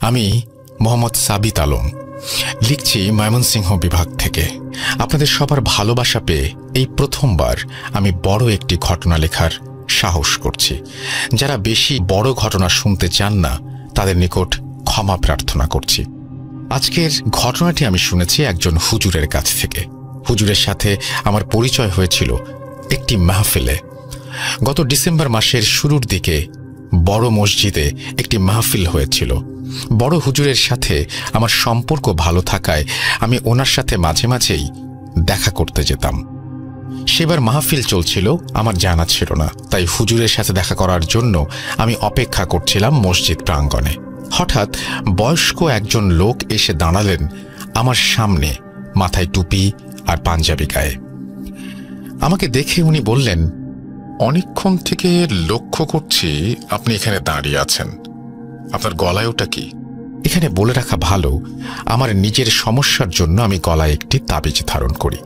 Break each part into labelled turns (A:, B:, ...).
A: আমি মোহাম্মদ সাবিত আলম লিখছি ময়মনসিংহ বিভাগ থেকে। আপনাদের সবার ভালোবাসা পেয়ে এই প্রথমবার আমি বড় একটি ঘটনা লেখার সাহস করছি। যারা বেশি বড় ঘটনা শুনতে চান না তাদের নিকট ক্ষমা প্রার্থনা করছি। আজকের ঘটনাটি আমি শুনেছি একজন হুজুরের কাছ থেকে। হুজুরের সাথে আমার পরিচয় হয়েছিল একটি মাহফিলে। গত ডিসেম্বর মাসের শুরুর দিকে বড় মসজিদে একটি মাহফিল হয়েছিল। বড় হুজুরের সাথে আমার সম্পর্ক ভালো থাকায় আমি ওনার সাথে মাঝে মাঝেই দেখা করতে যেতাম। সেবার মাহফিল চলছিল, আমার জানা ছিল না, তাই হুজুরের সাথে দেখা করার জন্য আমি অপেক্ষা করছিলাম মসজিদ প্রাঙ্গণে। হঠাৎ বয়স্ক একজন লোক এসে দাঁড়ালেন আমার সামনে, মাথায় টুপি আর পাঞ্জাবি গায়ে। আমাকে দেখে উনি বললেন, অনেকক্ষণ থেকে লক্ষ্য করছি আপনি এখানে দাঁড়িয়ে আছেন, আপনার গলায় ওটা কি? এখানে বলে রাখা ভালো, আমার নিজের সমস্যার জন্য আমি গলায় একটি তাবিজ ধারণ করি।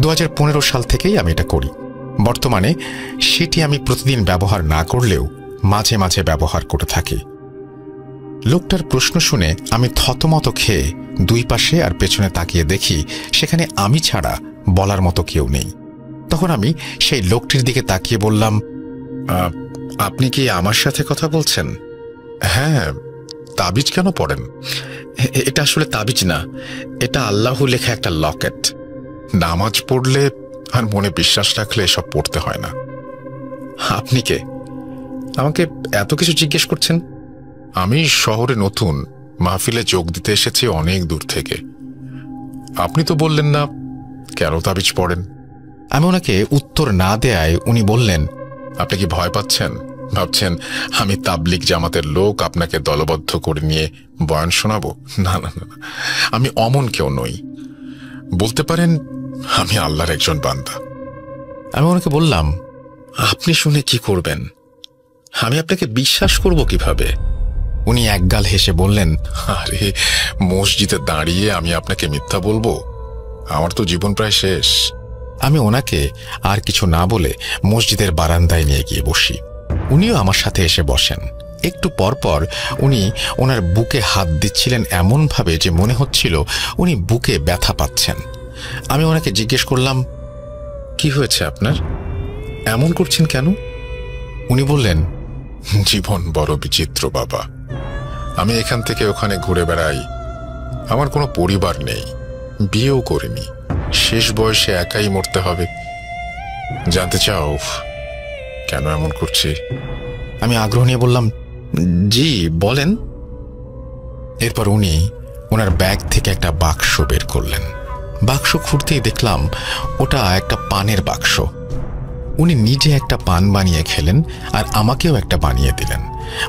A: 2015 সাল থেকেই আমি এটা করি। বর্তমানে সেটি আমি প্রতিদিন ব্যবহার না করলেও মাঝে মাঝে ব্যবহার করে থাকি। লোকটার প্রশ্ন শুনে আমি থতমত খেয়ে দুই পাশে আর পেছনে তাকিয়ে দেখি সেখানে আমি ছাড়া বলার মতো কেউ নেই। তখন আমি সেই লোকটির দিকে তাকিয়ে বললাম, আপনি কি আমার সাথে কথা বলছেন? হ্যাঁ, তাবিজ কেন পড়েন? এটা আসলে তাবিজ না, এটা আল্লাহ লেখা একটা লকেট। নামাজ পড়লে আর মনে বিশ্বাস রাখলে এসব পড়তে হয় না। আপনি কে? আমাকে এত কিছু জিজ্ঞেস করছেন? আমি শহরে নতুন, মাহফিলে যোগ দিতে এসেছি অনেক দূর থেকে। আপনি তো বললেন না কেন তাবিজ পড়েন। আমি ওনাকে উত্তর না দেয়ায় উনি বললেন, আপনি কি ভয় পাচ্ছেন? ভাবছেন আমি তাবলিগ জামাতের লোক, আপনাকে দলবদ্ধ করে নিয়ে বয়ান শোনাবো? না না না, আমি অমন কেউ নই। বলতে পারেন আমি আল্লাহর একজন বান্দা। আমি ওনাকে বললাম, আপনি শুনে কি করবেন? আমি আপনাকে বিশ্বাস করব কিভাবে? উনি একগাল হেসে বললেন, আরে মসজিদে দাঁড়িয়ে আমি আপনাকে মিথ্যা বলবো? আমার তো জীবন প্রায় শেষ। আমি ওনাকে আর কিছু না বলে মসজিদের বারান্দায় নিয়ে গিয়ে বসি। উনিও আমার সাথে এসে বসেন। একটু পরপর উনি ওনার বুকে হাত দিচ্ছিলেন এমনভাবে যে মনে হচ্ছিল উনি বুকে ব্যথা পাচ্ছেন। আমি ওনাকে জিজ্ঞেস করলাম, কি হয়েছে আপনার? এমন করছেন কেন? উনি বললেন, জীবন বড় বিচিত্র বাবা। আমি এখান থেকে ওখানে ঘুরে বেড়াই। আমার কোনো পরিবার নেই, বিয়েও করিনি। শেষ বয়সে একাই মরতে হবে। জানতে চাও কেন এমন করছি? আমি আগ্রহ নিয়ে বললাম, জি বলেন। এরপর উনি ওনার ব্যাগ থেকে একটা বাক্স বের করলেন। বাক্স খুঁড়তেই দেখলাম ওটা একটা পানের বাক্স। উনি নিজে একটা পান বানিয়ে খেলেন আর আমাকেও একটা বানিয়ে দিলেন।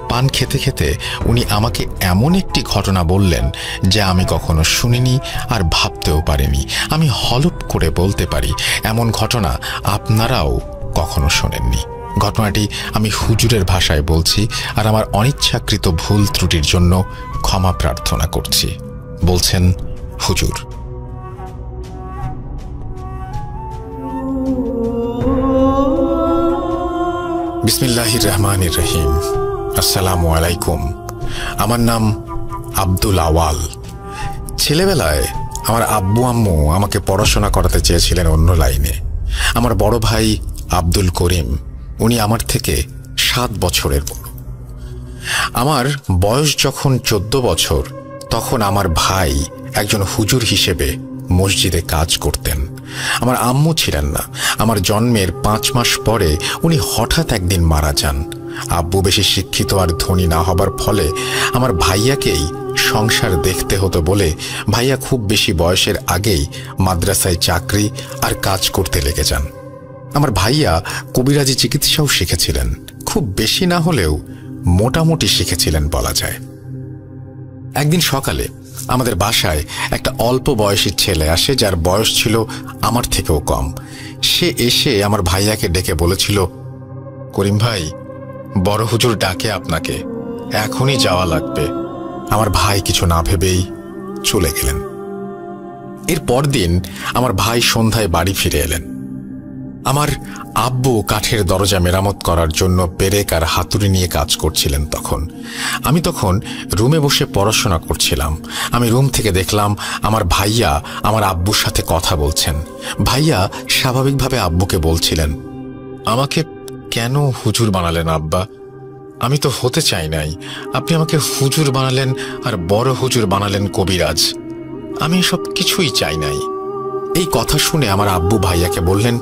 A: পান খেতে খেতে উনি আমাকে এমন একটি ঘটনা বললেন যা আমি কখনো শুনিনি আর ভাবতেও পারিনি। আমি হলপ করে বলতে পারি এমন ঘটনা আপনারাও কখনো শোনেননি। ঘটনাটি আমি হুজুরের ভাষায় বলছি আর আমার অনিচ্ছাকৃত ভুল ত্রুটির জন্য ক্ষমা প্রার্থনা করছি। বলছেন হুজুর। বিসমিল্লাহির রহমানির রহিম। আসসালামু আলাইকুম। আমার নাম আব্দুল আওয়াল। ছেলেবেলায় আমার আব্বু আম্মু আমাকে পড়াশোনা করাতে চেয়েছিলেন অন্য লাইনে। আমার বড় ভাই আব্দুল করিম, উনি আমার থেকে 7 বছরের বড়। আমার বয়স যখন 14 বছর, তখন আমার ভাই একজন হুজুর হিসেবে মসজিদে কাজ করতেন। আমার আম্মু ছিলেন না। আমার জন্মের 5 মাস পরে উনি হঠাৎ একদিন মারা যান। আব্বু বেশি শিক্ষিত আর ধনী না হবার ফলে আমার ভাইয়াকেই সংসার দেখতে হতো বলে ভাইয়া খুব বেশি বয়সের আগেই মাদ্রাসায় চাকরি আর কাজ করতে লেগে যান। আমার ভাইয়া কবিরাজি চিকিৎসাও শিখেছিলেন, খুব বেশি না হলেও মোটামুটি শিখেছিলেন বলা যায়। একদিন সকালে আমাদের বাসায় একটা অল্প বয়সী ছেলে আসে, যার বয়স ছিল আমার থেকেও কম। সে এসে আমার ভাইয়াকে ডেকে বলেছিল, করিম ভাই, বড় হুজুর ডাকে আপনাকে, এখনই যাওয়া লাগবে। আমার ভাই কিছু না ভেবেই চলে গেলেন। এর পরদিন আমার ভাই সন্ধ্যায় বাড়ি ফিরে এলেন। আমার আব্বু কাঠের দরজা মেরামত করার জন্য পেরেক আর হাতুড়ি নিয়ে কাজ করছিলেন। আমি তখন রুমে বসে পড়াশোনা করছিলাম। আমি রুম থেকে দেখলাম আমার ভাইয়া আমার আব্বুর সাথে কথা বলছেন। ভাইয়া স্বাভাবিকভাবে আব্বুকে বলছিলেন, আমাকে কেন হুজুর বানালেন আব্বা? আমি তো হতে চাই নাই। আপনি আমাকে হুজুর বানালেন আর বড় হুজুর বানালেন কবিরাজ। আমি সব কিছুই চাই নাই। এই কথা শুনে আমার আব্বু ভাইয়াকে বললেন,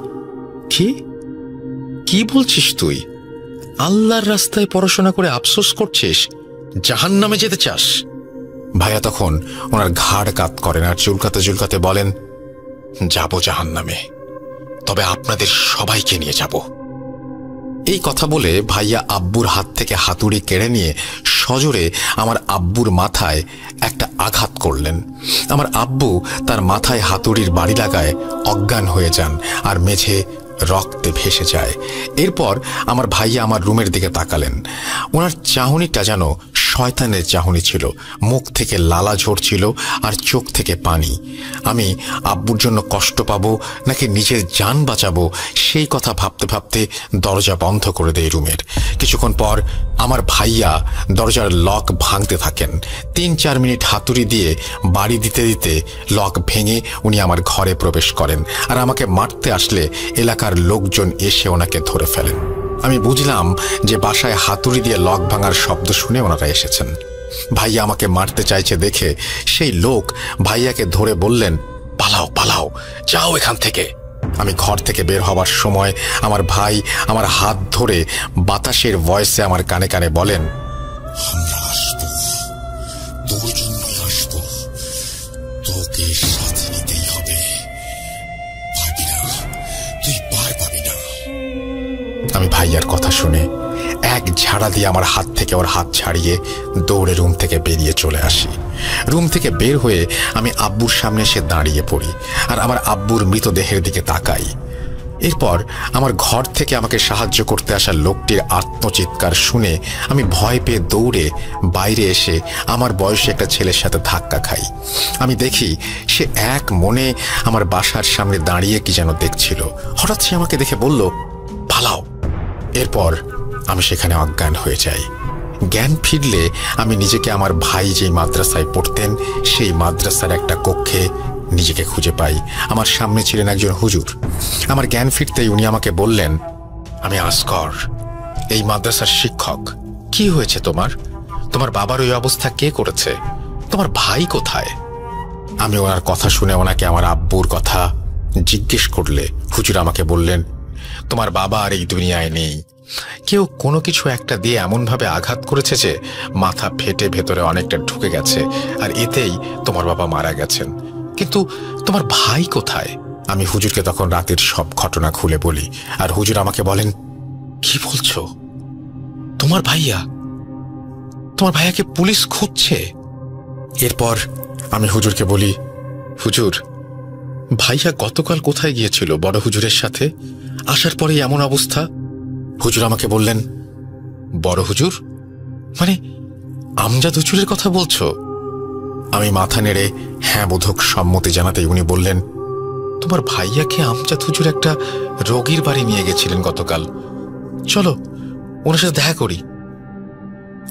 A: কি বলছিস তুই? আল্লাহর রাস্তায় পড়াশোনা করে আফসোস করছিস? জাহান্নামে যেতে চাস? ভাইয়া তখন ওনার ঘাড় কাত করেন আর চুলকাতে চুলকাতে বলেন, যাব জাহান্নামে, তবে আপনাদের সবাইকে নিয়ে যাব। এই কথা বলে ভাইয়া আব্বুর হাত থেকে হাতুড়ি কেড়ে নিয়ে সজোরে আমার আব্বুর মাথায় একটা আঘাত করলেন। আমার আব্বু তার মাথায় হাতুড়ির বাড়ি লাগায় অজ্ঞান হয়ে যান আর মেঝে রক্তে ভেসে যায়। এরপর আমার ভাইয়া আমার রুমের দিকে তাকালেন। ওনার চাহনিটা যেন শয়তানের চাহনি ছিল। মুখ থেকে লালা ঝরছিল আর চোখ থেকে পানি। আমি আব্বুর জন্য কষ্ট পাবো নাকি নিজের জান বাঁচাবো সেই কথা ভাবতে ভাবতে দরজা বন্ধ করে দেয় রুমের। কিছুক্ষণ পর আমার ভাইয়া দরজার লক ভাঙতে থাকেন। 3-4 মিনিট হাতুড়ি দিয়ে বাড়ি দিতে দিতে লক ভেঙে উনি আমার ঘরে প্রবেশ করেন আর আমাকে মারতে আসলে এলাকার লোকজন এসে ওনাকে ধরে ফেলেন। আমি বুঝলাম যে বাসায় হাতুড়ি দিয়ে লক ভাঙার শব্দ শুনে ওনারা এসেছেন। ভাইয়া আমাকে মারতে চাইছে দেখে সেই লোক ভাইয়াকে ধরে বললেন, পালাও পালাও, যাও এখান থেকে। আমি ঘর থেকে বের হবার সময় আমার ভাই আমার হাত ধরে বাতাসের ভয়েসে আমার কানে কানে বলেন, আমরা আসবো, তোর জন্যই আসবো, তোকে সাথে নিতেই হবে, পারবি না, তুই পার পাবি না। আমি ভাইয়ার কথা শুনে এক ঝাড়া দিয়ে আমার হাত থেকে ওর হাত ছাড়িয়ে দৌড়ে রুম থেকে বেরিয়ে চলে আসি। রুম থেকে বের হয়ে আমি আব্বুর সামনে এসে দাঁড়িয়ে পড়ি আর আমার আব্বুর মৃতদেহের দিকে তাকাই। এরপর আমার ঘর থেকে আমাকে সাহায্য করতে আসা লোকটির আত্মচিৎকার শুনে আমি ভয় পেয়ে দৌড়ে বাইরে এসে আমার বয়সী একটা ছেলের সাথে ধাক্কা খাই। আমি দেখি সে এক মনে আমার বাসার সামনে দাঁড়িয়ে কি যেন দেখছিল। হঠাৎ সে আমাকে দেখে বলল, পালাও। এরপর আমি সেখানে অজ্ঞান হয়ে যাই। জ্ঞান ফিরলে আমি নিজেকে আমার ভাই যেই মাদ্রাসায় পড়তেন সেই মাদ্রাসার একটা কক্ষে নিজেকে খুঁজে পাই। আমার সামনে ছিলেন একজন হুজুর। আমার জ্ঞান ফিরতেই উনি আমাকে বললেন, আমি আসগর, এই মাদ্রাসার শিক্ষক। কি হয়েছে তোমার? তোমার বাবার ওই অবস্থা কে করেছে? তোমার ভাই কোথায়? আমি ওনার কথা শুনে ওনাকে আমার আব্বুর কথা জিজ্ঞেস করলে হুজুর আমাকে বললেন, তোমার বাবা আর এই দুনিয়ায় নেই। কেউ কোনো কিছু একটা দিয়ে এমনভাবে আঘাত করেছে যে মাথা ফেটে ভেতরে অনেকটা ঢুকে গেছে, আর এতেই তোমার বাবা মারা গেছেন। কিন্তু তোমার ভাই কোথায়? আমি হুজুরকে তখন রাতের সব ঘটনা খুলে বলি আর হুজুর আমাকে বলেন, কি বলছো? তোমার ভাইয়া? তোমার ভাইয়াকে পুলিশ খুঁজছে? এরপর আমি হুজুরকে বলি, হুজুর, ভাইয়া গতকাল কোথায় গিয়েছিল বড় হুজুরের সাথে? আসার পরেই এমন অবস্থা। হুজুর আমাকে বললেন, বড় হুজুর মানে আমজাদ হুজুরের কথা বলছো? আমি মাথা নেড়ে হ্যাঁ বোধক সম্মতি জানাতেই উনি বললেন, তোমার ভাইয়াকে আমজাদ হুজুর একটা রোগীর বাড়ি নিয়ে গেছিলেন গতকাল, চলো ওনার সাথে দেখা করি।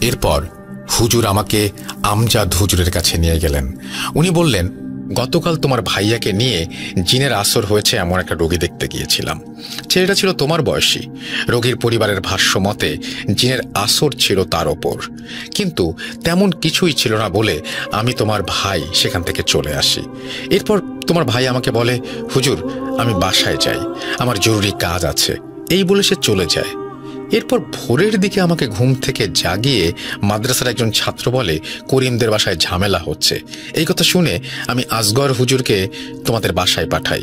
A: এরপর হুজুর আমাকে আমজাদ হুজুরের কাছে নিয়ে গেলেন। উনি বললেন, গতকাল তোমার ভাইয়াকে নিয়ে জিনের আসর হয়েছে এমন একটা রোগী দেখতে গিয়েছিলাম। ছেলেটা ছিল তোমার বয়সী। রোগীর পরিবারের ভাষ্য মতে জিনের আসর ছিল তার ওপর, কিন্তু তেমন কিছুই ছিল না বলে আমি তোমার ভাই সেখান থেকে চলে আসি। এরপর তোমার ভাই আমাকে বলে, হুজুর আমি বাসায় যাই, আমার জরুরি কাজ আছে, এই বলে সে চলে যায়। এরপর ভোরের দিকে আমাকে ঘুম থেকে জাগিয়ে মাদ্রাসার একজন ছাত্র বলে, করিমদের বাসায় ঝামেলা হচ্ছে। এই কথা শুনে আমি আসগর হুজুরকে তোমাদের বাসায় পাঠাই।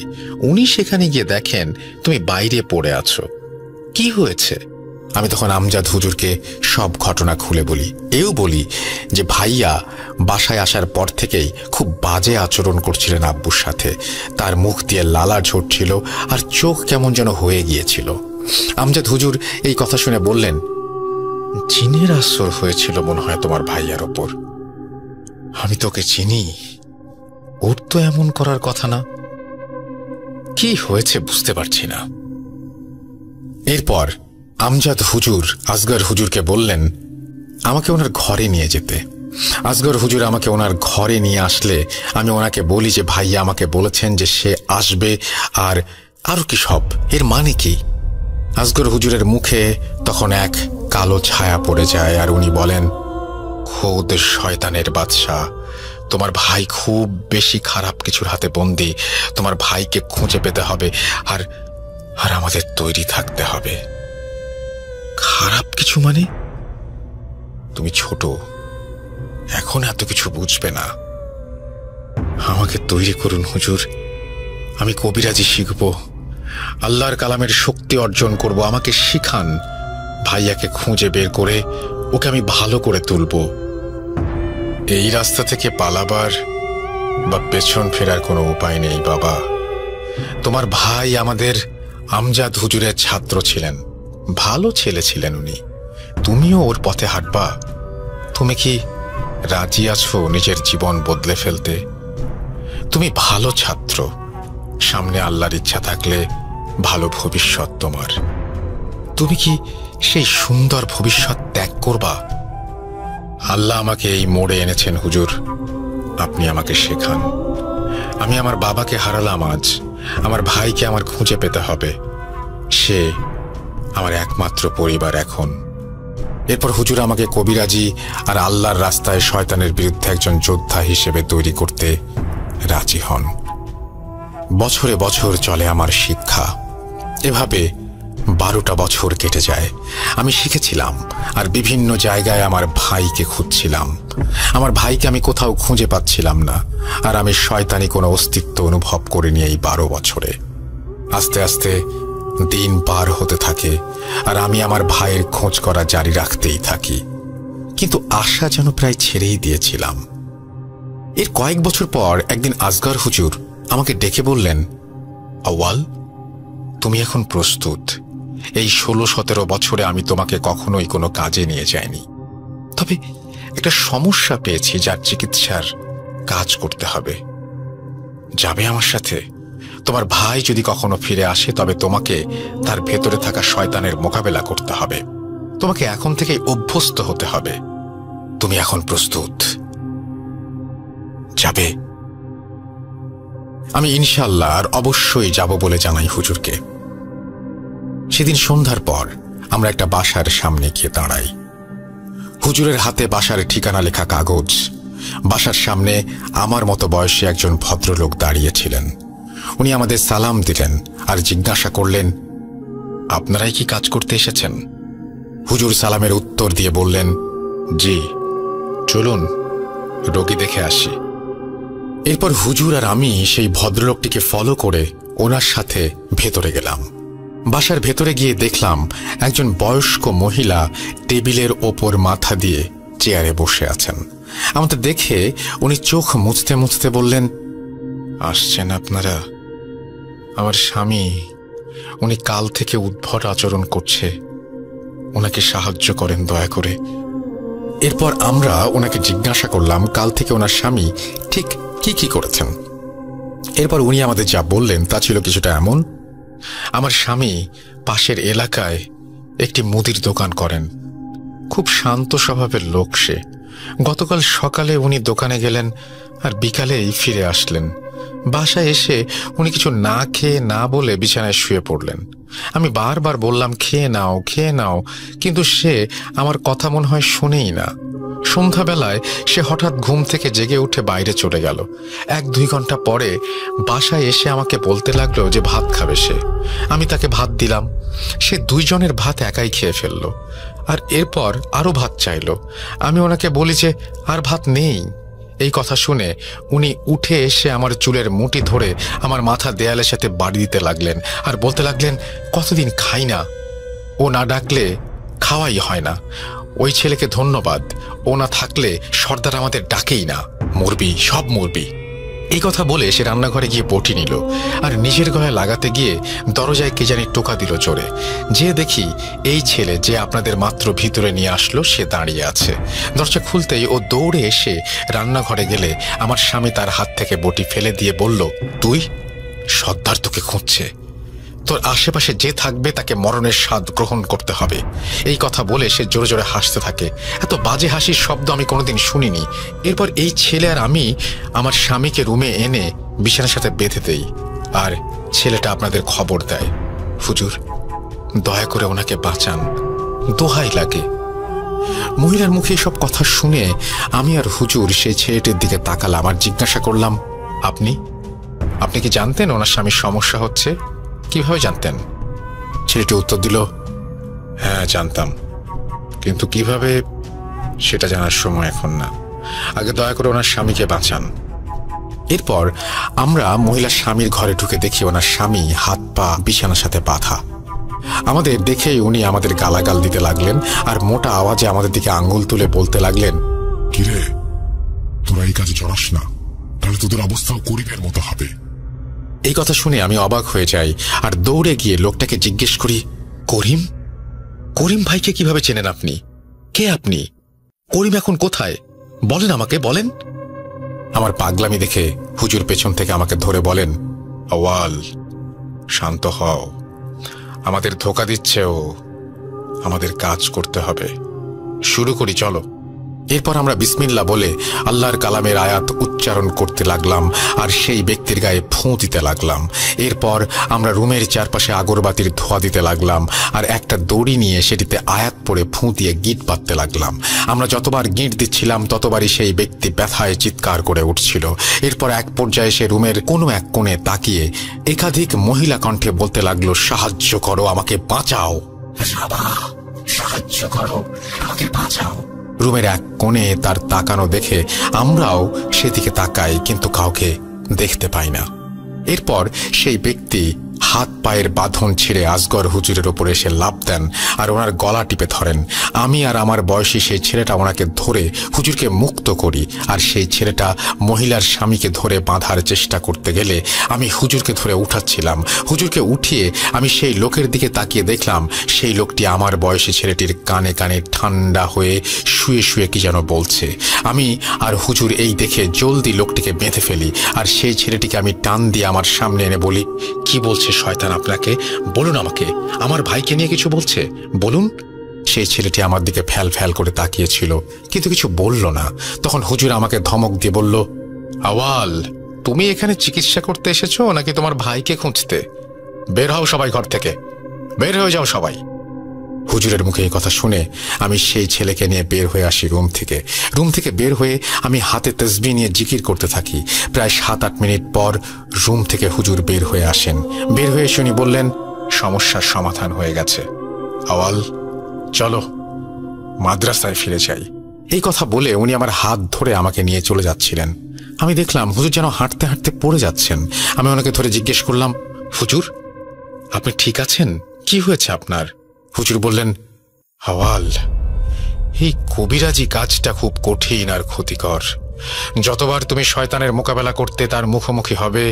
A: উনি সেখানে গিয়ে দেখেন তুমি বাইরে পড়ে আছো। কি হয়েছে? আমি তখন আমজাদ হুজুরকে সব ঘটনা খুলে বলি। এও বলি যে ভাইয়া বাসায় আসার পর থেকেই খুব বাজে আচরণ করছিলেন আব্বুর সাথে। তার মুখ দিয়ে লালা ঝরছিল আর চোখ কেমন যেন হয়ে গিয়েছিল। আমজাদ হুজুর এই কথা শুনে বললেন, জিনের আসর হয়েছিল মনে হয় তোমার ভাইয়ার ওপর। আমি তোকে চিনি, ওর তো এমন করার কথা না। কি হয়েছে বুঝতে পারছি না। এরপর আমজাদ হুজুর আসগর হুজুরকে বললেন আমাকে ওনার ঘরে নিয়ে যেতে। আসগর হুজুর আমাকে ওনার ঘরে নিয়ে আসলে আমি ওনাকে বলি যে ভাইয়া আমাকে বলেছেন যে সে আসবে, আর আরো কি সব, এর মানে কি? আসগর হুজুরের মুখে তখন এক কালো ছায়া পড়ে যায়, আর উনি বলেন, খোদ শয়তানের বাদশাহ, তোমার ভাই খুব বেশি খারাপ কিছুর হাতে বন্দী। তোমার ভাইকে খুঁজে পেতে হবে, আর আর আমাদের তৈরি থাকতে হবে। খারাপ কিছু মানে? তুমি ছোট, এখন এত কিছু বুঝবে না। আমাকে তৈরি করুন হুজুর, আমি কবিরাজি শিখব, আল্লাহর কালামের শক্তি অর্জন করব। আমাকে শিখান, ভাইয়াকে খুঁজে বের করে ওকে আমি ভালো করে তুলব। এই রাস্তা থেকে পালাবার বা পেছন ফেরার কোনো উপায় নেই বাবা। তোমার ভাই আমাদের আমজাদ হুজুরের ছাত্র ছিলেন, ভালো ছেলে ছিলেন উনি। তুমিও ওর পথে হাঁটবা? তুমি কি রাজি আছো নিজের জীবন বদলে ফেলতে? তুমি ভালো ছাত্র, সামনে আল্লাহর ইচ্ছা থাকলে ভালো ভবিষ্যৎ তোমার। তুমি কি সেই সুন্দর ভবিষ্যৎ ত্যাগ করবা? আল্লাহ আমাকে এই মোড়ে এনেছেন হুজুর, আপনি আমাকে শেখান। আমি আমার বাবাকে হারালাম আজ, আমার ভাইকে আমার খুঁজে পেতে হবে, সে আমার একমাত্র পরিবার এখন। এরপর হুজুর আমাকে কবিরাজি আর আল্লাহর রাস্তায় শয়তানের বিরুদ্ধে একজন যোদ্ধা হিসেবে তৈরি করতে রাজি হন। বছরে বছর চলে আমার শিক্ষা। এভাবে 12টা বছর কেটে যায়। আমি শিখেছিলাম আর বিভিন্ন জায়গায় আমার ভাইকে খুঁজছিলাম। আমার ভাইকে আমি কোথাও খুঁজে পাচ্ছিলাম না, আর আমি শয়তানি কোনো অস্তিত্ব অনুভব করিনি এই 12 বছরে। আস্তে আস্তে দিন পার হতে থাকে, আর আমি আমার ভাইয়ের খোঁজ করা জারি রাখতেই থাকি, কিন্তু আশা যেন প্রায় ছেড়েই দিয়েছিলাম। এর কয়েক বছর পর একদিন আসগর হুজুর আমাকে ডেকে বললেন, আউয়াল, তুমি এখন প্রস্তুত। এই 16-17 বছরে আমি তোমাকে কখনোই কোনো কাজে নিয়ে যাইনি, তবে একটা সমস্যা পেয়েছি যার চিকিৎসার কাজ করতে হবে। যাবে আমার সাথে? তোমার ভাই যদি কখনো ফিরে আসে তবে তোমাকে তার ভেতরে থাকা শয়তানের মোকাবেলা করতে হবে। তোমাকে এখন থেকেই অভ্যস্ত হতে হবে। তুমি এখন প্রস্তুত? যাবে? আমি ইনশাআল্লাহ আর অবশ্যই যাব বলে জানাই হুজুরকে। সেদিন সন্ধ্যার পর আমরা একটা বাসার সামনে গিয়ে দাঁড়াই। হুজুরের হাতে বাসার ঠিকানা লেখা কাগজ। বাসার সামনে আমার মতো বয়সী একজন ভদ্রলোক দাঁড়িয়েছিলেন। উনি আমাদের সালাম দিলেন আর জিজ্ঞাসা করলেন, আপনারাই কি কাজ করতে এসেছেন? হুজুর সালামের উত্তর দিয়ে বললেন, জি, চলুন রোগী দেখে আসি। এরপর হুজুর আর আমি সেই ভদ্রলোকটিকে ফলো করে ওনার সাথে ভেতরে গেলাম। বাসার ভেতরে গিয়ে দেখলাম একজন বয়স্ক মহিলা টেবিলের ওপর মাথা দিয়ে চেয়ারে বসে আছেন। আমাদের দেখে উনি চোখ মুছতে মুছতে বললেন, আসছেন আপনারা? আমার স্বামী, উনি কাল থেকে উদ্ভট আচরণ করছে, ওনাকে সাহায্য করেন দয়া করে। এরপর আমরা ওনাকে জিজ্ঞাসা করলাম কাল থেকে ওনার স্বামী ঠিক কি কি করেছেন। এরপর উনি আমাদের যা বললেন তা ছিল কিছুটা এমন, আমার স্বামী পাশের এলাকায় একটি মুদির দোকান করেন, খুব শান্ত স্বভাবের লোক সে। গতকাল সকালে উনি দোকানে গেলেন আর বিকালেই ফিরে আসলেন। বাসায় এসে উনি কিছু না খেয়ে না বলে বিছানায় শুয়ে পড়লেন। আমি বারবার বললাম খেয়ে নাও খেয়ে নাও, কিন্তু সে আমার কথা মনে হয় শুনেই না। সন্ধ্যাবেলায় সে হঠাৎ ঘুম থেকে জেগে উঠে বাইরে চলে গেল। 1-2 ঘন্টা পরে বাসায় এসে আমাকে বলতে লাগলো যে ভাত খাবে সে। আমি তাকে ভাত দিলাম। সে 2 জনের ভাত একাই খেয়ে ফেলল, আর এরপর আরো ভাত চাইল। আমি ওনাকে বলি যে আর ভাত নেই। এই কথা শুনে উনি উঠে এসে আমার চুলের মুঠি ধরে আমার মাথা দেয়ালের সাথে বাড়ি দিতে লাগলেন আর বলতে লাগলেন, কতদিন খাই না, ও না ডাকলে খাওয়াই হয় না। ওই ছেলেকে ধন্যবাদ, ও না থাকলে সর্দার আমাদের ডাকেই না, মরবি, সব মরবি। এই কথা বলে সে রান্নাঘরে গিয়ে বটি নিল আর নিজের গলায় লাগাতে গিয়ে দরজায় কে জানি টোকা দিল জোরে। যে দেখি এই ছেলে যে আপনাদের মাত্র ভিতরে নিয়ে আসলো সে দাঁড়িয়ে আছে। দরজা খুলতেই ও দৌড়ে এসে রান্নাঘরে গেলে আমার স্বামী তার হাত থেকে বটি ফেলে দিয়ে বলল, তুই? সর্দার তোকে খুঁজছে। তোর আশেপাশে যে থাকবে তাকে মরণের স্বাদ গ্রহণ করতে হবে। এই কথা বলে সে জোরে জোরে হাসতে থাকে। এত বাজে হাসির শব্দ আমি কোনোদিন শুনিনি। এরপর এই ছেলে আর আমি আমার স্বামীকে রুমে এনে বিছানার সাথে বেঁধে দেই, আর ছেলেটা আপনাদের খবর দেয়, হুজুর দয়া করে ওনাকে বাঁচান, দোহাই লাগে। মহিলার মুখে সব কথা শুনে আমি আর হুজুর সেই ছেলেটির দিকে তাকালাম আর জিজ্ঞাসা করলাম, আপনি আপনি কি জানতেন ওনার স্বামীর সমস্যা হচ্ছে? কিভাবে জানতেন? ছেলেটি উত্তর দিল, হ্যাঁ জানতাম, কিন্তু কিভাবে সেটা জানার সময় এখন না। আগে দয়া করে ওনার স্বামীকে বাঁচান। এরপর আমরা মহিলার স্বামীর ঘরে ঢুকে দেখি ওনার স্বামী হাত পা বিছানার সাথে বাঁধা। আমাদের দেখেই উনি আমাদের গালাগাল দিতে লাগলেন আর মোটা আওয়াজে আমাদের দিকে আঙ্গুল তুলে বলতে লাগলেন,
B: কিরে, তোরা এই কাজে জড়াস না, তাহলে তোদের অবস্থাও গরিবের মতো হবে।
A: এই কথা শুনে আমি অবাক হয়ে যাই আর দৌড়ে গিয়ে লোকটাকে জিজ্ঞেস করি, করিম? করিম ভাইকে কিভাবে চেনেন আপনি? কে আপনি? করিম এখন কোথায়? বলেন, আমাকে বলেন। আমার পাগলামি দেখে হুজুর পেছন থেকে আমাকে ধরে বলেন, আওয়াল শান্ত হও, আমাদের ধোঁকা দিচ্ছে ও, আমাদের কাজ করতে হবে, শুরু করি চলো। এরপর আমরা বিসমিল্লাহ বলে আল্লাহর কালামের আয়াত উচ্চারণ করতে লাগলাম আর সেই ব্যক্তির গায়ে ফুঁ দিতে লাগলাম। এরপর আমরা রুমের চারপাশে আগরবাতির ধোঁয়া দিতে লাগলাম আর একটা দড়ি নিয়ে সেটিতে আয়াত পড়ে ফুঁ দিয়ে গিঁট বাঁধতে লাগলাম। আমরা যতবার গিঁট দিচ্ছিলাম ততবারই সেই ব্যক্তি ব্যথায় চিৎকার করে উঠছিল। এরপর এক পর্যায়ে সে রুমের কোনো এক কোণে তাকিয়ে একাধিক মহিলা কণ্ঠে বলতে লাগলো, সাহায্য করো, আমাকে বাঁচাও, সাহায্য করো, আমাকে বাঁচাও। রুমের এক কোণে তার তাকানো দেখে আমরাও সেদিকে তাকাই, কিন্তু কাউকে দেখতে পাই না। এরপর সেই ব্যক্তি হাত পায়ের বাঁধন ছিঁড়ে আসগর হুজুরের ওপরে এসে লাফ দেন আর ওনার গলা টিপে ধরেন। আমি আর আমার বয়সী সেই ছেলেটা ওনাকে ধরে হুজুরকে মুক্ত করি, আর সেই ছেলেটা মহিলার স্বামীকে ধরে বাঁধার চেষ্টা করতে গেলে আমি হুজুরকে ধরে উঠাচ্ছিলাম। হুজুরকে উঠিয়ে আমি সেই লোকের দিকে তাকিয়ে দেখলাম সেই লোকটি আমার বয়সী ছেলেটির কানে কানে ঠান্ডা হয়ে শুয়ে শুয়ে কি যেন বলছে। আমি আর হুজুর এই দেখে জলদি লোকটিকে বেঁধে ফেলি আর সেই ছেলেটিকে আমি টান দিয়ে আমার সামনে এনে বলি, কি বলছে শয়তান আপনাকে? বলুন আমাকে, আমার ভাইকে নিয়ে কিছু বলছে, বলুন। সেই ছেলেটি আমার দিকে ফ্যাল ফ্যাল করে তাকিয়েছিল, কিন্তু কিছু বলল না। তখন হুজুর আমাকে ধমক দিয়ে বলল, আওয়াল, তুমি এখানে চিকিৎসা করতে এসেছো নাকি তোমার ভাইকে খুঁজতে? বের হও সবাই ঘর থেকে, বের হয়ে যাও সবাই। হুজুরের মুখে এই কথা শুনে আমি সেই ছেলেকে নিয়ে বের হয়ে আসি রুম থেকে। রুম থেকে বের হয়ে আমি হাতে তসবিহ নিয়ে জিকির করতে থাকি। প্রায় 7-8 মিনিট পর রুম থেকে হুজুর বের হয়ে আসেন। বের হয়ে এসে উনি বললেন, সমস্যার সমাধান হয়ে গেছে, আওয়াল চলো মাদ্রাসায় ফিরে যাই। এই কথা বলে উনি আমার হাত ধরে আমাকে নিয়ে চলে যাচ্ছিলেন। আমি দেখলাম হুজুর যেন হাঁটতে হাঁটতে পড়ে যাচ্ছেন। আমি ওনাকে ধরে জিজ্ঞেস করলাম, হুজুর আপনি ঠিক আছেন? কি হয়েছে আপনার? হুজুর বললেন, আওয়াল, এই কবিরাজি কাজটা খুব কঠিন আর ক্ষতিকর। যতবার তুমি শয়তানের মোকাবেলা করতে তার মুখোমুখি হবে,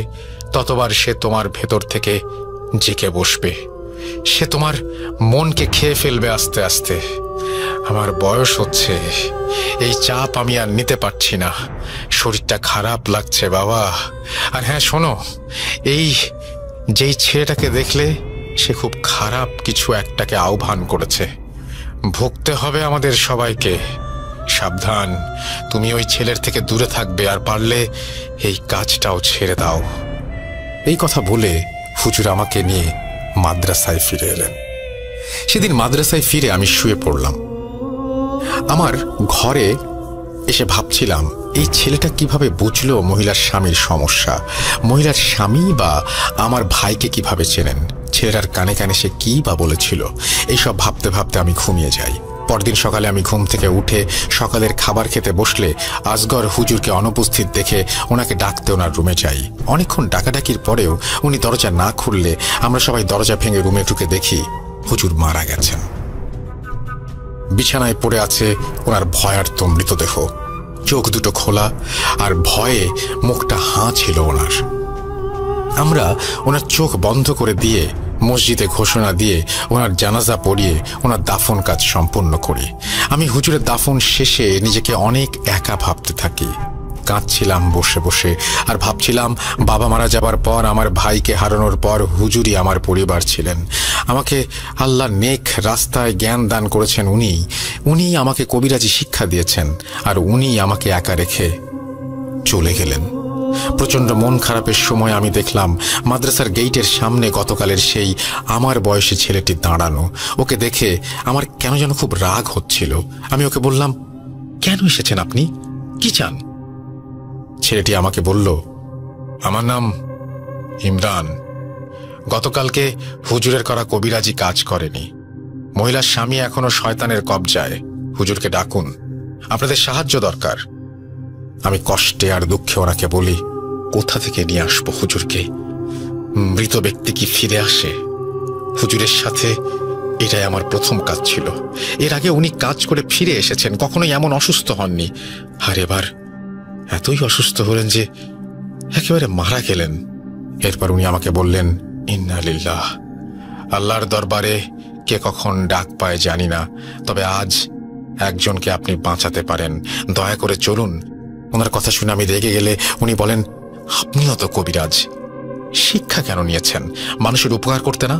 A: ততবার সে তোমার ভেতর থেকে জেকে বসবে। সে তোমার মনকে খেয়ে ফেলবে আস্তে আস্তে। আমার বয়স হচ্ছে, এই চাপ আমি আর নিতে পারছি না, শরীরটা খারাপ লাগছে বাবা। আর হ্যাঁ শোনো, এই যেই ছেলেটাকে দেখলে সে খুব খারাপ কিছু একটাকে আহ্বান করেছে, ভুগতে হবে আমাদের সবাইকে। সাবধান, তুমি ওই ছেলের থেকে দূরে থাকবে, আর পারলে এই কাজটাও ছেড়ে দাও। এই কথা বলে হুজুর আমাকে নিয়ে মাদ্রাসায় ফিরে এলেন। সেদিন মাদ্রাসায় ফিরে আমি শুয়ে পড়লাম। আমার ঘরে এসে ভাবছিলাম, এই ছেলেটা কিভাবে বুঝলো মহিলার স্বামীর সমস্যা? মহিলার স্বামী বা আমার ভাইকে কিভাবে চেনেন? ছেলেটার কানে কানে সে কি বা বলেছিল? এইসব ভাবতে ভাবতে আমি ঘুমিয়ে যাই। পরদিন সকালে আমি ঘুম থেকে উঠে সকালের খাবার খেতে বসলে আসগর হুজুরকে অনুপস্থিত দেখে ওনাকে ডাকতে ওনার রুমে যাই। অনেকক্ষণ ডাকাডাকির পরেও উনি দরজা না খুললে আমরা সবাই দরজা ভেঙে রুমে ঢুকে দেখি হুজুর মারা গেছেন। বিছানায় পড়ে আছে ওনার ভয়ার্ত মৃতদেহ, চোখ দুটো খোলা আর ভয়ে মুখটা হাঁ ছিল ওনার। আমরা ওনার চোখ বন্ধ করে দিয়ে মসজিদে ঘোষণা দিয়ে ওনার জানাজা পড়িয়ে ওনার দাফন কাজ সম্পন্ন করি। আমি হুজুরের দাফন শেষে নিজেকে অনেক একা ভাবতে থাকি, কাঁদছিলাম বসে বসে, আর ভাবছিলাম বাবা মারা যাবার পর, আমার ভাইকে হারানোর পর হুজুরই আমার পরিবার ছিলেন। আমাকে আল্লাহ নেক রাস্তায় জ্ঞান দান করেছেন, উনি আমাকে কবিরাজি শিক্ষা দিয়েছেন, আর উনি আমাকে একা রেখে চলে গেলেন। প্রচণ্ড মন খারাপের সময় আমি দেখলাম মাদ্রাসার গেইটের সামনে গতকালের সেই আমার বয়সী ছেলেটি দাঁড়ানো। ওকে দেখে আমার কেন যেন খুব রাগ হচ্ছিল। আমি ওকে বললাম, কেন এসেছেন আপনি, কি চান? ছেলেটি আমাকে বলল, আমার নাম ইমরান। গতকালকে হুজুরের করা কবিরাজি কাজ করেনি। মহিলার স্বামী এখনো শয়তানের কবজায়। হুজুরকে ডাকুন, আপনাদের সাহায্য দরকার। আমি কষ্টে আর দুঃখে ওনাকে বলি, কোথা থেকে নিয়ে আসবো হুজুরকে? মৃত ব্যক্তি কি ফিরে আসে? হুজুরের সাথে এটাই আমার প্রথম কাজ ছিল। এর আগে উনি কাজ করে ফিরে এসেছেন, কখনোই এমন অসুস্থ হননি। আর এবার এতই অসুস্থ হলেন যে একেবারে মারা গেলেন। এরপর উনি আমাকে বললেন, ইন্না লিল্লাহ। আল্লাহর দরবারে কে কখন ডাক পায় জানি না, তবে আজ একজনকে আপনি বাঁচাতে পারেন, দয়া করে চলুন। ওনার কথা শুনে আমি রেগে গেলে উনি বলেন, আপনিও তো কবিরাজ, শিক্ষা কেন নিয়েছেন? মানুষের উপকার করতে না?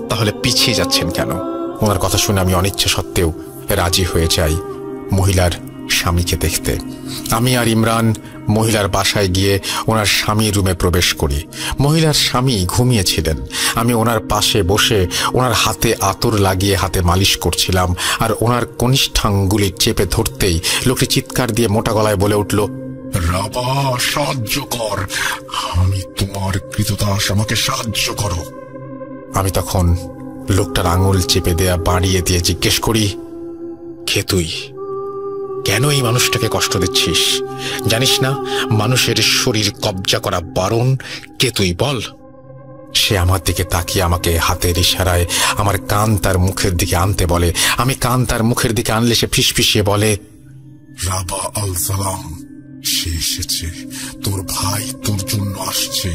A: তাহলে পিছিয়ে যাচ্ছেন কেন? ওনার কথা শুনে আমি অনিচ্ছা সত্ত্বেও রাজি হয়ে যাই মহিলার স্বামীকে দেখতে। আমি আর ইমরান মহিলার বাসায় গিয়ে ওনার স্বামীর রুমে প্রবেশ করি। মহিলার স্বামী ঘুমিয়েছিলেন। আমি ওনার পাশে বসে ওনার হাতে আতর লাগিয়ে হাতে মালিশ করছিলাম, আর ওনার কনিষ্ঠাঙ্গুলি চেপে ধরতেই লোকটি চিৎকার দিয়ে মোটা গলায় বলে উঠল,
B: রাবা, সাহায্য কর, আমি তোমার কৃতদাস, আমাকে সাহায্য করো।
A: আমি তখন লোকটার আঙুল চেপে দেয়া বাড়িয়ে দিয়ে জিজ্ঞেস করি, কে তুই? কেন এই মানুষটাকে কষ্ট দিচ্ছিস? জানিস না মানুষের শরীর কবজা করা বারণ? কে তুই বল। সে আমার দিকে তাকিয়ে আমাকে হাতের ইশারায় আমার কান তার মুখের দিকে আনতে বলে। আমি কান তার মুখের দিকে আনলে সে ফিসফিসিয়ে বলে,
B: রাবা আল সালাম, সে এসেছে, তোর ভাই তোর জন্য আসছে,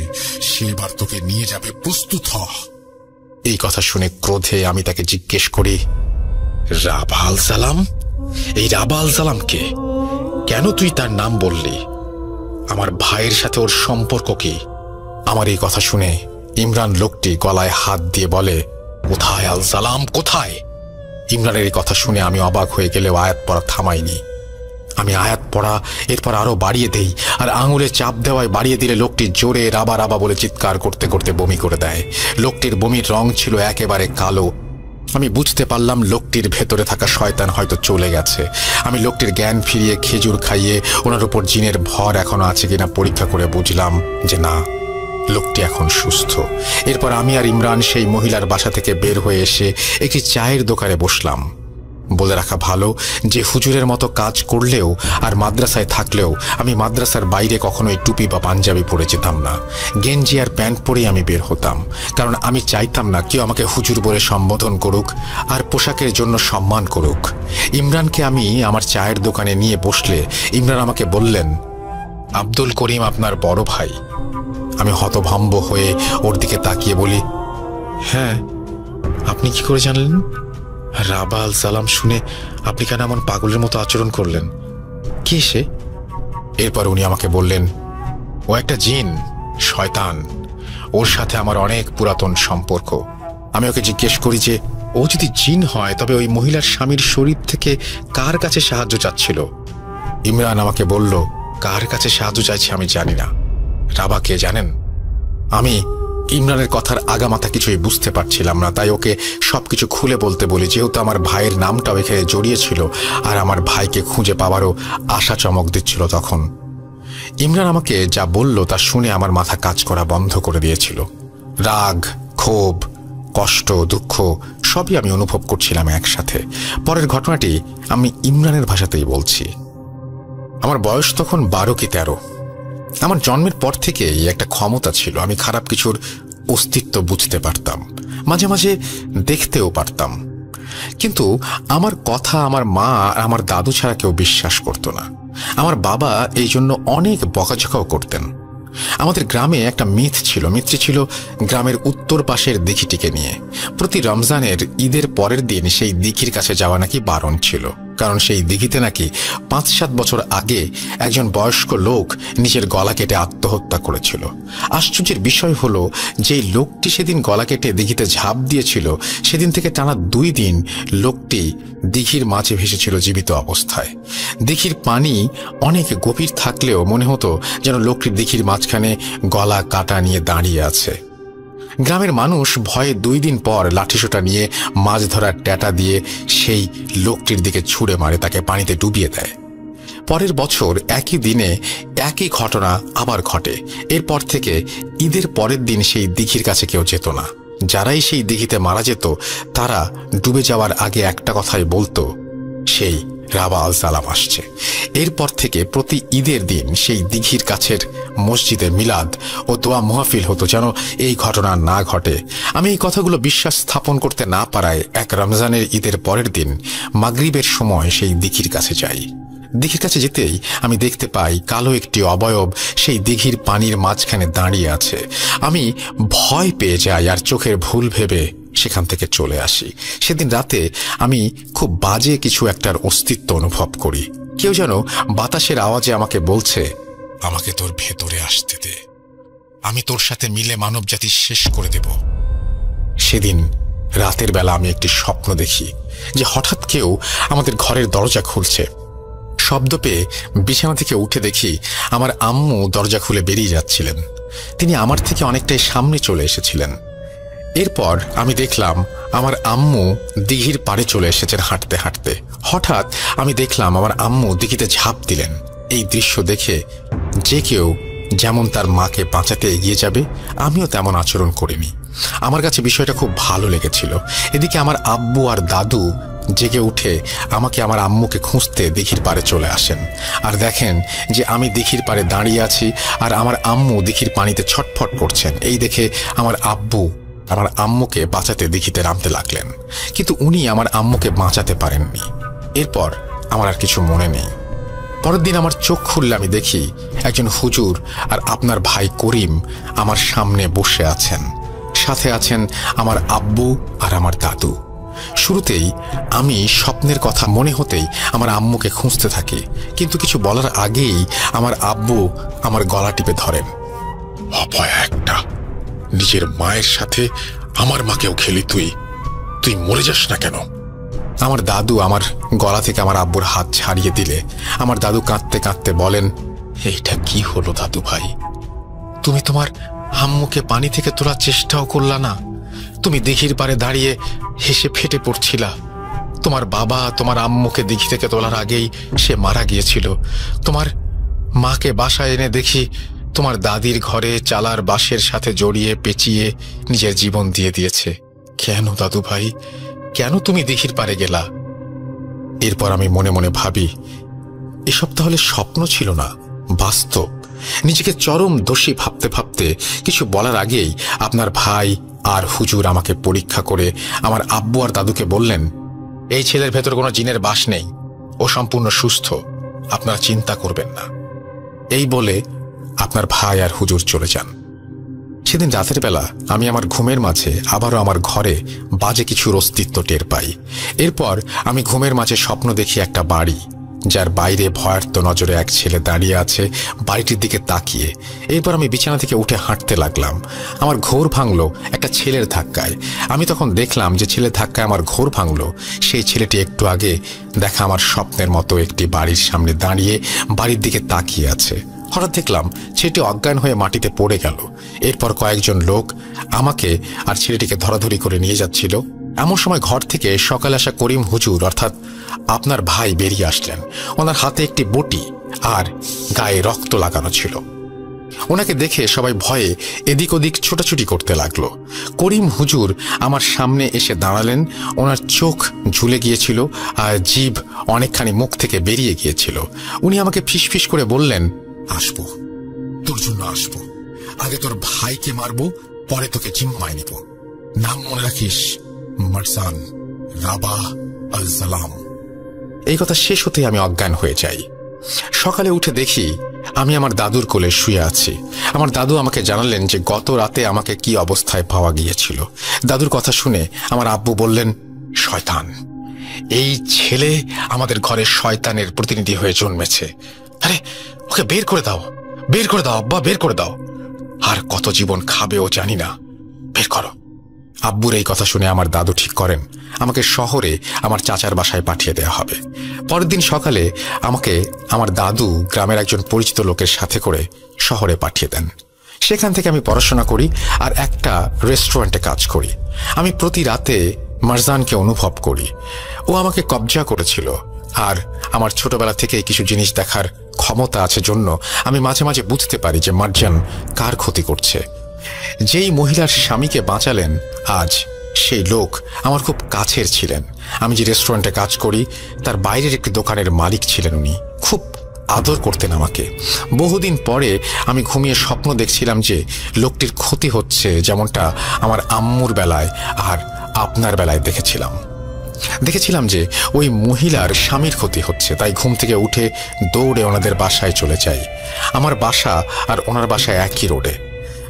B: সে এবার তোকে নিয়ে যাবে, প্রস্তুত হ।
A: এই কথা শুনে ক্রোধে আমি তাকে জিজ্ঞেস করি, রাবা আল সালাম? এই রাবা আল সালাম কে? কেন তুই তার নাম বললি? আমার ভাইয়ের সাথে ওর সম্পর্ক কি? আমার এই কথা শুনে ইমরান লোকটি গলায় হাত দিয়ে বলে, কোথায় আল সালাম, কোথায়? ইমরানের এই কথা শুনে আমি অবাক হয়ে গেলেও আয়াত পড়া থামাইনি। আমি আয়াত পড়া এরপর আরো বাড়িয়ে দেই, আর আঙুলে চাপ দেওয়ায় বাড়িয়ে দিলে লোকটি জোরে রাবা রাবা বলে চিৎকার করতে করতে বমি করে দেয়। লোকটির বমির রং ছিল একেবারে কালো। আমি বুঝতে পারলাম লোকটির ভেতরে থাকা শয়তান হয়তো চলে গেছে। আমি লোকটির জ্ঞান ফিরিয়ে খেজুর খাইয়ে ওনার উপর জিনের ভর এখনো আছে কিনা পরীক্ষা করে বুঝলাম যে না, লোকটি এখন সুস্থ। এরপর আমি আর ইমরান সেই মহিলার বাসা থেকে বের হয়ে এসে একটি চায়ের দোকানে বসলাম। বলে রাখা ভালো যে হুজুরের মতো কাজ করলেও আর মাদ্রাসায় থাকলেও আমি মাদ্রাসার বাইরে কখনোই টুপি বা পাঞ্জাবি পরে যেতাম না। গেঞ্জি আর প্যান্ট পরেই আমি বের হতাম, কারণ আমি চাইতাম না কেউ আমাকে হুজুর বলে সম্বোধন করুক আর পোশাকের জন্য সম্মান করুক। ইমরানকে আমি আমার চায়ের দোকানে নিয়ে বসলে ইমরান আমাকে বললেন, আব্দুল করিম আপনার বড় ভাই। আমি হতভম্ব হয়ে ওর দিকে তাকিয়ে বলি, হ্যাঁ, আপনি কি করে জানলেন? রাবা আল সালাম শুনে আপনি কেন এমন পাগলের মতো আচরণ করলেন? কে সে? এরপর উনি আমাকে বললেন, ও একটা জিন, শয়তান। ওর সাথে আমার অনেক পুরাতন সম্পর্ক। আমি ওকে জিজ্ঞেস করি যে ও যদি জিন হয় তবে ওই মহিলার স্বামীর শরীর থেকে কার কাছে সাহায্য চাচ্ছিল? ইমরান আমাকে বলল, কার কাছে সাহায্য চাইছে আমি জানি না। রাবা কে জানেন? আমি ইমরানের কথার আগামাথা কিছুই বুঝতে পারছিলাম না, তাই ওকে সবকিছু খুলে বলতে বলি, যেহেতু আমার ভাইয়ের নামটাও এখানে জড়িয়েছিল আর আমার ভাইকে খুঁজে পাওয়ারও আশা চমক দিচ্ছিল তখন। ইমরান আমাকে যা বলল তা শুনে আমার মাথা কাজ করা বন্ধ করে দিয়েছিল। রাগ, ক্ষোভ, কষ্ট, দুঃখ সবই আমি অনুভব করছিলাম একসাথে। পরের ঘটনাটি আমি ইমরানের ভাষাতেই বলছি। আমার বয়স তখন 12 কি 13। আমার জন্মের পর থেকেই একটা ক্ষমতা ছিল, আমি খারাপ কিছুর অস্তিত্ব বুঝতে পারতাম, মাঝে মাঝে দেখতেও পারতাম। কিন্তু আমার কথা আমার মা আর আমার দাদু ছাড়া কেউ বিশ্বাস করত না। আমার বাবা এই জন্য অনেক বকাঝকাও করতেন। আমাদের গ্রামে একটা মিথটি ছিল গ্রামের উত্তর পাশের দিঘিটিকে নিয়ে। প্রতি রমজানের ঈদের পরের দিন সেই দিঘির কাছে যাওয়া নাকি বারণ ছিল। কারণ সেই দিঘিতে নাকি ৫-৭ বছর আগে একজন বয়স্ক লোক নিজের গলা কেটে আত্মহত্যা করেছিল। আশ্চর্যের বিষয় হলো, যে লোকটি সেদিন গলা কেটে দিঘিতে ঝাঁপ দিয়েছিল, সেদিন থেকে টানা 2 দিন লোকটি দিঘির মাঝে ভেসেছিল জীবিত অবস্থায়। দিঘির পানি অনেক গভীর থাকলেও মনে হতো যেন লোকটি দিঘির মাঝখানে গলা কাটা নিয়ে দাঁড়িয়ে আছে। গ্রামের মানুষ ভয়ে 2 দিন পর লাঠিসোঁটা নিয়ে মাছ ধরার ট্যাটা দিয়ে সেই লোকটির দিকে ছুঁড়ে মারে, তাকে পানিতে ডুবিয়ে দেয়। পরের বছর একই দিনে একই ঘটনা আবার ঘটে। এরপর থেকে ঈদের পরের দিন সেই দিঘির কাছে কেউ যেত না। যারাই সেই দিঘিতে মারা যেত তারা ডুবে যাওয়ার আগে একটা কথাই বলতো, সেই রাবা আল সালাম আসছে। এরপর থেকে প্রতি ঈদের দিন সেই দিঘির কাছের মসজিদে মিলাদ ও দোয়া মাহফিল হতো, যেন এই ঘটনা না ঘটে। আমি এই কথাগুলো বিশ্বাস স্থাপন করতে না পারায় এক রমজানের ঈদের পরের দিন মাগরিবের সময় সেই দিঘির কাছে যাই। দিঘির কাছে যেতেই আমি দেখতে পাই কালো একটি অবয়ব সেই দিঘির পানির মাঝখানে দাঁড়িয়ে আছে। আমি ভয় পেয়ে যাই আর চোখের ভুল ভেবে সেখান থেকে চলে আসি। সেদিন রাতে আমি খুব বাজে কিছু একটার অস্তিত্ব অনুভব করি। কেউ যেন বাতাসের আওয়াজে আমাকে বলছে, আমাকে তোর ভেতরে আসতে দে, আমি তোর সাথে মিলে মানব জাতি শেষ করে দেব। সেদিন রাতের বেলা আমি একটি স্বপ্ন দেখি যে হঠাৎ কেউ আমাদের ঘরের দরজা খুলছে। শব্দ পেয়ে বিছানা থেকে উঠে দেখি আমার আম্মু দরজা খুলে বেরিয়ে যাচ্ছিলেন। তিনি আমার থেকে অনেকটাই সামনে চলে এসেছিলেন। এরপর আমি দেখলাম আমার আম্মু দিঘির পাড়ে চলে এসেছেন হাঁটতে হাঁটতে। হঠাৎ আমি দেখলাম আমার আম্মু দিঘিতে ঝাঁপ দিলেন। এই দৃশ্য দেখে যে কেউ যেমন তার মাকে বাঁচাতে এগিয়ে যাবে, আমিও তেমন আচরণ করিনি। আমার কাছে বিষয়টা খুব ভালো লেগেছিল। এদিকে আমার আব্বু আর দাদু জেগে উঠে আমাকে আমার আম্মুকে খুঁজতে দিঘির পাড়ে চলে আসেন আর দেখেন যে আমি দিঘির পাড়ে দাঁড়িয়ে আছি আর আমার আম্মু দিঘির পানিতে ছটফট করছেন। এই দেখে আমার আব্বু আমার আম্মুকে বাঁচাতে দিঘিতে নামতে লাগলেন, কিন্তু উনি আমার আম্মুকে বাঁচাতে পারেননি। এরপর আমার আর কিছু মনে নেই। পরের দিন আমার চোখ খুললে আমি দেখি একজন হুজুর আর আপনার ভাই করিম আমার সামনে বসে আছেন, সাথে আছেন আমার আব্বু আর আমার দাদু। শুরুতেই আমি স্বপ্নের কথা মনে হতেই আমার আম্মুকে খুঁজতে থাকি, কিন্তু কিছু বলার আগেই আমার আব্বু আমার গলা টিপে ধরেন।
B: অপয়া একটা, নিজের মায়ের সাথে আমার মাকেও খেলি তুই মরে যাস না কেন?
A: আমার দাদু আমার গলা থেকে আমার আব্বুর হাত ছাড়িয়ে দিলে আমার দাদু কাঁদতে কাঁদতে বলেন, এইটা কি হলো দাদু ভাই? তুমি তোমার আম্মুকে পানি থেকে তোলার চেষ্টাও করলা না? তুমি দিঘির পাড়ে দাঁড়িয়ে হেসে ফেটে পড়ছিলা। তোমার বাবা তোমার আম্মুকে দিঘি থেকে তোলার আগেই সে মারা গিয়েছিল। তোমার মাকে বাসায় এনে দেখি তোমার দাদির ঘরে চালার বাঁশের সাথে জড়িয়ে পেঁচিয়ে নিজের জীবন দিয়ে দিয়েছে। কেন দাদু ভাই, কেন তুমি দিঘির পাড়ে গেলা? এরপর আমি মনে মনে ভাবি, এসব তাহলে স্বপ্ন ছিল না, বাস্তব। নিজেকে চরম দোষী ভাবতে ভাবতে কিছু বলার আগেই আপনার ভাই আর হুজুর আমাকে পরীক্ষা করে আমার আব্বু আর দাদুকে বললেন, এই ছেলের ভেতর কোনো জিনের বাস নেই, ও সম্পূর্ণ সুস্থ, আপনারা চিন্তা করবেন না। এই বলে আপনার ভাই আর হুজুর চলে যান। সেদিন রাতের বেলা আমি আমার ঘুমের মাঝে আবারও আমার ঘরে বাজে কিছুর অস্তিত্ব টের পাই। এরপর আমি ঘুমের মাঝে স্বপ্ন দেখি একটা বাড়ি, যার বাইরে ভয়ার্ত নজরে এক ছেলে দাঁড়িয়ে আছে বাড়িটির দিকে তাকিয়ে। এরপর আমি বিছানা থেকে উঠে হাঁটতে লাগলাম। আমার ঘোর ভাঙলো একটা ছেলের ধাক্কায়। আমি তখন দেখলাম যে ছেলের ধাক্কায় আমার ঘোর ভাঙলো সেই ছেলেটি একটু আগে দেখা আমার স্বপ্নের মতো একটি বাড়ির সামনে দাঁড়িয়ে বাড়ির দিকে তাকিয়ে আছে। হঠাৎ দেখলাম ছেলেটি অজ্ঞান হয়ে মাটিতে পড়ে গেল। এরপর কয়েকজন লোক আমাকে আর ছেলেটিকে ধরাধরি করে নিয়ে যাচ্ছিল। এমন সময় ঘর থেকে সকালে আসা করিম হুজুর অর্থাৎ আপনার ভাই বেরিয়ে আসলেন। ওনার হাতে একটি বটি আর গায়ে রক্ত লাগানো ছিল। ওনাকে দেখে সবাই ভয়ে এদিক ওদিক ছোটাছুটি করতে লাগলো। করিম হুজুর আমার সামনে এসে দাঁড়ালেন। ওনার চোখ ঝুলে গিয়েছিল আর জিভ অনেকখানি মুখ থেকে বেরিয়ে গিয়েছিল। উনি আমাকে ফিসফিস করে বললেন,
B: আসবো, তোর জন্য আসবো। আগে তোর ভাইকে মারবো, পরে তোকে জিম্মায় নিব। নাম মনে রাখিস, মারসান রাবা আল সালাম।
A: এই কথা শেষ হতেই আমি অজ্ঞান হয়ে যাই। সকালে উঠে দেখি আমি আমার দাদুর কোলে শুয়ে আছি। আমার দাদু আমাকে জানালেন যে গত রাতে আমাকে কি অবস্থায় পাওয়া গিয়েছিল। দাদুর কথা শুনে আমার আব্বু বললেন, শয়তান, এই ছেলে আমাদের ঘরে শয়তানের প্রতিনিধি হয়ে জন্মেছে। আরে ওকে বের করে দাও, বের করে দাও আব্বা, বের করে দাও। আর কত জীবন খাবে ও জানি না, বের করো। আব্বুর এই কথা শুনে আমার দাদু ঠিক করেন আমাকে শহরে আমার চাচার বাসায় পাঠিয়ে দেওয়া হবে। পরের দিন সকালে আমাকে আমার দাদু গ্রামের একজন পরিচিত লোকের সাথে করে শহরে পাঠিয়ে দেন। সেখান থেকে আমি পড়াশোনা করি আর একটা রেস্টুরেন্টে কাজ করি। আমি প্রতি রাতে মারজানকে অনুভব করি। ও আমাকে কবজা করেছিল, আর আমার ছোটবেলা থেকে কিছু জিনিস দেখার ক্ষমতা আছে জন্য আমি মাঝে মাঝে বুঝতে পারি যে মারজান কার ক্ষতি করছে। যেই মহিলার স্বামীকে বাঁচালেন আজ সেই লোক আমার খুব কাছের ছিলেন। আমি যে রেস্টুরেন্টে কাজ করি তার বাইরের একটি দোকানের মালিক ছিলেন। উনি খুব আদর করতেন আমাকে। বহুদিন পরে আমি ঘুমিয়ে স্বপ্ন দেখছিলাম যে লোকটির ক্ষতি হচ্ছে, যেমনটা আমার আম্মুর বেলায় আর আপনার বেলায় দেখেছিলাম যে ওই মহিলার স্বামীর ক্ষতি হচ্ছে। তাই ঘুম থেকে উঠে দৌড়ে ওনাদের বাসায় চলে যাই। আমার বাসা আর ওনার বাসায় একই রোডে।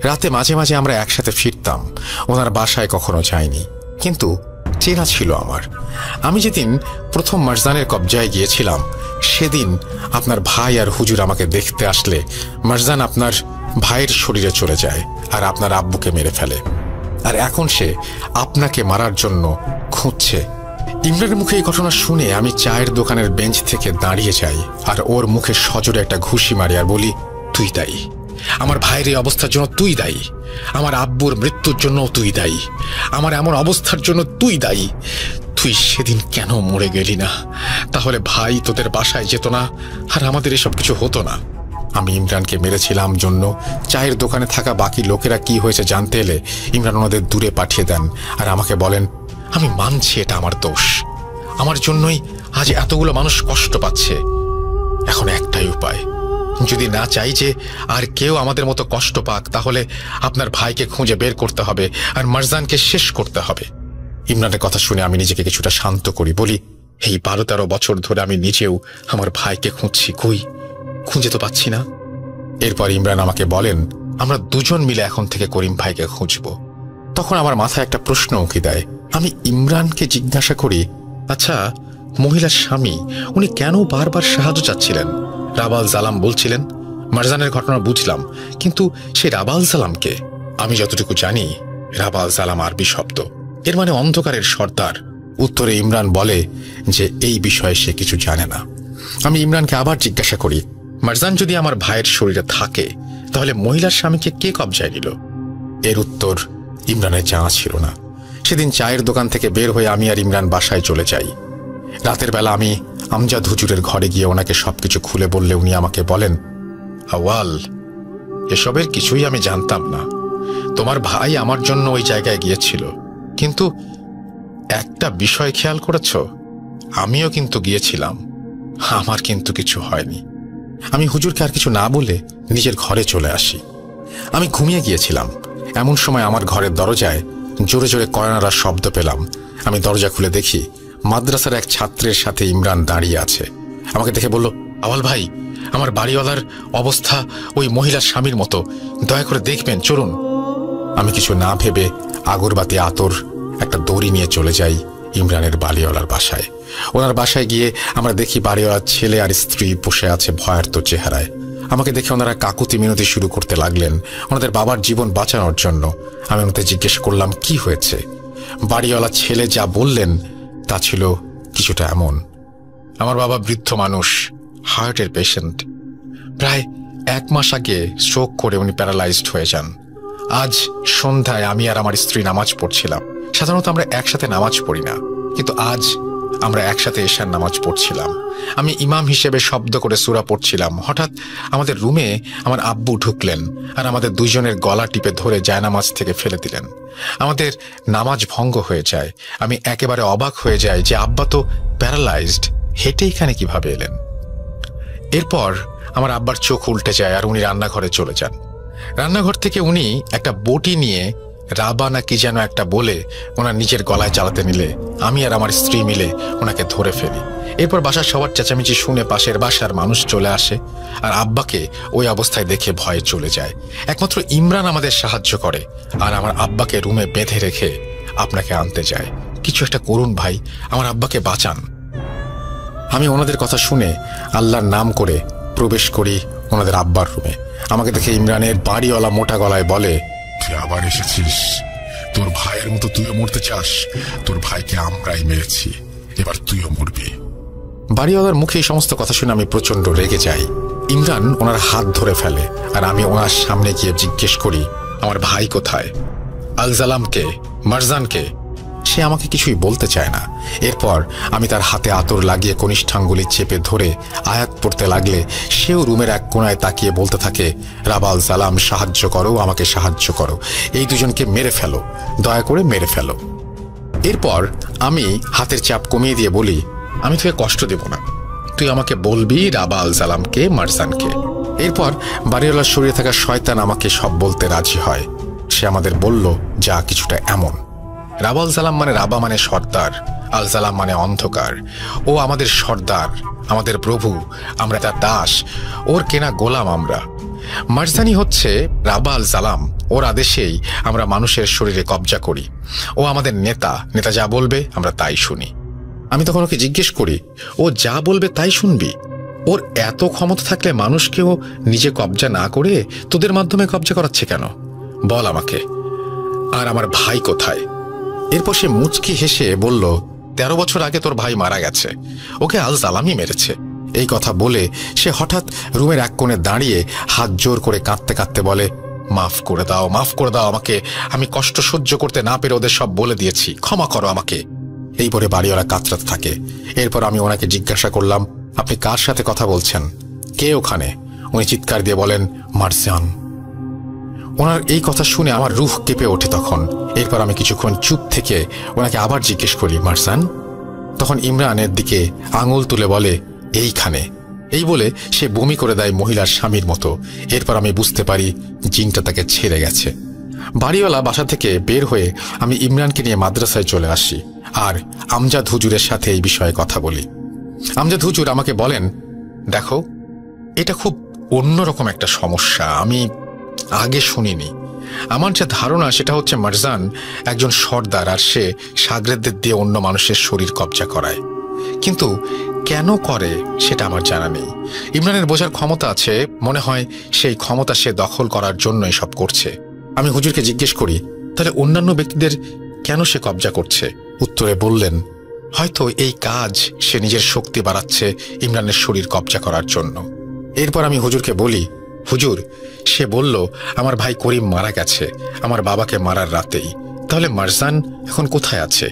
A: রাতে মাঝে মাঝে আমরা একসাথে ফিরতাম। ওনার বাসায় কখনো যাইনি, কিন্তু চেনা ছিল আমার। আমি যেদিন প্রথম মারজানের কবজায় গিয়েছিলাম সেদিন আপনার ভাই আর হুজুর আমাকে দেখতে আসলে মারজান আপনার ভাইয়ের শরীরে চলে যায় আর আপনার আব্বুকে মেরে ফেলে। আর এখন সে আপনাকে মারার জন্য খুঁজছে। ইমরানের মুখে এই ঘটনা শুনে আমি চায়ের দোকানের বেঞ্চ থেকে দাঁড়িয়ে যাই আর ওর মুখে সজোরে একটা ঘুষি মারি আর বলি, তুই দায়ী। আমার ভাইয়ের এই অবস্থার জন্য তুই দায়ী। আমার আব্বুর মৃত্যুর জন্য তুই দায়ী। আমার এমন অবস্থার জন্য তুই দায়ী। তুই সেদিন কেন মরে গেলি না? তাহলে ভাই তোদের বাসায় যেত না আর আমাদের এসব কিছু হতো না। আমি ইমরানকে মেরেছিলাম জন্য চায়ের দোকানে থাকা বাকি লোকেরা কি হয়েছে জানতে এলে ইমরান ওনাদের দূরে পাঠিয়ে দেন আর আমাকে বলেন, আমি মানছি এটা আমার দোষ, আমার জন্যই আজ এতগুলো মানুষ কষ্ট পাচ্ছে। এখন একটাই উপায়, যদি না চাই যে আর কেউ আমাদের মতো কষ্ট পাক, তাহলে আপনার ভাইকে খুঁজে বের করতে হবে আর মারজানকে শেষ করতে হবে। ইমরানের কথা শুনে আমি নিজেকে কিছুটা শান্ত করি। বলি, এই 12-13 বছর ধরে আমি নিজেও আমার ভাইকে খুঁজছি, কই খুঁজে তো পাচ্ছি না। এরপর ইমরান আমাকে বলেন, আমরা দুজন মিলে এখন থেকে করিম ভাইকে খুঁজব। তখন আমার মাথায় একটা প্রশ্ন উঁকি দেয়। আমি ইমরানকে জিজ্ঞাসা করি, আচ্ছা মহিলার স্বামী উনি কেন বারবার সাহায্য চাচ্ছিলেন? রাবাল জালাম বলছিলেন। মারজানের ঘটনা বুঝলাম, কিন্তু সে রাবাল জালামকে? আমি যতটুকু জানি রাবাল জালাম আরবি শব্দ, এর মানে অন্ধকারের সর্দার। উত্তরে ইমরান বলে যে এই বিষয়ে সে কিছু জানে না। আমি ইমরানকে আবার জিজ্ঞাসা করি, মারজান যদি আমার ভাইয়ের শরীরে থাকে তাহলে মহিলার স্বামীকে কে কবজায় নিল? এর উত্তর ইমরানের জানা ছিল না। সেদিন চায়ের দোকান থেকে বের হয়ে আমি আর ইমরান বাসায় চলে যাই। রাতের বেলা আমি আমজাদ হুজুরের ঘরে গিয়ে ওনাকে সবকিছু খুলে বললে উনি আমাকে বলেন, আওয়াল, এসবের কিছুই আমি জানতাম না। তোমার ভাই আমার জন্য ওই জায়গায় গিয়েছিল, কিন্তু একটা বিষয় খেয়াল করেছ? আমিও কিন্তু গিয়েছিলাম, আমার কিন্তু কিছু হয়নি। আমি হুজুরকে আর কিছু না বলে নিজের ঘরে চলে আসি। আমি ঘুমিয়ে গিয়েছিলাম। এমন সময় আমার ঘরের দরজায় জোরে জোরে কড়া শব্দ পেলাম। আমি দরজা খুলে দেখি মাদ্রাসার এক ছাত্রের সাথে ইমরান দাঁড়িয়ে আছে। আমাকে দেখে বলল, আওয়াল ভাই, আমার বাড়িওয়ালার অবস্থা ওই মহিলার স্বামীর মতো, দয়া করে দেখবেন, চলুন। আমি কিছু না ভেবে আগরবাতি, আতর, একটা দড়ি নিয়ে চলে যাই ইমরানের বাড়িওয়ালার বাসায়। ওনার বাসায় গিয়ে আমরা দেখি বাড়িওয়ালার ছেলে আর স্ত্রী বসে আছে ভয়ার্ত চেহারায়। আমাকে দেখে ওনারা কাকুতি মিনতি শুরু করতে লাগলেন ওনাদের বাবার জীবন বাঁচানোর জন্য। আমি ওনাদের জিজ্ঞেস করলাম কি হয়েছে। বাড়িওয়ালা ছেলে যা বললেন তা ছিল কিছুটা এমন, আমার বাবা বৃদ্ধ মানুষ, হার্টের পেশেন্ট। প্রায় 1 মাস আগে স্ট্রোক করে উনি প্যারালাইজড হয়ে যান। আজ সন্ধ্যায় আমি আর আমার স্ত্রী নামাজ পড়ছিলাম। সাধারণত আমরা একসাথে নামাজ পড়ি না, কিন্তু আজ আমরা একসাথে এশার নামাজ পড়ছিলাম। আমি ইমাম হিসেবে শব্দ করে সূরা পড়ছিলাম। হঠাৎ আমাদের রুমে আমার আব্বু ঢুকলেন আর আমাদের দুইজনের গলা টিপে ধরে জায়নামাজ থেকে ফেলে দিলেন। আমাদের নামাজ ভঙ্গ হয়ে যায়। আমি একেবারে অবাক হয়ে যাই যে আব্বা তো প্যারালাইজড, হেঁটে এখানে কিভাবে এলেন। এরপর আমার আব্বার চোখ উল্টে যায় আর উনি রান্নাঘরে চলে যান। রান্নাঘর থেকে উনি একটা বটি নিয়ে রাবা না কি যেন একটা বলে ওনার নিজের গলায় চালাতে নিলে আমি আর আমার স্ত্রী মিলে ওনাকে ধরে ফেলি। এরপর বাসার সবার চেঁচামেচি শুনে পাশের বাসার মানুষ চলে আসে আর আব্বাকে ওই অবস্থায় দেখে ভয়ে চলে যায়। একমাত্র ইমরান আমাদের সাহায্য করে আর আমার আব্বাকে রুমে বেঁধে রেখে আপনাকে আনতে যায়। কিছু একটা করুন ভাই, আমার আব্বাকে বাঁচান। আমি ওনাদের কথা শুনে আল্লাহর নাম করে প্রবেশ করি ওনাদের আব্বার রুমে। আমাকে দেখে ইমরানের বাড়িওয়ালা মোটা গলায় বলে,
B: তুই আবার এসেছিস? তোর ভাইয়ের মতো তুইও মরতে চাস? তোর ভাইকে আমরাই মেরেছি, এবার তুইও মরবি।
A: বাড়িওয়ালার মুখে এই সমস্ত কথা শুনে আমি প্রচন্ড রেগে যাই। ইমরান ওনার হাত ধরে ফেলে, আর আমি ওনার সামনে গিয়ে জিজ্ঞেস করি, আমার ভাই কোথায়? আল জালামকে, মারজানকে? সে আমাকে কিছুই বলতে চায় না। এরপর আমি তার হাতে আতর লাগিয়ে কনিষ্ঠাঙ্গুলি চেপে ধরে আয়াত পড়তে লাগলে সেও রুমের এক কোণায় তাকিয়ে বলতে থাকে, রাবা আল জালাম, সাহায্য করো, আমাকে সাহায্য করো, এই দুজনকে মেরে ফেলো, দয়া করে মেরে ফেলো। এরপর আমি হাতের চাপ কমিয়ে দিয়ে বলি, আমি তোকে কষ্ট দেব না, তুই আমাকে বলবি রাবা আল জালামকে, মারজানকে। এরপর বাড়িওয়ালার শরীরে থাকা শয়তান আমাকে সব বলতে রাজি হয়। সে আমাদের বলল যা কিছুটা এমন, রাবা আল জালাম মানে রাবা মানে সর্দার, আল জালাম মানে অন্ধকার। ও আমাদের সর্দার, আমাদের প্রভু, আমরা তার দাস, ওর কেনা গোলাম আমরা। মারজানি হচ্ছে রাবা আল জালাম, ওর আদেশেই আমরা মানুষের শরীরে কবজা করি। ও আমাদের নেতা, নেতা যা বলবে আমরা তাই শুনি। আমি তখন ওকে জিজ্ঞেস করি, ও যা বলবে তাই শুনবি? ওর এত ক্ষমতা থাকলে মানুষকেও নিজে কবজা না করে তোদের মাধ্যমে কবজা করাচ্ছে কেন? বল আমাকে। আর আমার ভাই কোথায়? এরপর সে মুচকি হেসে বলল, 13 বছর আগে তোর ভাই মারা গেছে, ওকে আল জালামই মেরেছে। এই কথা বলে সে হঠাৎ রুমের এক কোণে দাঁড়িয়ে হাত জোর করে কাঁদতে কাঁদতে বলে, মাফ করে দাও, মাফ করে দাও আমাকে, আমি কষ্ট সহ্য করতে না পেরে ওদের সব বলে দিয়েছি, ক্ষমা করো আমাকে। এই বলে বাড়িওয়ালা কাতরাতে থাকে। এরপর আমি ওনাকে জিজ্ঞাসা করলাম, আপনি কার সাথে কথা বলছেন? কে ওখানে? উনি চিৎকার দিয়ে বলেন, মারজান। ওনার এই কথা শুনে আমার রুহ কেঁপে ওঠে তখন। এরপর আমি কিছুক্ষণ চুপ থেকে ওনাকে আবার জিজ্ঞেস করি, মারজান? তখন ইমরানের দিকে আঙুল তুলে বলে, এইখানে। এই বলে সে বমি করে দেয় মহিলার স্বামীর মতো। এরপর আমি বুঝতে পারি জিনটা তাকে ছেড়ে গেছে। বাড়িওয়ালা বাসা থেকে বের হয়ে আমি ইমরানকে নিয়ে মাদ্রাসায় চলে আসি আর আমজাদ হুজুরের সাথে এই বিষয়ে কথা বলি। আমজাদ হুজুর আমাকে বলেন, দেখো, এটা খুব অন্যরকম একটা সমস্যা, আমি আগে শুনিনি। আমার যে ধারণা সেটা হচ্ছে মারজান একজন সর্দার, আর সে শাগরেদদের দিয়ে অন্য মানুষের শরীর কবজা করায়। কিন্তু কেন করে সেটা আমার জানা নেই। ইমরানের বোঝার ক্ষমতা আছে, মনে হয় সেই ক্ষমতা সে দখল করার জন্য এসব করছে। আমি হুজুরকে জিজ্ঞেস করি, তাহলে অন্যান্য ব্যক্তিদের কেন সে কবজা করছে? উত্তরে বললেন, হয়তো এই কাজ সে নিজের শক্তি বাড়াচ্ছে ইমরানের শরীর কবজা করার জন্য। এরপর আমি হুজুরকে বলি, হুজুর, সে বলল আমার ভাই করিম মারা গেছে আমার বাবাকে মারার রাতেই, তাহলে মারজান এখন কোথায় আছে?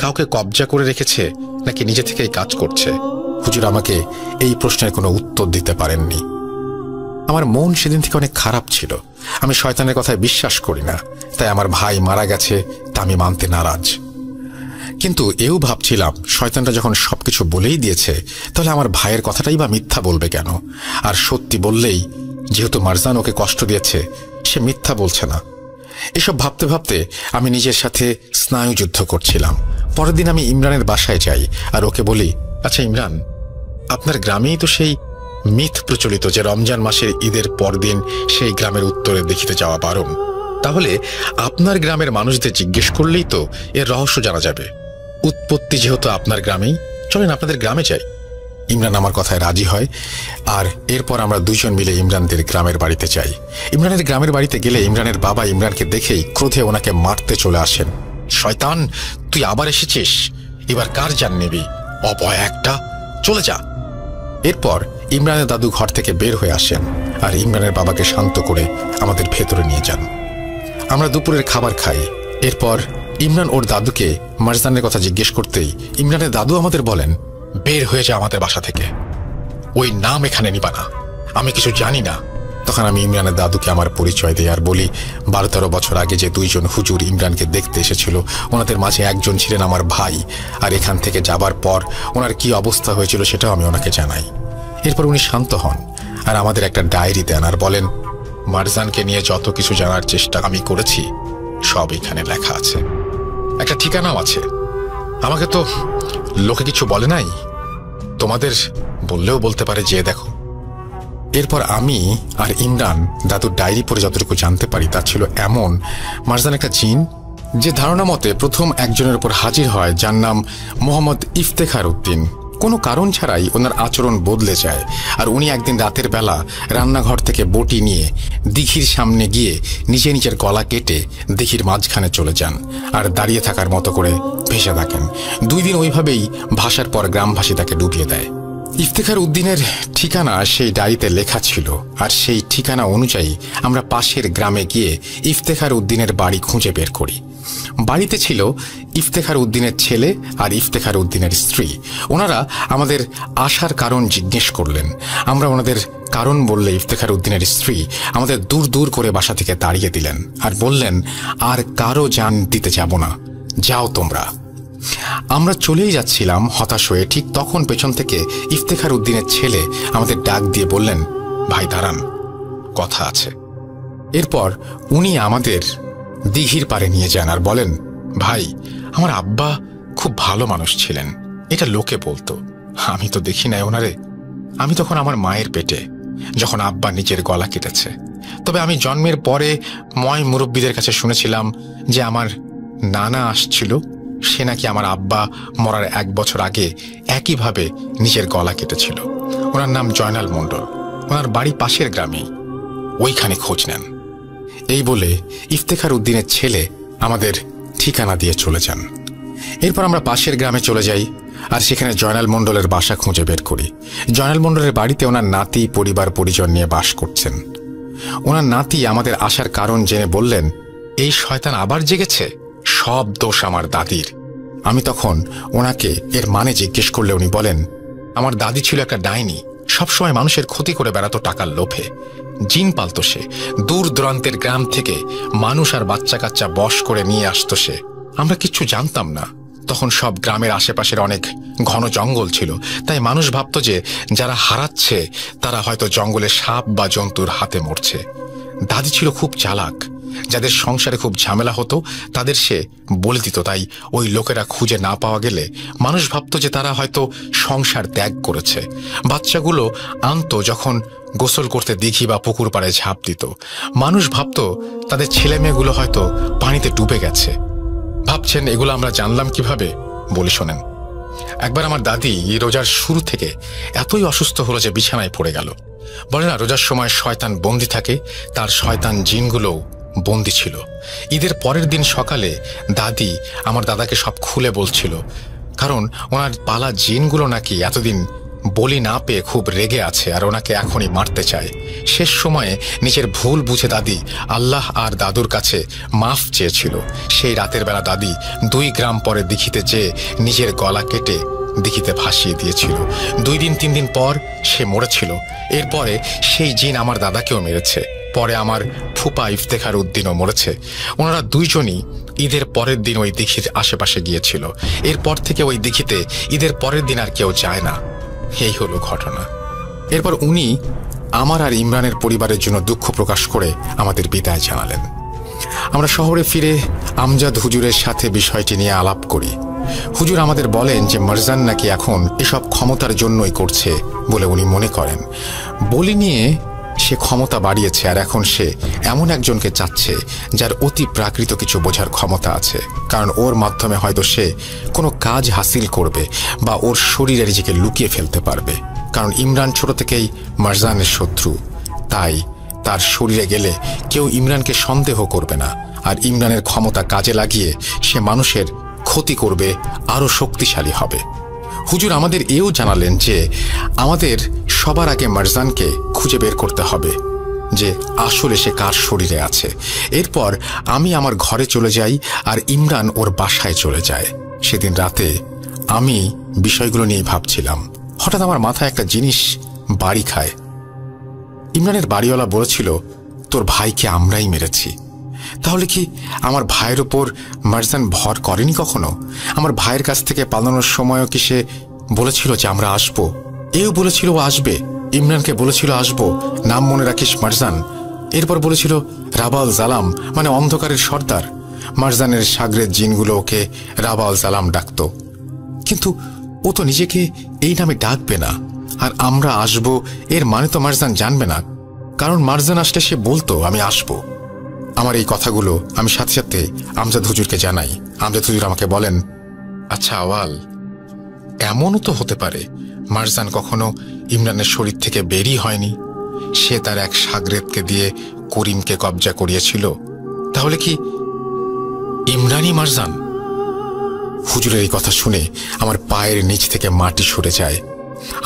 A: কাউকে কবজা করে রেখেছে নাকি নিজে থেকেই কাজ করছে? হুজুর আমাকে এই প্রশ্নের কোনো উত্তর দিতে পারেননি। আমার মন সেদিন থেকে অনেক খারাপ ছিল। আমি শয়তানের কথায় বিশ্বাস করি না, তাই আমার ভাই মারা গেছে তা আমি মানতে নারাজ। কিন্তু এও ভাবছিলাম, শয়তানটা যখন সবকিছু বলেই দিয়েছে, তাহলে আমার ভাইয়ের কথাটাই বা মিথ্যা বলবে কেন? আর সত্যি বললেই, যেহেতু মারজান ওকে কষ্ট দিয়েছে, সে মিথ্যা বলছে না। এসব ভাবতে ভাবতে আমি নিজের সাথে স্নায়ুযুদ্ধ করছিলাম। পরের দিন আমি ইমরানের বাসায় যাই আর ওকে বলি, আচ্ছা ইমরান, আপনার গ্রামেই তো সেই মিথ প্রচলিত যে রমজান মাসের ঈদের পরদিন সেই গ্রামের উত্তরে দেখিতে যাওয়া বারণ। তাহলে আপনার গ্রামের মানুষদের জিজ্ঞেস করলেই তো এর রহস্য জানা যাবে। উৎপত্তি যেহেতু আপনার গ্রামেই, চলেন আপনাদের গ্রামে যাই। ইমরান আমার কথায় রাজি হয়, আর এরপর আমরা দুজন মিলে ইমরানদের গ্রামের বাড়িতে যাই। ইমরানের গ্রামের বাড়িতে গেলে ইমরানের বাবা ইমরানকে দেখেই ক্রোধে ওনাকে মারতে চলে আসেন। শয়তান, তুই আবার এসেছিস, এবার কার জান নিবি? অপয়া একটা, চলে যা। এরপর ইমরানের দাদু ঘর থেকে বের হয়ে আসেন আর ইমরানের বাবাকে শান্ত করে আমাদের ভেতরে নিয়ে যান। আমরা দুপুরের খাবার খাই। এরপর ইমরান ওর দাদুকে মারজানের কথা জিজ্ঞেস করতেই ইমরানের দাদু আমাদের বলেন, বের হয়ে যা আমাদের বাসা থেকে, ওই নাম এখানে নিবা না, আমি কিছু জানি না। তখন আমি ইমরানের দাদুকে আমার পরিচয় দিই আর বলি, 12-13 বছর আগে যে দুইজন হুজুর ইমরানকে দেখতে এসেছিল, ওনাদের মাঝে একজন ছিলেন আমার ভাই, আর এখান থেকে যাবার পর ওনার কি অবস্থা হয়েছিল সেটাও আমি ওনাকে জানাই। এরপর উনি শান্ত হন আর আমাদের একটা ডায়েরি দেন আর বলেন, মারজানকে নিয়ে যত কিছু জানার চেষ্টা আমি করেছি সব এখানে লেখা আছে, একটা ঠিকানাও আছে। আমাকে তো লোকে কিছু বলে নাই, তোমাদের বললেও বলতে পারে, যে দেখো। এরপর আমি আর ইমরান দাদুর ডায়েরি পড়ে যতটুকু জানতে পারি তা ছিল এমন, মারজান একটা জিন যে ধারণা মতে প্রথম একজনের উপর হাজির হয় যার নাম মোহাম্মদ ইফতেখার উদ্দিন। কোনো কারণ ছাড়াই ওনার আচরণ বদলে যায়, আর উনি একদিন রাতের বেলা রান্নাঘর থেকে বটি নিয়ে দিঘির সামনে গিয়ে নিজের গলা কেটে দিঘির মাঝখানে চলে যান আর দাঁড়িয়ে থাকার মতো করে ভেসে থাকেন। 2 দিন ওইভাবেই ভাসার পর গ্রামবাসী তাকে ডুবিয়ে দেয়। ইফতেখার উদ্দিনের ঠিকানা সেই ডায়েরিতে লেখা ছিল, আর সেই ঠিকানা অনুযায়ী আমরা পাশের গ্রামে গিয়ে ইফতেখার উদ্দিনের বাড়ি খুঁজে বের করি। বাড়িতে ছিল ইফতেখার উদ্দিনের ছেলে আর ইফতেখার উদ্দিনের স্ত্রী। ওনারা আমাদের আসার কারণ জিজ্ঞেস করলেন। আমরা ওনাদের কারণ বললে ইফতেখার উদ্দিনের স্ত্রী আমাদের দূর দূর করে বাসা থেকে তাড়িয়ে দিলেন আর বললেন, আর কারো জান দিতে যাব না, যাও তোমরা। আমরা চলেই যাচ্ছিলাম হতাশ হয়ে। ঠিক তখন পেছন থেকে ইফতেখার উদ্দিনের ছেলে আমাদের ডাক দিয়ে বললেন, ভাই দাঁড়ান, কথা আছে। এরপর উনি আমাদের দিঘির পারে নিয়ে যান আর বলেন, ভাই আমার আব্বা খুব ভালো মানুষ ছিলেন, এটা লোকে বলতো, আমি তো দেখি নাই ওনারে। আমি তখন আমার মায়ের পেটে, যখন আব্বা নিজের গলা কেটেছে। তবে আমি জন্মের পরে ময় মুরব্বীদের কাছে শুনেছিলাম যে আমার নানা আসছিল, সে নাকি আমার আব্বা মরার 1 বছর আগে একইভাবে নিজের গলা কেটেছিল। ওনার নাম জয়নাল মণ্ডল, ওনার বাড়ি পাশের গ্রামেই, ওইখানে খোঁজ নেন। এই বলে ইফতেখার উদ্দিনের ছেলে আমাদের ঠিকানা দিয়ে চলে যান। এরপর আমরা পাশের গ্রামে চলে যাই আর সেখানে জয়নাল মণ্ডলের বাসা খুঁজে বের করি। জয়নাল মণ্ডলের বাড়িতে ওনার নাতি পরিবার পরিজন নিয়ে বাস করছেন। ওনার নাতি আমাদের আসার কারণ জেনে বললেন, এই শয়তান আবার জেগেছে, সব দোষ আমার দাদির। আমি তখন ওনাকে এর মানে জিজ্ঞেস করলে উনি বলেন, আমার দাদি ছিল একটা ডাইনি, সবসময় মানুষের ক্ষতি করে বেড়াতো টাকার লোভে। জিন পালতো সে, দূর দূরান্তের গ্রাম থেকে মানুষ আর বাচ্চা কাচ্চা বশ করে নিয়ে আসতো সে। আমরা কিচ্ছু জানতাম না, তখন সব গ্রামের আশেপাশের অনেক ঘন জঙ্গল ছিল, তাই মানুষ ভাবত যে যারা হারাচ্ছে তারা হয়তো জঙ্গলে সাপ বা জন্তুর হাতে মরছে। দাদি ছিল খুব চালাক, যাদের সংসারে খুব ঝামেলা হতো তাদের সে বলে দিত, তাই ওই লোকেরা খুঁজে না পাওয়া গেলে মানুষ ভাবত যে তারা হয়তো সংসার ত্যাগ করেছে। বাচ্চাগুলো আনতো যখন গোসল করতে দিঘি বা পুকুর পাড়ে ঝাঁপ দিত, মানুষ ভাবত তাদের ছেলে মেয়েগুলো হয়তো পানিতে ডুবে গেছে। ভাবছেন এগুলো আমরা জানলাম কিভাবে? বলি শোনেন। একবার আমার দাদি রোজার শুরু থেকে এতই অসুস্থ হলো যে বিছানায় পড়ে গেল। বলে না, রোজার সময় শয়তান বন্দি থাকে, তার শয়তান জিনগুলোও বন্দি ছিল। ঈদের পরের দিন সকালে দাদি আমার দাদাকে সব খুলে বলছিল, কারণ ওনার পালা জিনগুলো নাকি এতদিন বলি না পেয়ে খুব রেগে আছে আর ওনাকে এখনই মারতে চায়। শেষ সময়ে নিজের ভুল বুঝে দাদি আল্লাহ আর দাদুর কাছে মাফ চেয়েছিল। সেই রাতের বেলা দাদি 2 গ্রাম পরে দিঘিতে যেয়ে নিজের গলা কেটে দিঘিতে ভাসিয়ে দিয়েছিল। 2 দিন 3 দিন পর সে মরেছিল। এরপরে সেই জিন আমার দাদাকেও মেরেছে। পরে আমার ফুপা ইফতেখার উদ্দিনও মরেছে। ওনারা 2 জনই ঈদের পরের দিন ওই দিঘির আশেপাশে গিয়েছিল। এরপর থেকে ওই দিঘিতে ঈদের পরের দিন আর কেউ যায় না। এই হলো ঘটনা। এরপর উনি আমার আর ইমরানের পরিবারের জন্য দুঃখ প্রকাশ করে আমাদের বিদায় জানালেন। আমরা শহরে ফিরে আমজাদ হুজুরের সাথে বিষয়টি নিয়ে আলাপ করি। হুজুর আমাদের বলেন যে মারজান নাকি এখন এসব ক্ষমতার জন্যই করছে বলে উনি মনে করেন। বলি নিয়ে সে ক্ষমতা বাড়িয়েছে আর এখন সে এমন একজনকে চাচ্ছে যার অতি প্রাকৃত কিছু বোঝার ক্ষমতা আছে, কারণ ওর মাধ্যমে হয়তো সে কোনো কাজ হাসিল করবে বা ওর শরীরে নিজেকে লুকিয়ে ফেলতে পারবে। কারণ ইমরান ছোট থেকেই মারজানের শত্রু, তাই তার শরীরে গেলে কেউ ইমরানকে সন্দেহ করবে না। আর ইমরানের ক্ষমতা কাজে লাগিয়ে সে মানুষের ক্ষতি করবে, আরও শক্তিশালী হবে। হুজুর আমাদের এও জানালেন যে আমাদের সবার আগে মারজানকে খুঁজে বের করতে হবে যে আসলে সে কার শরীরে আছে। এরপর আমি আমার ঘরে চলে যাই আর ইমরান ওর বাসায় চলে যায়। সেদিন রাতে আমি বিষয়গুলো নিয়ে ভাবছিলাম, হঠাৎ আমার মাথায় একটা জিনিস বাড়ি খায়। ইমরানের বাড়িওয়ালা বলেছিল, তোর ভাইকে আমরাই মেরেছি। তাহলে কি আমার ভাইয়ের ওপর মারজান ভর করেনি কখনো? আমার ভাইয়ের কাছ থেকে পালানোর সময়ও কি সে বলেছিল যে আমরা আসবো? এও বলেছিল ও আসবে। ইমরানকে বলেছিল আসবো, নাম মনে রাখিস মারজান। এরপর বলেছিল রাবাল জালাম, মানে অন্ধকারের সর্দার। মারজানের সাগরের জিনগুলো ওকে রাবাল জালাম ডাকত, কিন্তু ও তো নিজেকে এই নামে ডাকবে না। আর আমরা আসবো এর মানে তো মারজান জানবে না, কারণ মারজান আসলে সে বলতো আমি আসবো। আমার এই কথাগুলো আমি সাথে সাথে আমজাদ হুজুরকে জানাই। আমজাদ হুজুর আমাকে বলেন, আচ্ছা আওয়াল, এমনও তো হতে পারে মারজান কখনো ইমরানের শরীর থেকে বেরই হয়নি, সে তার এক শাগরেদকে দিয়ে করিমকে কবজা করিয়েছিল। তাহলে কি ইমরানই মারজান? হুজুরের এই কথা শুনে আমার পায়ের নিচ থেকে মাটি সরে যায়।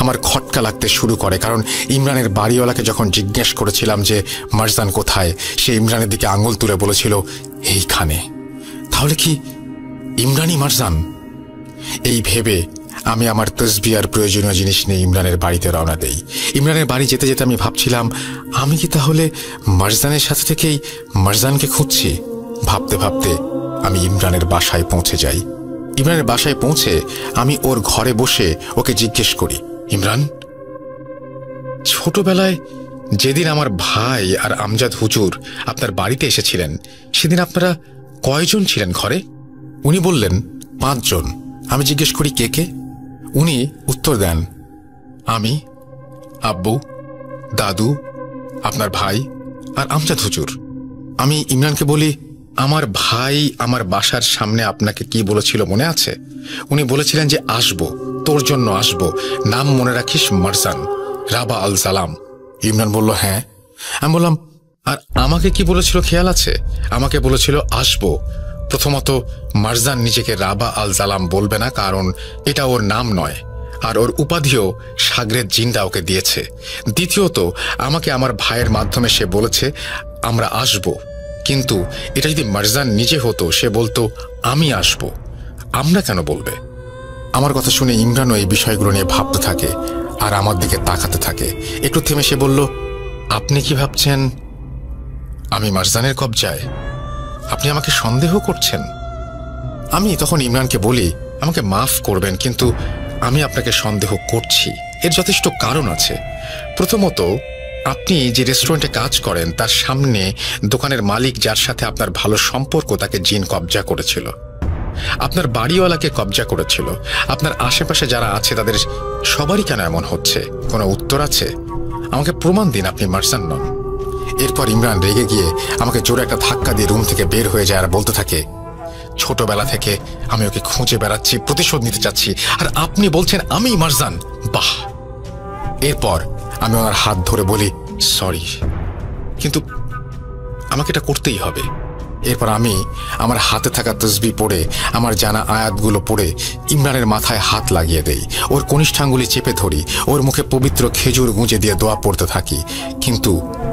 A: আমার খটকা লাগতে শুরু করে, কারণ ইমরানের বাড়িওয়ালাকে যখন জিজ্ঞেস করেছিলাম যে মারজান কোথায়, সে ইমরানের দিকে আঙুল তুলে বলেছিল এইখানে। তাহলে কি ইমরানই মারজান? এই ভেবে আমি আমার তসবিহ আর প্রয়োজনীয় জিনিস নিয়ে ইমরানের বাড়িতে রওনা দেই। ইমরানের বাড়ি যেতে যেতে আমি ভাবছিলাম, আমি কি তাহলে মারজানের সাথে থেকেই মারজানকে খুঁজছি? ভাবতে ভাবতে আমি ইমরানের বাসায় পৌঁছে যাই। ইমরানের বাসায় পৌঁছে আমি ওর ঘরে বসে ওকে জিজ্ঞেস করি, ইমরান, ছোটবেলায় যেদিন আমার ভাই আর আমজাদ হুজুর আপনার বাড়িতে এসেছিলেন, সেদিন আপনারা কয়জন ছিলেন ঘরে? উনি বললেন 5 জন। আমি জিজ্ঞেস করি কে কে? উনি উত্তর দেন, আমি, আব্বু, দাদু, আপনার ভাই আর আমজাদ হুজুর। আমি ইমরানকে বলি, আমার ভাই আমার বাসার সামনে আপনাকে কি বলেছিল মনে আছে? উনি বলেছিলেন যে আসবো, তোর জন্য আসবো, নাম মনে রাখিস মারজান, রাবা আল জালাম। ইমরান বলল হ্যাঁ। আমি বললাম, আর আমাকে কি বলেছিল খেয়াল আছে? আমাকে বলেছিল আসবো। প্রথমত, মারজান নিজেকে রাবা আল জালাম বলবে না, কারণ এটা ওর নাম নয়, আর ওর উপাধিও শাগরেদ জিন্দা ওকে দিয়েছে। দ্বিতীয়ত, আমাকে আমার ভাইয়ের মাধ্যমে সে বলেছে আমরা আসব, কিন্তু এটা যদি মারজান নিজে হতো, সে বলতো আমি আসব, আমরা কেন বলবে? আমার কথা শুনে ইমরানও এই বিষয়গুলো নিয়ে ভাবতে থাকে আর আমার দিকে তাকাতে থাকে। একটু থেমে সে বলল, আপনি কি ভাবছেন আমি মারজানের কবজায়? আপনি আমাকে সন্দেহ করছেন? আমি তখন ইমরানকে বলি, আমাকে মাফ করবেন, কিন্তু আমি আপনাকে সন্দেহ করছি। এর যথেষ্ট কারণ আছে। প্রথমত, আপনি যে রেস্টুরেন্টে কাজ করেন তার সামনে দোকানের মালিক যার সাথে আপনার ভালো সম্পর্ক, তাকে জিন কবজা করেছিল। আপনার বাড়িওয়ালাকে কবজা করেছিল। আপনার আশেপাশে যারা আছে তাদের সবারই কেন এমন হচ্ছে? কোনো উত্তর আছে? আমাকে প্রমাণ দিন আপনি মারজান নন। এরপর ইমরান রেগে গিয়ে আমাকে জোরে একটা ধাক্কা দিয়ে রুম থেকে বের হয়ে যায় আর বলতে থাকে, ছোটবেলা থেকে আমি ওকে খুঁজে বেড়াচ্ছি, প্রতিশোধ নিতে চাচ্ছি, আর আপনি বলছেন আমি মারজান? বাহ! এরপর আমি ওনার হাত ধরে বলি, সরি, কিন্তু আমাকে এটা করতেই হবে। এরপর আমি আমার হাতে থাকা তসবিহ পড়ে, আমার জানা আয়াতগুলো পড়ে ইমরানের মাথায় হাত লাগিয়ে দেই, ওর কনিষ্ঠাঙ্গুলি চেপে ধরি, ওর মুখে পবিত্র খেজুর গুঁজে দিয়ে দোয়া পড়তে থাকি। কিন্তু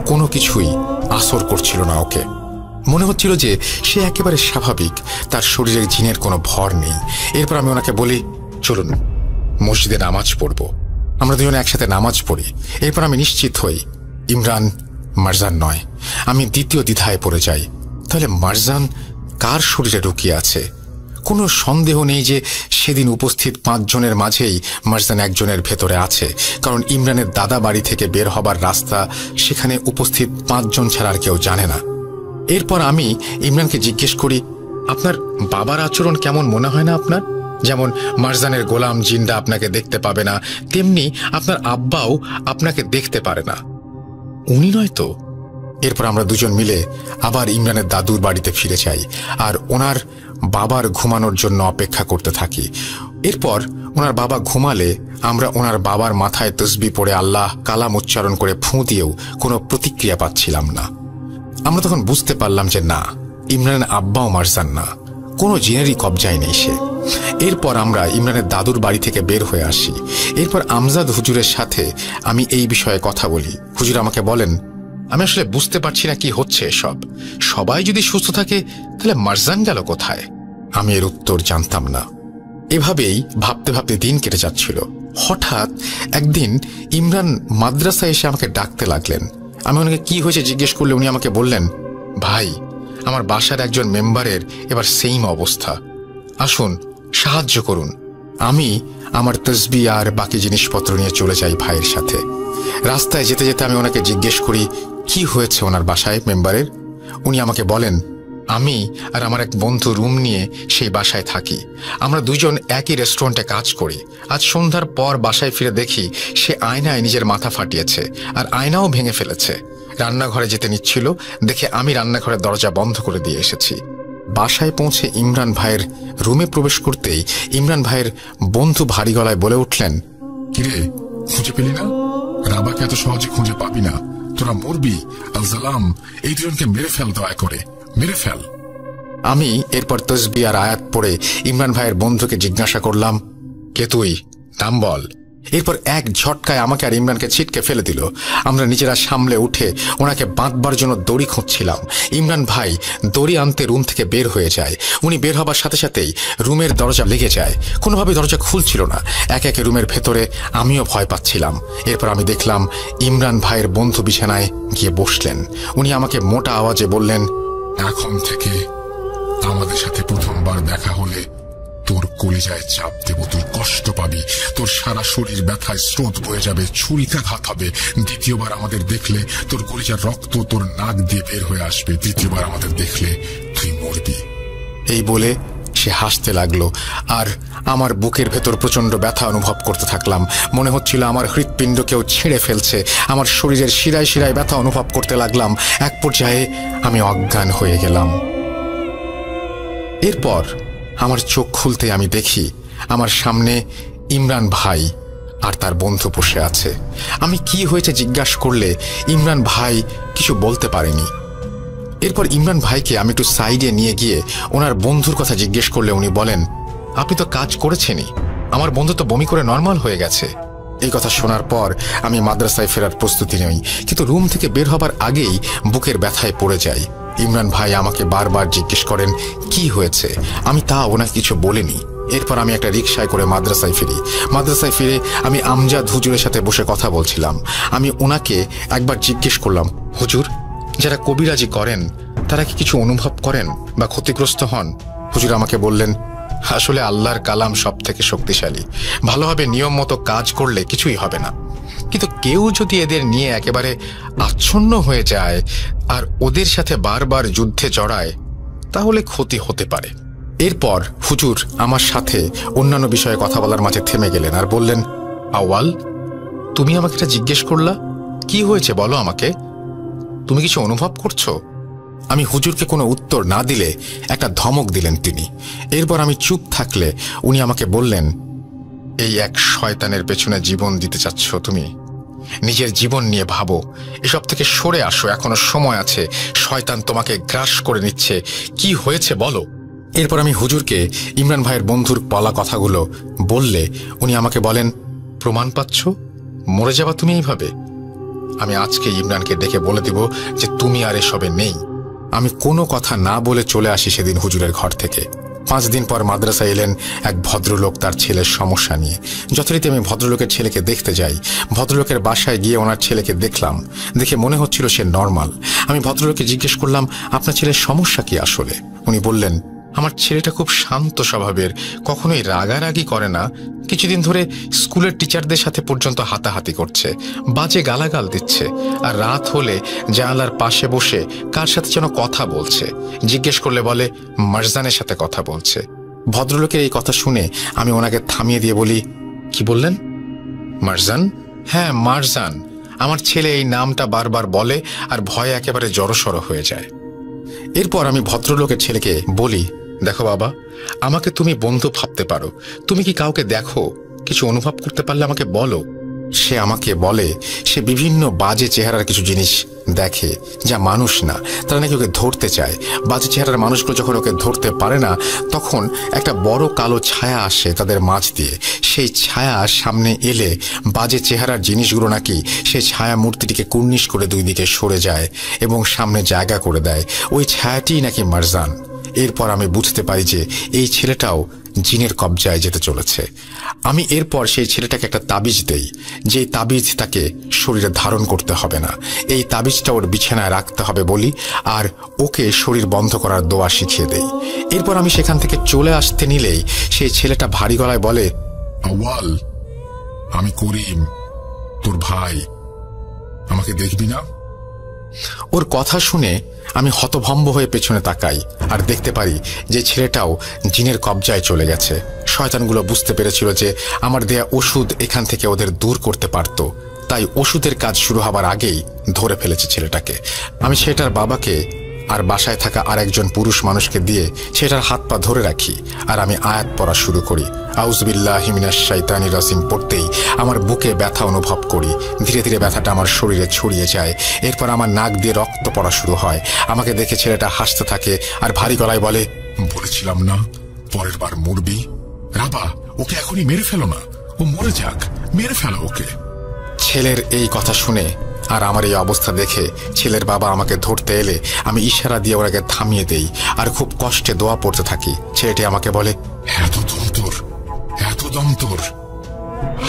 A: কোনো কিছুই আসর করছিল না ওকে। মনে হচ্ছিল যে সে একেবারে স্বাভাবিক, তার শরীরের জিনের কোনো ভর নেই। এরপর আমি ওনাকে বলি, চলুন মসজিদে নামাজ পড়ব। আমরা দুজনে একসাথে নামাজ পড়ি। এরপর আমি নিশ্চিত হই ইমরান মারজান নয়। আমি দ্বিতীয় দ্বিধায় পড়ে যাই, তাহলে মারজান কার শরীরে ঢুকিয়ে আছে? কোনো সন্দেহ নেই যে সেদিন উপস্থিত 5 জনের মাঝেই মারজান একজনের ভেতরে আছে, কারণ ইমরানের দাদা বাড়ি থেকে বের হবার রাস্তা সেখানে উপস্থিত 5 জন ছাড়া আর কেউ জানে না। এরপর আমি ইমরানকে জিজ্ঞেস করি, আপনার বাবার আচরণ কেমন মনে হয় না আপনার? যেমন মারজানের গোলাম জিন্দা আপনাকে দেখতে পাবে না, তেমনি আপনার আব্বাও আপনাকে দেখতে পারে না। উনি নয় তো? এরপর আমরা দুজন মিলে আবার ইমরানের দাদুর বাড়িতে ফিরে যাই আর ওনার বাবার ঘুমানোর জন্য অপেক্ষা করতে থাকি। এরপর ওনার বাবা ঘুমালে আমরা ওনার বাবার মাথায় তসবিহ পড়ে আল্লাহ কালাম উচ্চারণ করে ফুঁ দিয়েও কোনো প্রতিক্রিয়া পাচ্ছিলাম না। আমরা তখন বুঝতে পারলাম যে না, ইমরানের আব্বাও মারজান না, কোনো জিনেরই কবজায় নেই সে। এরপর আমরা ইমরানের দাদুর বাড়ি থেকে বের হয়ে আসি। এরপর আমজাদ হুজুরের সাথে আমি এই বিষয়ে কথা বলি। হুজুর আমাকে বলেন, আমি আসলে বুঝতে পারছি না কি হচ্ছে এসব। সবাই যদি সুস্থ থাকে তাহলে মারজান গেল কোথায়? আমি এর উত্তর জানতাম না। এভাবেই ভাবতে ভাবতে দিন কেটে যাচ্ছিল। হঠাৎ একদিন ইমরান মাদ্রাসায় এসে আমাকে ডাকতে লাগলেন। আমি ওনাকে কি হয়েছে জিজ্ঞেস করলে উনি আমাকে বললেন, ভাই, আমার বাসার একজন মেম্বারের এবার সেইম অবস্থা, আসুন সাহায্য করুন। আমি আমার তসবিহ আর বাকি জিনিসপত্র নিয়ে চলে যাই ভাইয়ের সাথে। রাস্তায় যেতে যেতে আমি ওনাকে জিজ্ঞেস করি কি হয়েছে ওনার বাসায় মেম্বারের। উনি আমাকে বলেন, আমি আর আমার এক বন্ধু রুম নিয়ে সেই বাসায় থাকি। আমরা দুজন একই রেস্টুরেন্টে কাজ করি। আজ সন্ধ্যার পর বাসায় ফিরে দেখি সে আয়নায় নিজের মাথা ফাটিয়েছে আর আয়নাও ভেঙে ফেলেছে। রান্নাঘরে যেতে নিচ্ছিল দেখে আমি রান্নাঘরের দরজা বন্ধ করে দিয়ে এসেছি। বাসায় পৌঁছে ইমরান ভাইয়ের রুমে প্রবেশ করতেই ইমরান ভাইয়ের বন্ধু ভারী গলায় বলে উঠলেন,
B: কিরে, খুঁজে পেলি না? রাবাকে এত সহজে খুঁজে পাবি না, তোরা মরবি। আল সালাম, এই দুজনকে মেরে ফেল, দয়া করে মেরে ফেল।
A: আমি এরপর তসবিহ আর আয়াত পড়ে ইমরান ভাইয়ের বন্ধুকে জিজ্ঞাসা করলাম, কে তুই, নাম বল। এরপর এক ঝটকায় আমাকে আর ইমরানকে ছিটকে ফেলে দিল। আমরা নিজেরা সামলে উঠে ওনাকে বাঁধবার জন্য দড়ি খুঁজছিলাম। ইমরান ভাই দড়ি আনতে রুম থেকে বের হয়ে যায়। উনি বের হবার সাথে সাথেই রুমের দরজা লেগে যায়, কোনোভাবে দরজা খুলছিল না। একে একে রুমের ভেতরে আমিও ভয় পাচ্ছিলাম। এরপর আমি দেখলাম ইমরান ভাইয়ের বন্ধু বিছানায় গিয়ে বসলেন। উনি আমাকে মোটা আওয়াজে বললেন,
B: এখন থেকে আমাদের সাথে প্রথমবার দেখা হলে তোর কলিজায় চাপ দেব, তুই কষ্ট পাবি, তোর সারা শরীর ব্যথায় স্রোত বয়ে যাবে, ছুরিকাঘাত হবে। দ্বিতীয়বার আমাদের দেখলে তোর কলিজার রক্ত তোর নাক দিয়ে বের হয়ে আসবে। তৃতীয়বার আমাদের দেখলে তুই মরবি।
A: এই বলে সে হাসতে লাগলো আর আমার বুকের ভেতর প্রচন্ড ব্যথা অনুভব করতে থাকলাম। মনে হচ্ছিল আমার হৃৎপিণ্ড কেউ ছিঁড়ে ফেলছে। আমার শরীরের শিরায় শিরায় ব্যথা অনুভব করতে লাগলাম। এক পর্যায়ে আমি অজ্ঞান হয়ে গেলাম। এরপর আমার চোখ খুলতে আমি দেখি আমার সামনে ইমরান ভাই আর তার বন্ধু বসে আছে। আমি কি হয়েছে জিজ্ঞাসা করলে ইমরান ভাই কিছু বলতে পারেনি। এরপর ইমরান ভাইকে আমি একটু সাইডে নিয়ে গিয়ে ওনার বন্ধুর কথা জিজ্ঞেস করলে উনি বলেন, আপনি তো কাজ করেছেনই, আমার বন্ধু তো বমি করে নর্মাল হয়ে গেছে। এই কথা শোনার পর আমি মাদ্রাসায় ফেরার প্রস্তুতি নেই, কিন্তু রুম থেকে বের হবার আগেই বুকের ব্যথায় পড়ে যাই। ইমরান ভাই আমাকে বারবার জিজ্ঞেস করেন কি হয়েছে, আমি তা ওনাকে কিছু বলিনি। এরপর আমি একটা রিকশায় করে মাদ্রাসায় ফিরি। মাদ্রাসায় ফিরে আমি আমজাদ হুজুরের সাথে বসে কথা বলছিলাম। আমি ওনাকে একবার জিজ্ঞেস করলাম, হুজুর, যারা কবিরাজি করেন তারা কি কিছু অনুভব করেন বা ক্ষতিগ্রস্ত হন? হুজুর আমাকে বললেন, আসলে আল্লাহর কালাম সব থেকে শক্তিশালী, ভালোভাবে নিয়ম মতো কাজ করলে কিছুই হবে না, কিন্তু কেউ যদি এদের নিয়ে একেবারে আচ্ছন্ন হয়ে যায় আর ওদের সাথে বারবার যুদ্ধে জড়ায় তাহলে ক্ষতি হতে পারে। এরপর হুজুর আমার সাথে অন্যান্য বিষয়ে কথা বলার মাঝে থেমে গেলেন আর বললেন, আওয়াল, তুমি আমাকে এটা জিজ্ঞেস করলা, কি হয়েছে বলো আমাকে, তুমি কিছু অনুভব করছো? আমি হুজুরকে কোনো উত্তর না দিলে একটা ধমক দিলেন তিনি। এরপর আমি চুপ থাকলে উনি আমাকে বললেন, এই এক শয়তানের পেছনে জীবন দিতে চাচ্ছ তুমি? নিজের জীবন নিয়ে ভাবো, এসব থেকে সরে আসো, এখনো সময় আছে, শয়তান তোমাকে গ্রাস করে নিচ্ছে, কি হয়েছে বলো। এরপর আমি হুজুরকে ইমরান ভাইয়ের বন্ধুর বলা কথাগুলো বললে উনি আমাকে বলেন, প্রমাণ পাচ্ছ, মরে যাবা তুমি এইভাবে? আমি আজকে ইমরানকে ডেকে বলে দিব যে তুমি আর এসবে নেই। আমি কোনো কথা না বলে চলে আসি সেদিন হুজুরের ঘর থেকে। 5 দিন পর মাদ্রাসায় এলেন এক ভদ্রলোক তার ছেলের সমস্যা নিয়ে। যথারীতি আমি ভদ্রলোকের ছেলেকে দেখতে যাই। ভদ্রলোকের বাসায় গিয়ে ওনার ছেলেকে দেখলাম, দেখে মনে হচ্ছিল সে নর্মাল। আমি ভদ্রলোককে জিজ্ঞেস করলাম, আপনার ছেলের সমস্যা কি আসলে? উনি বললেন, আমার ছেলেটা খুব শান্ত স্বভাবের, কখনোই রাগারাগি করে না, কিছুদিন ধরে স্কুলের টিচারদের সাথে পর্যন্ত হাতাহাতি করছে, বাজে গালাগাল দিচ্ছে, আর রাত হলে জানালার পাশে বসে কার সাথে যেন কথা বলছে, জিজ্ঞেস করলে বলে মারজানের সাথে কথা বলছে। ভদ্রলোকের এই কথা শুনে আমি ওনাকে থামিয়ে দিয়ে বলি, কি বললেন? মারজান? হ্যাঁ, মারজান। আমার ছেলে এই নামটা বারবার বলে আর ভয়ে একেবারে জড়সড় হয়ে যায়। এরপর আমি ভদ্রলোকের ছেলেকে বলি, দেখো বাবা, আমাকে তুমি বন্ধু ভাবতে পারো, তুমি কি কাউকে দেখো, কিছু অনুভব করতে পারলে আমাকে বলো। সে আমাকে বলে সে বিভিন্ন বাজে চেহারার কিছু জিনিস দেখে, যা মানুষ না, তারা নাকি ওকে ধরতে চায়। বাজে চেহারার মানুষগুলো যখন ওকে ধরতে পারে না তখন একটা বড় কালো ছায়া আসে তাদের মাঝ দিয়ে। সেই ছায়া সামনে এলে বাজে চেহারার জিনিসগুলো নাকি সেই ছায়া মূর্তিটিকে কুর্নিশ করে 2 দিকে সরে যায় এবং সামনে জায়গা করে দেয়। ওই ছায়াটিই নাকি মারজান। এরপর আমি বুঝতে পারি যে এই ছেলেটাও জিনের কবজায় যেতে চলেছে। আমি এরপর সেই ছেলেটাকে একটা তাবিজ দেই, যে তাবিজ তাকে শরীরে ধারণ করতে হবে না, এই তাবিজটা ওর বিছানায় রাখতে হবে বলি, আর ওকে শরীর বন্ধ করার দোয়া শিখিয়ে দেই। এরপর আমি সেখান থেকে চলে আসতে নিলেই সেই ছেলেটা ভারী গলায় বলে,
B: আওয়াল, আমি করিম, তোর ভাই, আমাকে দেখবি না?
A: ওর কথা শুনে আমি হতভম্ব হয়ে পেছনে তাকাই আর দেখতে পারি যে ছেলেটাও জিনের কবজায় চলে গেছে। শয়তানগুলো বুঝতে পেরেছিল যে আমার দেয়া ওষুধ এখান থেকে ওদের দূর করতে পারত, তাই ওষুধের কাজ শুরু হবার আগেই ধরে ফেলেছে ছেলেটাকে। আমি ছেলেটার বাবাকে আর বাসায় থাকা আরেকজন পুরুষ মানুষকে দিয়ে ছেলেটার হাত পা ধরে রাখি, আর আমি আয়াত পড়া শুরু করি। আউযুবিল্লাহি মিনাশ শাইতানির রাজিম পড়তেই আমার বুকে ব্যথা অনুভব করি। ধীরে ধীরে ব্যথাটা আমার শরীরে ছড়িয়ে যায়। এরপর আমার নাক দিয়ে রক্ত পড়া শুরু হয়। আমাকে দেখে ছেলেটা হাসতে থাকে আর ভারী গলায় বলে,
B: বলেছিলাম না পরের বার মরবি? রাবা, ওকে এখনই মেরে ফেলো না, ও মরে যাক, মেরে ফেলো ওকে।
A: ছেলের এই কথা শুনে আর আমার এই অবস্থা দেখে ছেলের বাবা আমাকে ধরতে এলে আমি ইশারা দিয়ে ওনাকে থামিয়ে দেই আর খুব কষ্টে দোয়া পড়তে থাকি। ছেলেটি আমাকে বলে,
B: এত দম তোর,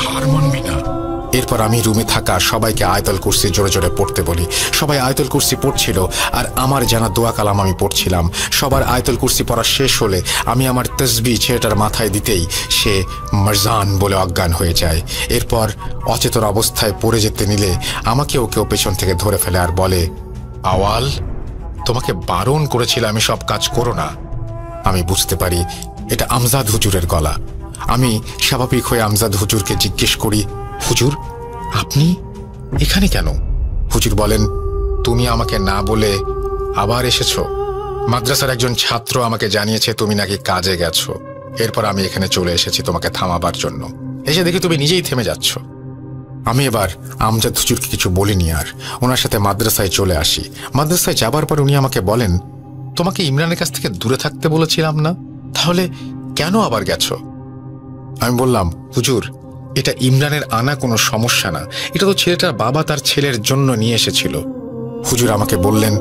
B: হার মানবি না।
A: এরপর আমি রুমে থাকা সবাইকে আয়াতুল কুরসি জোরে জোরে পড়তে বলি। সবাই আয়াতুল কুরসি পড়ছিল আর আমার জানা দোয়া কালাম আমি পড়ছিলাম। সবার আয়াতুল কুরসি পড়া শেষ হলে আমি আমার তসবিহ ছেলেটার মাথায় দিতেই সে মারজান বলে অজ্ঞান হয়ে যায়। এরপর অচেতন অবস্থায় পড়ে যেতে নিলে আমাকেও কেউ পেছন থেকে ধরে ফেলে আর বলে, আওয়াল, তোমাকে বারণ করেছিল আমি সব কাজ করো না। আমি বুঝতে পারি এটা আমজাদ হুজুরের গলা। আমি স্বাভাবিক হয়ে আমজাদ হুজুরকে জিজ্ঞেস করি, হুজুর, আপনি এখানে কেন? হুজুর বলেন, তুমি আমাকে না বলে আবার এসেছ। মাদ্রাসার একজন ছাত্র আমাকে জানিয়েছে তুমি নাকি কাজে গেছো। এরপর আমি এখানে চলে এসেছি তোমাকে থামাবার জন্য। এসে দেখি তুমি নিজেই থেমে যাচ্ছ। আমি এবার আমজাদ হুজুরকে কিছু বলিনি আর ওনার সাথে মাদ্রাসায় চলে আসি। মাদ্রাসায় যাবার পর উনি আমাকে বলেন, তোমাকে ইমরানের কাছ থেকে দূরে থাকতে বলেছিলাম না? তাহলে কেন আবার গেছো? আমি বললাম, হুজুর, এটা ইমরানের আনা কোনো সমস্যা না, এটা তো ছেলেটার বাবা তার ছেলের জন্য নিয়ে এসেছিল। হুজুর আমাকে বললেন,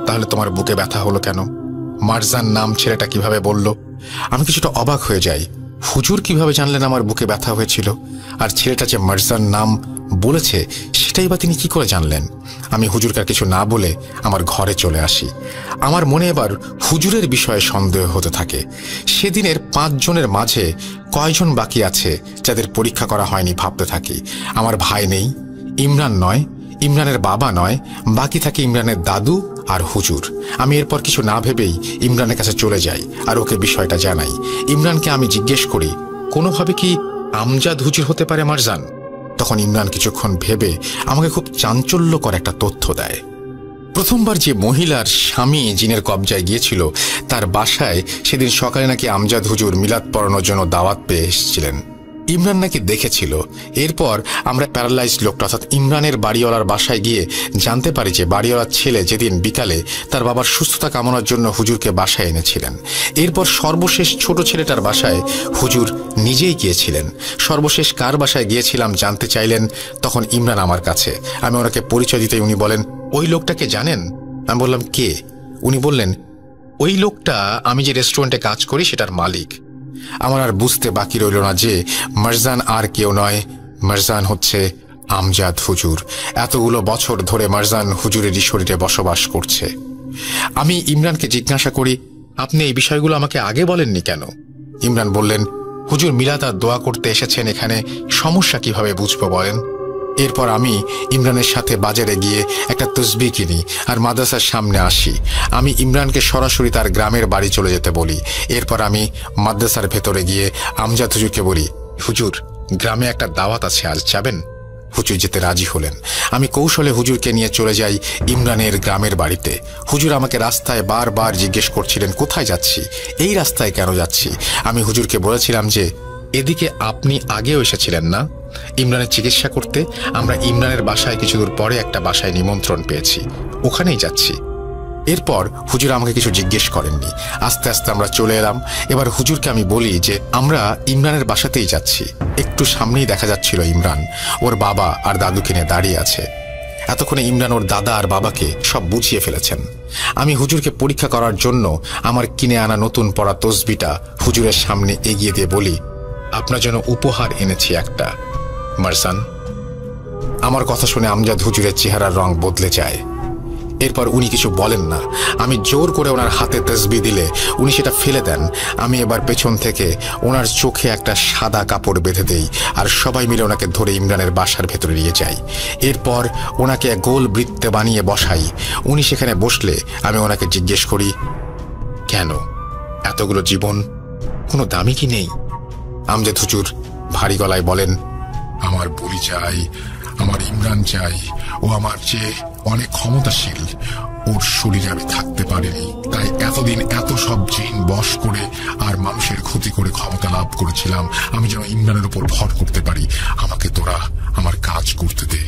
A: তাহলে তোমার বুকে ব্যথা হলো কেন? মারজান নাম ছেলেটা কিভাবে বলল? আমি কিছুটা অবাক হয়ে যাই। হুজুর কিভাবে জানলেন আমার বুকে ব্যথা হয়েছিল? আর ছেলেটা যে মারজান নাম বলেছে সেটাই বা তিনি কি করে জানলেন? আমি হুজুরকে আর কিছু না বলে আমার ঘরে চলে আসি। আমার মনে এবার হুজুরের বিষয়ে সন্দেহ হতে থাকে। সেদিনের 5 জনের মাঝে কয়জন বাকি আছে যাদের পরীক্ষা করা হয়নি ভাবতে থাকি। আমার ভাই নেই, ইমরান নয়, ইমরানের বাবা নয়, বাকি থাকে ইমরানের দাদু আর হুজুর। আমি এরপর কিছু না ভেবেই ইমরানের কাছে চলে যাই আর ওকে বিষয়টা জানাই। ইমরানকে আমি জিজ্ঞেস করি, কোনোভাবে কি আমজাদ হুজুর হতে পারে মারজান? তখন ইমরান কিছুক্ষণ ভেবে আমাকে খুব চাঞ্চল্যকর একটা তথ্য দেয়। প্রথমবার যে মহিলার স্বামী জিনের কবজায় গিয়েছিল তার বাসায় সেদিন সকালে নাকি আমজাদ হুজুর মিলাদ পড়ানোর জন্য দাওয়াত পেয়ে এসেছিলেন। ইমরান নাকি দেখেছিল। এরপর আমরা প্যারালাইজড লোকটা অর্থাৎ ইমরানের বাড়িওয়ালার বাসায় গিয়ে জানতে পারি যে বাড়িওয়ালার ছেলে যেদিন বিকালে তার বাবার সুস্থতা কামনার জন্য হুজুরকে বাসায় এনেছিলেন। এরপর সর্বশেষ ছোট ছেলেটার বাসায় হুজুর নিজেই গিয়েছিলেন। সর্বশেষ কার বাসায় গিয়েছিলাম জানতে চাইলেন। তখন ইমরান আমার কাছে। আমি ওনাকে পরিচয় দিতেই উনি বলেন, ওই লোকটাকে জানেন? আমি বললাম, কে? উনি বললেন, ওই লোকটা আমি যে রেস্টুরেন্টে কাজ করি সেটার মালিক। আমার আর বুঝতে বাকি রইল না যে মারজান আর কেউ নয়, মারজান হচ্ছে আমজাদ হুজুর। এতগুলো বছর ধরে মারজান হুজুরেরই শরীরে বসবাস করছে। আমি ইমরানকে জিজ্ঞাসা করি, আপনি এই বিষয়গুলো আমাকে আগে বলেননি কেন? ইমরান বললেন, হুজুর মিলাদ আর দোয়া করতে এসেছেন এখানে, সমস্যা কিভাবে বুঝবো বলেন? এরপর আমি ইমরানের সাথে বাজারে গিয়ে একটা তসবিহ কিনি আর মাদ্রাসার সামনে আসি। আমি ইমরানকে সরাসরি তার গ্রামের বাড়ি চলে যেতে বলি। এরপর আমি মাদ্রাসার ভেতরে গিয়ে আমজাদ হুজুরকে বলি, হুজুর, গ্রামে একটা দাওয়াত আছে, আজ যাবেন? হুজুর যেতে রাজি হলেন। আমি কৌশলে হুজুরকে নিয়ে চলে যাই ইমরানের গ্রামের বাড়িতে। হুজুর আমাকে রাস্তায় বারবার জিজ্ঞেস করছিলেন, কোথায় যাচ্ছি, এই রাস্তায় কেন যাচ্ছি? আমি হুজুরকে বলেছিলাম যে এদিকে আপনি আগেও এসেছিলেন না ইমরানের চিকিৎসা করতে? আমরা ইমরানের বাসায় কিছু দূর পরে একটা বাসায় নিমন্ত্রণ পেয়েছি, ওখানেই যাচ্ছি। এরপর হুজুর আমাকে কিছু জিজ্ঞেস করেননি। আস্তে আস্তে আমরা চলে এলাম। এবার হুজুরকে আমি বলি যে আমরা ইমরানের বাসাতেই যাচ্ছি। একটু সামনেই দেখা যাচ্ছিল ইমরান ওর বাবা আর দাদুকে নিয়ে দাঁড়িয়ে আছে। এতক্ষণে ইমরান ওর দাদা আর বাবাকে সব বুঝিয়ে ফেলেছেন। আমি হুজুরকে পরীক্ষা করার জন্য আমার কিনে আনা নতুন পড়া তসবিটা হুজুরের সামনে এগিয়ে দিয়ে বলি, আপনার জন্য উপহার এনেছি একটা, মারজান। আমার কথা শুনে আমজাদ হুজুরের চেহারার রং বদলে যায়। এরপর উনি কিছু বলেন না। আমি জোর করে ওনার হাতে তসবিহ দিলে উনি সেটা ফেলে দেন। আমি এবার পেছন থেকে ওনার চোখে একটা সাদা কাপড় বেঁধে দেই আর সবাই মিলে ওনাকে ধরে ইমরানের বাসার ভেতরে নিয়ে যাই। এরপর ওনাকে গোল বৃত্তে বানিয়ে বসাই। উনি সেখানে বসলে আমি ওনাকে জিজ্ঞেস করি, কেন এতগুলো জীবন কোনো দামি কি নেই? আমজাদ হুজুর ভারী গলায় বলেন,
B: আমার বলি চাই, আমার ইমরান চাই, ও আমার চেয়ে অনেক ক্ষমতাশীল। ওর শরীরে আমি থাকতে পারিনি, তাই এতদিন এত সব জিন বশ করে আর মানুষের ক্ষতি করে ক্ষমতা লাভ করেছিলাম। আমি যেন ইমরানের উপর ভর করতে পারি। আমাকে তোরা আমার কাজ করতে দে।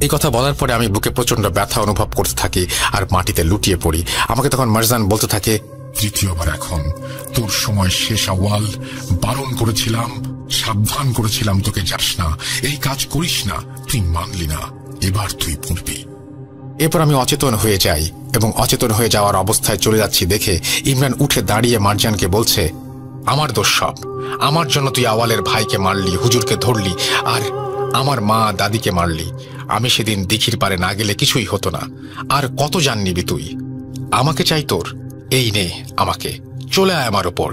A: এই কথা বলার পরে আমি বুকে প্রচন্ড ব্যথা অনুভব করতে থাকি আর মাটিতে লুটিয়ে পড়ি। আমাকে তখন মারজান বলতে থাকে,
B: তৃতীয়বার এখন তোর সময় শেষ। আওয়াল, বারণ করেছিলাম, সাবধান করেছিলাম তোকে যাস না, এই কাজ করিস না। তুই মানলি না, এবার তুই পড়বি।
A: এরপর আমি অচেতন হয়ে যাই এবং অচেতন হয়ে যাওয়ার অবস্থায় চলে যাচ্ছি দেখে ইমরান উঠে দাঁড়িয়ে মারজানকে বলছে, আমার দোষ সব। আমার জন্য তুই আওয়ালের ভাইকে মারলি, হুজুরকে ধরলি, আর আমার মা দাদিকে মারলি। আমি সেদিন দিঘির পারে না গেলে কিছুই হতো না। আর কত জান নিবি তুই? আমাকে চাই তোর, এই নে আমাকে, চলে আয় আমার ওপর।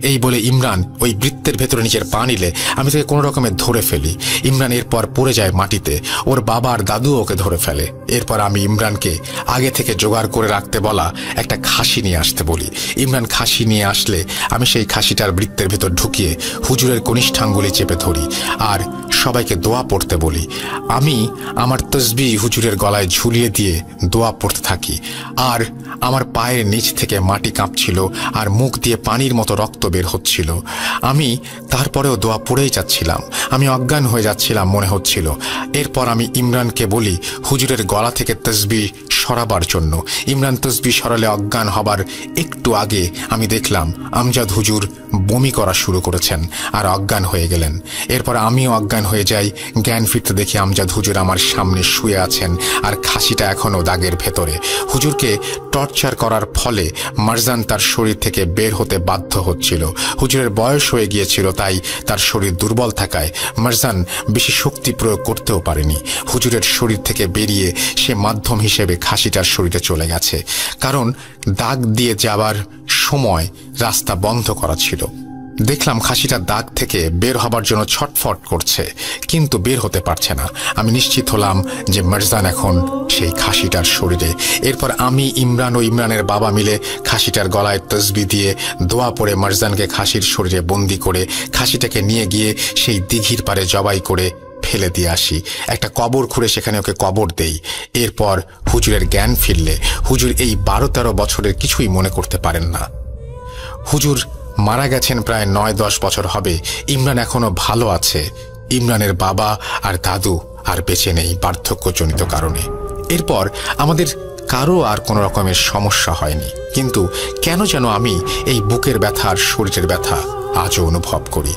A: এই বলে ইমরান ওই বৃত্তের ভেতরে নিজের পা নিলে আমি তাকে কোনো রকমে ধরে ফেলি। ইমরান এরপর পড়ে যায় মাটিতে। ওর বাবা আর দাদু ওকে ধরে ফেলে। এরপর আমি ইমরানকে আগে থেকে জোগাড় করে রাখতে বলা একটা খাসি নিয়ে আসতে বলি। ইমরান খাসি নিয়ে আসলে আমি সেই খাসিটার বৃত্তের ভেতর ঢুকিয়ে হুজুরের কনিষ্ঠাঙ্গুলি চেপে ধরি আর সবাইকে দোয়া পড়তে বলি। আমি আমার তসবিহ হুজুরের গলায় ঝুলিয়ে দিয়ে দোয়া পড়তে থাকি। আর আমার পায়ের নিচ থেকে মাটি কাঁপছিল আর মুখ দিয়ে পানির মতো রক্ত বের হচ্ছিল। আমি তারপরেও দোয়া পড়েই যাচ্ছিলাম। আমি অজ্ঞান হয়ে যাচ্ছিলাম মনে হচ্ছিল। এরপর আমি ইমরানকে বলি হুজুরের গলা থেকে তসবিহ সরাবার জন্য। ইমরান তসবিহ সরালে অজ্ঞান হবার একটু আগে আমি দেখলাম আমজাদ হুজুর বমি করা শুরু করেছেন আর অজ্ঞান হয়ে গেলেন। এরপর আমিও অজ্ঞান হয়ে যাই। জ্ঞান ফিরতে দেখি আমজাদ হুজুর আমার সামনে শুয়ে আছেন আর খাসিটা এখনও দাগের ভেতরে। হুজুরকে টর্চার করার ফলে মারজান তার শরীর থেকে বের হতে বাধ্য হচ্ছিল। হুজুরের বয়স হয়ে গিয়েছিল, তাই তার শরীর দুর্বল থাকায় মারজান বেশি শক্তি প্রয়োগ করতেও পারেনি। হুজুরের শরীর থেকে বেরিয়ে সে মাধ্যম হিসেবে খাসিটার শরীরে চলে গেছে, কারণ দাগ দিয়ে যাবার সময় রাস্তা বন্ধ করা ছিল। দেখলাম খাসিটা দাগ থেকে বের হবার জন্য ছটফট করছে, কিন্তু বের হতে পারছে না। আমি নিশ্চিত হলাম যে মারজান এখন সেই খাসিটার শরীরে। এরপর আমি, ইমরান ও ইমরানের বাবা মিলে খাসিটার গলায় তসবিহ দিয়ে দোয়া পড়ে মারজানকে খাসির শরীরে বন্দি করে খাসিটাকে নিয়ে গিয়ে সেই দিঘির পারে জবাই করে ফেলে দিয়ে আসি। একটা কবর খুঁড়ে সেখানে ওকে কবর দেই। এরপর হুজুরের জ্ঞান ফিরলে হুজুর এই 12-13 বছরের কিছুই মনে করতে পারেন না। হুজুর মারা গেছেন প্রায় 9-10 বছর হবে। ইমরান এখনো ভালো আছে। ইমরানের বাবা আর দাদু আর বেঁচে নেই বার্ধক্যজনিত কারণে। এরপর আমাদের কারো আর কোনো রকমের সমস্যা হয়নি, কিন্তু কেন যেন আমি এই বুকের ব্যথা আর শরীরের ব্যথা আজও অনুভব করি।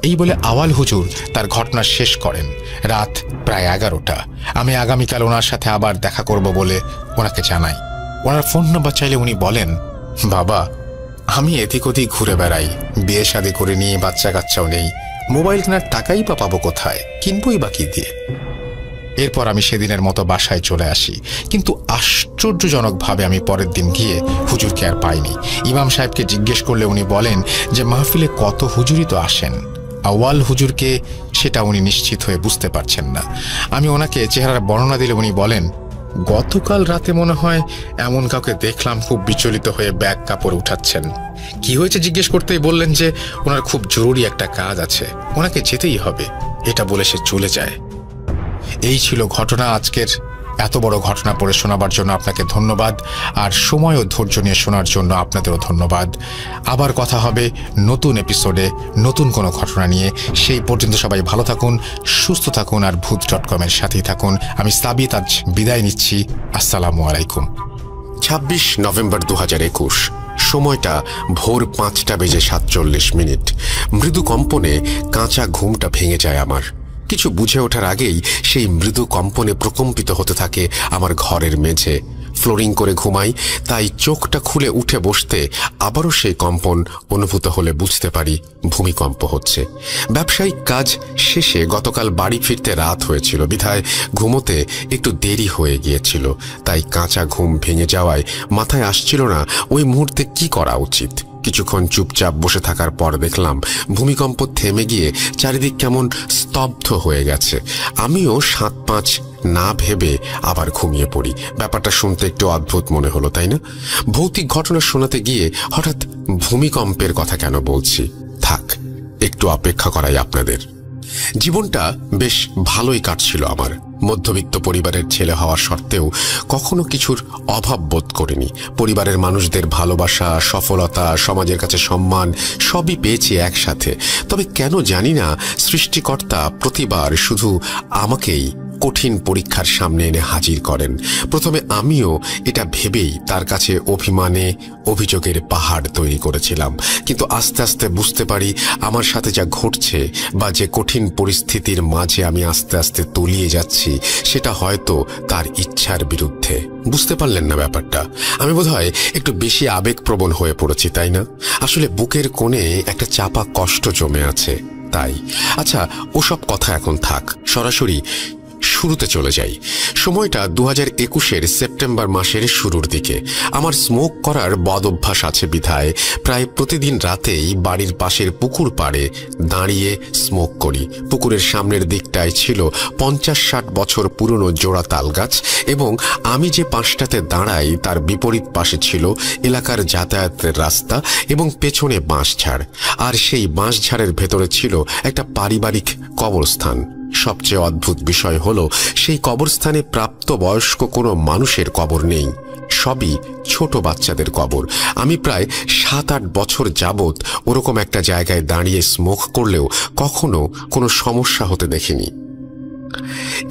A: এই বলে আওয়াল হুজুর তার ঘটনা শেষ করেন। রাত প্রায় 11টা। আমি আগামীকাল ওনার সাথে আবার দেখা করব বলে ওনাকে জানাই। ওনার ফোন নম্বর চাইলে উনি বলেন, বাবা, আমি এদিক ওদিক ঘুরে বেড়াই, বিয়ে শাদী করে নিয়ে বাচ্চা কাচ্চাও নেই, মোবাইল কেনার টাকাই বা পাবো কোথায়, কিনবই বা কি দিয়ে। এরপর আমি সেদিনের মতো বাসায় চলে আসি, কিন্তু আশ্চর্যজনকভাবে আমি পরের দিন গিয়ে হুজুরকে আর পাইনি। ইমাম সাহেবকে জিজ্ঞেস করলে উনি বলেন যে মাহফিলে কত হুজুরই তো আসেন, আওয়াল হুজুরকে সেটা উনি নিশ্চিত হয়ে বুঝতে পারছেন না। আমি ওনাকে চেহারার বর্ণনা দিলে উনি বলেন, গতকাল রাতে মনে হয় এমন কাউকে দেখলাম খুব বিচলিত হয়ে ব্যাগ কাপড় উঠাচ্ছেন। কি হয়েছে জিজ্ঞেস করতেই বললেন যে ওনার খুব জরুরি একটা কাজ আছে, ওনাকে যেতেই হবে। এটা বলে সে চলে যায়। এই ছিল ঘটনা আজকের। এত বড় ঘটনা পড়ে শোনাবার জন্য আপনাকে ধন্যবাদ, আর সময় ও ধৈর্য নিয়ে শোনার জন্য আপনাদেরও ধন্যবাদ। আবার কথা হবে নতুন এপিসোডে নতুন কোনো ঘটনা নিয়ে। সেই পর্যন্ত সবাই ভালো থাকুন, সুস্থ থাকুন, আর ভূত.com-এর সাথেই থাকুন। আমি সাবিত আজ বিদায় নিচ্ছি। আসসালামু আলাইকুম।
C: 26 নভেম্বর 2021। সময়টা ভোর 5:47। মৃদু কম্পনে কাঁচা ঘুমটা ভেঙে যায় আমার। কিছু বুঝে ওঠার আগেই সেই মৃদু কম্পনে প্রকম্পিত হতে থাকে আমার ঘরের মেঝে। ফ্লোরিং করে ঘুমাই, তাই চোখটা খুলে উঠে বসতে আবারও সেই কম্পন অনুভূত হলে বুঝতে পারি ভূমিকম্প হচ্ছে। ব্যবসায়িক কাজ শেষে গতকাল বাড়ি ফিরতে রাত হয়েছিল, বিধায় ঘুমোতে একটু দেরি হয়ে গিয়েছিল। তাই কাঁচা ঘুম ভেঙে যাওয়ায় মাথায় আসছিল না ওই মুহূর্তে কি করা উচিত। কিছুক্ষণ চুপচাপ বসে থাকার পর দেখলাম ভূমিকম্প থেমে গিয়ে চারিদিক কেমন স্তব্ধ হয়ে গেছে। আমিও 7-5 না ভেবে আবার ঘুমিয়ে পড়ি। ব্যাপারটা শুনতে একটু অদ্ভুত মনে হলো, তাই না? ভৌতিক ঘটনা শোনাতে গিয়ে হঠাৎ ভূমিকম্পের কথা কেন বলছি? থাক, একটু অপেক্ষা করাই আপনাদের। জীবনটা বেশ ভালোই কাটছিল আমার। মধ্যবিত্ত পরিবারের ছেলে হওয়ার সত্ত্বেও কখনো কিছুর অভাব বোধ করিনি। পরিবারের মানুষদের ভালোবাসা, সফলতা, সমাজের কাছে সম্মান সবই পেয়েছি একসাথে। তবে কেন জানি না সৃষ্টিকর্তা প্রতিবার শুধু আমাকেই কঠিন পরীক্ষার সামনে এনে হাজির করেন। প্রথমে আমিও এটা ভেবেই তার কাছে অভিমানে অভিযোগের পাহাড় তৈরি করেছিলাম, কিন্তু আস্তে আস্তে বুঝতে পারি আমার সাথে যা ঘটছে বা যে কঠিন পরিস্থিতির মাঝে আমি আস্তে আস্তে তলিয়ে যাচ্ছি সেটা হয়তো তার ইচ্ছার বিরুদ্ধে। বুঝতে পারলেন না ব্যাপারটা? আমি বোধহয় একটু বেশি আবেগপ্রবণ হয়ে পড়েছি, তাই না? আসলে বুকের কোণে একটা চাপা কষ্ট জমে আছে তাই। আচ্ছা, ওসব কথা এখন থাক, সরাসরি শুরুতে চলে যাই। সময়টা 2021-এর সেপ্টেম্বর মাসের শুরুর দিকে। আমার স্মোক করার বদ অভ্যাস আছে বিধায় প্রায় প্রতিদিন রাতেই বাড়ির পাশের পুকুর পাড়ে দাঁড়িয়ে স্মোক করি। পুকুরের সামনের দিকটায় ছিল 50-60 বছর পুরনো জোড়া তাল গাছ, এবং আমি যে পাশটাতে দাঁড়াই তার বিপরীত পাশে ছিল এলাকার যাতায়াতের রাস্তা এবং পেছনে বাঁশঝাড়। আর সেই বাঁশঝাড়ের ভেতরে ছিল একটা পারিবারিক কবরস্থান। সবচেয়ে অদ্ভুত বিষয় হলো সেই কবরস্থানে প্রাপ্তবয়স্ক কোনো মানুষের কবর নেই, সবই ছোট বাচ্চাদের কবর। আমি প্রায় 7-8 বছর যাবৎ ওরকম একটা জায়গায় দাঁড়িয়ে স্মোক করলেও কখনো কোনো সমস্যা হতে দেখিনি।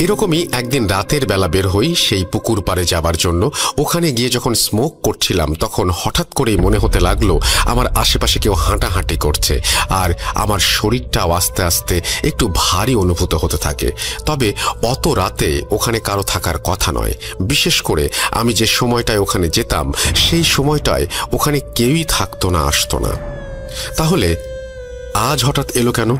C: এরকমই একদিন রাতের বেলা বের হই সেই পুকুর পাড়ে যাবার জন্য। ওখানে গিয়ে যখন স্মোক করছিলাম তখন হঠাৎ করেই মনে হতে লাগলো আমার আশেপাশে কেউ হাঁটাহাঁটি করছে, আর আমার শরীরটাও আস্তে আস্তে একটু ভারী অনুভূত হতে থাকে। তবে অত রাতে ওখানে কারো থাকার কথা নয়। বিশেষ করে আমি যে সময়টায় ওখানে যেতাম সেই সময়টায় ওখানে কেউই থাকতো না, আসতো না। তাহলে আজ হঠাৎ এলো কেন?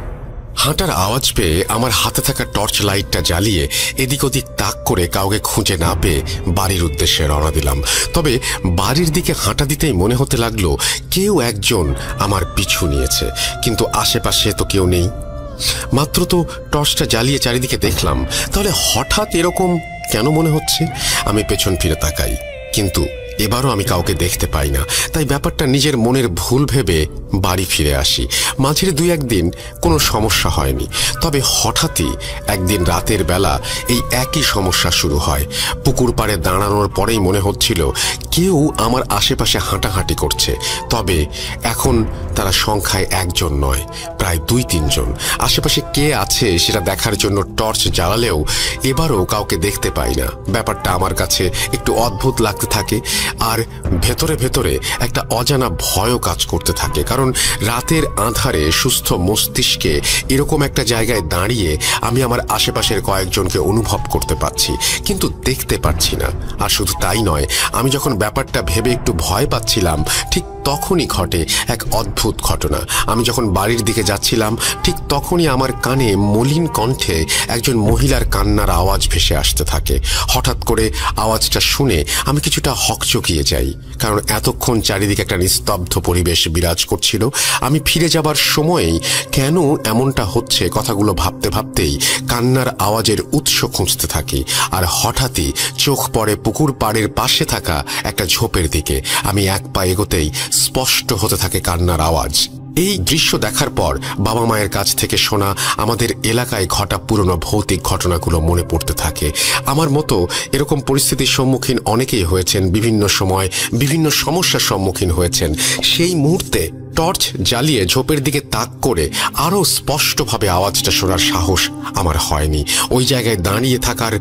C: হাঁটার আওয়াজ পেয়ে আমার হাতে থাকা টর্চ লাইটটা জ্বালিয়ে এদিক ওদিক তাক করে কাউকে খুঁজে না পেয়ে বাড়ির উদ্দেশ্যে রওনা দিলাম। তবে বাড়ির দিকে হাঁটা দিতেই মনে হতে লাগলো কেউ একজন আমার পিছু নিয়েছে, কিন্তু আশেপাশে তো কেউ নেই। মাত্র তো টর্চটা জ্বালিয়ে চারিদিকে দেখলাম, তাহলে হঠাৎ এরকম কেন মনে হচ্ছে? আমি পেছন ফিরে তাকাই, কিন্তু এবারও আমি কাউকে দেখতে পাই না। তাই ব্যাপারটা নিজের মনের ভুল ভেবে বাড়ি ফিরে আসি। মাঝের 2-1 দিন কোনো সমস্যা হয়নি, তবে হঠাৎই একদিন রাতের বেলা এই একই সমস্যা শুরু হয়। পুকুর পাড়ে দাঁড়ানোর পরেই মনে হচ্ছিল কেউ আমার আশেপাশে হাঁটাহাঁটি করছে, তবে এখন তারা সংখ্যায় 1 জন নয়, প্রায় 2-3 জন। আশেপাশে কে আছে সেটা দেখার জন্য টর্চ জ্বালালেও এবারও কাউকে দেখতে পাই না। ব্যাপারটা আমার কাছে একটু অদ্ভুত লাগতে থাকে, আর ভেতরে ভেতরে একটা অজানা ভয়ও কাজ করতে থাকে। কারণ রাতের আঁধারে সুস্থ মস্তিষ্কে এরকম একটা জায়গায় দাঁড়িয়ে আমি আমার আশেপাশের কয়েকজনকে অনুভব করতে পারছি, কিন্তু দেখতে পাচ্ছি না। আর শুধু তাই নয়, আমি যখন ব্যাপারটা ভেবে একটু ভয় পাচ্ছিলাম ঠিক তখনই ঘটে এক অদ্ভুত ঘটনা। আমি যখন বাড়ির দিকে যাচ্ছিলাম ঠিক তখনই আমার কানে মলিন কণ্ঠে একজন মহিলার কান্নার আওয়াজ ভেসে আসতে থাকে। হঠাৎ করে আওয়াজটা শুনে আমি কিছুটা হকচকিয়ে যাই, কারণ এতক্ষণ চারিদিকে একটা নিস্তব্ধ পরিবেশ বিরাজ করছিল। আমি ফিরে যাবার সময়েই কেন এমনটা হচ্ছে কথাগুলো ভাবতে ভাবতেই কান্নার আওয়াজের উৎস খুঁজতে থাকি। আর হঠাৎই চোখ পড়ে পুকুর পাড়ের পাশে থাকা একটা ঝোপের দিকে। আমি এক পা এগোতেই স্পষ্ট হতে থাকে কান্নার আওয়াজ। এই দৃশ্য দেখার পর বাবা মায়ের কাছ থেকে শোনা আমাদের এলাকায় ঘটা পুরনো ভৌতিক ঘটনাগুলো মনে পড়তে থাকে। আমার মতো এরকম পরিস্থিতির সম্মুখীন অনেকেই হয়েছেন, বিভিন্ন সময় বিভিন্ন সমস্যার সম্মুখীন হয়েছেন। সেই মুহূর্তে টর্চ জ্বালিয়ে ঝোপের দিকে তাক করে আরও স্পষ্টভাবে আওয়াজটা শোনার সাহস আমার হয়নি। ওই জায়গায় দাঁড়িয়ে থাকার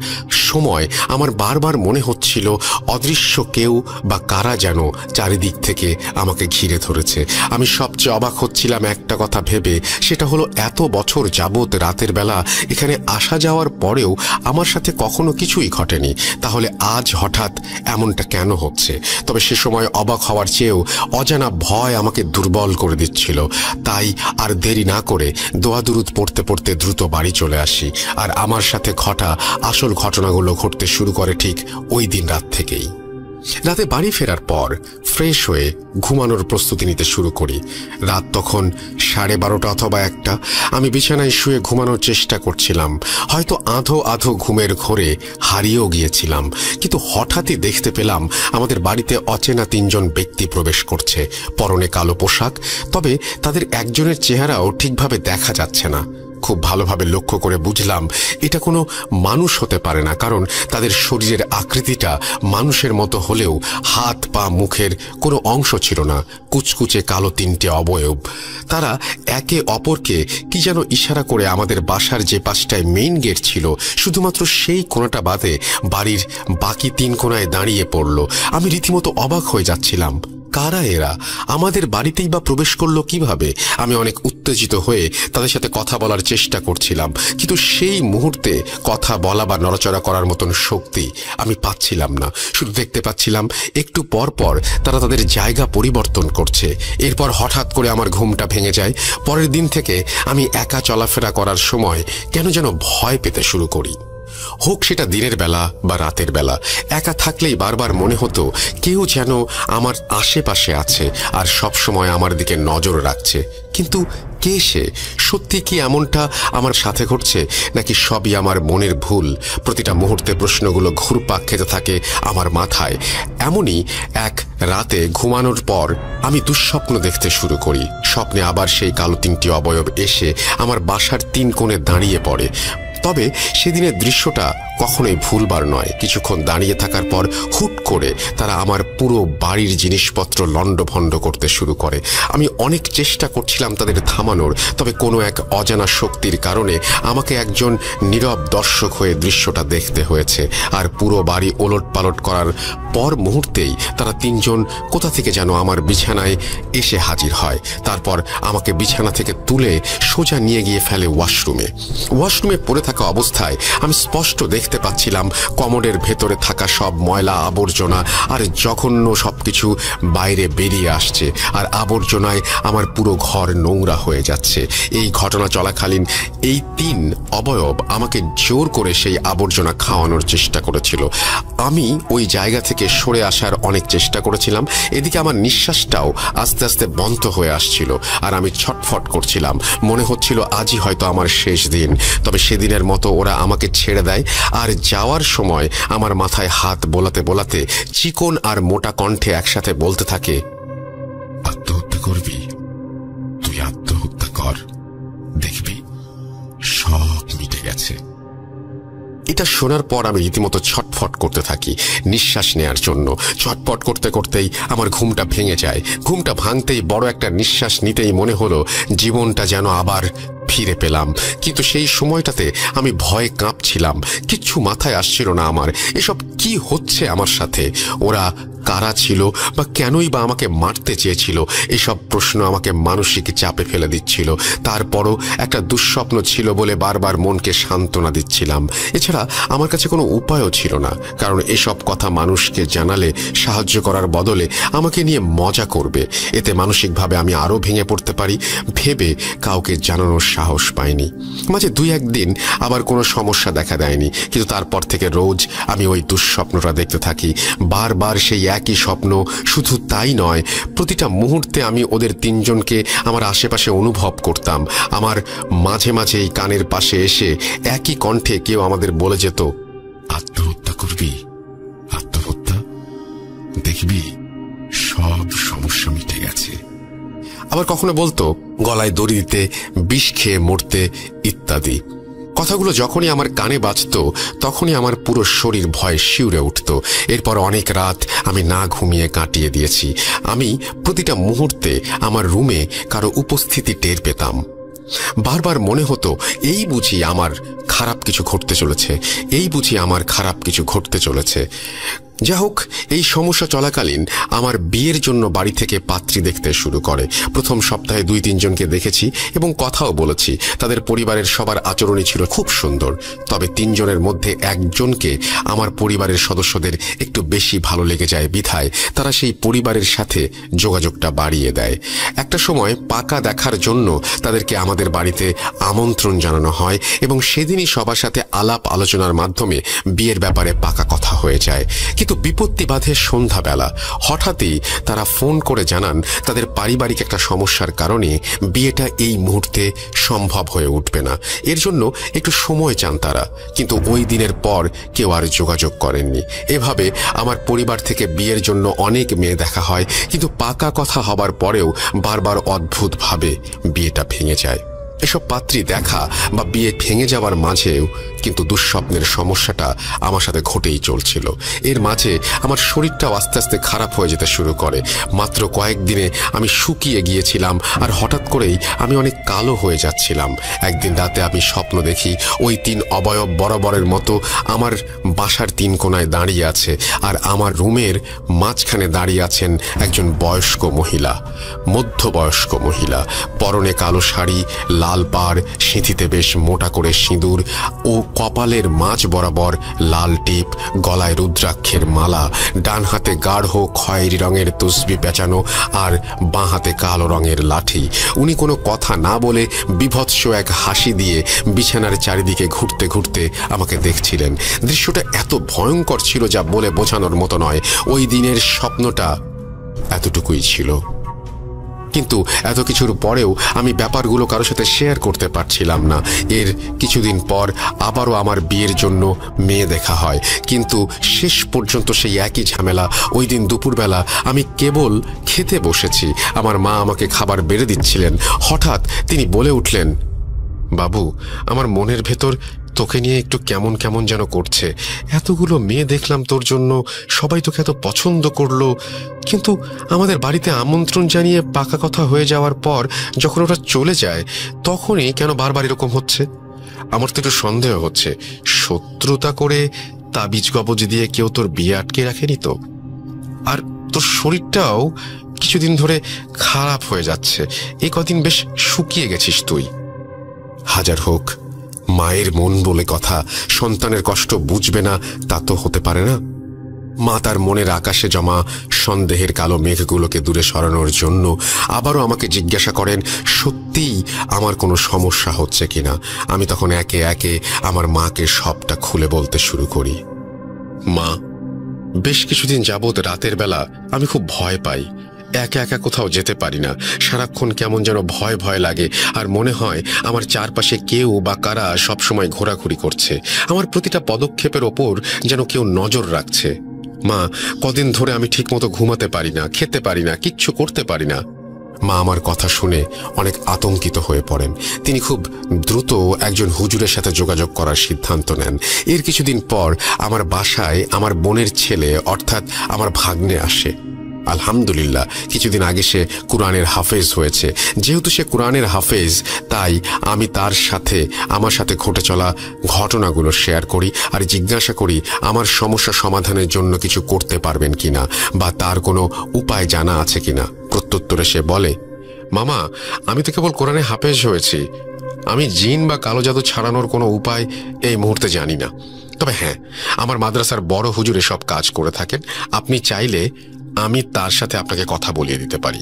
C: সময় আমার বারবার মনে হচ্ছিল অদৃশ্য কেউ বা কারা যেন চারিদিক থেকে আমাকে ঘিরে ধরেছে। আমি সবচেয়ে অবাক হচ্ছিলাম একটা কথা ভেবে, সেটা হলো এত বছর যাবৎ রাতের বেলা এখানে আসা যাওয়ার পরেও আমার সাথে কখনো কিছুই ঘটেনি। তাহলে আজ হঠাৎ এমনটা কেন হচ্ছে? তবে সে সময় অবাক হওয়ার চেয়েও অজানা ভয় আমাকে দুর্বল করে দিচ্ছিল। তাই আর দেরি না করে দোয়া দুরুদ পড়তে পড়তে দ্রুত বাড়ি চলে আসি। আর আমার সাথে ঘটা আসল ঘটনাগুলো ঘটতে শুরু করে ঠিক ওই দিন রাত থেকেই। রাতে বাড়ি ফেরার পর ফ্রেশ হয়ে ঘুমানোর প্রস্তুতি নিতে শুরু করি। রাত তখন 12:30 অথবা 1টা। আমি বিছানায় শুয়ে ঘুমানোর চেষ্টা করছিলাম, হয়তো আধো আধো ঘুমের ঘোরে হারিয়েও গিয়েছিলাম। কিন্তু হঠাৎই দেখতে পেলাম আমাদের বাড়িতে অচেনা 3 জন ব্যক্তি প্রবেশ করছে। পরনে কালো পোশাক, তবে তাদের একজনের চেহারাও ঠিকভাবে দেখা যাচ্ছে না। খুব ভালোভাবে লক্ষ্য করে বুঝলাম এটা কোনো মানুষ হতে পারে না, কারণ তাদের শরীরের আকৃতিটা মানুষের মতো হলেও হাত পা মুখের কোনো অংশ ছিল না, কুচকুচে কালো তিনটে অবয়ব। তারা একে অপরকে কি যেন ইশারা করে আমাদের বাসার যে পাশটায় মেইন গেট ছিল শুধুমাত্র সেই কোণাটা বাদে বাড়ির বাকি 3 কোণায় দাঁড়িয়ে পড়ল। আমি রীতিমতো অবাক হয়ে যাচ্ছিলাম, কারা এরা, আমাদের বাড়িতেই বা প্রবেশ করলো কিভাবে? আমি অনেক উত্তেজিত হয়ে তাদের সাথে কথা বলার চেষ্টা করছিলাম, কিন্তু সেই মুহূর্তে কথা বলা বা নড়াচড়া করার মতন শক্তি আমি পাচ্ছিলাম না। শুধু দেখতে পাচ্ছিলাম একটু পর পর তারা তাদের জায়গা পরিবর্তন করছে। এরপর হঠাৎ করে আমার ঘুমটা ভেঙে যায়। পরের দিন থেকে আমি একা চলাফেরা করার সময় কেন যেন ভয় পেতে শুরু করি। হোক সেটা দিনের বেলা বা রাতের বেলা, একা থাকলেই বারবার মনে হতো কেউ যেন আমার আশেপাশে আছে আর সব সময় আমার দিকে নজর রাখছে। কিন্তু কে সে? সত্যি কি এমনটা আমার সাথে ঘটছে, নাকি সবই আমার মনের ভুল? প্রতিটা মুহূর্তে প্রশ্নগুলো ঘুরপাক খেতে থাকে আমার মাথায়। এমনই এক রাতে ঘুমানোর পর আমি দুঃস্বপ্ন দেখতে শুরু করি। স্বপ্নে আবার সেই কালো 3টি অবয়ব এসে আমার বাসার 3 কোণে দাঁড়িয়ে পড়ে। তবে সেদিনের দৃশ্যটা কখনোই ভুলবার নয়। কিছুক্ষণ দাঁড়িয়ে থাকার পর হুট করে তারা আমার পুরো বাড়ির জিনিসপত্র লণ্ডভণ্ড করতে শুরু করে। আমি অনেক চেষ্টা করছিলাম তাদের থামানোর, তবে কোনো এক অজানা শক্তির কারণে আমাকে একজন নীরব দর্শক হয়ে দৃশ্যটা দেখতে হয়েছে। আর পুরো বাড়ি ওলটপালট করার পর মুহূর্তেই তারা 3 জন কোথা থেকে যেন আমার বিছানায় এসে হাজির হয়। তারপর আমাকে বিছানা থেকে তুলে সোজা নিয়ে গিয়ে ফেলে ওয়াশরুমে পড়ে থাকা অবস্থায় আমি স্পষ্ট দেখতে পাচ্ছিলাম কমোডের ভেতরে থাকা সব ময়লা আবর্জনা আর জঘন্য সবকিছু বাইরে বেরিয়ে আসছে, আর আবর্জনায় আমার পুরো ঘর নোংরা হয়ে যাচ্ছে। এই ঘটনা চলাকালীন এই 3 অবয়ব আমাকে জোর করে সেই আবর্জনা খাওয়ানোর চেষ্টা করেছিল। আমি ওই জায়গা থেকে সরে আসার অনেক চেষ্টা করেছিলাম। এদিকে আমার নিঃশ্বাসটাও আস্তে আস্তে বন্ধ হয়ে আসছিল আর আমি ছটফট করছিলাম। মনে হচ্ছিল আজই হয়তো আমার শেষ দিন। তবে সেদিনের মতো ওরা আমাকে ছেড়ে দেয় আর যাওয়ার সময় আমার মাথায় হাত বোলাতে বোলাতে চিকন আর মোটা কণ্ঠে একসাথে বলতে থাকে,
B: আত্মহত্যা করবি? তুই আত্মহত্যা কর, দেখবি সব মিটে গেছে।
C: এটা শোনার পর আমি রীতিমতো ছটফট করতে থাকি নিঃশ্বাস নেয়ার জন্য। ছটফট করতে করতেই আমার ঘুমটা ভেঙে যায়। ঘুমটা ভাঙতেই বড় একটা নিঃশ্বাস নিতেই মনে হলো জীবনটা যেন আবার ফিরে পেলাম। কিন্তু সেই সময়টাতে আমি ভয়ে কাঁপছিলাম, কিচ্ছু মাথায় আসছিল না আমার। এসব কি হচ্ছে আমার সাথে? ওরা কারা ছিল বা কেনই বা আমাকে মারতে চেয়েছিল? এসব প্রশ্ন আমাকে মানসিক চাপে ফেলে দিচ্ছিল। তারপরও একটা দুঃস্বপ্ন ছিল বলে বারবার মনকে সান্ত্বনা দিচ্ছিলাম। এছাড়া আমার কাছে কোনো উপায়ও ছিল না, কারণ এসব কথা মানুষকে জানালে সাহায্য করার বদলে আমাকে নিয়ে মজা করবে। এতে মানসিকভাবে আমি আরও ভেঙে পড়তে পারি ভেবে কাউকে জানানোর সাহস পাইনি। মাঝে 2-1 দিন আবার কোনো সমস্যা দেখা দেয়নি, কিন্তু তারপর থেকে রোজ আমি ওই দুঃস্বপ্নটা দেখতে থাকি। বারবার সেই একই স্বপ্ন। শুধু তাই নয়, প্রতিটা মুহূর্তে আমি ওদের 3 জনকে আমার আশেপাশে অনুভব করতাম। আমার মাঝে মাঝে এই কানের পাশে এসে একই কণ্ঠে কেউ আমাদের বলে যেত,
B: আত্মহত্যা করবি? আত্মহত্যা, দেখবি সব সমস্যা মিটে গেছে।
C: আবার কখনো বলতো গলায় দড়ি দিতে, বিষ খেয়ে মরতে ইত্যাদি। কথাগুলো যখনই আমার কানে বাজতো তখনই আমার পুরো শরীর ভয়ে শিউরে উঠত। এরপর অনেক রাত আমি না ঘুমিয়ে কাটিয়ে দিয়েছি। আমি প্রতিটা মুহূর্তে আমার রুমে কারো উপস্থিতি টের পেতাম। বারবার মনে হতো এই বুঝি আমার খারাপ কিছু ঘটতে চলেছে, এই বুঝি আমার খারাপ কিছু ঘটতে চলেছে। যা হোক, এই সমস্যা চলাকালীন আমার বিয়ের জন্য বাড়ি থেকে পাত্রী দেখতে শুরু করে। প্রথম সপ্তাহে 2-3 জনকে দেখেছি এবং কথাও বলেছি। তাদের পরিবারের সবার আচরণই ছিল খুব সুন্দর। তবে 3 জনের মধ্যে একজনকে আমার পরিবারের সদস্যদের একটু বেশি ভালো লেগে যায় বিধায় তারা সেই পরিবারের সাথে যোগাযোগটা বাড়িয়ে দেয়। একটা সময় পাকা দেখার জন্য তাদেরকে আমাদের বাড়িতে আমন্ত্রণ জানানো হয় এবং সেদিনই সবার সাথে আলাপ আলোচনার মাধ্যমে বিয়ের ব্যাপারে পাকা কথা হয়ে যায়। কিন্তু বিপত্তি বাধে সন্ধ্যাবেলা। হঠাৎই তারা ফোন করে জানান তাদের পারিবারিক একটা সমস্যার কারণে বিয়েটা এই মুহূর্তে সম্ভব হয়ে উঠবে না। এর জন্য একটু সময় চান তারা। কিন্তু ওই দিনের পর কেউ আর যোগাযোগ করেননি। এভাবে আমার পরিবার থেকে বিয়ের জন্য অনেক মেয়ে দেখা হয়, কিন্তু পাকা কথা হবার পরেও বারবার অদ্ভুতভাবে বিয়েটা ভেঙে যায়। এসব পাত্রী দেখা বা বিয়ে ভেঙে যাওয়ার মাঝেও কিন্তু দুঃস্বপ্নের সমস্যাটা আমার সাথে ঘটেই চলছিল। এর মাঝে আমার শরীরটাও আস্তে আস্তে খারাপ হয়ে যেতে শুরু করে। মাত্র কয়েকদিনে আমি শুকিয়ে গিয়েছিলাম, আর হঠাৎ করেই আমি অনেক কালো হয়ে যাচ্ছিলাম। একদিন রাতে আমি স্বপ্ন দেখি ওই 3 অবয়ব বরাবরের মতো আমার বাসার 3 কোণায় দাঁড়িয়ে আছে, আর আমার রুমের মাঝখানে দাঁড়িয়ে আছেন একজন বয়স্ক মহিলা, মধ্যবয়স্ক মহিলা, পরনে কালো শাড়ি, লাল পাড়, সিঁথিতে বেশ মোটা করে সিঁদুর ও কপালের মাঝ বরাবর লাল টিপ, গলায় রুদ্রাক্ষের মালা, ডান হাতে গাঢ় খয়েরি রঙের তসবি পেঁচানো আর বাঁ হাতে কালো রঙের লাঠি। উনি কোনো কথা না বলে বিভৎস এক হাসি দিয়ে বিছানার চারিদিকে ঘুরতে ঘুরতে আমাকে দেখছিলেন। দৃশ্যটা এত ভয়ঙ্কর ছিল যা বলে বোঝানোর মতো নয়। ওই দিনের স্বপ্নটা এতটুকুই ছিল, কিন্তু এত কিছুর পরেও আমি ব্যাপারগুলো কারোর সাথে শেয়ার করতে পারছিলাম না। এর কিছুদিন পর আবারও আমার বিয়ের জন্য মেয়ে দেখা হয়, কিন্তু শেষ পর্যন্ত সেই একই ঝামেলা। ওই দিন দুপুরবেলা আমি কেবল খেতে বসেছি, আমার মা আমাকে খাবার বেড়ে দিচ্ছিলেন। হঠাৎ তিনি বলে উঠলেন, বাবু, আমার মনের ভেতর তোকে নিয়ে একটু কেমন কেমন যেন করছে। এতগুলো মেয়ে দেখলাম তোর জন্য, সবাই তোকে এত পছন্দ করলো, কিন্তু আমাদের বাড়িতে আমন্ত্রণ জানিয়ে পাকা কথা হয়ে যাওয়ার পর যখন ওরা চলে যায় তখনই কেন বারবার এরকম হচ্ছে। আমার তো একটু সন্দেহ হচ্ছে, শত্রুতা করে তাবিজ কবজ দিয়ে কেউ তোর বিয়ে আটকে রাখেনি তো? আর তোর শরীরটাও কিছুদিন ধরে খারাপ হয়ে যাচ্ছে, এই কদিন বেশ শুকিয়ে গেছিস তুই। হাজার হোক, মায়ের মন বলে কথা, সন্তানের কষ্ট বুঝবে না তা তো হতে পারে না। মা তার মনের আকাশে জমা সন্দেহের কালো মেঘগুলোকে দূরে সরানোর জন্য আবারও আমাকে জিজ্ঞাসা করেন সত্যিই আমার কোনো সমস্যা হচ্ছে কিনা। আমি তখন একে একে আমার মাকে সবটা খুলে বলতে শুরু করি। মা, বেশ কিছুদিন যাবৎ রাতের বেলা আমি খুব ভয় পাই, একা একা কোথাও যেতে পারি না, সারাক্ষণ কেমন যেন ভয় ভয় লাগে, আর মনে হয় আমার চারপাশে কেউ বা কারা সবসময় ঘোরাঘুরি করছে, আমার প্রতিটা পদক্ষেপের ওপর যেন কেউ নজর রাখছে। মা, কদিন ধরে আমি ঠিকমতো ঘুমাতে পারি না, খেতে পারি না, কিচ্ছু করতে পারি না। মা আমার কথা শুনে অনেক আতঙ্কিত হয়ে পড়েন। তিনি খুব দ্রুত একজন হুজুরের সাথে যোগাযোগ করার সিদ্ধান্ত নেন। এর কিছুদিন পর আমার বাসায় আমার বোনের ছেলে অর্থাৎ আমার ভাগ্নে আসে। আলহামদুলিল্লাহ, কিছুদিন আগে সে কুরআনের হাফেজ হয়েছে। যেহেতু সে কুরআনের হাফেজ, তাই আমি তার সাথে আমার সাথে ঘটে চলা ঘটনাগুলো শেয়ার করি আর জিজ্ঞাসা করি আমার সমস্যা সমাধানের জন্য কিছু করতে পারবেন কিনা বা তার কোনো উপায় জানা আছে কিনা। প্রত্যুত্তরে সে বলে, মামা, আমি তো কেবল কোরআনে হাফেজ হয়েছি, আমি জিন বা কালো জাদু ছাড়ানোর কোনো উপায় এই মুহূর্তে জানি না। তবে হ্যাঁ, আমার মাদ্রাসার বড় হুজুর এসব কাজ করে থাকেন, আপনি চাইলে আমি তার সাথে আপনাকে কথা বলিয়ে দিতে পারি।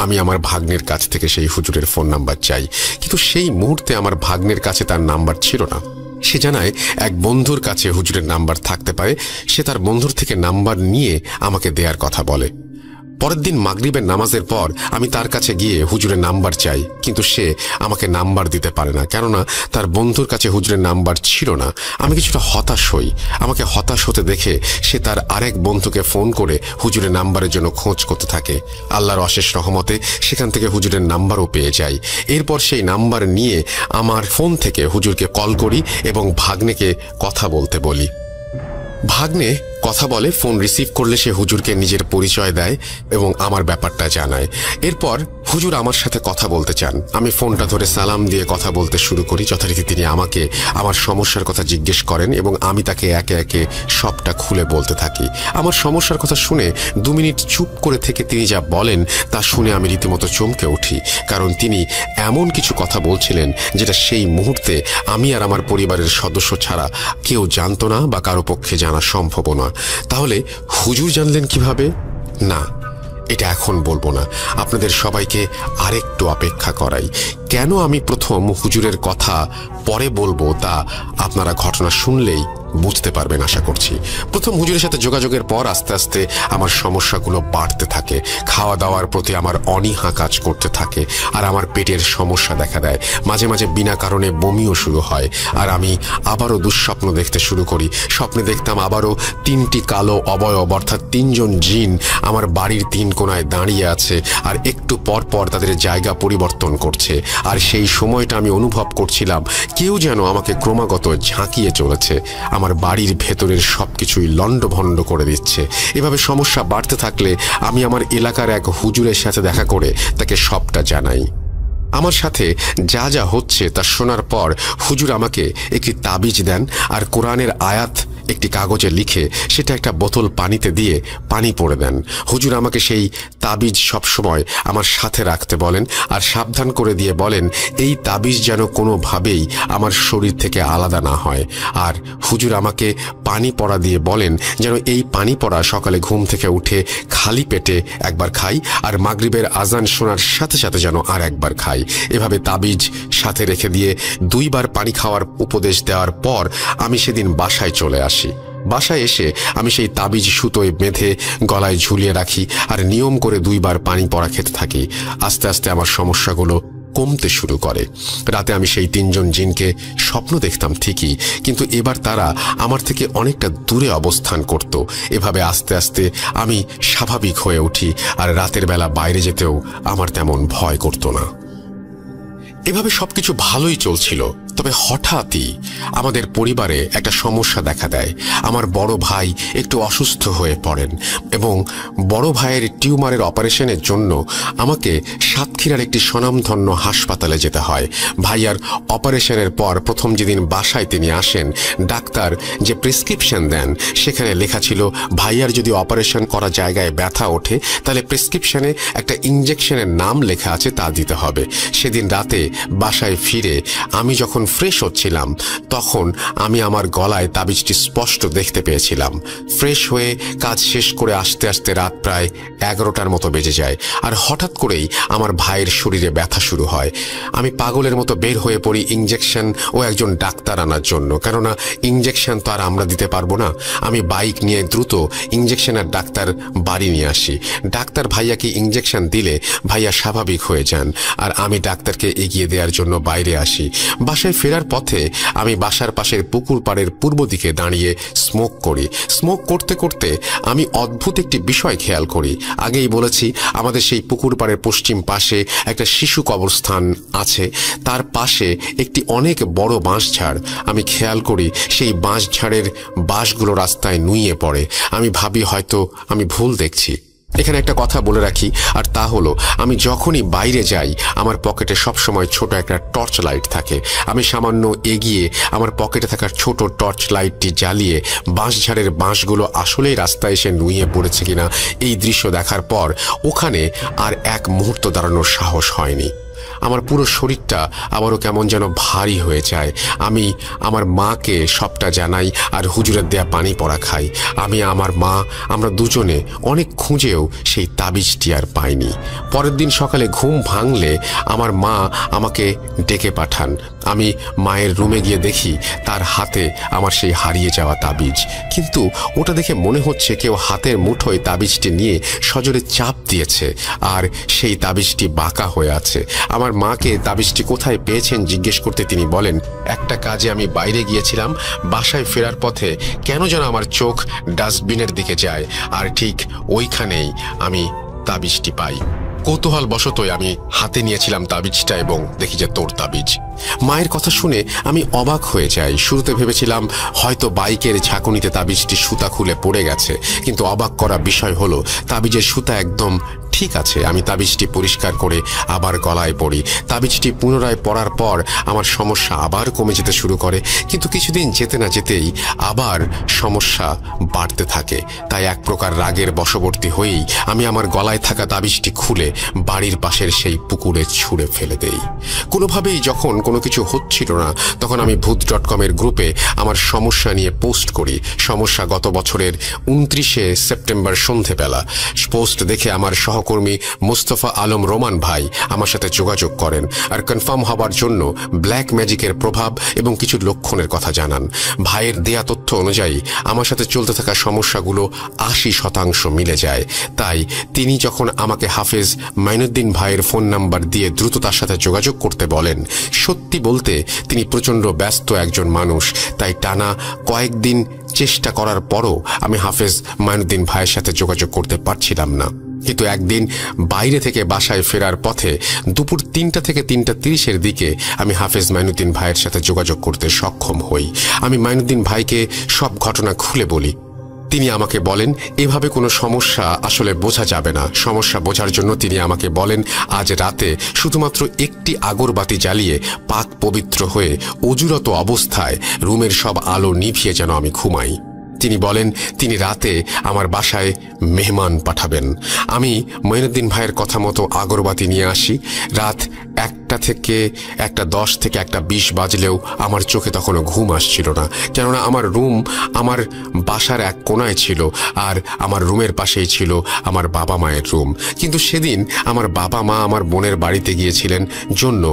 C: আমি আমার ভাগ্নের কাছ থেকে সেই হুজুরের ফোন নাম্বার চাই, কিন্তু সেই মুহূর্তে আমার ভাগ্নের কাছে তার নাম্বার ছিল না। সে জানায় এক বন্ধুর কাছে হুজুরের নাম্বার থাকতে পারে, সে তার বন্ধুর থেকে নাম্বার নিয়ে আমাকে দেওয়ার কথা বলে। পরের দিন মাগরিবের নামাজের পর আমি তার কাছে গিয়ে হুজুরের নাম্বার চাই, কিন্তু সে আমাকে নাম্বার দিতে পারে না, কেননা তার বন্ধুর কাছে হুজুরের নাম্বার ছিল না। আমি কিছুটা হতাশ হই। আমাকে হতাশ হতে দেখে সে তার আরেক বন্ধুকে ফোন করে হুজুরের নাম্বারের জন্য খোঁজ করতে থাকে। আল্লাহর অশেষ রহমতে সেখান থেকে হুজুরের নাম্বারও পেয়ে যাই। এরপর সেই নাম্বার নিয়ে আমার ফোন থেকে হুজুরকে কল করি এবং ভাগ্নেকে কথা বলতে বলি। ভাগ্নে কথা বলে, ফোন রিসিভ করলে সে হুজুরকে নিজের পরিচয় দেয় এবং আমার ব্যাপারটা জানায়। এরপর হুজুর আমার সাথে কথা বলতে চান। আমি ফোনটা ধরে সালাম দিয়ে কথা বলতে শুরু করি। যথারীতি তিনি আমাকে আমার সমস্যার কথা জিজ্ঞেস করেন এবং আমি তাকে একে একে সবটা খুলে বলতে থাকি। আমার সমস্যার কথা শুনে 2 মিনিট চুপ করে থেকে তিনি যা বলেন তা শুনে আমি রীতিমতো চমকে উঠি, কারণ তিনি এমন কিছু কথা বলছিলেন যেটা সেই মুহূর্তে আমি আর আমার পরিবারের সদস্য ছাড়া কেউ জানতো না বা কারো পক্ষে জানা সম্ভব না। তাহলে হুজুর জানলেন কিভাবে? না, এটা এখন বলবো না, আপনাদের সবাইকে আরেকটু অপেক্ষা করাই। কেন আমি প্রথম হুজুরের কথা পরে বলবো তা আপনারা ঘটনা শুনলেই বুঝতে পারবেন আশা করছি। প্রথম হুজুরের সাথে যোগাযোগের পর আস্তে আস্তে আমার সমস্যাগুলো বাড়তে থাকে। খাওয়া দাওয়ার প্রতি আমার অনীহা কাজ করতে থাকে, আর আমার পেটের সমস্যা দেখা দেয়। মাঝে মাঝে বিনা কারণে বমিও শুরু হয়, আর আমি আবারও দুঃস্বপ্ন দেখতে শুরু করি। স্বপ্নে দেখতাম আবারও 3টি কালো অবয়ব, অর্থাৎ 3 জন জিন আমার বাড়ির 3 কোণায় দাঁড়িয়ে আছে, আর একটু পর পর তাদের জায়গা পরিবর্তন করছে। আর সেই সময়টা আমি অনুভব করছিলাম কেউ যেন আমাকে ক্রমাগত ঝাঁকিয়ে চলেছে, আমার বাড়ির ভেতরের সবকিছুই লণ্ডভণ্ড করে দিচ্ছে। এভাবে সমস্যা বাড়তে থাকলে আমি আমার এলাকার এক হুজুরের সাথে দেখা করে তাকে সবটা জানাই। আমার সাথে যা যা হচ্ছে তা শোনার পর হুজুর আমাকে একটি তাবিজ দেন, আর কোরআনের আয়াত একটি কাগজে লিখে সেটা একটা বোতল পানিতে দিয়ে পানি পড়ে দেন। হুজুর আমাকে সেই তাবিজ সবসময় আমার সাথে রাখতে বলেন, আর সাবধান করে দিয়ে বলেন এই তাবিজ যেন কোনোভাবেই আমার শরীর থেকে আলাদা না হয়। আর হুজুর আমাকে পানি পড়া দিয়ে বলেন যেন এই পানি পড়া সকালে ঘুম থেকে উঠে খালি পেটে একবার খাই, আর মাগরিবের আজান শোনার সাথে সাথে যেন আর একবার খাই। এভাবে তাবিজ সাথে রেখে দিয়ে 2 বার পানি খাওয়ার উপদেশ দেওয়ার পর আমি সেদিন বাসায় চলে আসি। বাসায় এসে আমি সেই তাবিজ সুতোয় বেঁধে গলায় ঝুলিয়ে রাখি, আর নিয়ম করে 2 বার পানি পড়া খেতে থাকি। আস্তে আস্তে আমার সমস্যাগুলো কমতে শুরু করে। রাতে আমি সেই 3 জন জিনকে স্বপ্ন দেখতাম ঠিকই, কিন্তু এবার তারা আমার থেকে অনেকটা দূরে অবস্থান করত। এভাবে আস্তে আস্তে আমি স্বাভাবিক হয়ে উঠি, আর রাতের বেলা বাইরে যেতেও আমার তেমন ভয় করত না। এভাবে সবকিছু ভালোই চলছিল, তবে হঠাৎই আমাদের পরিবারে একটা সমস্যা দেখা দেয়। আমার বড় ভাই একটু অসুস্থ হয়ে পড়েন, এবং বড় ভাইয়ের টিউমারের অপারেশনের জন্য আমাকে সাতক্ষীরার একটি স্বনামধন্য হাসপাতালে যেতে হয়। ভাইয়ার অপারেশনের পর প্রথম যেদিন বাসায় তিনি আসেন, ডাক্তার যে প্রেসক্রিপশন দেন সেখানে লেখা ছিল ভাইয়ার যদি অপারেশন করা জায়গায় ব্যথা ওঠে তাহলে প্রেসক্রিপশনে একটা ইঞ্জেকশনের নাম লেখা আছে তা দিতে হবে। সেদিন রাতে বাসায় ফিরে আমি যখন ফ্রেশ হচ্ছিলাম তখন আমি আমার গলায় তাবিজটি স্পষ্ট দেখতে পেয়েছিলাম। ফ্রেশ হয়ে কাজ শেষ করে আসতে আসতে রাত প্রায় 11টার মতো বেজে যায়, আর হঠাৎ করেই আমার ভাইয়ের শরীরে ব্যথা শুরু হয়। আমি পাগলের মতো বের হয়ে পড়ি ইঞ্জেকশন ও একজন ডাক্তার আনার জন্য, কেননা ইঞ্জেকশন তো আর আমরা দিতে পারবো না। আমি বাইক নিয়ে দ্রুত ইঞ্জেকশন আর ডাক্তার বাড়ি নিয়ে আসি। ডাক্তার ভাইয়াকে ইঞ্জেকশন দিলে ভাইয়া স্বাভাবিক হয়ে যান, আর আমি ডাক্তারকে এগিয়ে দেওয়ার জন্য বাইরে আসি। বাসায় ফেরার পথে আমি বাসার পাশের পুকুর পাড়ের পূর্ব দিকে দাঁড়িয়ে স্মোক করি। স্মোক করতে করতে আমি অদ্ভুত একটি বিষয় খেয়াল করি। আগেই বলেছি আমাদের সেই পুকুর পাড়ের পশ্চিম পাশে একটা শিশু কবরস্থান আছে, তার পাশে একটি অনেক বড় বাঁশঝাড়। আমি খেয়াল করি সেই বাঁশঝাড়ের বাঁশগুলো রাস্তায় নুইয়ে পড়ে। আমি ভাবি হয়তো আমি ভুল দেখছি। এখানে একটা কথা বলে রাখি, আর তা হলো আমি যখনই বাইরে যাই আমার পকেটে সবসময় ছোট একটা টর্চ লাইট থাকে। আমি সামান্য এগিয়ে আমার পকেটে থাকার ছোট টর্চ লাইটটি জ্বালিয়ে বাঁশঝাড়ের বাঁশগুলো আসলেই রাস্তায় এসে নুইয়ে পড়েছে কিনা এই দৃশ্য দেখার পর ওখানে আর এক মুহূর্ত দাঁড়ানোর সাহস হয়নি। আমার পুরো শরীরটা আবারও কেমন যেন ভারী হয়ে যায়। আমি আমার মাকে সবটা জানাই, আর হুজুরের দেয়া পানি পড়া খাই। আমি আমার মা আমরা দুজনে অনেক খুঁজেও সেই তাবিজটি আর পাইনি। পরের দিন সকালে ঘুম ভাঙলে আমার মা আমাকে ডেকে পাঠান। আমি মায়ের রুমে গিয়ে দেখি তার হাতে আমার সেই হারিয়ে যাওয়া তাবিজ, কিন্তু ওটা দেখে মনে হচ্ছে কেউ হাতের মুঠোয় তাবিজটি নিয়ে সজোরে চাপ দিয়েছে, আর সেই তাবিজটি বাঁকা হয়ে আছে। আমার মাকে তাবিজটি কোথায় পেয়েছেন জিজ্ঞেস করতে তিনি বলেন, একটা কাজে আমি বাইরে গিয়েছিলাম, বাসায় ফেরার পথে কেন যেন আমার চোখ ডাস্টবিনের দিকে যায়, আর ঠিক ওইখানেই আমি তাবিজটি পাই। কৌতূহল বশতই আমি হাতে নিয়েছিলাম তাবিজটা এবং দেখি যে তোর তাবিজ। মায়ের কথা শুনে আমি অবাক হয়ে যাই। শুরুতে ভেবেছিলাম হয়তো বাইকের ঝাঁকুনিতে তাবিজটি সুতা খুলে পড়ে গেছে, কিন্তু অবাক করা বিষয় হলো তাবিজের সুতা একদম ঠিক আছে। আমি তাবিজটি পরিষ্কার করে আবার গলায় পড়ি। তাবিজটি পুনরায় পড়ার পর আমার সমস্যা আবার কমে যেতে শুরু করে, কিন্তু কিছুদিন যেতে না যেতেই আবার সমস্যা বাড়তে থাকে। তাই এক প্রকার রাগের বশবর্তী হয়েই আমি আমার গলায় থাকা তাবিজটি খুলে বাড়ির পাশের সেই পুকুরে ছুঁড়ে ফেলে দেই। কোনোভাবেই যখন কোনো কিছু হচ্ছিল না তখন আমি ভূত.com-এর গ্রুপে আমার সমস্যা নিয়ে পোস্ট করি। সমস্যা গত বছরের 29শে সেপ্টেম্বর সন্ধেবেলা। পোস্ট দেখে আমার সহকর্মী সহকর্মী মুস্তফা আলম রোমান ভাই আমার সাথে যোগাযোগ করেন আর কনফার্ম হবার জন্য ব্ল্যাক ম্যাজিকের প্রভাব এবং কিছু লক্ষণের কথা জানান। ভাইয়ের দেয়া তথ্য অনুযায়ী আমার সাথে চলতে থাকা সমস্যাগুলো 80% মিলে যায়। তাই তিনি যখন আমাকে হাফেজ মাইনুদ্দিন ভাইয়ের ফোন নাম্বার দিয়ে দ্রুত তার সাথে যোগাযোগ করতে বলেন, সত্যি বলতে তিনি প্রচণ্ড ব্যস্ত একজন মানুষ। তাই টানা কয়েকদিন চেষ্টা করার পরও আমি হাফেজ মাইনুদ্দিন ভাইয়ের সাথে যোগাযোগ করতে পারছিলাম না। কিন্তু একদিন বাইরে থেকে বাসায় ফেরার পথে দুপুর 3টা থেকে 3:30 দিকে আমি হাফেজ মাইনুদ্দিন ভাইয়ের সাথে যোগাযোগ করতে সক্ষম হই। আমি মাইনুদ্দিন ভাইকে সব ঘটনা খুলে বলি। তিনি আমাকে বলেন এভাবে কোনো সমস্যা আসলে বোঝা যাবে না। সমস্যা বোঝার জন্য তিনি আমাকে বলেন আজ রাতে শুধুমাত্র একটি আগরবাতি জ্বালিয়ে পাক পবিত্র হয়ে অজুরত অবস্থায় রুমের সব আলো নিভিয়ে যেন আমি ঘুমাই। তিনি বলেন তিনি রাতে আমার বাসায় মেহমান পাঠাবেন। আমি মাইনুদ্দিন ভাইয়ের কথা মতো আগরবাতি নিয়ে আসি। রাত 1টা থেকে 1:10 থেকে 1:20 বাজলেও আমার চোখে তখনও ঘুম আসছিল না, কেননা আমার রুম আমার বাসার এক কোনায় ছিল আর আমার রুমের পাশেই ছিল আমার বাবা মায়ের রুম। কিন্তু সেদিন আমার বাবা মা আমার বোনের বাড়িতে গিয়েছিলেন জন্য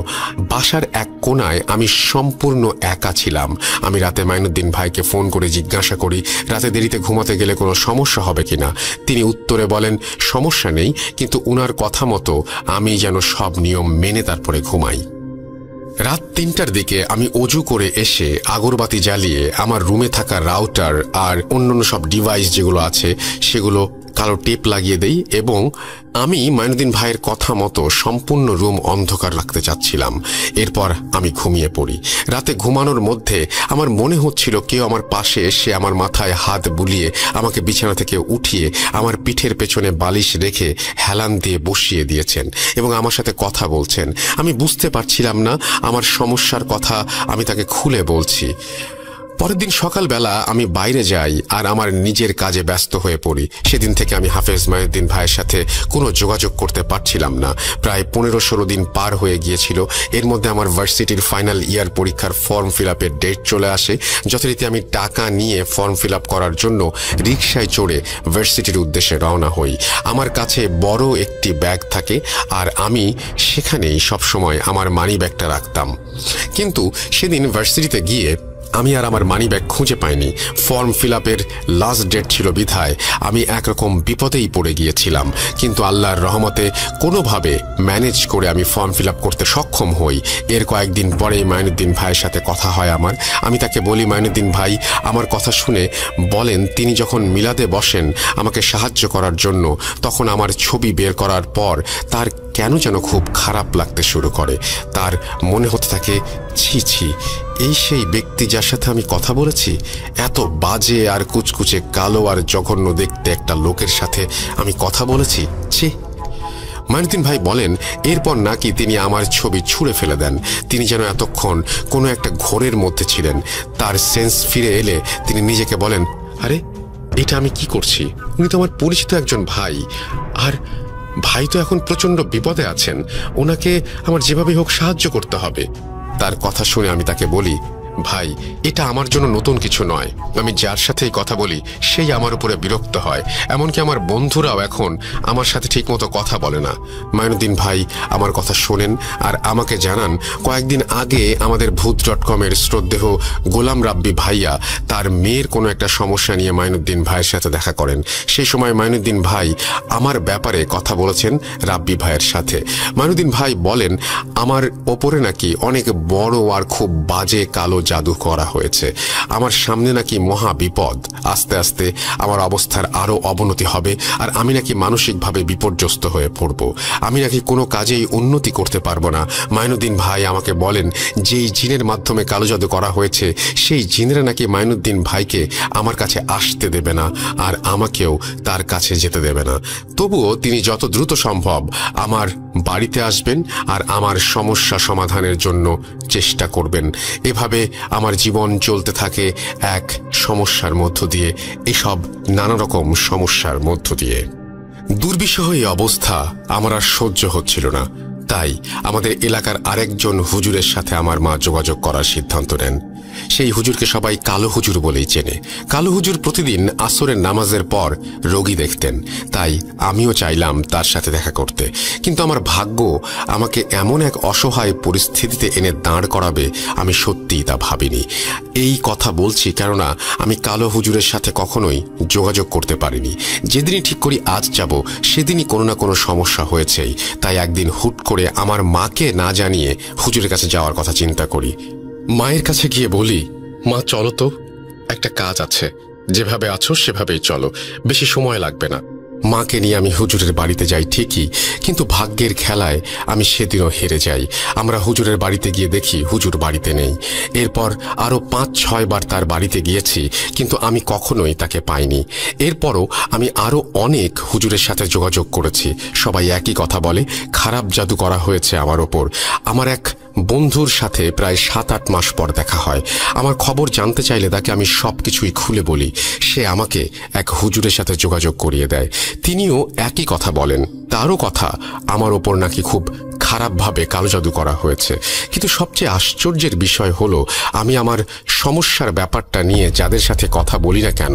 C: বাসার এক কোনায় আমি সম্পূর্ণ একা ছিলাম। আমি রাতে মাইনুদ্দিন ভাইকে ফোন করে জিজ্ঞাসা করি রাতে দেরিতে ঘুমাতে গেলে কোনো সমস্যা হবে কিনা। তিনি উত্তরে বলেন সমস্যা নেই, কিন্তু উনার কথা মতো আমি যেন সব নিয়ম মেনে তারপরে ঘুমাই। রাত 3টার দিকে আমি অজু করে এসে আগরবাতি জ্বালিয়ে আমার রুমে থাকা রাউটার আর অন্যান্য সব ডিভাইস যেগুলো আছে সেগুলো কালো টেপ লাগিয়ে দেই এবং আমি মাইনুদ্দিন ভাইয়ের কথা মতো সম্পূর্ণ রুম অন্ধকার রাখতে চাচ্ছিলাম। এরপর আমি ঘুমিয়ে পড়ি। রাতে ঘুমানোর মধ্যে আমার মনে হচ্ছিল কেউ আমার পাশে এসে আমার মাথায় হাত বুলিয়ে আমাকে বিছানা থেকে উঠিয়ে আমার পিঠের পেছনে বালিশ রেখে হেলান দিয়ে বসিয়ে দিয়েছেন এবং আমার সাথে কথা বলছেন। আমি বুঝতে পারছিলাম না আমার সমস্যার কথা আমি তাকে খুলে বলছি। পরের দিন সকালবেলা আমি বাইরে যাই আর আমার নিজের কাজে ব্যস্ত হয়ে পড়ি। সেদিন থেকে আমি হাফেজ মাইনুদ্দিন ভাইয়ের সাথে কোনো যোগাযোগ করতে পারছিলাম না। প্রায় 15-16 দিন পার হয়ে গিয়েছিল। এর মধ্যে আমার ভার্সিটির ফাইনাল ইয়ার পরীক্ষার ফর্ম ফিল আপের ডেট চলে আসে। যথারীতি আমি টাকা নিয়ে ফর্ম ফিল আপ করার জন্য রিকশায় চড়ে ভার্সিটির উদ্দেশ্যে রওনা হই। আমার কাছে বড় একটি ব্যাগ থাকে আর আমি সেখানেই সবসময় আমার মানি ব্যাগটা রাখতাম। কিন্তু সেদিন ভার্সিটিতে গিয়ে আমি আর আমার মানি ব্যাগ খুঁজে পাইনি। ফর্ম ফিল আপের লাস্ট ডেট ছিল বিধায় আমি একরকম বিপদেই পড়ে গিয়েছিলাম। কিন্তু আল্লাহর রহমতে কোনোভাবে ম্যানেজ করে আমি ফর্ম ফিল আপ করতে সক্ষম হই। এর কয়েকদিন পরেই মাইনুদ্দিন ভাইয়ের সাথে কথা হয় আমার। আমি তাকে বলি মাইনুদ্দিন ভাই আমার কথা শুনে বলেন তিনি যখন মিলাদে বসেন আমাকে সাহায্য করার জন্য, তখন আমার ছবি বের করার পর তার কেন যেন খুব খারাপ লাগতে শুরু করে। তার মনে হতে থাকে ছি ছি, এই সেই ব্যক্তি যার সাথে আমি কথা বলেছি, এত বাজে আর কুচকুচে কালো আর জঘন্য দেখতে একটা লোকের সাথে আমি কথা বলেছি, ছি। মাইনুদ্দিন ভাই বলেন এরপর নাকি তিনি আমার ছবি ছুঁড়ে ফেলে দেন। তিনি যেন এতক্ষণ কোনো একটা ঘোরের মধ্যে ছিলেন। তার সেন্স ফিরে এলে তিনি নিজেকে বলেন আরে এটা আমি কি করছি, উনি তো আমার পরিচিত একজন ভাই, আর ভাই তো এখন প্রচন্ড বিপদে আছেন, ওনাকে আমার যেভাবে হোক সাহায্য করতে হবে। তার কথা শুনে আমি তাকে বলি ভাই এটা আমার জন্য নতুন কিছু নয়, আমি যার সাথেই কথা বলি সেই আমার উপরে বিরক্ত হয়, এমনকি আমার বন্ধুরাও এখন আমার সাথে ঠিকমতো কথা বলে না। মাইনুদ্দিন ভাই আমার কথা শোনেন আর আমাকে জানান কয়েকদিন আগে আমাদের ভূত.com-এর শ্রদ্ধেয় গোলাম রাব্বি ভাইয়া তার মেয়ের কোনো একটা সমস্যা নিয়ে মাইনুদ্দিন ভাইয়ের সাথে দেখা করেন। সেই সময় মাইনুদ্দিন ভাই আমার ব্যাপারে কথা বলেছেন রাব্বি ভাইয়ের সাথে। মাইনুদ্দিন ভাই বলেন আমার ওপরে নাকি অনেক বড় আর খুব বাজে কালো জাদু করা হয়েছে, আমার সামনে নাকি মহা বিপদ, আস্তে আস্তে আমার অবস্থার আরো অবনতি হবে আর আমি নাকি মানসিকভাবে বিপর্যস্ত হয়ে পড়ব, আমি নাকি কোনো কাজেই উন্নতি করতে পারবো না। মাইনুদ্দিন ভাই আমাকে বলেন যেই জিনের মাধ্যমে কালো জাদু করা হয়েছে সেই জিনেরা নাকি মাইনুদ্দিন ভাইকে আমার কাছে আসতে দেবে না আর আমাকেও তার কাছে যেতে দেবে না। তবুও তিনি যত দ্রুত সম্ভব আমার বাড়িতে আসবেন আর আমার সমস্যা সমাধানের জন্য চেষ্টা করবেন। এভাবে আমার জীবন চলতে থাকে এক সমস্যার মধ্য দিয়ে, এসব নানা রকম সমস্যার মধ্য দিয়ে। দুর্বিষহ এই অবস্থা আমার আর সহ্য হচ্ছিল না। তাই আমাদের এলাকার আরেকজন হুজুরের সাথে আমার মা যোগাযোগ করার সিদ্ধান্ত নেন। সেই হুজুরকে সবাই কালো হুজুর বলেই চেনে। কালো হুজুর প্রতিদিন আসরের নামাজের পর রোগী দেখতেন, তাই আমিও চাইলাম তার সাথে দেখা করতে। কিন্তু আমার ভাগ্য আমাকে এমন এক অসহায় পরিস্থিতিতে এনে দাঁড় করাবে আমি সত্যিই তা ভাবিনি। এই কথা বলছি কেননা আমি কালো হুজুরের সাথে কখনোই যোগাযোগ করতে পারিনি। যেদিনই ঠিক করি আজ যাব, সেদিনই কোনো না কোনো সমস্যা হয়েছেই। তাই একদিন হুট করে আমার মাকে না জানিয়ে হুজুরের কাছে যাওয়ার কথা চিন্তা করি। মায়ের কাছে গিয়ে বলি, মা চলো তো, একটা কাজ আছে, যেভাবে আছো সেভাবেই চলো, বেশি সময় লাগবে না। মাকে নিয়ে আমি হুজুরের বাড়িতে যাই ঠিকই, কিন্তু ভাগ্যের খেলায় আমি সেদিনও হেরে যাই। আমরা হুজুরের বাড়িতে গিয়ে দেখি হুজুর বাড়িতে নেই। এরপর আরও 5-6 বার তার বাড়িতে গিয়েছি, কিন্তু আমি কখনোই তাকে পাইনি। এরপরও আমি আরও অনেক হুজুরের সাথে যোগাযোগ করেছি। সবাই একই কথা বলে, খারাপ জাদু করা হয়েছে আমার ওপর। আমার এক বন্ধুর সাথে প্রায় 7-8 মাস পর দেখা হয়। আমার খবর জানতে চাইলে তাকে আমি সব কিছুই খুলে বলি। সে আমাকে এক হুজুরের সাথে যোগাযোগ করিয়ে দেয়। তিনিও একই কথা বলেন, তারও কথা আমার ওপর নাকি খুব খারাপভাবে কালো জাদু করা হয়েছে। কিন্তু সবচেয়ে আশ্চর্যের বিষয় হলো, আমি আমার সমস্যার ব্যাপারটা নিয়ে যাদের সাথে কথা বলি না কেন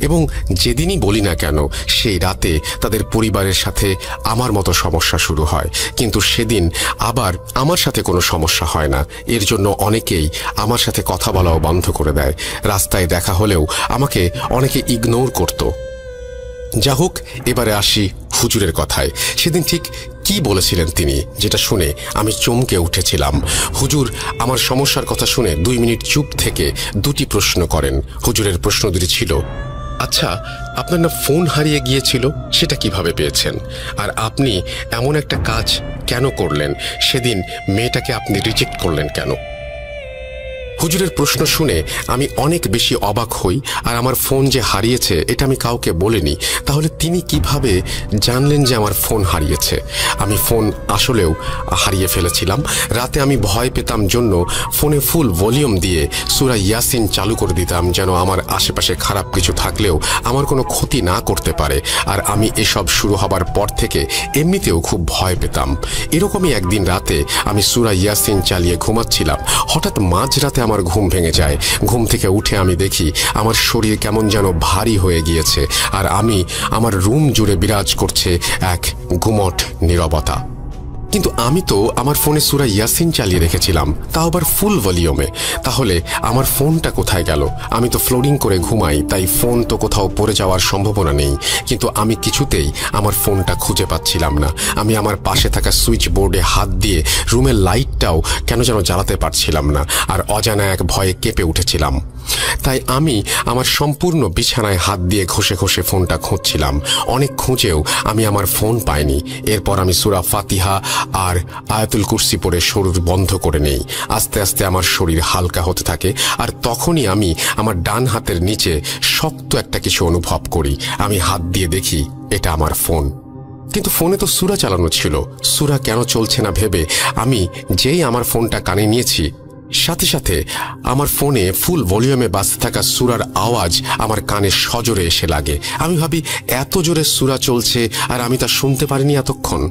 C: এবং যেদিনই বলি না কেন, সেই রাতে তাদের পরিবারের সাথে আমার মতো সমস্যা শুরু হয়। কিন্তু সেদিন আবার আমার সাথে কোনো সমস্যা হয় না। এর জন্য অনেকেই আমার সাথে কথা বলাও বন্ধ করে দেয়। রাস্তায় দেখা হলেও আমাকে অনেকে ইগনোর করত। যা হোক, এবারে আসি হুজুরের কথায়। সেদিন ঠিক কি বলেছিলেন তিনি, যেটা শুনে আমি চমকে উঠেছিলাম। হুজুর আমার সমস্যার কথা শুনে 2 মিনিট চুপ থেকে 2টি প্রশ্ন করেন। হুজুরের প্রশ্ন দুটি ছিল, আচ্ছা, আপনার না ফোন হারিয়ে গিয়েছিল, সেটা কিভাবে পেয়েছেন? আর আপনি এমন একটা কাজ কেন করলেন? সেদিন মেয়েটাকে আপনি রিজেক্ট করলেন কেন? হুজুরের প্রশ্ন শুনে আমি অনেক বেশি অবাক হই। আর আমার ফোন যে হারিয়েছে এটা আমি কাউকে বলিনি। তাহলে তিনি কিভাবে জানলেন যে আমার ফোন হারিয়েছে? আমি ফোন আসলেও হারিয়ে ফেলেছিলাম। রাতে আমি ভয় পেতাম জন্য ফোনে ফুল ভলিউম দিয়ে সূরা ইয়াসিন চালু করে দিতাম, যেন আমার আশেপাশে খারাপ কিছু থাকলেও আমার কোনো ক্ষতি না করতে পারে। আর আমি এসব শুরু হবার পর থেকে এমনিতেও খুব ভয় পেতাম। এরকমই একদিন রাতে আমি সূরা ইয়াসিন চালিয়ে ঘুমাচ্ছিলাম। হঠাৎ মাঝরাতে আমার ঘুম ভেঙে যায়। ঘুম থেকে উঠে আমি দেখি আমার শরীর কেমন যেন ভারী হয়ে গিয়েছে, আর আমার রুম জুড়ে বিরাজ করছে এক গুমট নীরবতা। কিন্তু আমি তো আমার ফোনে সূরা ইয়াসিন চালিয়ে রেখেছিলাম, তাও আবার ফুল ভলিউমে। তাহলে আমার ফোনটা কোথায় গেল? আমি তো ফ্লোরিং করে ঘুমাই, তাই ফোন তো কোথাও পড়ে যাওয়ার সম্ভাবনা নেই। কিন্তু আমি কিছুতেই আমার ফোনটা খুঁজে পাচ্ছিলাম না। আমি আমার পাশে থাকা সুইচ বোর্ডে হাত দিয়ে রুমের লাইটটাও কেন যেন জ্বালাতে পারছিলাম না, আর অজানা এক ভয়ে কেঁপে উঠেছিলাম। তাই আমি আমার সম্পূর্ণ বিছানায় হাত দিয়ে ঘষে ঘষে ফোনটা খুঁজছিলাম। অনেক খুঁজেও আমি আমার ফোন পাইনি। এরপর আমি সূরা ফাতিহা আর আয়াতুল কুরসি পড়ে শরীর বন্ধ করে নেই। আস্তে আস্তে আমার শরীর হালকা হতে থাকে, আর তখনই আমি আমার ডান হাতের নিচে শক্ত একটা কিছু অনুভব করি। আমি হাত দিয়ে দেখি এটা আমার ফোন। কিন্তু ফোনে তো সূরা চালানো ছিল। সূরা কেন চলছে না ভেবে আমি যেই আমার ফোনটা কানে নিয়েছি, সাথে সাথে আমার ফোনে ফুল ভলিউমে বাজতে থাকা সূরার আওয়াজ আমার কানে সজোরে এসে লাগে। আমি ভাবি, এত জোরে সূরা চলছে আর আমি তা শুনতে পারিনি এতক্ষণ।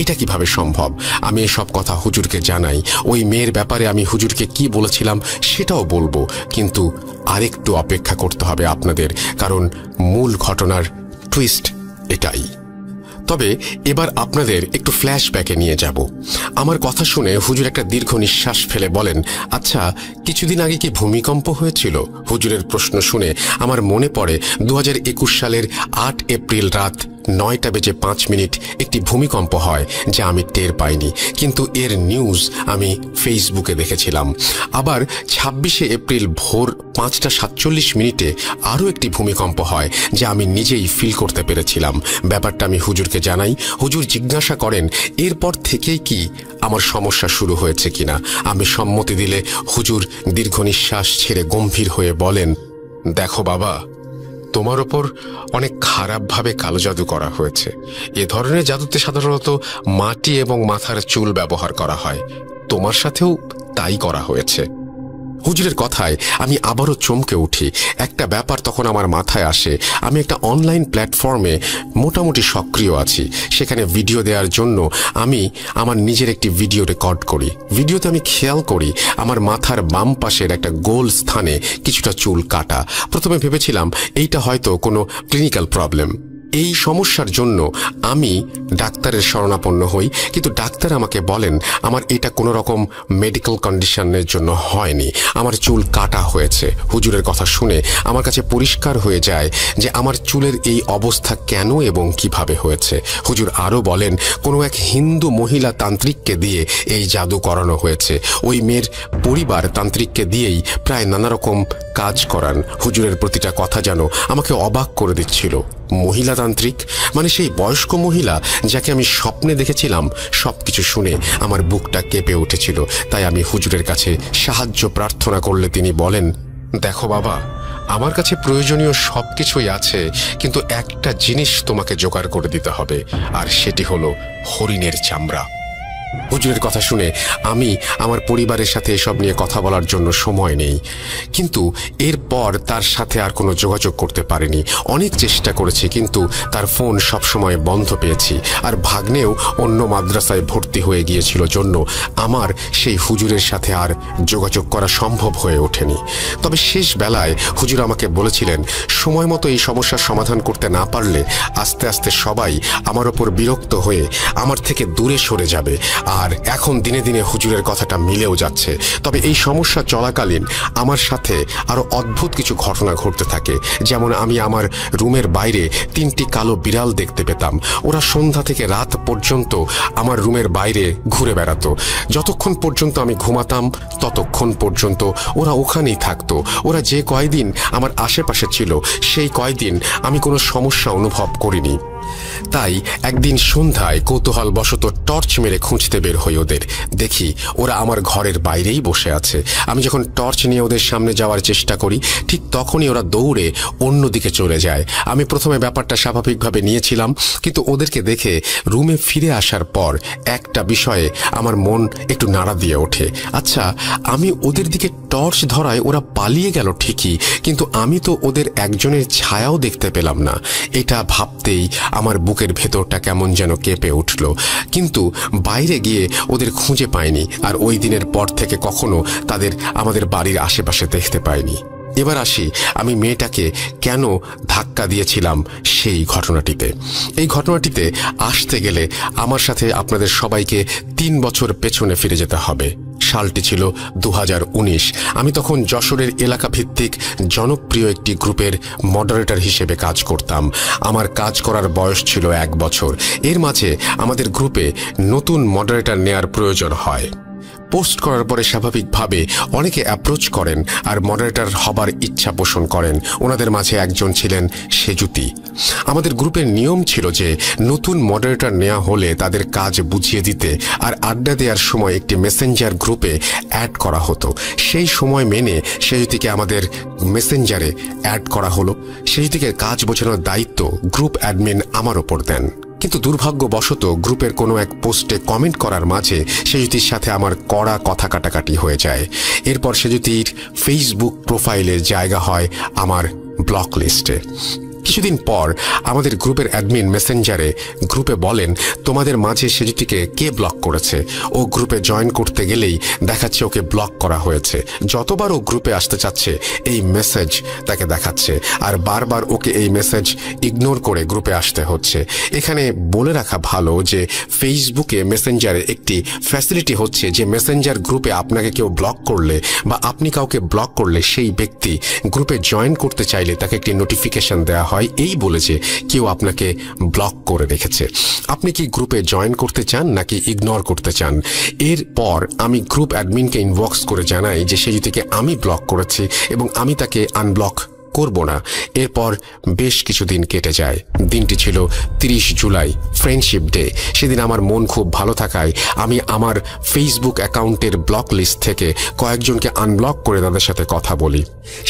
C: এটা কিভাবে সম্ভব? আমি এসব কথা হুজুরকে জানাই। ওই মেয়ের ব্যাপারে আমি হুজুরকে কি বলেছিলাম সেটাও বলবো, কিন্তু আরেকটু অপেক্ষা করতে হবে আপনাদের, কারণ মূল ঘটনার টুইস্ট এটাই। তবে এবার আপনাদের একটু ফ্ল্যাশব্যাকে নিয়ে যাব। আমার কথা শুনে হুজুর একটা দীর্ঘ নিঃশ্বাস ফেলে বলেন, আচ্ছা, কিছুদিন আগে কি ভূমিকম্প হয়েছিল? হুজুরের প্রশ্ন শুনে আমার মনে পড়ে 2021 সালের 8 এপ্রিল রাত 9:05 একটি ভূমিকম্প হয়, যা আমি টের পাইনি, কিন্তু এর নিউজ আমি ফেসবুকে দেখেছিলাম। আবার 26 এপ্রিল ভোর 5:47 আরও একটি ভূমিকম্প হয়, যা আমি নিজেই ফিল করতে পেরেছিলাম। ব্যাপারটা আমি হুজুরকে জানাই। হুজুর জিজ্ঞাসা করেন এরপর থেকেই কি আমার সমস্যা শুরু হয়েছে কিনা। আমি সম্মতি দিলে হুজুর দীর্ঘ নিঃশ্বাস ছেড়ে গম্ভীর হয়ে বলেন, দেখো বাবা, তোমার ওপর অনেক খারাপভাবে কালো জাদু করা হয়েছে। এ ধরনের জাদুতে সাধারণত মাটি এবং মাথার চুল ব্যবহার করা হয়। তোমার সাথেও তাই করা হয়েছে। হুজুরের কথায় আমি আবারও চমকে উঠি। একটা ব্যাপার তখন আমার মাথায় আসে, আমি একটা অনলাইন প্ল্যাটফর্মে মোটামুটি সক্রিয় আছি। সেখানে ভিডিও দেওয়ার জন্য আমি আমার নিজের একটি ভিডিও রেকর্ড করি। ভিডিওতে আমি খেয়াল করি আমার মাথার বাম পাশের একটা গোল স্থানে কিছুটা চুল কাটা। প্রথমে ভেবেছিলাম এইটা হয়তো কোনো ক্লিনিক্যাল প্রবলেম। এই সমস্যার জন্য আমি ডাক্তারের শরণাপন্ন হই, কিন্তু ডাক্তার আমাকে বলেন আমার এটা কোনো রকম মেডিকেল কন্ডিশনের জন্য হয়নি, আমার চুল কাটা হয়েছে। হুজুরের কথা শুনে আমার কাছে পরিষ্কার হয়ে যায় যে আমার চুলের এই অবস্থা কেন এবং কিভাবে হয়েছে। হুজুর আরও বলেন কোনো এক হিন্দু মহিলা তান্ত্রিককে দিয়ে এই জাদু করানো হয়েছে। ওই মেয়ের পরিবার তান্ত্রিককে দিয়েই প্রায় নানা রকম কাজ করান। হুজুরের প্রতিটা কথা যেন আমাকে অবাক করে দিচ্ছিল। মহিলা তান্ত্রিক মানে সেই বয়স্ক মহিলা যাকে আমি স্বপ্নে দেখেছিলাম। সবকিছু শুনে আমার বুকটা কেঁপে উঠেছিল। তাই আমি হুজুরের কাছে সাহায্য প্রার্থনা করলে তিনি বলেন, দেখো বাবা, আমার কাছে প্রয়োজনীয় সবকিছুই আছে, কিন্তু একটা জিনিস তোমাকে জোগাড় করে দিতে হবে, আর সেটি হলো হরিণের চামড়া। হুজুরের কথা শুনে আমি আমার পরিবারের সাথে এসব নিয়ে কথা বলার জন্য সময় নেই, কিন্তু এরপর তার সাথে আর কোনো যোগাযোগ করতে পারিনি। অনেক চেষ্টা করেছি, কিন্তু তার ফোন সবসময় বন্ধ পেয়েছি। আর ভাগ্নেও অন্য মাদ্রাসায় ভর্তি হয়ে গিয়েছিল জন্য আমার সেই হুজুরের সাথে আর যোগাযোগ করা সম্ভব হয়ে ওঠেনি। তবে শেষ বেলায় হুজুর আমাকে বলেছিলেন সময় মতো এই সমস্যার সমাধান করতে না পারলে আস্তে আস্তে সবাই আমার ওপর বিরক্ত হয়ে আমার থেকে দূরে সরে যাবে। আর এখন দিনে দিনে হুজুরের কথাটা মিলেও যাচ্ছে। তবে এই সমস্যা চলাকালীন আমার সাথে আরো অদ্ভুত কিছু ঘটনা ঘটতে থাকে। যেমন আমি আমার রুমের বাইরে 3টি কালো বিড়াল দেখতে পেতাম। ওরা সন্ধ্যা থেকে রাত পর্যন্ত আমার রুমের বাইরে ঘুরে বেড়াতো। যতক্ষণ পর্যন্ত আমি ঘুমাতাম ততক্ষণ পর্যন্ত ওরা ওখানেই থাকতো। ওরা যে কয়দিন আমার আশেপাশে ছিল সেই কয়দিন আমি কোনো সমস্যা অনুভব করিনি। তাই একদিন সন্ধ্যায় কৌতূহলবশত টর্চ মেরে খুঁজতে বের হই ওদের। দেখি ওরা আমার ঘরের বাইরেই বসে আছে। আমি যখন টর্চ নিয়ে ওদের সামনে যাওয়ার চেষ্টা করি ঠিক তখনই ওরা দৌড়ে অন্যদিকে চলে যায়। আমি প্রথমে ব্যাপারটা স্বাভাবিকভাবে নিয়েছিলাম, কিন্তু ওদেরকে দেখে রুমে ফিরে আসার পর একটা বিষয়ে আমার মন একটু নাড়া দিয়ে ওঠে। আচ্ছা, আমি ওদের দিকে টর্চ ধরায় ওরা পালিয়ে গেল ঠিকই, কিন্তু আমি তো ওদের একজনের ছায়াও দেখতে পেলাম না। এটা ভাবতেই আমার বুকের ভেতরটা কেমন যেন কেঁপে উঠল। কিন্তু বাইরে গিয়ে ওদের খুঁজে পাইনি, আর ওই দিনের পর থেকে কখনো তাদের আমাদের বাড়ির আশেপাশে দেখতে পাইনি। এবার আসি আমি মেয়েটাকে কেন ধাক্কা দিয়েছিলাম সেই ঘটনাটিতে। এই ঘটনাটিতে আসতে গেলে আমার সাথে আপনাদের সবাইকে 3 বছর পেছনে ফিরে যেতে হবে। সালটি ছিল 2019। আমি তখন যশোরের এলাকা ভিত্তিক জনপ্রিয় একটি গ্রুপের মডারেটর হিসেবে কাজ করতাম। আমার কাজ করার বয়স ছিল 1 বছর। এর মাঝে আমাদের গ্রুপে নতুন মডারেটর নেয়ার প্রয়োজন হয়। পোস্ট করার পরে স্বাভাবিকভাবে অনেকে অ্যাপ্রোচ করেন আর মডারেটর হবার ইচ্ছা পোষণ করেন। ওনাদের মাঝে একজন ছিলেন সেজুতি। আমাদের গ্রুপের নিয়ম ছিল যে নতুন মডারেটর নেওয়া হলে তাদের কাজ বুঝিয়ে দিতে আর আড্ডা দেওয়ার সময় একটি মেসেঞ্জার গ্রুপে অ্যাড করা হতো। সেই সময় মেনে সেজুতিকে আমাদের মেসেঞ্জারে অ্যাড করা হলো। সেজুতিকে কাজ বোঝানোর দায়িত্ব গ্রুপ অ্যাডমিন আমার ওপর দেন। কিন্তু দুর্ভাগ্যবশত গ্রুপের কোনো এক পোস্টে কমেন্ট করার মাঝে সেজুতির সাথে আমার কড়া কথা কাটাকাটি হয়ে যায়। এরপর সেজুতির ফেসবুক প্রোফাইলের জায়গা হয় আমার ব্লক লিস্টে। কিছুদিন পর আমাদের গ্রুপের অ্যাডমিন মেসেঞ্জারে গ্রুপে বলেন তোমাদের মাঝে সেজুতিকে কে ব্লক করেছে। ও গ্রুপে জয়েন করতে গেলেই দেখাচ্ছে ওকে ব্লক করা হয়েছে। যতবার ও গ্রুপে আসতে চাচ্ছে এই মেসেজ তাকে দেখাচ্ছে, আর বারবার ওকে এই মেসেজ ইগনোর করে গ্রুপে আসতে হচ্ছে। এখানে বলে রাখা ভালো যে ফেসবুকে মেসেঞ্জারে একটি ফ্যাসিলিটি হচ্ছে যে মেসেঞ্জার গ্রুপে আপনাকে কেউ ব্লক করলে বা আপনি কাউকে ব্লক করলে সেই ব্যক্তি গ্রুপে জয়েন করতে চাইলে তাকে একটি নোটিফিকেশন দেওয়া হয় এই বলেছে কেউ আপনাকে ব্লক করে রেখেছে। আপনি কি গ্রুপে জয়েন করতে চান নাকি ইগনোর করতে চান? এরপর আমি গ্রুপ অ্যাডমিনকে ইনবক্স করে জানাই যে সেজুতিকে আমি ব্লক করেছি এবং আমি তাকে আনব্লক করব না। এরপর বেশ কিছুদিন কেটে যায়। দিনটি ছিল 30 জুলাই, ফ্রেন্ডশিপ ডে। সেদিন আমার মন খুব ভালো থাকায় আমি আমার ফেসবুক অ্যাকাউন্টের ব্লক লিস্ট থেকে কয়েকজনকে আনব্লক করে তাদের সাথে কথা বলি।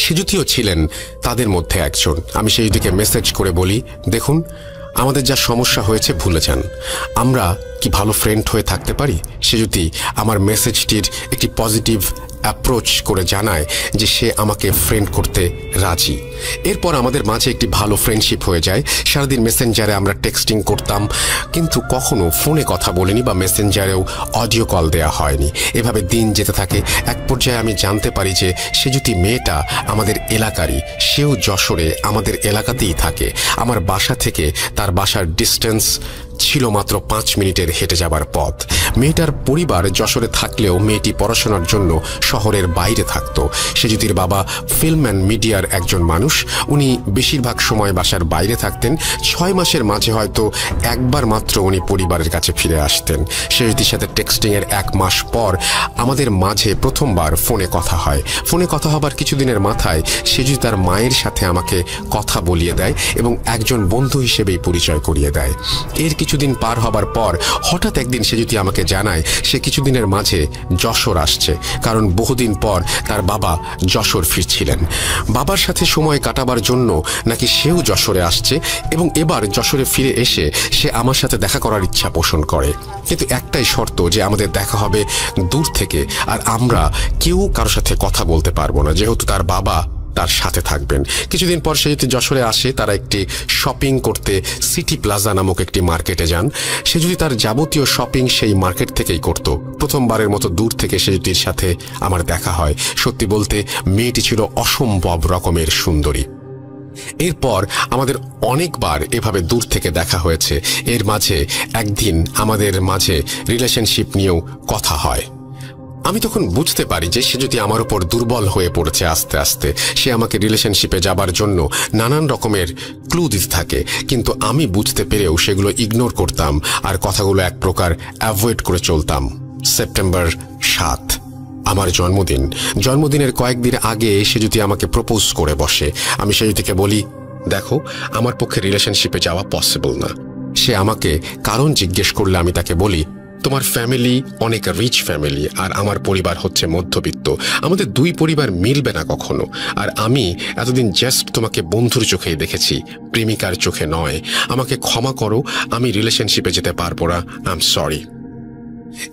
C: সেজুতিও ছিলেন তাদের মধ্যে একজন। আমি সেজুতিকে মেসেজ করে বলি, দেখুন আমাদের যা সমস্যা হয়েছে ভুলে যান, আমরা কি ভালো ফ্রেন্ড হয়ে থাকতে পারি? সেজুতি আমার মেসেজটির একটি পজিটিভ অ্যাপ্রোচ করে জানায় যে সে আমাকে ফ্রেন্ড করতে রাজি। এরপর আমাদের মাঝে একটি ভালো ফ্রেন্ডশিপ হয়ে যায়। সারাদিন মেসেঞ্জারে আমরা টেক্সটিং করতাম, কিন্তু কখনো ফোনে কথা বলিনি বা মেসেঞ্জারেও অডিও কল দেওয়া হয়নি। এভাবে দিন যেতে থাকে। এক পর্যায়ে আমি জানতে পারি যে সে যদি মেয়েটা আমাদের এলাকারই, সেও যশোরে আমাদের এলাকাতেই থাকে। আমার বাসা থেকে তার বাসার ডিস্টেন্স ছিল মাত্র 5 মিনিটের হেঁটে যাবার পথ। মেয়েটার পরিবার যশোরে থাকলেও মেয়েটি পড়াশোনার জন্য শহরের বাইরে থাকত। সেজুতির বাবা ফিল্ম অ্যান্ড মিডিয়ার একজন মানুষ। উনি বেশিরভাগ সময় বাসার বাইরে থাকতেন। 6 মাসের মাঝে হয়তো একবার মাত্র উনি পরিবারের কাছে ফিরে আসতেন। সেজুতির সাথে টেক্সটিংয়ের 1 মাস পর আমাদের মাঝে প্রথমবার ফোনে কথা হয়। ফোনে কথা হবার কিছুদিনের মাথায় সেজুতি তার মায়ের সাথে আমাকে কথা বলিয়ে দেয় এবং একজন বন্ধু হিসেবেই পরিচয় করিয়ে দেয়। এর কিছুদিন পার হবার পর হঠাৎ একদিন সেজুতি আমাকে জানায় সে কিছুদিনের মাঝে যশোর আসছে, কারণ বহুদিন পর তার বাবা যশোর ফিরছিলেন। বাবার সাথে সময় কাটাবার জন্য নাকি সেও যশোরে আসছে এবং এবার যশোরে ফিরে এসে সে আমার সাথে দেখা করার ইচ্ছা পোষণ করে। কিন্তু একটাই শর্ত, যে আমাদের দেখা হবে দূর থেকে, আর আমরা কেউ কারোর সাথে কথা বলতে পারবো না, যেহেতু তার বাবা তার সাথে থাকবেন। কিছুদিন পর সে যদি যশোরে আসে, তারা একটি শপিং করতে সিটি প্লাজা নামক একটি মার্কেটে যান। সে যদি তার যাবতীয় শপিং সেই মার্কেট থেকেই করত। প্রথমবারের মতো দূর থেকে সেজুতির সাথে আমার দেখা হয়। সত্যি বলতে মেয়েটি ছিল অসম্ভব রকমের সুন্দরী। এরপর আমাদের অনেকবার এভাবে দূর থেকে দেখা হয়েছে। এর মাঝে একদিন আমাদের মাঝে রিলেশনশিপ নিয়েও কথা হয়। আমি তখন বুঝতে পারি যে সে যদি আমার উপর দুর্বল হয়ে পড়েছে আস্তে আস্তে। সে আমাকে রিলেশনশিপে যাবার জন্য নানান রকমের ক্লু দিতে থাকে, কিন্তু আমি বুঝতে পেরেও সেগুলো ইগনোর করতাম আর কথাগুলো এক প্রকার অ্যাভয়েড করে চলতাম। সেপ্টেম্বর 7 আমার জন্মদিনের কয়েকদিন আগে সে যদি আমাকে প্রপোজ করে বসে। আমি সেজুতিকে বলি, দেখো, আমার পক্ষে রিলেশনশিপে যাওয়া পসিবল না। সে আমাকে কারণ জিজ্ঞেস করলে আমি তাকে বলি, তোমার ফ্যামিলি অনেক রিচ ফ্যামিলি আর আমার পরিবার হচ্ছে মধ্যবিত্ত। আমাদের 2 পরিবার মিলবে না কখনো। আর আমি এতদিন জাস্ট তোমাকে বন্ধুর চোখেই দেখেছি, প্রেমিকার চোখে নয়। আমাকে ক্ষমা করো, আমি রিলেশনশিপে যেতে পারবো না। I am sorry.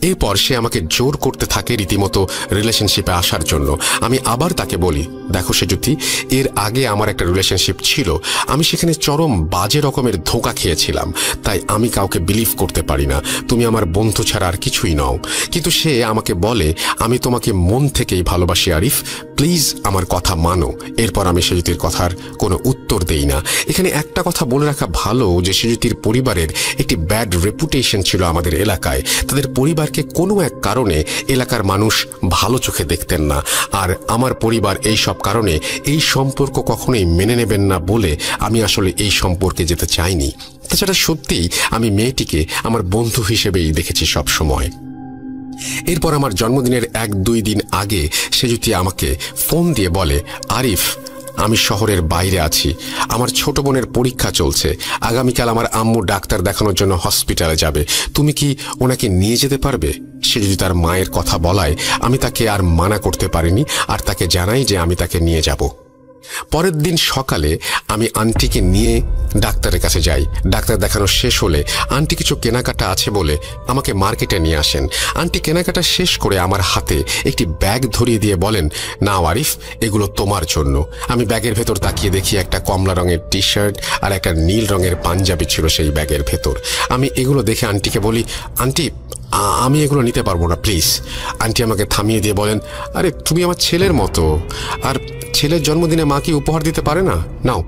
C: এরপর সে আমাকে জোর করতে থাকে রীতিমতো রিলেশনশিপে আসার জন্য। আমি আবার তাকে বলি, দেখো সেজুতি, এর আগে আমার একটা রিলেশনশিপ ছিল, আমি সেখানে চরম বাজে রকমের ধোঁকা খেয়েছিলাম, তাই আমি কাউকে বিলিভ করতে পারি না। তুমি আমার বন্ধু ছাড়া আর কিছুই নও। কিন্তু সে আমাকে বলে, আমি তোমাকে মন থেকেই ভালোবাসি আরিফ, প্লিজ আমার কথা মানো। এরপর আমি সেজুতির কথার কোনো উত্তর দেই না। এখানে একটা কথা বলে রাখা ভালো যে সেজুতির পরিবারের একটি ব্যাড রেপুটেশন ছিল আমাদের এলাকায়। তাদের পরিবারকে কোনো এক কারণে এলাকার মানুষ ভালো চোখে দেখতেন না, আর আমার পরিবার এই সব কারণে এই সম্পর্ক কখনোই মেনে নেবেন না বলে আমি আসলে এই সম্পর্কে যেতে চাইনি। তাছাড়া সত্যিই আমি মেয়েটিকে আমার বন্ধু হিসেবেই দেখেছি সব সময়। এরপর আমার জন্মদিনের 1-2 দিন আগে সেজুতি আমাকে ফোন দিয়ে বলে, আরিফ, আমি শহরের বাইরে আছি, আমার ছোট বোনের পরীক্ষা চলছে, আগামীকাল আমার আম্মু ডাক্তার দেখানোর জন্য হসপিটালে যাবে, তুমি কি ওনাকে নিয়ে যেতে পারবে? সে যদি তার মায়ের কথা বলায় আমি তাকে আর মানা করতে পারিনি, আর তাকে জানাই যে আমি তাকে নিয়ে যাব। পরের দিন সকালে আমি আন্টিকে নিয়ে ডাক্তারের কাছে যাই। ডাক্তার দেখানো শেষ হলে আন্টি কিছু কেনাকাটা আছে বলে আমাকে মার্কেটে নিয়ে আসেন। আন্টি কেনাকাটা শেষ করে আমার হাতে একটি ব্যাগ ধরিয়ে দিয়ে বলেন, নাও আরিফ, এগুলো তোমার জন্য। আমি ব্যাগের ভেতর তাকিয়ে দেখি একটা কমলা রঙের টি শার্ট আর একটা নীল রঙের পাঞ্জাবি ছিল সেই ব্যাগের ভেতর। আমি এগুলো দেখে আন্টিকে বলি, আন্টি, আমি এগুলো নিতে পারবো না, প্লিজ। আন্টি আমাকে থামিয়ে দিয়ে বলেন, আরে তুমি আমার ছেলের মতো, আর ছেলের জন্মদিনে মা কি উপহার দিতে পারে না? নাও,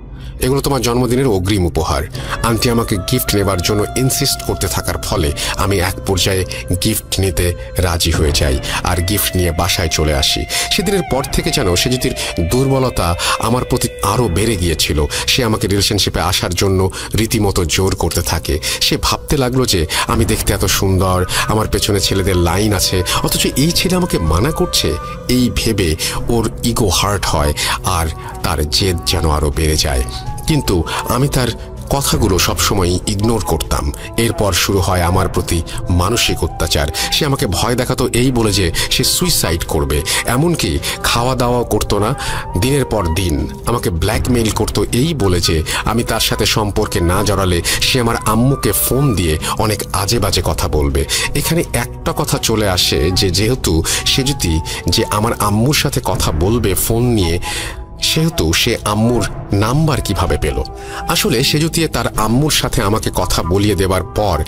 C: এগুলো তোমার জন্মদিনের অগ্রিম উপহার। আন্টি আমাকে গিফট নেবার জন্য ইনসিস্ট করতে থাকার ফলে আমি এক পর্যায়ে গিফট নিতে রাজি হয়ে যাই আর গিফট নিয়ে বাসায় চলে আসি। সেদিনের পর থেকে যেন সেজুতির দুর্বলতা আমার প্রতি আরও বেড়ে গিয়েছিল। সে আমাকে রিলেশনশিপে আসার জন্য রীতিমতো জোর করতে থাকে। সে ভাবতে লাগলো যে আমি দেখতে এত সুন্দর, আমার পেছনে ছেলেদের লাইন আছে, অথচ এই ছেলে আমাকে মানা করছে। এই ভেবে ওর ইগো হার্ট হয় আর তার জেদ যেন আরও বেড়ে যায়। কিন্তু আমি তার কথাগুলো সবসময় ইগনোর করতাম। এরপর শুরু হয় আমার প্রতি মানসিক অত্যাচার। সে আমাকে ভয় দেখাতো এই বলে যে সে সুইসাইড করবে, এমনকি খাওয়া দাওয়াও করতো না। দিনের পর দিন আমাকে ব্ল্যাকমেইল করতো এই বলে যে আমি তার সাথে সম্পর্কে না জড়ালে সে আমার আম্মুকে ফোন দিয়ে অনেক আজে বাজে কথা বলবে। এখানে একটা কথা চলে আসে যে যেহেতু সেজুতি যে আমার আম্মুর সাথে কথা বলবে ফোন নিয়ে, সেহেতু সে আম্মুর নাম্বার কিভাবে পেল? আসলে সেজুতি তার আম্মুর সাথে আমাকে কথা বলিয়ে দেবার পর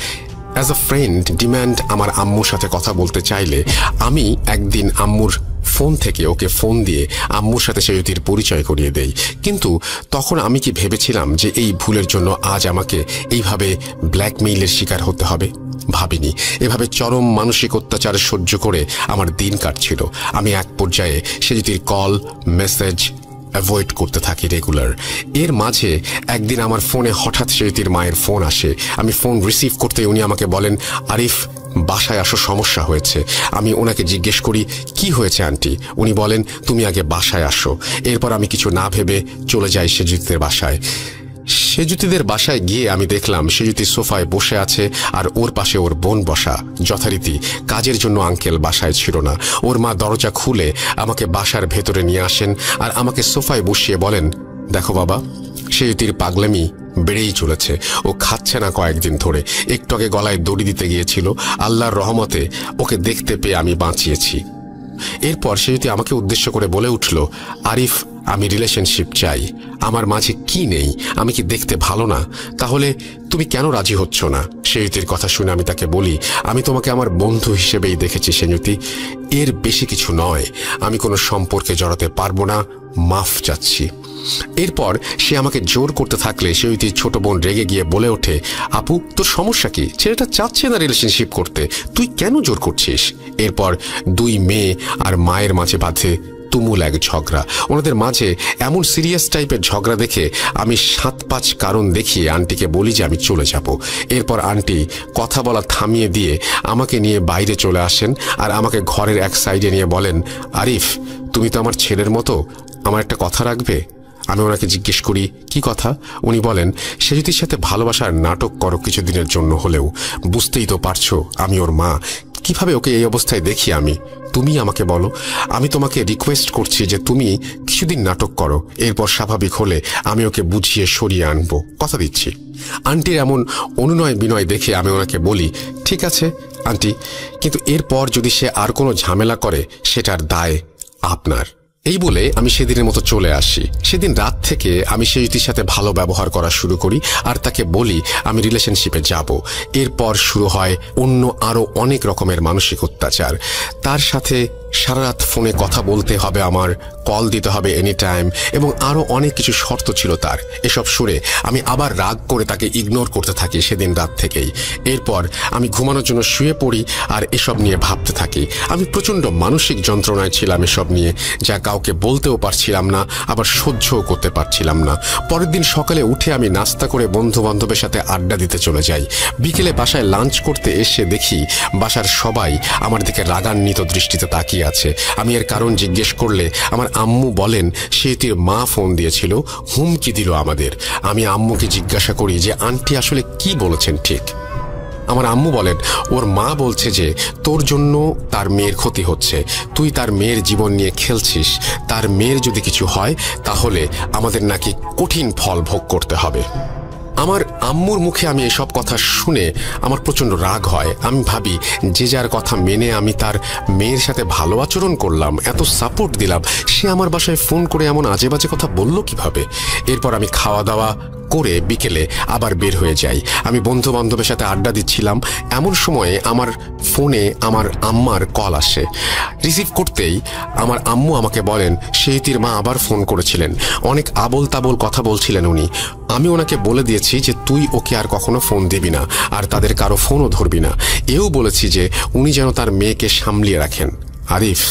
C: অ্যাজ আ ফ্রেন্ড ডিম্যান্ড আমার আম্মুর সাথে কথা বলতে চাইলে আমি একদিন আম্মুর ফোন থেকে ওকে ফোন দিয়ে আম্মুর সাথে সেজুতির পরিচয় করিয়ে দেই। কিন্তু তখন আমি কি ভেবেছিলাম যে এই ভুলের জন্য আজ আমাকে এইভাবে ব্ল্যাকমেইলের শিকার হতে হবে? ভাবিনি। এভাবে চরম মানসিক অত্যাচার সহ্য করে আমার দিন কাটছিল। আমি এক পর্যায়ে সেজুতির কল মেসেজ অ্যাভয়েড করতে থাকি রেগুলার। এর মাঝে একদিন আমার ফোনে হঠাৎ সেজুতির মায়ের ফোন আসে। আমি ফোন রিসিভ করতে উনি আমাকে বলেন, আরিফ বাসায় আসো, সমস্যা হয়েছে। আমি ওনাকে জিজ্ঞেস করি, কি হয়েছে আন্টি? উনি বলেন, তুমি আগে বাসায় আসো। এরপর আমি কিছু না ভেবে চলে যাই সেজুতিদের বাসায়। সেজুতিদের বাসায় গিয়ে আমি দেখলাম সেজুতি সোফায় বসে আছে আর ওর পাশে ওর বোন বসা। যথারীতি কাজের জন্য আঙ্কেল বাসায় ছিল না। ওর মা দরজা খুলে আমাকে বাসার ভেতরে নিয়ে আসেন আর আমাকে সোফায় বসিয়ে বলেন, দেখো বাবা, সেজুতির পাগলামি বেড়েই চলেছে। ও খাচ্ছে না কয়েকদিন ধরে। একটু আগে গলায় দড়ি দিতে গিয়েছিল। আল্লাহর রহমতে ওকে দেখতে পেয়ে আমি বাঁচিয়েছি। এরপর সেজুতি আমাকে উদ্দেশ্য করে বলে উঠল, আরিফ আমি রিলেশনশিপ চাই। আমার মাঝে কি নেই? আমি কি দেখতে ভালো না? তাহলে তুমি কেন রাজি হচ্ছ না? সেজুতির কথা শুনে আমি তাকে বলি, আমি তোমাকে আমার বন্ধু হিসেবেই দেখেছি সেজুতি, এর বেশি কিছু নয়। আমি কোনো সম্পর্কে জড়াতে পারবো না, মাফ চাচ্ছি। এরপর সে আমাকে জোর করতে থাকলে সেজুতির ছোট বোন রেগে গিয়ে বলে ওঠে, আপু তোর সমস্যা কি? ছেলেটা চাচ্ছে না রিলেশনশিপ করতে, তুই কেন জোর করছিস? এরপর দুই মেয়ে আর মায়ের মাঝে বাঁধে তুমুল এক ঝগড়া। ওনাদের মাঝে এমন সিরিয়াস টাইপের ঝগড়া দেখে আমি 7-5 কারণ দেখিয়ে আন্টিকে বলি যে আমি চলে যাব। এরপর আন্টি কথা বলা থামিয়ে দিয়ে আমাকে নিয়ে বাইরে চলে আসেন আর আমাকে ঘরের এক সাইডে নিয়ে বলেন, আরিফ তুমি তো আমার ছেলের মতো, আমার একটা কথা রাখবে? আমি ওনাকে জিজ্ঞেস করি, কি কথা? উনি বলেন, সেজুতির সাথে ভালোবাসার নাটক করো কিছুদিনের জন্য হলেও। বুঝতেই তো পারছো আমি ওর মা, কিভাবে ওকে এই অবস্থায় দেখি আমি? তুমি আমাকে বলো। আমি তোমাকে রিকোয়েস্ট করছি যে তুমি কিছুদিন নাটক করো, এরপর স্বাভাবিক হলে আমি ওকে বুঝিয়ে সরিয়ে আনবো, কথা দিচ্ছি। আন্টির এমন অনুনয় বিনয় দেখে আমি ওনাকে বলি, ঠিক আছে আন্টি, কিন্তু এরপর যদি সে আর কোনো ঝামেলা করে সেটার দায় আপনার। এই বলে আমি সেদিনের মতো চলে আসি। সেদিন রাত থেকে আমি সেজুতির সাথে ভালো ব্যবহার করা শুরু করি আর তাকে বলি আমি রিলেশনশিপে যাব। এরপর শুরু হয় অন্য আরও অনেক রকমের মানসিক অত্যাচার। তার সাথে সারা রাত ফোনে কথা বলতে হবে আমার, কল দিতে হবে এনি টাইম, এবং আরও অনেক কিছু শর্ত ছিল তার। এসব শুনে আমি আবার রাগ করে তাকে ইগনোর করতে থাকি সেদিন রাত থেকেই। এরপর আমি ঘুমানোর জন্য শুয়ে পড়ি আর এসব নিয়ে ভাবতে থাকি। আমি প্রচণ্ড মানসিক যন্ত্রণায় ছিলাম এসব নিয়ে, যা কাউকে বলতেও পারছিলাম না, আবার সহ্যও করতে পারছিলাম না। পরের দিন সকালে উঠে আমি নাস্তা করে বন্ধু বান্ধবের সাথে আড্ডা দিতে চলে যাই। বিকেলে বাসায় লাঞ্চ করতে এসে দেখি বাসার সবাই আমার দিকে রাগান্বিত দৃষ্টিতে তাকিয়ে আছে। আমি এর কারণ জিজ্ঞেস করলে আমার আম্মু বলেন সেজুতির মা ফোন দিয়েছিল, হুমকি দিল আমাদের। আমি আম্মুকে জিজ্ঞাসা করি যে আন্টি আসলে কি বলেছেন ঠিক। আমার আম্মু বলেন, ওর মা বলছে যে তোর জন্য তার মেয়ের ক্ষতি হচ্ছে, তুই তার মেয়ের জীবন নিয়ে খেলছিস, তার মেয়ের যদি কিছু হয় তাহলে আমাদের নাকি কঠিন ফল ভোগ করতে হবে। আমার আম্মুর মুখে আমি এসব কথা শুনে আমার প্রচণ্ড রাগ হয়। আমি ভাবি যে যার কথা মেনে আমি তার মেয়ের সাথে ভালো আচরণ করলাম, এত সাপোর্ট দিলাম, সে আমার বাসায় ফোন করে এমন আজে বাজে কথা বলল কিভাবে? এরপর আমি খাওয়া দাওয়া করে বিকেলে আবার বের হয়ে যাই। আমি বন্ধু বান্ধবের সাথে আড্ডা দিচ্ছিলাম, এমন সময়ে আমার ফোনে আমার আম্মার কল আসে। রিসিভ করতেই আমার আম্মু আমাকে বলেন সেজুতির মা আবার ফোন করেছিলেন, অনেক আবোল তাবোল কথা বলছিলেন উনি। আমি ওনাকে বলে দিয়েছি যে তুই ওকে আর কখনো ফোন দিবি না আর তাদের কারো ফোনও ধরবি না। এও বলেছি যে উনি যেন তার মেয়েকে সামলিয়ে রাখেন। আরিফ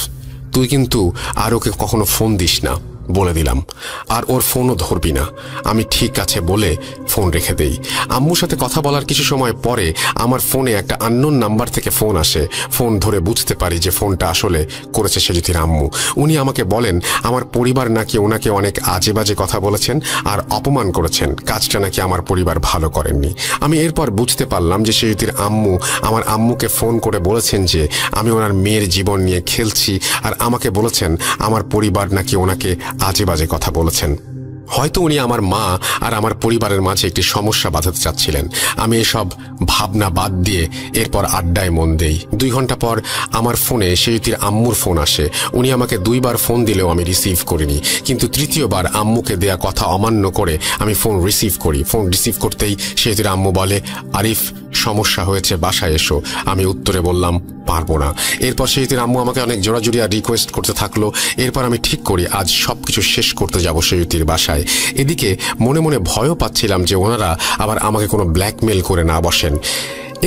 C: তুই কিন্তু আর ওকে কখনো ফোন দিস না। বলে দিলাম। আর ওর ফোনও ধরবি না। আমি ঠিক আছে বলে ফোন রেখে দেই। আম্মুর সাথে কথা বলার কিছু সময় পরে আমার ফোনে একটা আননোন নাম্বার থেকে ফোন আসে। ফোন ধরে বুঝতে পারি যে ফোনটা আসলে করেছে সেজুতির আম্মু। উনি আমাকে বলেন আমার পরিবার নাকি ওনাকে অনেক আজে বাজে কথা বলেছেন আর অপমান করেছেন, কাজটা নাকি আমার পরিবার ভালো করেননি। আমি এরপর বুঝতে পারলাম যে সেজুতির আম্মু আমার আম্মুকে ফোন করে বলেছেন যে আমি ওনার মেয়ের জীবন নিয়ে খেলছি, আর আমাকে বলেছেন আমার পরিবার নাকি ওনাকে আজে বাজে কথা বলেছেন। হয়তো উনি আমার মা আর আমার পরিবারের মাঝে একটি সমস্যা বাঁধাতে চাচ্ছিলেন। আমি এসব ভাবনা বাদ দিয়ে এরপর আড্ডায় মন দেই। 2 ঘন্টা পর আমার ফোনে সেজুতির আম্মুর ফোন আসে। উনি আমাকে 2 বার ফোন দিলেও আমি রিসিভ করিনি, কিন্তু 3য় বার আম্মুকে দেয়া কথা অমান্য করে আমি ফোন রিসিভ করি। ফোন রিসিভ করতেই সেজুতির আম্মু বলে, আরিফ সমস্যা হয়েছে, বাসায় এসো। আমি উত্তরে বললাম পারবো না। এরপর সেজুতির আম্মু আমাকে অনেক জোরাজুরি আর রিকোয়েস্ট করতে থাকলো। এরপর আমি ঠিক করি আজ সবকিছু শেষ করতে যাব সেজুতির বাসায়। এদিকে মনে মনে ভয়ও পাচ্ছিলাম যে ওনারা আবার আমাকে কোনো ব্ল্যাকমেল করে না বসেন।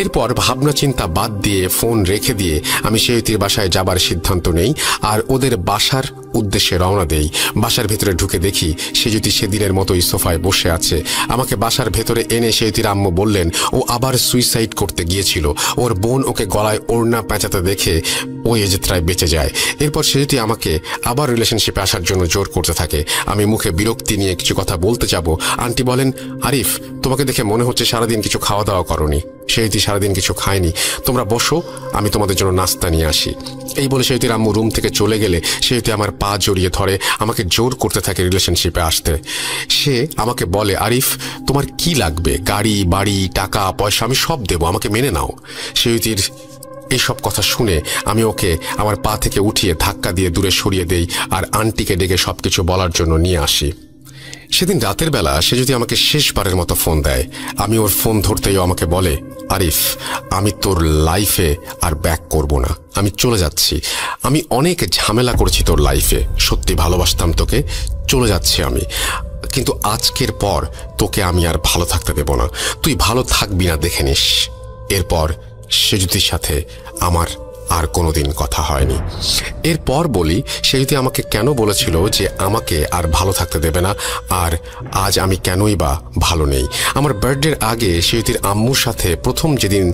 C: এরপর ভাবনা চিন্তা বাদ দিয়ে ফোন রেখে দিয়ে আমি সেজুতির বাসায় যাবার সিদ্ধান্ত নেই আর ওদের বাসার উদ্দেশ্যে রওনা দেই। বাসার ভেতরে ঢুকে দেখি সেজুতি সেদিনের মতোই সোফায় বসে আছে। আমাকে বাসার ভেতরে এনে সেজুতির আম্মু বললেন ও আবার সুইসাইড করতে গিয়েছিল। ওর বোন ওকে গলায় ওড়না পেঁচাতে দেখে ওই এজেত্রায় বেঁচে যায়। এরপর সেজুতি আমাকে আবার রিলেশনশিপে আসার জন্য জোর করতে থাকে। আমি মুখে বিরক্তি নিয়ে কিছু কথা বলতে যাব, আন্টি বলেন, আরিফ তোমাকে দেখে মনে হচ্ছে সারাদিন কিছু খাওয়া দাওয়া করনি। সেজুতি সারাদিন কিছু খায়নি, তোমরা বসো, আমি তোমাদের জন্য নাস্তা নিয়ে আসি। এই বলে সেজুতির আম্মু রুম থেকে চলে গেলে সেজুতি আমার পা জড়িয়ে ধরে আমাকে জোর করতে থাকে রিলেশনশিপে আসতে। সে আমাকে বলে, আরিফ তোমার কি লাগবে, গাড়ি বাড়ি টাকা পয়সা আমি সব দেবো, আমাকে মেনে নাও। সেজুতির এইসব কথা শুনে আমি ওকে আমার পা থেকে উঠিয়ে ধাক্কা দিয়ে দূরে সরিয়ে দেই আর আন্টিকে ডেকে সবকিছু বলার জন্য নিয়ে আসি। সেদিন রাতের বেলা সে যদি আমাকে শেষবারের মতো ফোন দেয়। আমি ওর ফোন ধরতেই আমাকে বলে, আরিফ আমি তোর লাইফে আর ব্যাক করব না, আমি চলে যাচ্ছি। আমি অনেক ঝামেলা করেছি তোর লাইফে, সত্যি ভালোবাসতাম তোকে, চলে যাচ্ছি আমি, কিন্তু আজকের পর তোকে আমি আর ভালো থাকতে দেব না, তুই ভালো থাকবি না দেখে নিস। এরপর সেজুতির সাথে আমার আর কোনোদিন কথা হয়নি। এরপর বলি সেজুতি আমাকে কেন বলেছিল যে আমাকে আর ভালো থাকতে দেবে না, আর আজ আমি কেনই বা ভালো নেই। আমার বার্থডের আগে সেজুতির আম্মুর সাথে প্রথম যেদিন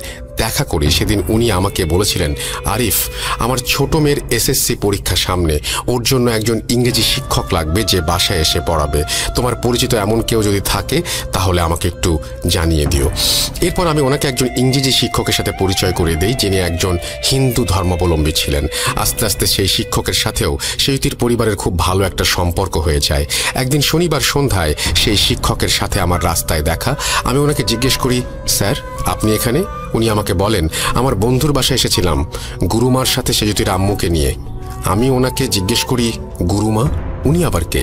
C: দেখা করি সেদিন উনি আমাকে বলেছিলেন, আরিফ আমার ছোট মেয়ের এসএসসি পরীক্ষা সামনে, ওর জন্য একজন ইংরেজি শিক্ষক লাগবে যে বাসায় এসে পড়াবে। তোমার পরিচিত এমন কেউ যদি থাকে তাহলে আমাকে একটু জানিয়ে দিও। এরপর আমি ওনাকে একজন ইংরেজি শিক্ষকের সাথে পরিচয় করে দিই যিনি একজন হিন্দু ধর্মাবলম্বী ছিলেন। আস্তে আস্তে সেই শিক্ষকের সাথেও সেজুতির পরিবারের খুব ভালো একটা সম্পর্ক হয়ে যায়। একদিন শনিবার সন্ধ্যায় সেই শিক্ষকের সাথে আমার রাস্তায় দেখা। আমি ওনাকে জিজ্ঞেস করি, স্যার আপনি এখানে? উনি আমাকে বলেন, আমার বন্ধুর বাসায় এসেছিলাম গুরুমার সাথে সেজুতির আম্মুকে নিয়ে। আমি ওনাকে জিজ্ঞেস করি, গুরুমা উনি আবার কে,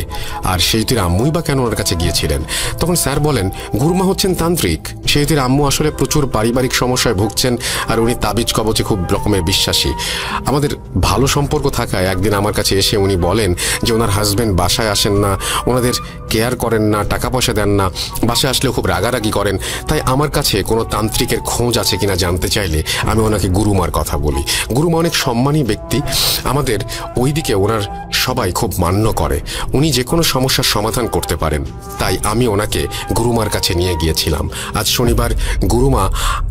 C: আর সেজুতির আম্মুই বা কেন ওনার কাছে গিয়েছিলেন? তখন স্যার বলেন, গুরুমা হচ্ছেন তান্ত্রিক। সেজুতির আম্মু আসলে প্রচুর পারিবারিক সমস্যায় ভুগছেন আর উনি তাবিজ কবচে খুব রকমের বিশ্বাসী। আমাদের ভালো সম্পর্ক থাকায় একদিন আমার কাছে এসে উনি বলেন যে ওনার হাজব্যান্ড বাসায় আসেন না, ওনাদের কেয়ার করেন না, টাকা পয়সা দেন না, বাসায় আসলেও খুব রাগারাগি করেন। তাই আমার কাছে কোনো তান্ত্রিকের খোঁজ আছে কিনা জানতে চাইলে আমি ওনাকে গুরুমার কথা বলি। গুরুমা অনেক সম্মানী ব্যক্তি, আমাদের ওইদিকে ওনার সবাই খুব মান্য করে, উনি যে কোনো সমস্যার সমাধান করতে পারেন। তাই আমি ওনাকে গুরুমার কাছে নিয়ে গিয়েছিলাম। আজ শনিবার গুরুমা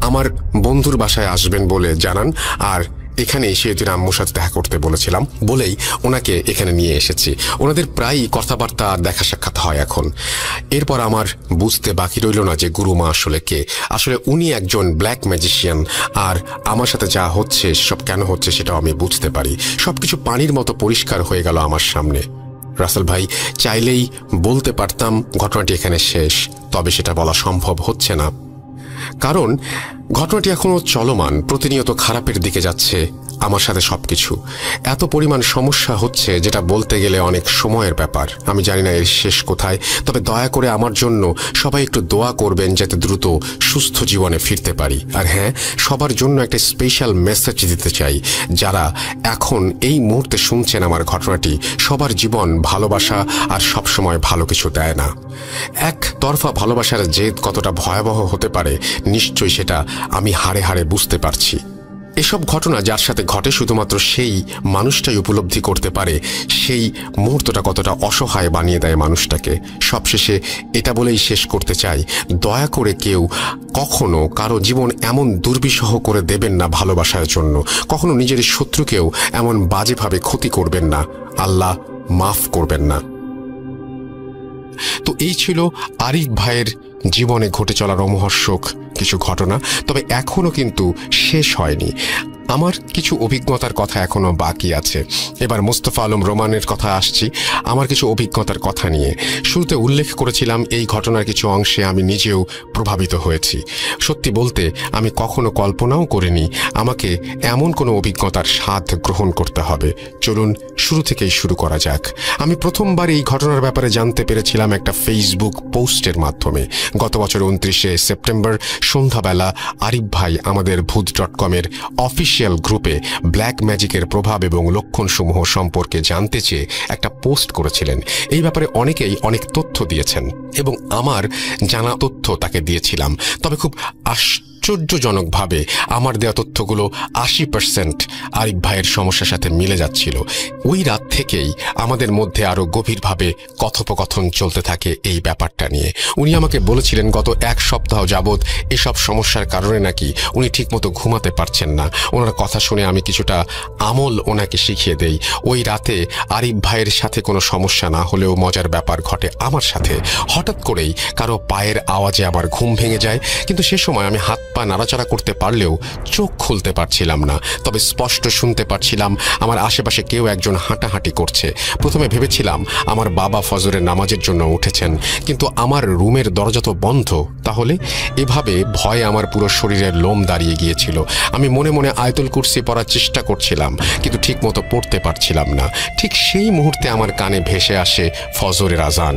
C: আমার বন্ধুর বাসায় আসবেন বলে জানান, আর এখানে সেজুতির আম্মুর সাথে দেখা করতে বলেছিলাম বলেই ওনাকে এখানে নিয়ে এসেছি। ওনাদের প্রায়ই কথাবার্তা আর দেখা সাক্ষাৎ হয় এখন। এরপর আমার বুঝতে বাকি রইল না যে গুরুমা আসলে কে। আসলে উনি একজন ব্ল্যাক ম্যাজিশিয়ান, আর আমার সাথে যা হচ্ছে সব কেন হচ্ছে সেটাও আমি বুঝতে পারি। সবকিছু পানির মতো পরিষ্কার হয়ে গেল আমার সামনে। রাসেল ভাই, চাইলেই বলতে পারতাম ঘটনাটি এখানে শেষ, তবে সেটা বলা সম্ভব হচ্ছে না, কারণ ঘটনাটি এখনো চলমান, প্রতিনিয়ত খারাপের দিকে যাচ্ছে আমার সাথে সবকিছু। এত পরিমাণ সমস্যা হচ্ছে যেটা বলতে গেলে অনেক সময়ের ব্যাপার। আমি জানি না এর শেষ কোথায়, তবে দয়া করে আমার জন্য সবাই একটু দোয়া করবেন যাতে দ্রুত সুস্থ জীবনে ফিরতে পারি। আর হ্যাঁ, সবার জন্য একটা স্পেশাল মেসেজ দিতে চাই, যারা এখন এই মুহূর্তে শুনছেন আমার ঘটনাটি, সবার জীবন ভালোবাসা আর সবসময় ভালো কিছু দেয় না। এক তরফা ভালোবাসার জেদ কতটা ভয়াবহ হতে পারে নিশ্চয়ই সেটা আমি হাড়ে হাড়ে বুঝতে পারছি। এসব ঘটনা যার সাথে ঘটে শুধুমাত্র সেই মানুষটাই উপলব্ধি করতে পারে সেই মুহূর্তটা কতটা অসহায় বানিয়ে দেয় মানুষটাকে। সবশেষে এটা বলেই শেষ করতে চাই, দয়া করে কেউ কখনো কারো জীবন এমন দুর্বিষহ করে দেবেন না ভালোবাসার জন্য। কখনো নিজের শত্রুকেও এমন বাজেভাবে ক্ষতি করবেন না, আল্লাহ মাফ করবেন না। তো এই ছিল আরিফ ভাইয়ের জীবনে ঘটে চলা রোমহর্ষক কিছু ঘটনা। তবে এখনো কিন্তু শেষ হয়নি, আমার কিছু অভিজ্ঞতার কথা এখনো বাকি আছে। এবার মোস্তফা আলম রোমানের কথা আসছি, আমার কিছু অভিজ্ঞতার কথা নিয়ে। শুরুতে উল্লেখ করেছিলাম এই ঘটনার কিছু অংশে আমি নিজেও প্রভাবিত হয়েছি। সত্যি বলতে আমি কখনো কল্পনাও করিনি আমাকে এমন কোনো অভিজ্ঞতার স্বাদ গ্রহণ করতে হবে। চলুন শুরু থেকেই শুরু করা যাক। আমি প্রথমবার এই ঘটনার ব্যাপারে জানতে পেরেছিলাম একটা ফেসবুক পোস্টের মাধ্যমে। গত বছর 29শে সেপ্টেম্বর সন্ধ্যাবেলা আরিফ ভাই আমাদের ভূত.com-এর অফিসিয়াল গ্রুপে ব্ল্যাক ম্যাজিকের প্রভাব এবং লক্ষণসমূহ সম্পর্কে জানতে চেয়ে একটা পোস্ট করেছিলেন। এই ব্যাপারে অনেকেই অনেক তথ্য দিয়েছেন এবং আমার জানা তথ্য তাকে দিয়েছিলাম। তবে খুব আশ্চর্যজনকভাবে আমার দেওয়া তথ্যগুলো 80% আরিফ ভাইয়ের সমস্যার সাথে মিলে যাচ্ছিল। ওই রাত থেকেই আমাদের মধ্যে আরো গভীরভাবে কথোপকথন চলতে থাকে এই ব্যাপারটা নিয়ে। উনি আমাকে বলেছিলেন গত 1 সপ্তাহ যাবৎ এসব সমস্যার কারণে নাকি উনি ঠিকমতো ঘুমাতে পারছেন না। ওনার কথা শুনে আমি কিছুটা আমল ওনাকে শিখিয়ে দেই। ওই রাতে আরিফ ভাইয়ের সাথে কোনো সমস্যা না হলেও মজার ব্যাপার ঘটে আমার সাথে। হঠাৎ করেই কারো পায়ের আওয়াজে আমার ঘুম ভেঙে যায়, কিন্তু সে সময় আমি হাত পা নাড়াচাড়া করতে পারলেও চোখ খুলতে পারছিলাম না। তবে স্পষ্ট শুনতে পারছিলাম আমার আশেপাশে কেউ একজন হাঁটাহাঁটি করছে। প্রথমে ভেবেছিলাম আমার বাবা ফজরের নামাজের জন্য উঠেছেন, কিন্তু আমার রুমের দরজা তো বন্ধ। তাহলে এভাবে ভয়ে আমার পুরো শরীরের লোম দাঁড়িয়ে গিয়েছিল। আমি মনে মনে আয়াতুল কুরসি পড়ার চেষ্টা করছিলাম, কিন্তু ঠিক মতো পড়তে পারছিলাম না। ঠিক সেই মুহূর্তে আমার কানে ভেসে আসে ফজরের আজান,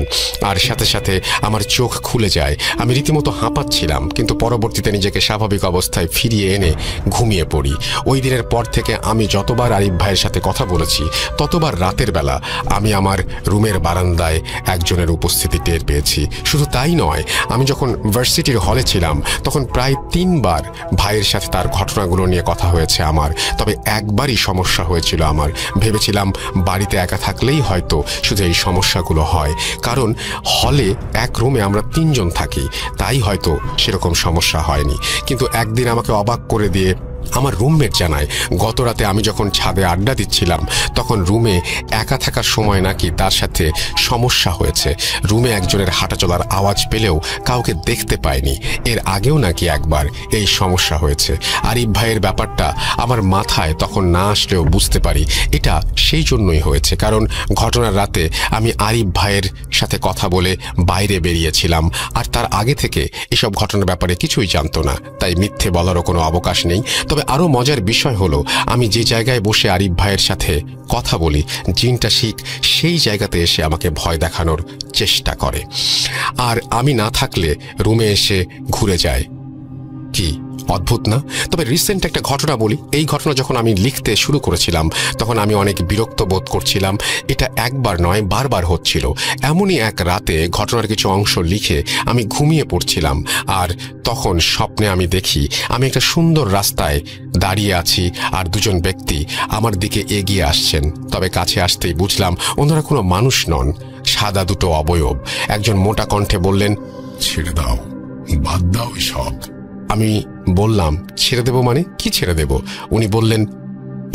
C: আর সাথে সাথে আমার চোখ খুলে যায়। আমি রীতিমতো হাঁপাচ্ছিলাম, কিন্তু পরবর্তীতে নিজেকে স্বাভাবিক অবস্থায় ফিরিয়ে এনে ঘুমিয়ে পড়ি। ওই দিনের পর থেকে আমি যতবার আরিফ ভাইয়ের সাথে কথা বলেছি ততবার রাতের বেলা আমি আমার রুমের বারান্দায় একজনের উপস্থিতি টের পেয়েছি। শুধু তাই নয়, আমি যখন ভার্সিটির হলে ছিলাম তখন প্রায় 3 বার ভাইয়ের সাথে তার ঘটনাগুলো নিয়ে কথা হয়েছে আমার। তবে একবারই সমস্যা হয়েছিল আমার। ভেবেছিলাম বাড়িতে একা থাকলেই হয়তো শুধু এই সমস্যাগুলো হয়, কারণ হলে এক রুমে আমরা 3 জন থাকি, তাই হয়তো সেরকম সমস্যা হয়নি। কিন্তু একদিন আমাকে অবাক করে দিয়ে আমার রুমমেট জানায় গত রাতে আমি যখন ছাদে আড্ডা দিচ্ছিলাম তখন রুমে একা থাকার সময় নাকি তার সাথে সমস্যা হয়েছে। রুমে একজনের হাঁটা চলার আওয়াজ পেলেও কাউকে দেখতে পায়নি। এর আগেও নাকি একবার এই সমস্যা হয়েছে। আরিফ ভাইয়ের ব্যাপারটা আমার মাথায় তখন না আসলেও বুঝতে পারি এটা সেই জন্যই হয়েছে, কারণ ঘটনার রাতে আমি আরিফ ভাইয়ের সাথে কথা বলে বাইরে বেরিয়েছিলাম, আর তার আগে থেকে এসব ঘটনার ব্যাপারে কিছুই জানতো না, তাই মিথ্যে বলারও কোনো অবকাশ নেই। তবে আরো মজার বিষয় হলো আমি যে জায়গায় বসে আরিফ ভাইয়ের সাথে কথা বলি জিনটা ঠিক সেই জায়গাতে এসে আমাকে ভয় দেখানোর চেষ্টা করে, আর আমি না থাকলে রুমে এসে ঘুরে যায়। কি অদ্ভুত না? তবে রিসেন্ট একটা ঘটনা বলি। এই ঘটনা যখন আমি লিখতে শুরু করেছিলাম তখন আমি অনেক বিরক্ত বোধ করছিলাম। এটা একবার নয়, বারবার হচ্ছিল। এমনই এক রাতে ঘটনার কিছু অংশ লিখে আমি ঘুমিয়ে পড়ছিলাম, আর তখন স্বপ্নে আমি দেখি আমি একটা সুন্দর রাস্তায় দাঁড়িয়ে আছি আর 2 জন ব্যক্তি আমার দিকে এগিয়ে আসছেন। তবে কাছে আসতেই বুঝলাম ওনারা কোনো মানুষ নন, সাদা 2টো অবয়ব। একজন মোটা কণ্ঠে বললেন,
B: ছেড়ে দাও, বাদ দাও সব।
C: আমি বললাম, ছেড়ে দেব মানে? কি ছেড়ে দেব? উনি বললেন,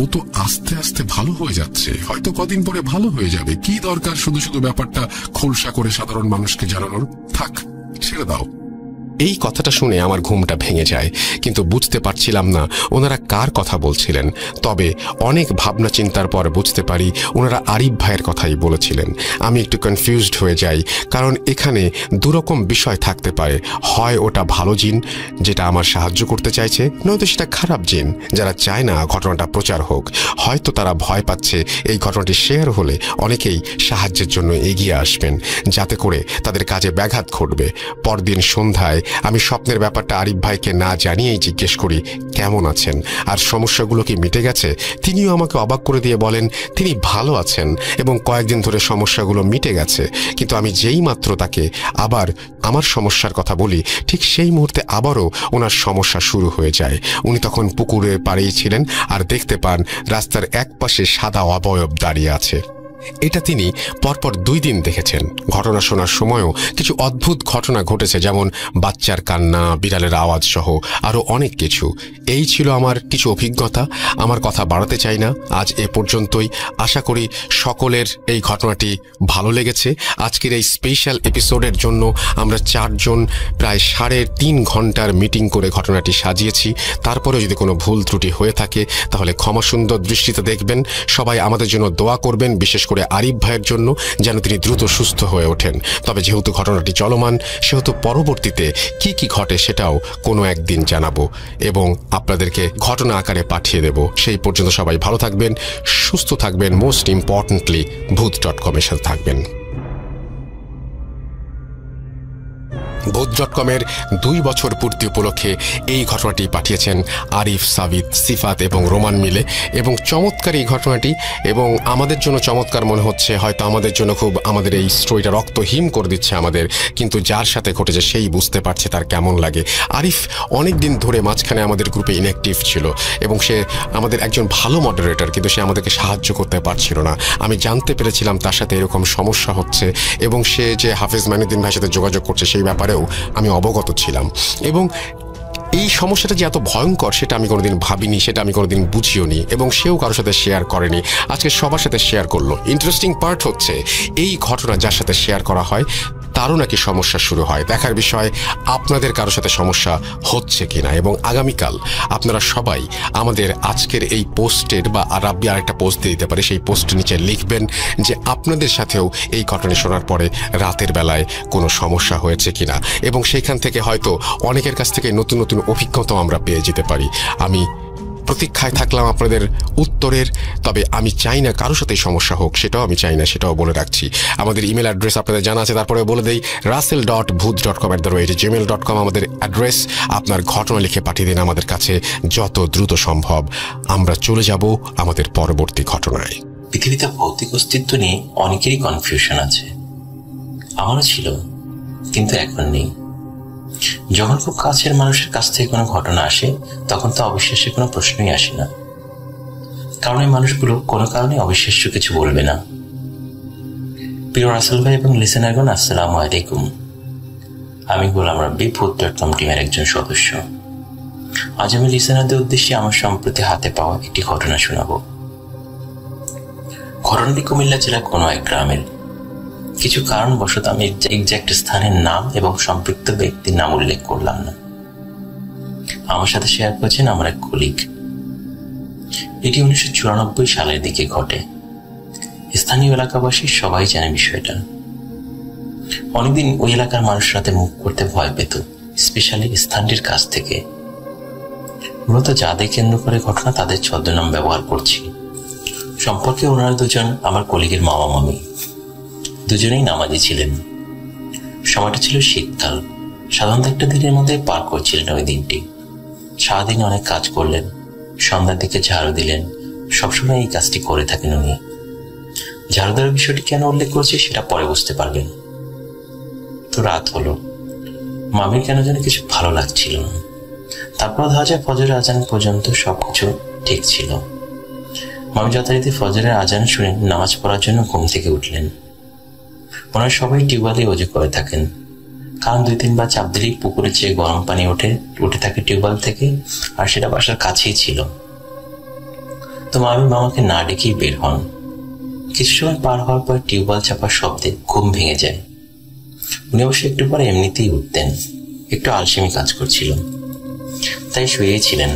B: ও তো আস্তে আস্তে ভালো হয়ে যাচ্ছে, হয়তো কদিন পরে ভালো হয়ে যাবে। কি দরকার শুধু শুধু ব্যাপারটা খোলসা করে সাধারণ মানুষকে জানানোর? থাক, ছেড়ে দাও।
C: এই কথাটা শুনে আমার ঘুমটা ভেঙে যায়, কিন্তু বুঝতে পারছিলাম না ওনারা কার কথা বলছিলেন। তবে অনেক ভাবনা চিন্তার পর বুঝতে পারি ওনারা আরিফ ভাইয়ের কথাই বলেছিলেন। আমি একটু কনফিউজড হয়ে যাই, কারণ এখানে 2 রকম বিষয় থাকতে পারে। হয় ওটা ভালো জিন যেটা আমার সাহায্য করতে চাইছে, নয়তো সেটা খারাপ জিন যারা চায় না ঘটনাটা প্রচার হোক। হয়তো তারা ভয় পাচ্ছে এই ঘটনাটি শেয়ার হলে অনেকেই সাহায্যের জন্য এগিয়ে আসবেন, যাতে করে তাদের কাজে ব্যাঘাত ঘটবে। পরদিন সন্ধ্যায় আমি স্বপ্নের ব্যাপারটা আরিফ ভাইকে না জানিয়েই জিজ্ঞেস করি কেমন আছেন আর সমস্যাগুলো কি মিটে গেছে। তিনিও আমাকে অবাক করে দিয়ে বলেন তিনি ভালো আছেন এবং কয়েকদিন ধরে সমস্যাগুলো মিটে গেছে। কিন্তু আমি যেই মাত্র তাকে আবার আমার সমস্যার কথা বলি, ঠিক সেই মুহূর্তে আবারও ওনার সমস্যা শুরু হয়ে যায়। উনি তখন পুকুরের পাড়েই ছিলেন আর দেখতে পান রাস্তার এক পাশে সাদা অবয়ব দাঁড়িয়ে আছে। এটা তিনি পরপর 2 দিন দেখেছেন। ঘটনা শোনার সময়ও কিছু অদ্ভুত ঘটনা ঘটেছে, যেমন বাচ্চার কান্না, বিড়ালের আওয়াজ সহ আরও অনেক কিছু। এই ছিল আমার কিছু অভিজ্ঞতা। আমার কথা বাড়াতে চাই না, আজ এ পর্যন্তই। আশা করি সকলের এই ঘটনাটি ভালো লেগেছে। আজকের এই স্পেশাল এপিসোডের জন্য আমরা 4 জন প্রায় 3.5 ঘন্টার মিটিং করে ঘটনাটি সাজিয়েছি। তারপরে যদি কোনো ভুল ত্রুটি হয়ে থাকে তাহলে ক্ষমা সুন্দর দৃষ্টিতে দেখবেন। সবাই আমাদের জন্য দোয়া করবেন, বিশেষ করে আরিফ ভাইয়ের জন্য, যেন তিনি দ্রুত সুস্থ হয়ে ওঠেন। তবে যেহেতু ঘটনাটি চলমান, সেহেতু পরবর্তীতে কি কি ঘটে সেটাও কোনো একদিন জানাবো এবং আপনাদেরকে ঘটনা আকারে পাঠিয়ে দেব। সেই পর্যন্ত সবাই ভালো থাকবেন, সুস্থ থাকবেন, মোস্ট ইম্পর্টেন্টলি ভূত.com-এর সাথে থাকবেন। ভূত.com-এর 2 বছর পূর্তি উপলক্ষে এই ঘটনাটি পাঠিয়েছেন আরিফ, সাবিত, সিফাত এবং রোমান মিলে। এবং চমৎকার এই ঘটনাটি, এবং আমাদের জন্য চমৎকার মনে হচ্ছে, হয়তো আমাদের জন্য খুব, আমাদের এই স্টোরিটা রক্তহীন করে দিচ্ছে আমাদের, কিন্তু যার সাথে ঘটেছে সেই বুঝতে পারছে তার কেমন লাগে। আরিফ অনেক দিন ধরে মাঝখানে আমাদের গ্রুপে ইনঅ্যাক্টিভ ছিল এবং সে আমাদের একজন ভালো মডারেটর, কিন্তু সে আমাদেরকে সাহায্য করতে পারছিল না। আমি জানতে পেরেছিলাম তার সাথে এরকম সমস্যা হচ্ছে এবং সে যে হাফেজ মাইনুদ্দিন ভাইয়ের সাথে যোগাযোগ করছে সেই ব্যাপারে আমি অবগত ছিলাম। এবং এই সমস্যাটা যে এত ভয়ঙ্কর সেটা আমি কোনোদিন ভাবিনি, সেটা আমি কোনোদিন বুঝিও নি, এবং সেও কারোর সাথে শেয়ার করেনি। আজকে সবার সাথে শেয়ার করলো। ইন্টারেস্টিং পার্ট হচ্ছে এই ঘটনা যার সাথে শেয়ার করা হয় তারও নাকি সমস্যা শুরু হয়। দেখার বিষয় আপনাদের কারোর সাথে সমস্যা হচ্ছে কিনা। এবং আগামীকাল আপনারা সবাই আমাদের আজকের এই পোস্টের, বা রাব্বি আরেকটা পোস্ট দিয়ে দিতে পারে, সেই পোস্টের নিচে লিখবেন যে আপনাদের সাথেও এই ঘটনা শোনার পরে রাতের বেলায় কোনো সমস্যা হয়েছে কিনা, এবং সেইখান থেকে হয়তো অনেকের কাছ থেকে নতুন নতুন অভিজ্ঞতাও আমরা পেয়ে যেতে পারি। আমি প্রতীক্ষায় থাকলাম আপনাদের উত্তরের। তবে আমি চাই না কারোর সাথে সমস্যা হোক, সেটাও আমি চাই না, সেটাও বলে রাখছি। আমাদের ইমেল অ্যাড্রেস আপনাদের জানা আছে, তারপরে বলে দেই, russell.booth.com@gmail.com আমাদের অ্যাড্রেস। আপনার ঘটনা লিখে পাঠিয়ে দিন আমাদের কাছে যত দ্রুত সম্ভব। আমরা চলে যাব আমাদের পরবর্তী ঘটনায়।
D: পৃথিবীতে ভৌতিক অস্তিত্ব নিয়ে অনেকেরই কনফিউশন আছে, আমারও ছিল, কিন্তু এখন নেই। যখন খুব কাছের মানুষের কাছ থেকে কোনো ঘটনা আসে তখন তো অবিশ্বাস্যের কোনো প্রশ্নই আসে না, কারণ এই মানুষগুলো কোনো কারণে অবিশ্বাস্য কিছু বলবে না। প্রিয় রাসেল ভাই এবং লিসেনারগণ, আসসালামু আলাইকুম। আমি গোলাম রাব্বি, ভূত.com টিমের একজন সদস্য। আজ আমি লিসেনারদের উদ্দেশ্যে আমার সম্প্রতি হাতে পাওয়া একটি ঘটনা শোনাবো। ঘটনাটি কুমিল্লা জেলার কোনো এক গ্রামের। কিছু কারণবশত আমি এক্সাক্ট স্থানের নাম এবং সম্পৃক্ত ব্যক্তির নাম উল্লেখ করলাম না। আমার সাথে শেয়ার করেছেন আমার এক কলিগ। এটি 1994 সালের দিকে ঘটে। স্থানীয় এলাকাবাসী সবাই জানে বিষয়টা। অনেকদিন ওই এলাকার মানুষ রাতে মুখ করতে ভয় পেত, স্পেশালি স্থানটির কাছ থেকে। মূলত যাদের কেন্দ্র করে ঘটনা তাদের ছদ্মনাম ব্যবহার করছি। সম্পর্কে ওনারা দুজন আমার কলিগের মামা মামি, দুজনেই নামাজি ছিলেন। সময়টা ছিল শীতকাল। সাধারণত একটা দিনের মধ্যে পার করছিলেন ওই দিনটি। সারাদিন অনেক কাজ করলেন, সন্ধ্যার দিকে ঝাড়ু দিলেন। সবসময় এই কাজটি করে থাকেন উনি। ঝাড়ু দেওয়ার বিষয়টি কেন উল্লেখ করছি সেটা পরে বুঝতে পারবেন। তো রাত হলো, মামির কেন যেন কিছু ভালো লাগছিল না। তারপর ধরা যায় ফজরের আজান পর্যন্ত সবকিছু ঠিক ছিল। মামি যথারীতি ফজরের আজান শুনে নামাজ পড়ার জন্য ঘুম থেকে উঠলেন। ওনারা সবাই টিউবওয়েলে অজু করে থাকেন, কারণ 2-3 বার চাপ দিলেই পুকুরে চেয়ে গরম পানি উঠে থাকে টিউবওয়েল থেকে, আর সেটা বাসার কাছেই ছিল। তো মামি মামাকে না ডেকেই বের হন। কিছু সময় পার হওয়ার পর টিউবওয়েল চাপার শব্দে ঘুম ভেঙে যায়। উনি অবশ্য একটু পরে এমনিতেই উঠতেন, একটু আলসেমি কাজ করছিল, তাই শুয়েই ছিলেন।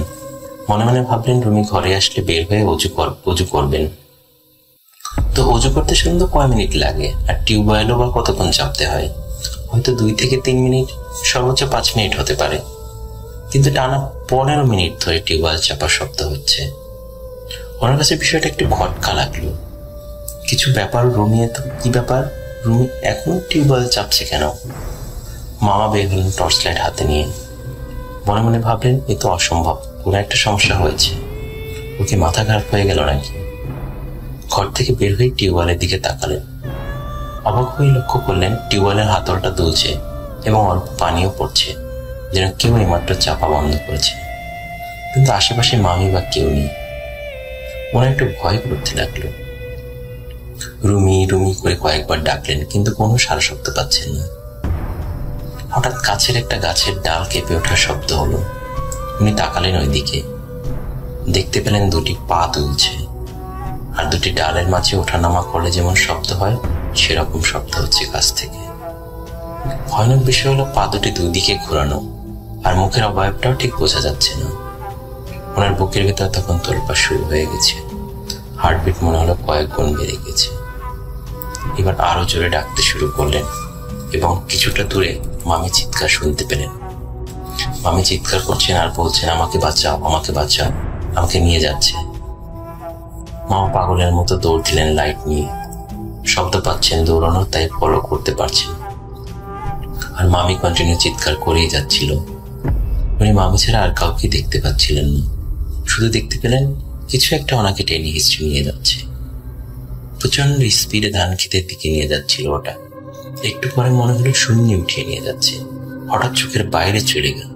D: মনে মনে ভাবলেন রুমি ঘরে আসলে বের হয়ে অজু করবেন। তো অজু করতে সাধারণত কয় মিনিট লাগে, আর টিউবওয়েলও বা কতক্ষণ চাপতে হয়? হয়তো 2 থেকে 3 মিনিট, সর্বোচ্চ 5 মিনিট হতে পারে। কিন্তু টানা 15 মিনিট ধরে টিউবওয়েল চাপার শব্দ হচ্ছে। ওনার কাছে বিষয়টা একটু খটকা লাগলো। কিছু ব্যাপার রুমি, তো কি ব্যাপার, রুমি এখন টিউবওয়েল চাপছে কেন? মামা বের হলেন টর্চ লাইট হাতে নিয়ে। মনে মনে ভাবলেন এ তো অসম্ভব, কোনো একটা সমস্যা হয়েছে, ওকে মাথা খারাপ হয়ে গেল নাকি। ঘর থেকে বের হয়ে টিউবওয়েলের দিকে তাকালেন। অবাক হয়ে লক্ষ্য করলেন টিউবওয়েলের হাতলটা দুলছে এবং অল্প পানিও পড়ছে, যেন কেউ এইমাত্র চাপা বন্ধ করেছে। কিন্তু আশেপাশে মামি বা কেউ নেই। ওনার একটু ভয় করতে লাগলো। রুমি রুমি করে কয়েকবার ডাকলেন, কিন্তু কোনো সাড়া শব্দ পাচ্ছেন না। হঠাৎ কাছের একটা গাছের ডাল কেঁপে ওঠার শব্দ হলো। উনি তাকালেন ওই দিকে, দেখতে পেলেন দুটি পা দুলছে, আর দুটি ডালের মাঝে ওঠানামা করলে যেমন শব্দ হয় সেরকম শব্দ হচ্ছে কাছ থেকে। ভয়ানক বিষয় হলো পা দুটি দুই দিকে ঘোরানো, আর মুখের অবয়বটাও ঠিক বোঝা যাচ্ছে না। ওনার বুকের ভেতর তখন তোলপা শুরু হয়ে গেছে, হার্টবিট মনে হলো কয়েক গুণ বেড়ে গেছে। এবার আরো জোরে ডাকতে শুরু করলেন এবং কিছুটা দূরে মামি চিৎকার শুনতে পেলেন। মামি চিৎকার করছেন আর বলছেন, আমাকে বাঁচাও, আমাকে বাঁচাও, আমাকে নিয়ে যাচ্ছে। মামা পাগলের মতো দৌড় দিলেন লাইট নিয়ে। শব্দ পাচ্ছেন দৌড়ানোর, তাই ফলো করতে পারছেন। আর মামি কন্টিনিউ চিৎকার করেই যাচ্ছিল। উনি মামি ছাড়া আর কাউকে দেখতে পাচ্ছিলেন না, শুধু দেখতে পেলেন কিছু একটা ওনাকে টেনে হিস্ট্রি নিয়ে যাচ্ছে। প্রচন্ড স্পিডে ধান ক্ষেতের দিকে নিয়ে যাচ্ছিল ওটা। একটু পরে মনে হলো শূন্যে উঠিয়ে নিয়ে যাচ্ছে। হঠাৎ চোখের বাইরে চলে গেল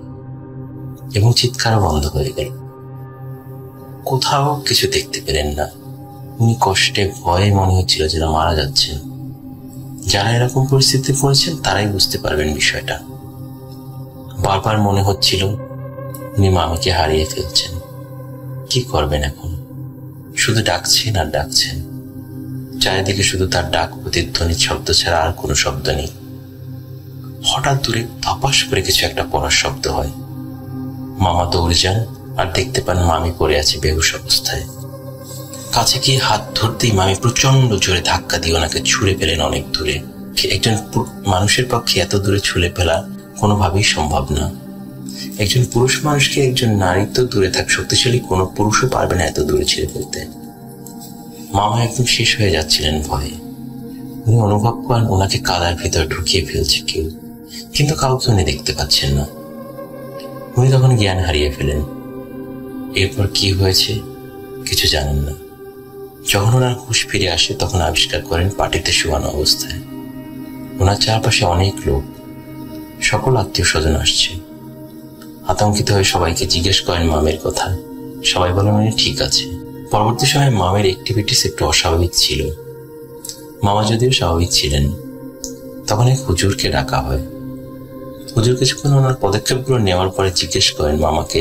D: এবং চিৎকারও বন্ধ হয়ে গেল। কোথাও কিছু দেখতে পেলেন না। উনি কষ্টে ভয়ে মনে হচ্ছিল যেন মারা যাচ্ছেন। যারা এরকম পরিস্থিতিতে পড়েছেন তারাই বুঝতে পারবেন বিষয়টা। বারবার মনে হচ্ছিল উনি মামিকে হারিয়ে ফেলছেন। কি করবেন এখন? শুধু ডাকছেন আর ডাকছেন। চারিদিকে শুধু তার ডাক প্রতিধ্বনির শব্দ ছাড়া আর কোনো শব্দ নেই। হঠাৎ দূরে ধপাস করে কিছু একটা পড়ার শব্দ হয়। মামা দৌড়ে যান আর দেখতে পান মামি পড়ে আছে বেহুশ অবস্থায়। কাছে গিয়ে হাত ধরতেই মামি প্রচন্ড জোরে ধাক্কা দিয়ে ওনাকে ছুঁড়ে ফেলেন অনেক দূরে। একজন মানুষের পক্ষে এত দূরে ছুঁড়ে ফেলা কোনোভাবেই সম্ভব না। একজন পুরুষ মানুষকে একজন নারী তো দূরে থাক, শক্তিশালী কোনো পুরুষও পারবে না এত দূরে ছেড়ে ফেলতে। মামা একদম শেষ হয়ে যাচ্ছিলেন ভয়ে। উনি অনুভব করেন ওনাকে কাদার ভেতর ঢুকিয়ে ফেলছে কেউ, কিন্তু কাউকে উনি দেখতে পাচ্ছেন না। উনি তখন জ্ঞান হারিয়ে ফেলেন। এরপর কি হয়েছে কিছু জানেন না। যখন ওনার হুঁশ ফিরে আসে তখন আবিষ্কার করেন পাটিতে শোয়ানো অবস্থায়। ওনার চারপাশে অনেক লোক, সকল আত্মীয় স্বজন আসছে। আতঙ্কিত হয়ে সবাইকে জিজ্ঞেস করেন মামের কথা। সবাই বলেন উনি ঠিক আছে। পরবর্তী সময়ে মামের অ্যাক্টিভিটিস একটু অস্বাভাবিক ছিল। মামা যদিও স্বাভাবিক ছিলেন। তখন এক হুজুরকে ডাকা হয়। হুজুর কিছুক্ষণ ওনার পদক্ষেপগুলো নেওয়ার পরে জিজ্ঞেস করেন মামাকে,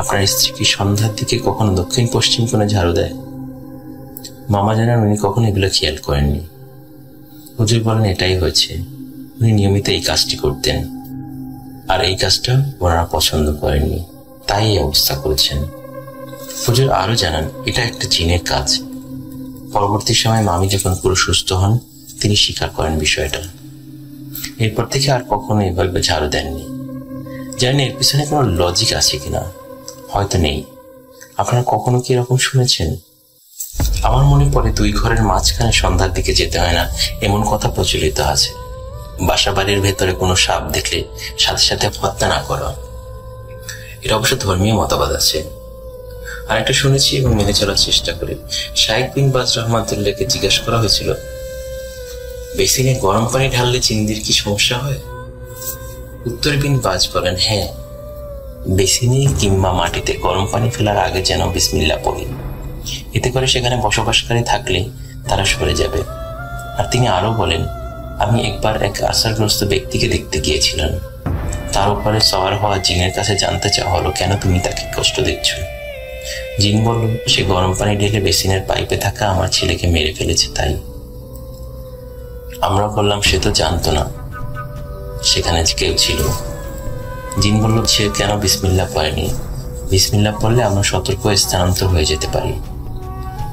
D: আপনার স্ত্রী কি সন্ধ্যার দিকে কখনো দক্ষিণ পশ্চিম কোণে ঝাড়ু দেয়? মামা জানান উনি কখনো এগুলো খেয়াল করেননি। হুজুর বলেন এটাই হয়েছে, উনি নিয়মিত এই কাজটি করতেন, আর এই কাজটা ওনারা পছন্দ করেননি, তাই এই অবস্থা করেছেন। হুজুর আরো জানান এটা একটা জিনের কাজ। পরবর্তী সময় মামি যখন পুরো সুস্থ হন তিনি স্বীকার করেন বিষয়টা। এরপর থেকে আর কখনো এভাবে ঝাড়ু দেননি। জানেন এর পিছনে কোনো লজিক আছে কিনা, হয়তো নেই। আপনারা কখনো কি এরকম শুনেছেন? আমার মনে পড়ে দুই ঘরের মাঝখানে সন্ধ্যার দিকে যেতে হয় না এমন কথা প্রচলিত আছে। বাসা বাড়ির ভেতরে কোনো সাপ দেখলে সাথে সাথে হত্যা না করা, এটা অবশ্য ধর্মীয় মতবাদ আছে। আর একটা শুনেছি এবং মেনে চলার চেষ্টা করি। শাইখ বিন বাজ রহমাতুল্লাহকে জিজ্ঞাসা করা হয়েছিল, বেসিনে গরম পানি ঢাললে চিন্দির কি সমস্যা হয়? উত্তর বিন বাজ বলেন, হ্যাঁ, বেসিনে কিংবা মাটিতে গরম পানি ফেলার আগে যেন বিসমিল্লাহ পড়ি, এতে করে সেখানে বসবাসকারী থাকলে তারা সরে যাবে। আর তিনি আরো বলেন, আমি একবার এক আসারগ্রস্ত ব্যক্তিকে দেখতে গিয়েছিলাম। তার উপরে সওয়ার হওয়া জিনের কাছে জানতে চাওয়া হলো, কেন তুমি তাকে কষ্ট দিচ্ছ? জিন বলল, সে গরম পানি ঢেলে বেসিনের পাইপে থাকা আমার ছেলেকে মেরে ফেলেছে তাই। আমরা বললাম সে তো জানতো না সেখানে কেউ ছিল। জিন বলল, সে কেন বিসমিল্লাহ পড়েনি? বিসমিল্লাহ পড়লে আমরা সতর্ক হয়ে স্থানান্তর হয়ে যেতে পারি।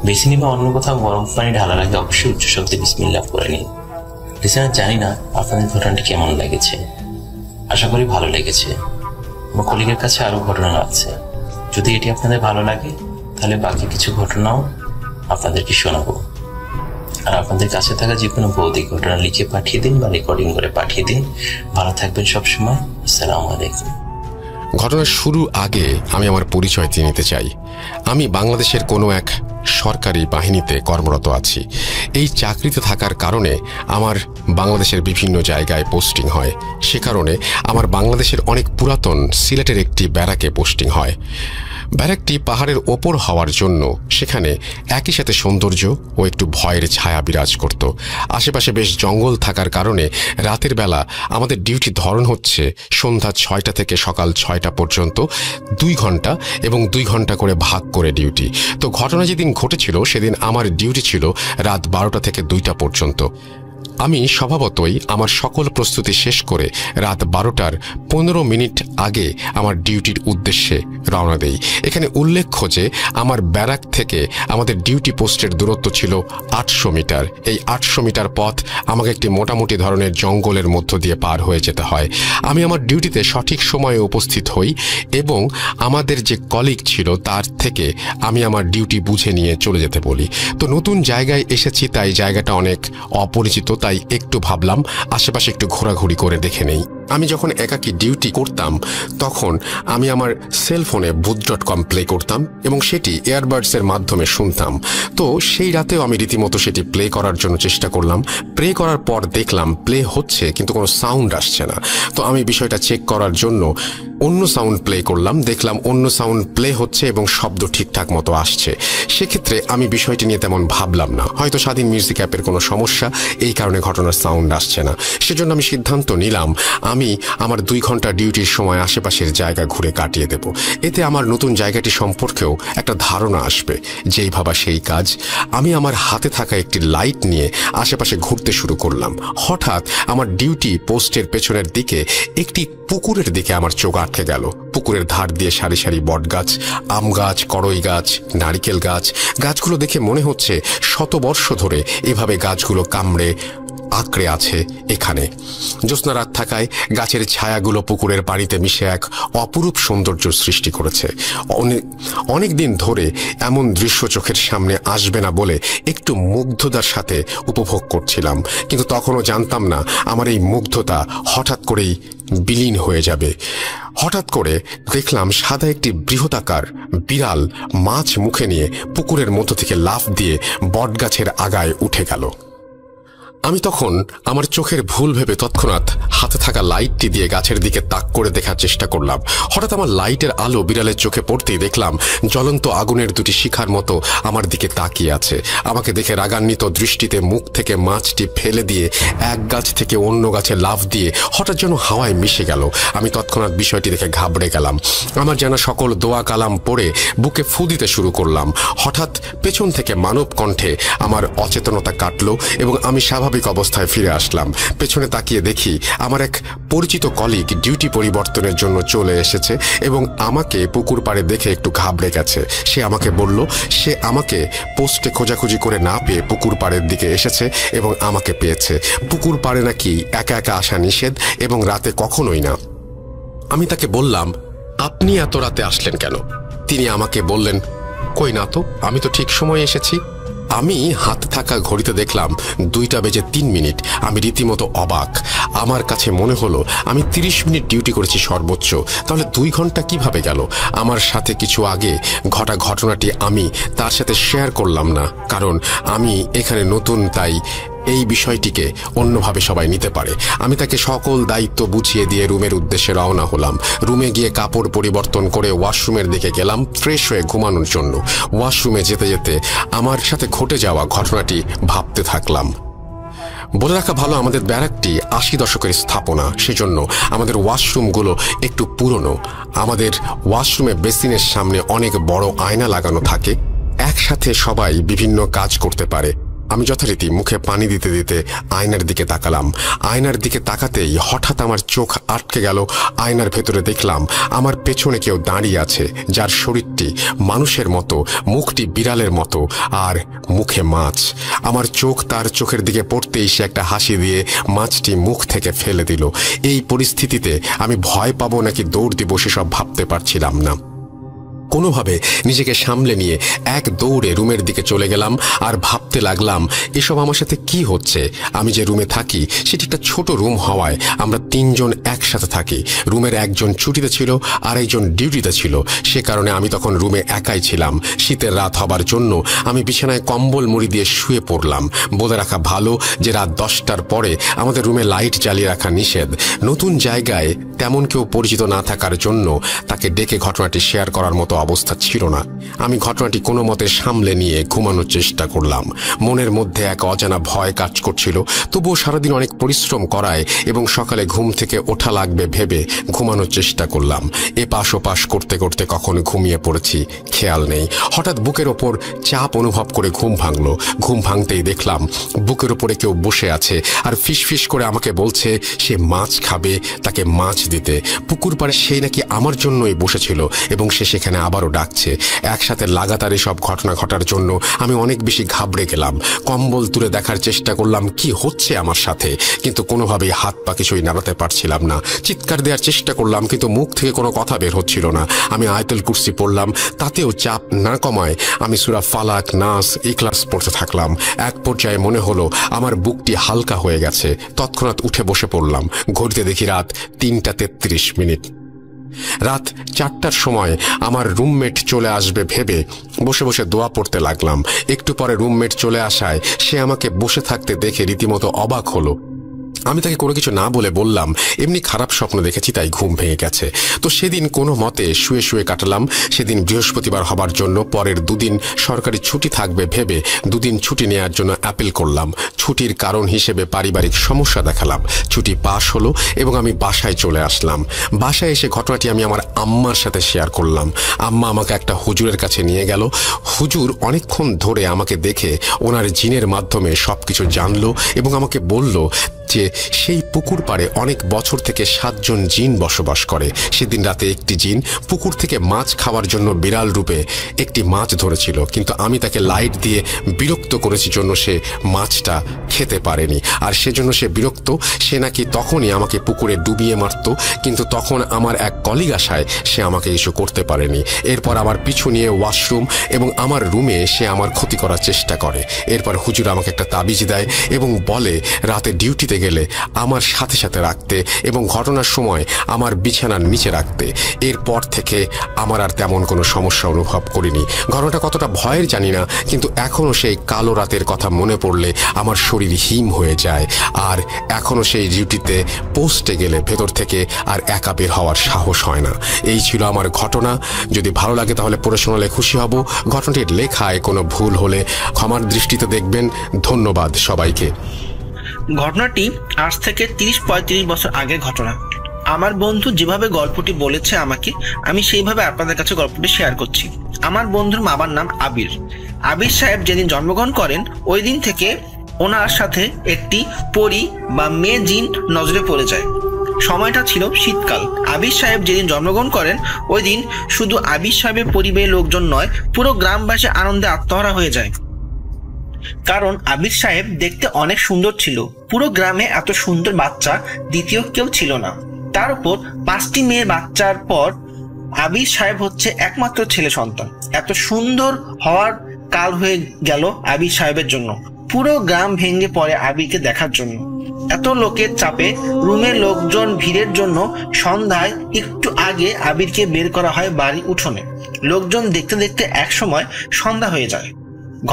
D: বেসিনি বা অন্য কোথাও গরম পানি ঢালার আগে অবশ্যই উচ্চ শব্দে বিসমিল্লাহ পড়ে নিন। লিসেনার, জানি না আপনাদের ঘটনাটি কেমন লেগেছে, আশা করি ভালো লেগেছে। আমার কলিগের কাছে আরো ঘটনা আছে, যদি এটি আপনাদের ভালো লাগে তাহলে বাকি কিছু ঘটনাও আপনাদেরকে শোনাবো। আর আপনাদের কাছে থাকা যে কোনো ভৌতিক ঘটনা লিখে পাঠিয়ে দিন বা রেকর্ডিং করে পাঠিয়ে দিন। ভালো থাকবেন সবসময়। আসসালামু আলাইকুম।
C: ঘটনার শুরু আগে আমি আমার পরিচয় দিয়ে নিতে চাই। আমি বাংলাদেশের কোনো এক সরকারি বাহিনীতে কর্মরত আছি। এই চাকরিতে থাকার কারণে আমার বাংলাদেশের বিভিন্ন জায়গায় পোস্টিং হয়। সে কারণে আমার বাংলাদেশের অনেক পুরাতন সিলেটের একটি ব্যারাকে পোস্টিং হয়। ব্যারাকটি পাহাড়ের ওপর হওয়ার জন্য সেখানে একই সাথে সৌন্দর্য ও একটু ভয়ের ছায়া বিরাজ করত। আশেপাশে বেশ জঙ্গল থাকার কারণে রাতের বেলা আমাদের ডিউটি ধরন হচ্ছে সন্ধ্যা 6টা থেকে সকাল 6টা পর্যন্ত 2 ঘন্টা এবং 2 ঘন্টা করে ভাগ করে ডিউটি। তো ঘটনা যেদিন ঘটেছিল সেদিন আমার ডিউটি ছিল রাত 12টা থেকে 2টা পর্যন্ত। আমি স্বভাবতই আমার সকল প্রস্তুতি শেষ করে রাত 12টার 15 মিনিট আগে আমার ডিউটির উদ্দেশ্যে রওনা দেই। এখানে উল্লেখ্য যে আমার ব্যারাক থেকে আমাদের ডিউটি পোস্টের দূরত্ব ছিল 800 মিটার। এই 800 মিটার পথ আমাকে একটি মোটামুটি ধরনের জঙ্গলের মধ্য দিয়ে পার হয়ে যেতে হয়। আমি আমার ডিউটিতে সঠিক সময়ে উপস্থিত হই এবং আমাদের যে কলিগ ছিল তার থেকে আমি আমার ডিউটি বুঝে নিয়ে চলে যেতে বলি। তো নতুন জায়গায় এসেছি, তাই জায়গাটা অনেক অপরিচিত, তাই একটু ভাবলাম আশেপাশে একটু ঘোরাঘুরি করে দেখে নেই। আমি যখন একাকী ডিউটি করতাম তখন আমি আমার সেলফোনে ভূত.com প্লে করতাম এবং সেটি এয়ারবাডসের মাধ্যমে শুনতাম। তো সেই রাতেও আমি রীতিমতো সেটি প্লে করার জন্য চেষ্টা করলাম। প্লে করার পর দেখলাম প্লে হচ্ছে কিন্তু কোনো সাউন্ড আসছে না। তো আমি বিষয়টা চেক করার জন্য অন্য সাউন্ড প্লে করলাম, দেখলাম অন্য সাউন্ড প্লে হচ্ছে এবং শব্দ ঠিকঠাক মতো আসছে। সেক্ষেত্রে আমি বিষয়টি নিয়ে তেমন ভাবলাম না, হয়তো স্বাধীন মিউজিক অ্যাপের কোনো সমস্যা, এই কারণে ঘটনার সাউন্ড আসছে না। সেজন্য আমি সিদ্ধান্ত নিলাম আমি আমার 2 ঘন্টা ডিউটির সময় আশেপাশের জায়গা ঘুরে কাটিয়ে দেব। এতে আমার নতুন জায়গাটি সম্পর্কেও একটা ধারণা আসবে। যেই ভাবা সেই কাজ। আমি আমার হাতে থাকা একটি লাইট নিয়ে আশেপাশে ঘুরতে শুরু করলাম। হঠাৎ আমার ডিউটি পোস্টের পেছনের দিকে একটি পুকুরের দিকে আমার চোখ আটকে গেল। পুকুরের ধার দিয়ে সারি সারি বট গাছ, আম গাছ, কড়ই গাছ, নারিকেল গাছ। গাছগুলো দেখে মনে হচ্ছে শতবর্ষ ধরে এভাবে গাছগুলো কামড়ে আঁকড়ে আছে এখানে। জ্যোৎস্না রাত থাকায় গাছের ছায়াগুলো পুকুরের পানিতে মিশে এক অপরূপ সৌন্দর্য সৃষ্টি করেছে। অনেক দিন ধরে এমন দৃশ্য চোখের সামনে আসবে না বলে একটু মুগ্ধতার সাথে উপভোগ করছিলাম, কিন্তু তখনও জানতাম না আমার এই মুগ্ধতা হঠাৎ করেই বিলীন হয়ে যাবে। হঠাৎ করে দেখলাম সাদা একটি বৃহদাকার বিড়াল মাছ মুখে নিয়ে পুকুরের মধ্য থেকে লাফ দিয়ে বটগাছের আগায় উঠে গেল। আমি তখন আমার চোখের ভুল ভেবে তৎক্ষণাৎ হাতে থাকা লাইটটি দিয়ে গাছের দিকে তাক করে দেখার চেষ্টা করলাম। হঠাৎ আমার লাইটের আলো বিড়ালের চোখে পড়তেই দেখলাম জ্বলন্ত আগুনের 2টি শিখার মতো আমার দিকে তাকিয়ে আছে। আমাকে দেখে রাগান্বিত দৃষ্টিতে মুখ থেকে মাছটি ফেলে দিয়ে এক গাছ থেকে অন্য গাছে লাফ দিয়ে হঠাৎ যেন হাওয়ায় মিশে গেল। আমি তৎক্ষণাৎ বিষয়টি দেখে ঘাবড়ে গেলাম। আমার জানা সকল দোয়া কালাম পড়ে বুকে ফু দিতে শুরু করলাম। হঠাৎ পেছন থেকে মানব কণ্ঠে আমার অচেতনতা কাটল এবং আমি স্বাভাবিক অবস্থায় ফিরে আসলাম। পেছনে তাকিয়ে দেখি আমার এক পরিচিত কলিগ ডিউটি পরিবর্তনের জন্য চলে এসেছে এবং আমাকে পুকুর পাড়ে দেখে একটু ঘাবড়ে গেছে। সে আমাকে বলল সে আমাকে পোস্টে খোঁজাখুঁজি করে না পেয়ে পুকুর পাড়ের দিকে এসেছে এবং আমাকে পেয়েছে। পুকুর পাড়ে নাকি একা একা আসা নিষেধ এবং রাতে কখনোই না। আমি তাকে বললাম, আপনি এত রাতে আসলেন কেন? তিনি আমাকে বললেন, কই না তো, আমি তো ঠিক সময়ে এসেছি। আমি হাতে থাকা ঘড়িতে দেখলাম 2টা বেজে 3 মিনিট। আমি রীতিমতো অবাক। আমার কাছে মনে হলো আমি 30 মিনিট ডিউটি করেছি সর্বোচ্চ, তাহলে 2 ঘন্টা কিভাবে গেল? আমার সাথে কিছু আগে ঘটা ঘটনাটি আমি তার সাথে শেয়ার করলাম না, কারণ আমি এখানে নতুন, তাই এই বিষয়টিকে অন্যভাবে সবাই নিতে পারে। আমি তাকে সকল দায়িত্ব বুঝিয়ে দিয়ে রুমের উদ্দেশ্যে রওনা হলাম। রুমে গিয়ে কাপড় পরিবর্তন করে ওয়াশরুমের দিকে গেলাম ফ্রেশ হয়ে ঘুমানোর জন্য। ওয়াশরুমে যেতে যেতে আমার সাথে ঘটে যাওয়া ঘটনাটি ভাবতে থাকলাম। বলে রাখা ভালো, আমাদের ব্যারাকটি 80 দশকের স্থাপনা, সেজন্য আমাদের ওয়াশরুমগুলো একটু পুরনো। আমাদের ওয়াশরুমে বেসিনের সামনে অনেক বড় আয়না লাগানো থাকে, একসাথে সবাই বিভিন্ন কাজ করতে পারে। আমি যথারীতি মুখে পানি দিতে দিতে আয়নার দিকে তাকালাম। আয়নার দিকে তাকাতেই হঠাৎ আমার চোখ আটকে গেল। আয়নার ভেতরে দেখলাম আমার পেছনে কেউ দাঁড়িয়ে আছে, যার শরীরটি মানুষের মতো, মুখটি বিড়ালের মতো, আর মুখে মাছ। আমার চোখ তার চোখের দিকে পড়তেই সে একটা হাসি দিয়ে মাছটি মুখ থেকে ফেলে দিল। এই পরিস্থিতিতে আমি ভয় পাবো নাকি দৌড় দিব সেসব ভাবতে পারছিলাম না। কোনোভাবে নিজেকে সামলে নিয়ে এক দৌড়ে রুমের দিকে চলে গেলাম আর ভাবতে লাগলাম এসব আমার সাথে কি হচ্ছে। আমি যে রুমে থাকি সেটি একটা ছোট রুম হওয়ায় আমরা 3 জন একসাথে থাকি। রুমের একজন ছুটিতে ছিল আর একজন ডিউটিতে ছিল, সে কারণে আমি তখন রুমে একাই ছিলাম। শীতের রাত হবার জন্য আমি বিছানায় কম্বল মুড়ি দিয়ে শুয়ে পড়লাম। বলে রাখা ভালো যে রাত 10টার পরে আমাদের রুমে লাইট জ্বালিয়ে রাখা নিষেধ। নতুন জায়গায় তেমন কেউ পরিচিত না থাকার জন্য তাকে ডেকে ঘটনাটি শেয়ার করার মতো অবস্থা ছিল না। আমি ঘটনাটি কোনো মতে সামলে নিয়ে ঘুমানোর চেষ্টা করলাম। মনের মধ্যে এক অজানা ভয় কাজ করছিল, তবুও সারাদিন অনেক পরিশ্রম করায় এবং সকালে ঘুম থেকে ওঠা লাগবে ভেবে ঘুমানোর চেষ্টা করলাম। এপাশ ওপাশ করতে করতে কখন ঘুমিয়ে পড়েছি খেয়াল নেই। হঠাৎ বুকের ওপর চাপ অনুভব করে ঘুম ভাঙল। ঘুম ভাঙতেই দেখলাম বুকের ওপরে কেউ বসে আছে আর ফিসফিস করে আমাকে বলছে সে মাছ খাবে, তাকে মাছ দিতে। পুকুর পাড়ে সেই নাকি আমার জন্যই বসেছিল এবং সে সেখানে আবারও ডাকছে। একসাথে লাগাতার এসব ঘটনা ঘটার জন্য আমি অনেক বেশি ঘাবড়ে গেলাম। কম্বল তুলে দেখার চেষ্টা করলাম কি হচ্ছে আমার সাথে, কিন্তু কোনোভাবেই হাত পা কিছুই নাড়াতে পারছিলাম না। চিৎকার দেওয়ার চেষ্টা করলাম কিন্তু মুখ থেকে কোনো কথা বের হচ্ছিল না। আমি আয়াতুল কুরসি পড়লাম, তাতেও চাপ না কমায় আমি সূরা ফালাক, নাস, ইখলাস পড়তে থাকলাম। এক পর্যায়ে মনে হলো আমার বুকটি হালকা হয়ে গেছে। তৎক্ষণাৎ উঠে বসে পড়লাম। ঘড়িতে দেখি রাত 3:33। রাত 4টার সময় আমার রুমমেট চলে আসবে ভেবে বসে বসে দোয়া পড়তে লাগলাম। একটু পরে রুমমেট চলে আসায় সে আমাকে বসে থাকতে দেখে রীতিমতো অবাক হলো। আমি তাকে কোনো কিছু না বলে বললাম এমনি খারাপ স্বপ্ন দেখেছি, তাই ঘুম ভেঙে গেছে। তো সেদিন কোনো মতে শুয়ে শুয়ে কাটালাম। সেদিন বৃহস্পতিবার হবার জন্য পরের 2 দিন সরকারি ছুটি থাকবে ভেবে 2 দিন ছুটি নেওয়ার জন্য অ্যাপিল করলাম। ছুটির কারণ হিসেবে পারিবারিক সমস্যা দেখালাম। ছুটি পাস হলো এবং আমি বাসায় চলে আসলাম। বাসায় এসে ঘটনাটি আমি আমার আম্মার সাথে শেয়ার করলাম। আম্মা আমাকে একটা হুজুরের কাছে নিয়ে গেল। হুজুর অনেকক্ষণ ধরে আমাকে দেখে ওনার জিনের মাধ্যমে সব কিছু জানলো এবং আমাকে বলল যে সেই পুকুর পাড়ে অনেক বছর থেকে 7 জন জিন বসবাস করে। সেদিন রাতে একটি জিন পুকুর থেকে মাছ খাওয়ার জন্য বিড়াল রূপে একটি মাছ ধরেছিল, কিন্তু আমি তাকে লাইট দিয়ে বিরক্ত করেছি জন্য সে মাছটা খেতে পারেনি। আর সেজন্য সে বিরক্ত, সে নাকি তখনই আমাকে পুকুরে ডুবিয়ে মারত, কিন্তু তখন আমার এক কলিগ আসায় সে আমাকে কিছু করতে পারেনি। এরপর আমার পিছু নিয়ে ওয়াশরুম এবং আমার রুমে সে আমার ক্ষতি করার চেষ্টা করে। এরপর হুজুর আমাকে একটা তাবিজ দেয় এবং বলে রাতে ডিউটিতে গেলে আমার সাথে সাথে রাখতে এবং ঘটনার সময় আমার বিছানার নিচে রাখতে। এরপর থেকে আমার আর তেমন কোনো সমস্যা অনুভব করিনি। ঘটনাটা কতটা ভয়ের জানি না, কিন্তু এখনও সেই কালো রাতের কথা মনে পড়লে আমার শরীর হিম হয়ে যায়। আর এখনও সেই ডিউটিতে পোস্টে গেলে ভেতর থেকে আর একা বের হওয়ার সাহস হয় না। এই ছিল আমার ঘটনা। যদি ভালো লাগে তাহলে পড়ে শোনালে খুশি হব। ঘটনাটির লেখায় কোনো ভুল হলে ক্ষমার দৃষ্টিতে দেখবেন। ধন্যবাদ সবাইকে।
E: ঘটনাটি আজ থেকে 30-35 বছর আগের ঘটনা। আমার বন্ধু যেভাবে গল্পটি বলেছে আমাকে, আমি সেইভাবে আপনাদের কাছে গল্পটি শেয়ার করছি। আমার বন্ধুর বাবার নাম আবির। আবির সাহেব যেদিন জন্মগ্রহণ করেন ওই দিন থেকে ওনার সাথে একটি পরী বা মেয়ে জিন নজরে পড়ে যায়। সময়টা ছিল শীতকাল। আবির সাহেব যেদিন জন্মগ্রহণ করেন ওই দিন শুধু আবির সাহেবের পরিবারের লোকজন নয়, পুরো গ্রামবাসী আনন্দে আত্মহারা হয়ে যায়। কারণ আবির সাহেব দেখতে অনেক সুন্দর ছিল। পুরো গ্রামে এত সুন্দর বাচ্চা দ্বিতীয় কেউ ছিল না। তার উপর 5টি মেয়ের বাচ্চার পর আবির সাহেব হচ্ছে একমাত্র ছেলে সন্তান। এত সুন্দর হওয়ার কাল হয়ে গেল আবির সাহেবের জন্য। পুরো গ্রাম ভেঙে পড়ে আবিরকে দেখার জন্য। এত লোকের চাপে রুমের লোকজন ভিড়ের জন্য সন্ধ্যায় একটু আগে আবিরকে বের করা হয় বাড়ি উঠোনে। লোকজন দেখতে দেখতে এক সময় সন্ধ্যা হয়ে যায়।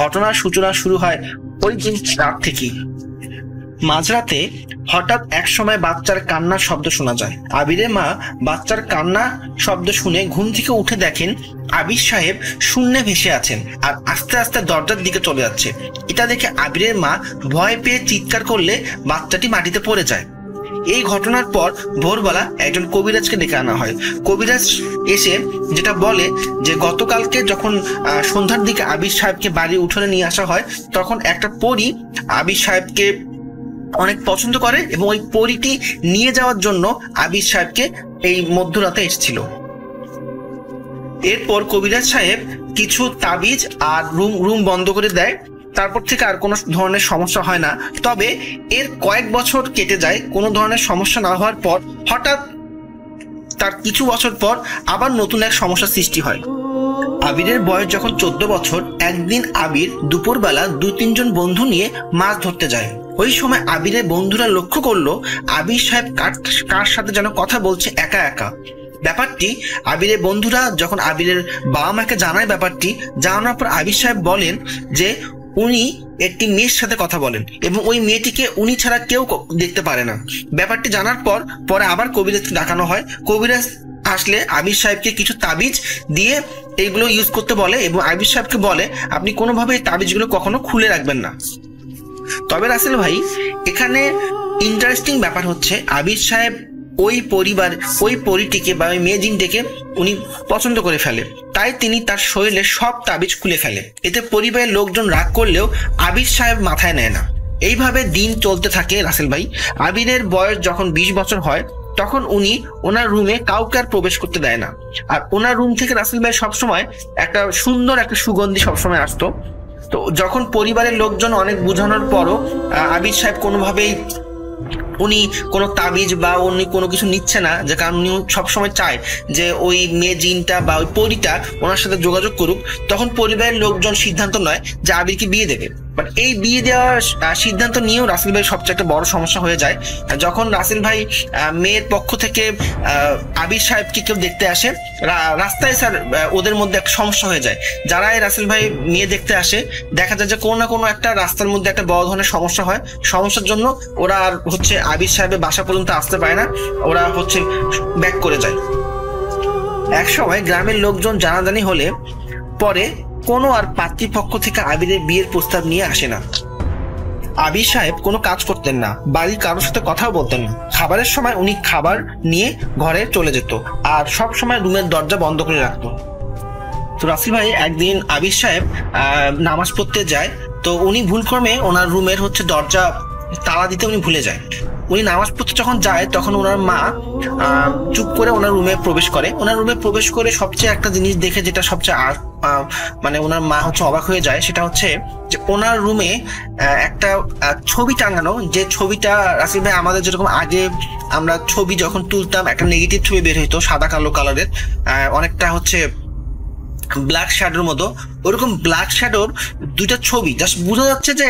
E: ঘটনার সূচনা শুরু হয় ওই দিন রাত থেকেই। মাঝরাতে হঠাৎ এক সময় বাচ্চার কান্নার শব্দ শোনা যায়। আবিরের মা বাচ্চার কান্না শব্দ শুনে ঘুম থেকে উঠে দেখেন আবির সাহেব শূন্যে ভেসে আছেন আর আস্তে আস্তে দরজার দিকে চলে যাচ্ছে। এটা দেখে আবিরের মা ভয় পেয়ে চিৎকার করলে বাচ্চাটি মাটিতে পড়ে যায়। এই ঘটনার পর ভোরবেলা একজন কবিরাজকে ডেকে আনা হয়। কবিরাজ এসে যেটা বলে যে গতকালকে যখন সন্ধ্যার দিকে আবির সাহেবকে বাড়ি উঠোনে নিয়ে আসা হয়, তখন একটা পরী আবির সাহেবকে অনেক পছন্দ করে এবং ওই পরীটি নিয়ে যাওয়ার জন্য আবির সাহেবকে এই মধ্যরাতে এসেছিল। এরপর কবিরাজ সাহেব কিছু তাবিজ আর রুম বন্ধ করে দেয়। তারপর থেকে আর কোনো ধরনের সমস্যা হয় না। তবে এর কয়েক বছর কেটে যায় কোনো ধরনের সমস্যা না হওয়ার পর হঠাৎ তার কিছু বছর পর আবার নতুন এক সমস্যার সৃষ্টি হয়। আবিরের বয়স যখন 14 বছর, একদিন আবির দুপুরবেলা 2-3 জন বন্ধু নিয়ে মাছ ধরতে যায়। ওই সময় আবিরের বন্ধুরা লক্ষ্য করলো আবির সাহেব কার সাথে যেন কথা বলছে একা একা। ব্যাপারটি আবিরের বন্ধুরা যখন আবিরের বাবা মাকে জানায়, ব্যাপারটি জানানোর পর আবির সাহেব বলেন যে উনি একটি মেয়ের সাথে কথা বলেন এবং ওই মেয়েটিকে উনি ছাড়া কেউ দেখতে পারে না। ব্যাপারটি জানার পরে আবার কবিরাজকে ডাকানো হয়। কবিরাজ আসলে আবির সাহেবকে কিছু তাবিজ দিয়ে এইগুলো ইউজ করতে বলে এবং আবির সাহেবকে বলে আপনি কোনোভাবে এই তাবিজগুলো কখনো খুলে রাখবেন না। তবে রাসেল ভাই, এখানে ইন্টারেস্টিং ব্যাপার হচ্ছে আবির সাহেব ওই পরিটিকে বা ওই মেয়ে জিনটিকে উনি পছন্দ করে ফেলে, তাই তিনি তার শরীরে সব তাবিজ খুলে ফেলে। এতে পরিবারের লোকজন রাগ করলেও আবির সাহেব মাথায় নেয় না। এইভাবে দিন চলতে থাকে রাসেল ভাই। আবিরের বয়স যখন 20 বছর হয় তখন উনি ওনার রুমে কাউকে আর প্রবেশ করতে দেয় না। আর ওনার রুম থেকে রাসেল ভাই সবসময় একটা সুন্দর একটা সুগন্ধি সবসময় আসতো। তো যখন পরিবারের লোকজন অনেক বোঝানোর পরও আবির সাহেব কোনোভাবেই উনি কোনো তাবিজ বা উনি কোনো কিছু নিচ্ছে না, যে কারণ উনি সবসময় চায় যে ওই মেয়ে জিনটা বা ওই পরীটা ওনার সাথে যোগাযোগ করুক, তখন পরিবারের লোকজন সিদ্ধান্ত নয় যে আবিরকে বিয়ে দেবে। বাট এই বিয়ে দেওয়ার সিদ্ধান্ত নিয়েও রাসেল ভাই সবচেয়ে একটা বড় সমস্যা হয়ে যায়। যখন রাসেল ভাই মেয়ের পক্ষ থেকে আবির সাহেবকে কেউ দেখতে আসে রাস্তায়, স্যার ওদের মধ্যে একটা সমস্যা হয়ে যায়। যারাই রাসেল ভাই মেয়ে দেখতে আসে দেখা যায় যে কোনো না কোনো একটা রাস্তার মধ্যে একটা বড় ধরনের সমস্যা হয়। সমস্যার জন্য ওরা আর আবির সাহেবের বাসা পর্যন্ত আসতে পারে না, ওরা ব্যাক করে যায়। এক সময় গ্রামের লোকজন জানাজানি হলে পরে কোনো আর পাত্রীপক্ষ থেকে আবিরের বিয়ের প্রস্তাব নিয়ে আসে না। আবির সাহেব কোনো কাজ করতেন না, বাড়ির কারোর সাথে কথাও বলতেন না। খাবারের সময় উনি খাবার নিয়ে ঘরে চলে যেত আর সব সময় রুমের দরজা বন্ধ করে রাখতো। তো রাসেল ভাই, একদিন আবির সাহেব নামাজ পড়তে যায়, তো উনি ভুলক্রমে ওনার রুমের দরজা তালা দিতে উনি ভুলে যায়। উনি নামাজ পড়তে যখন যায় তখন ওনার মা চুপ করে ওনার রুমে প্রবেশ করে। ওনার রুমে প্রবেশ করে সবচেয়ে একটা জিনিস দেখে যেটা সবচেয়ে মানে ওনার মা অবাক হয়ে যায়, সেটা হচ্ছে যে ওনার রুমে একটা ছবি টাঙানো, যে ছবিটা রাসেল ভাই আমাদের যেরকম আগে আমরা ছবি যখন তুলতাম একটা নেগেটিভ ছবি বের হইতো সাদা কালো কালারের, অনেকটা ব্ল্যাক শ্যাডোর মতো, ওরকম ব্ল্যাক শ্যাডোর দুইটা ছবি। জাস্ট বোঝা যাচ্ছে যে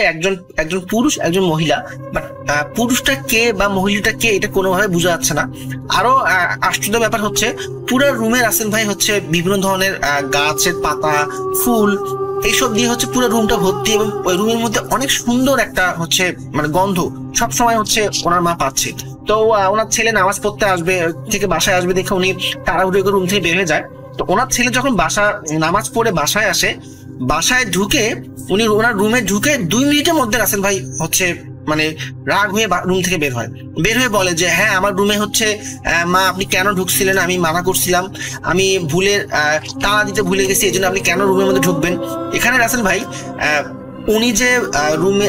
E: একজন পুরুষ একজন মহিলা, বাট পুরুষটা কে বা মহিলাটা কে এটা কোনোভাবে বোঝা যাচ্ছে না। আরো আশ্চর্য ব্যাপার হচ্ছে পুরো রুমে রাসেল ভাই বিভিন্ন ধরনের গাছের পাতা, ফুল, এইসব দিয়ে পুরো রুমটা ভর্তি এবং ওই রুমের মধ্যে অনেক সুন্দর একটা মানে গন্ধ সবসময় ওনার মা পাচ্ছে। তো ওনার ছেলে নামাজ পড়তে আসবে থেকে বাসায় আসবে দেখে উনি তাড়াহুড়ো করে রুম থেকে বের হয়ে যায়। তো ওনার ছেলে যখন নামাজ পড়ে বাসায় আসে, বাসায় ঢুকে উনি ওনার রুমে ঢুকে 2 মিনিটের মধ্যে রাসেল ভাই মানে রাগ হয়ে রুম থেকে বের হয়ে বলে যে হ্যাঁ, আমার রুমে মা আপনি কেন ঢুকছিলেন, আমি মানা করছিলাম, আমি তালা দিতে ভুলে গেছি, এই জন্য আপনি কেন রুমের মধ্যে ঢুকবেন। এখানে রাসেল ভাই উনি যে রুমে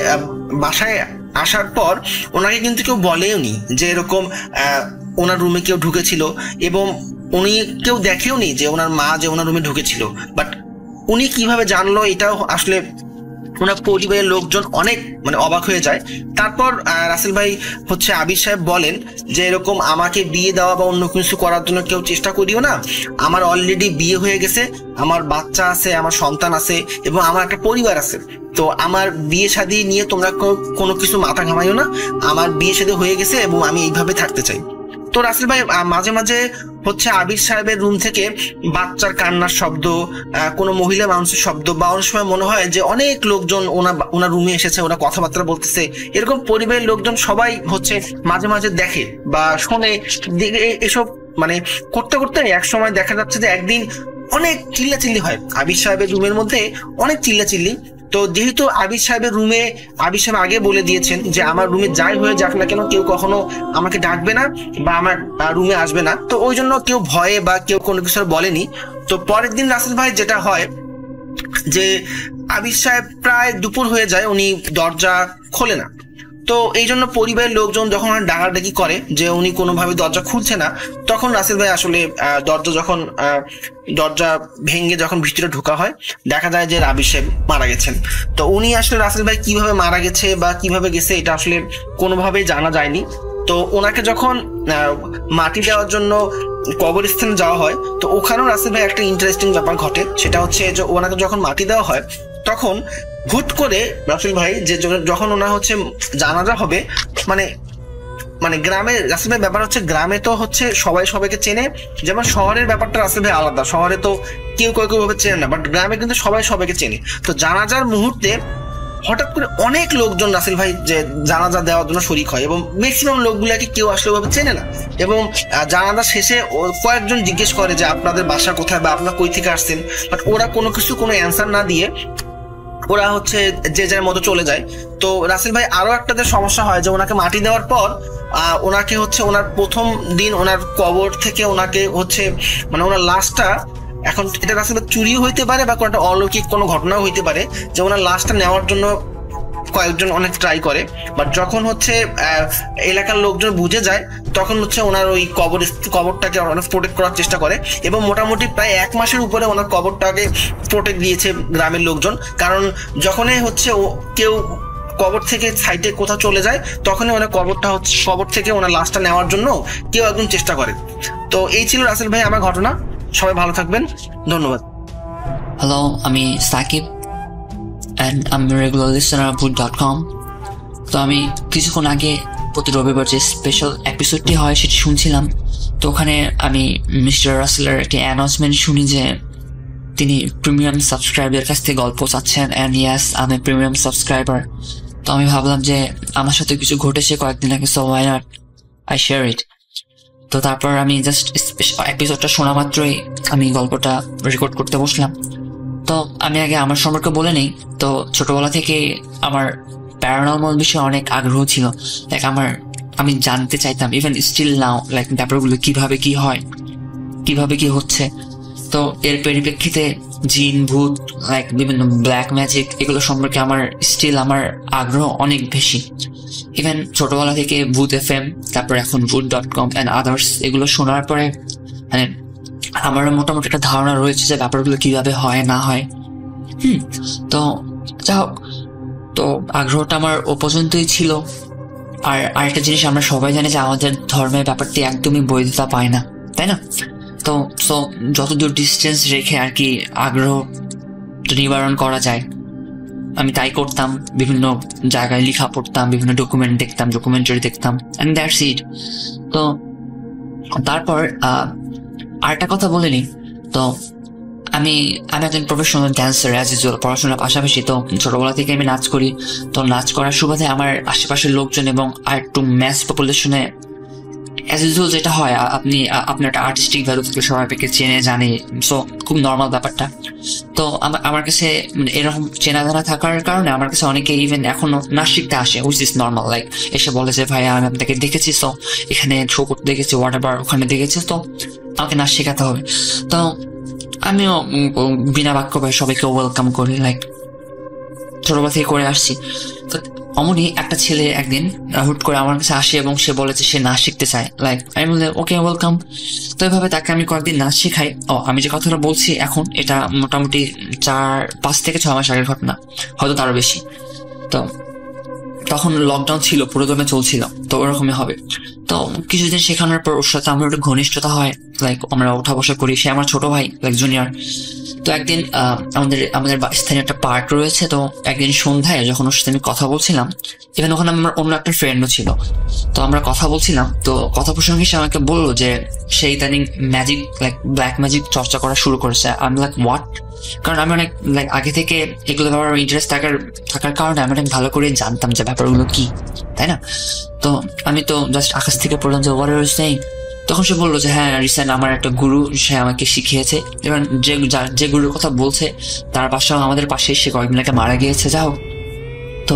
E: বাসায় আসার পর ওনাকে কিন্তু কেউ বলেওনি যে এরকম ওনার রুমে কেউ ঢুকেছিল, এবং উনি কেউ দেখেওনি যে ওনার মা যে ওনার রুমে ঢুকেছিল। বাট উনি কিভাবে জানলো এটাও আসলে ওনার পরিবারের লোকজন অনেক অবাক হয়ে যায়। তারপর রাসেল ভাই আবির সাহেব বলেন যে এরকম আমাকে বিয়ে দেওয়া বা অন্য কিছু করার জন্য কেউ চেষ্টা করিও না, আমার অলরেডি বিয়ে হয়ে গেছে, আমার বাচ্চা আছে, আমার সন্তান আছে এবং আমার একটা পরিবার আছে। তো আমার বিয়ে শাদী নিয়ে তোমরা কোনো কিছু মাথা ঘামাইও না, আমার বিয়ে শাদী হয়ে গেছে এবং আমি এইভাবে থাকতে চাই। তো রাসেল ভাই মাঝে মাঝে আবির সাহেবের রুম থেকে বাচ্চার কান্নার শব্দ, কোনো মহিলা মানুষের শব্দ, বা অনেক সময় মনে হয় যে অনেক লোকজন ওনার রুমে এসেছে, ওরা কথাবার্তা বলতেছে, এরকম পরিবারের লোকজন সবাই মাঝে মাঝে দেখে বা শোনে। এসব করতে করতে এক সময় দেখা যাচ্ছে যে একদিন অনেক চিল্লাচিল্লি হয় আবির সাহেবের রুমের মধ্যে, অনেক চিল্লাচিল্লি। তো যেহেতু আবির সাহেব আগে বলে দিয়েছেন যে আমার রুমে যাই হয়ে যাক না কেন কেউ কখনো আমাকে ডাকবে না বা আমার রুমে আসবে না, তো ওই জন্য কেউ ভয়ে বা কেউ কোনো কিছু বলেনি। তো পরের দিন রাসেল ভাই যেটা হয় যে আবির সাহেব প্রায় দুপুর হয়ে যায়, উনি দরজা খোলে না। তো এই জন্য পরিবারের লোকজন যখন ডাকাডাকি করে যে উনি কোনোভাবে দরজা খুলছে না, তখন রাসেল ভাই দরজা ভেঙে যখন ভিতরে ঢোকা হয় দেখা যায় যে আবির সাহেব মারা গেছেন। তো উনি রাসেল ভাই কিভাবে মারা গেছে বা কিভাবে গেছে এটা আসলে কোনোভাবেই জানা যায়নি। তো ওনাকে যখন মাটি দেওয়ার জন্য কবরস্থানে যাওয়া হয়, তো ওখানেও রাসেল ভাই একটা ইন্টারেস্টিং ব্যাপার ঘটে। সেটা হচ্ছে যে ওনাকে যখন মাটি দেওয়া হয় তখন হুট করে রাসেল ভাই যে যখন ওনার হচ্ছে জানাজা হবে, মানে গ্রামে রাসেল ভাই ব্যাপার হচ্ছে, গ্রামে তো হচ্ছে সবাই সবাইকে চেনে, যেমন শহরের ব্যাপারটা রাসেল ভাই আলাদা, শহরে তো কেউ কেউ ভাবে চেনে না, বাট গ্রামে কিন্তু সবাই সবাইকে চেনে। তো জানাজার মুহূর্তে হঠাৎ করে অনেক লোকজন রাসেল ভাই যে জানাজা দেওয়ার জন্য শরিক হয়, এবং ম্যাক্সিমাম লোকগুলাকে কেউ আসলে ওভাবে চেনে না। এবং জানাজা শেষে কয়েকজন জিজ্ঞেস করে যে আপনাদের বাসা কোথায় বা আপনারা কই থেকে আসছেন, বাট ওরা কোনো অ্যান্সার না দিয়ে ওরা হচ্ছে যে যার মতো চলে যায়। তো রাসেল ভাই আরো একটা যে সমস্যা হয় যে ওনাকে মাটি দেওয়ার পর ওনাকে হচ্ছে ওনার প্রথম দিন ওনার কবর থেকে ওনাকে হচ্ছে মানে ওনার লাশটা, এখন এটা রাসেল ভাই চুরিও হইতে পারে বা কোনো একটা অলৌকিক কোনো ঘটনাও হইতে পারে যে ওনার লাশটা নেওয়ার জন্য কয়েকজন অনেক ট্রাই করে, বাট যখন হচ্ছে এলাকার লোকজন বুঝে যায় তখন হচ্ছে ওনার ওই কবরটাকে অনেক প্রোটেক্ট করার চেষ্টা করে, এবং মোটামুটি প্রায় 1 মাসের উপরে ওনার কবরটাকে প্রোটেক্ট দিয়েছে গ্রামের লোকজন। কারণ যখনই হচ্ছে কেউ কবর থেকে সাইডে কোথাও চলে যায় তখনই ওনার কবর থেকে ওনার লাশটা নেওয়ার জন্য কেউ একজন চেষ্টা করে। তো এই ছিল রাসেল ভাই আমার ঘটনা। সবাই ভালো থাকবেন, ধন্যবাদ।
F: হ্যালো, আমি Shakib and I'm a regular listener of Voot.com. তো আমি কিছুক্ষণ আগে প্রতি রবিবার যে স্পেশাল এপিসোডটি হয় সেটি শুনছিলাম। তো ওখানে আমি মিস্টার রাসেলের একটি অ্যানাউন্সমেন্ট শুনি যে তিনি প্রিমিয়াম সাবস্ক্রাইবারের কাছ থেকে গল্প চাচ্ছেন, অ্যান্ড ইয়াস আমি প্রিমিয়াম সাবস্ক্রাইবার। তো আমি ভাবলাম যে আমার সাথে কিছু ঘটেছে কয়েকদিন আগে, so why not I share it. তো তারপর আমি জাস্ট এপিসোডটা শোনা মাত্রই আমি গল্পটা রেকর্ড করতে বসলাম। তো আমি আগে আমার সম্পর্কে বলে নেই। তো ছোটবেলা থেকে আমার প্যারানর্মাল বিষয়ে অনেক আগ্রহ ছিল। লাইক আমি জানতে চাইতাম, ইভেন স্টিল নাও, লাইক ব্যাপারগুলো কিভাবে কি হয়, কিভাবে কি হচ্ছে। তো এর পরিপ্রেক্ষিতে জিন, ভূত, লাইক বিভিন্ন ব্ল্যাক ম্যাজিক, এগুলো সম্পর্কে আমার আগ্রহ অনেক বেশি। ইভেন ছোটবেলা থেকে ভূত FM, তারপর এখন Voot.com অ্যান্ড আদার্স, এগুলো শোনার পরে মানে আমার মোটামুটি একটা ধারণা রয়েছে যে ব্যাপারগুলো কিভাবে হয় না হয়। তো যা হোক, তো আগ্রহটা আমার ও পর্যন্তই ছিল। আর আরেকটা জিনিস আমরা সবাই জানি যে আমাদের ধর্মের ব্যাপারটি একদমই বৈধতা পায় না, তাই না? তো যতদূর ডিস্টেন্স রেখে আর কি আগ্রহ নিবারণ করা যায় আমি তাই করতাম। বিভিন্ন জায়গায় লেখা পড়তাম, বিভিন্ন ডকুমেন্টারি দেখতাম, অ্যান্ড দ্যাটস ইট। তো তারপর আরেকটা কথা বলে নিই। তো আমি একজন প্রফেশনাল ড্যান্সার, অ্যাজ ইউজুয়াল পড়াশোনার পাশাপাশি। তো ছোটবেলা থেকে আমি নাচ করি। তো নাচ করার সুবাদে আমার আশেপাশের লোকজন এবং আর একটু ম্যাস পপুলেশনে অ্যাজ ইউজুয়াল যেটা হয়, আপনার একটা আর্টিস্টিক ভ্যালু থেকে সবাই পেকে চেনে জানে, সো খুব নর্মাল ব্যাপারটা। তো আমার কাছে এরকম চেনা জানা থাকার কারণে আমার কাছে অনেকে ইভেন এখনো নাচ শিখতে আসে, উইচ ইজ নর্মাল। লাইক এসে বলে যে ভাই আমি আপনাকে দেখেছি, তো এখানে শো করতে দেখেছি, হোয়াট এভার, ওখানে দেখেছি, তো আমাকে নাচ শেখাতে হবে। তো আমিও বিনা বাক্য ভাই সবাইকে ওয়েলকাম করি, লাইক ছোটবেলা থেকে করে আসছি। তো অমনি একটা ছেলে একদিন হুট করে আমার কাছে আসে এবং সে বলে যে সে নাচ শিখতে চায়। লাইক আমি বললাম ওকে, ওয়েলকাম। তো এইভাবে তাকে আমি কয়েকদিন নাচ শেখাই। আমি যে কথাটা বলছি এখন, এটা মোটামুটি 5 থেকে 6 মাস আগের ঘটনা, হয়তো তারও বেশি। তো তখন লকডাউন ছিল, পুরোদমে চলছিল, তো ওরকমই হবে। তো কিছুদিন শেখানোর পর ওর সাথে আমার একটু ঘনিষ্ঠতা হয়, লাইক আমরা ওঠা বসা করি। সে আমার ছোট ভাই, লাইক জুনিয়র। তো একদিন আমাদের স্থানীয় একটা পার্ক রয়েছে। তো একদিন সন্ধ্যায় যখন ওর সাথে আমি কথা বলছিলাম, এখানে ওখানে আমার অন্য একটা ফ্রেন্ডও ছিল। তো আমরা কথা বলছিলাম, তো কথা প্রসঙ্গে সে আমাকে বললো যে সে ইদানিং ম্যাজিক, লাইক ব্ল্যাক ম্যাজিক চর্চা করা শুরু করেছে। আমি লাইক হোয়াট? কারণ আমি অনেক লাইক আগে থেকে এগুলো ব্যাপারে ইন্টারেস্ট থাকার কারণে আমি অনেক ভালো করে জানতাম যে ব্যাপারগুলো কি, তাই না? তো আমি তো জাস্ট আকাশ থেকে পড়লাম যে হোয়াট আর ইউ সেইং। তখন সে বললো যে হ্যাঁ, রিসেন্ট আমার একটা গুরু, সে আমাকে শিখিয়েছে। এবার যে গুরুর কথা বলছে তার বাসাও আমাদের পাশেই, সে কয়েকদিন আগে মারা গিয়েছে। যাও, তো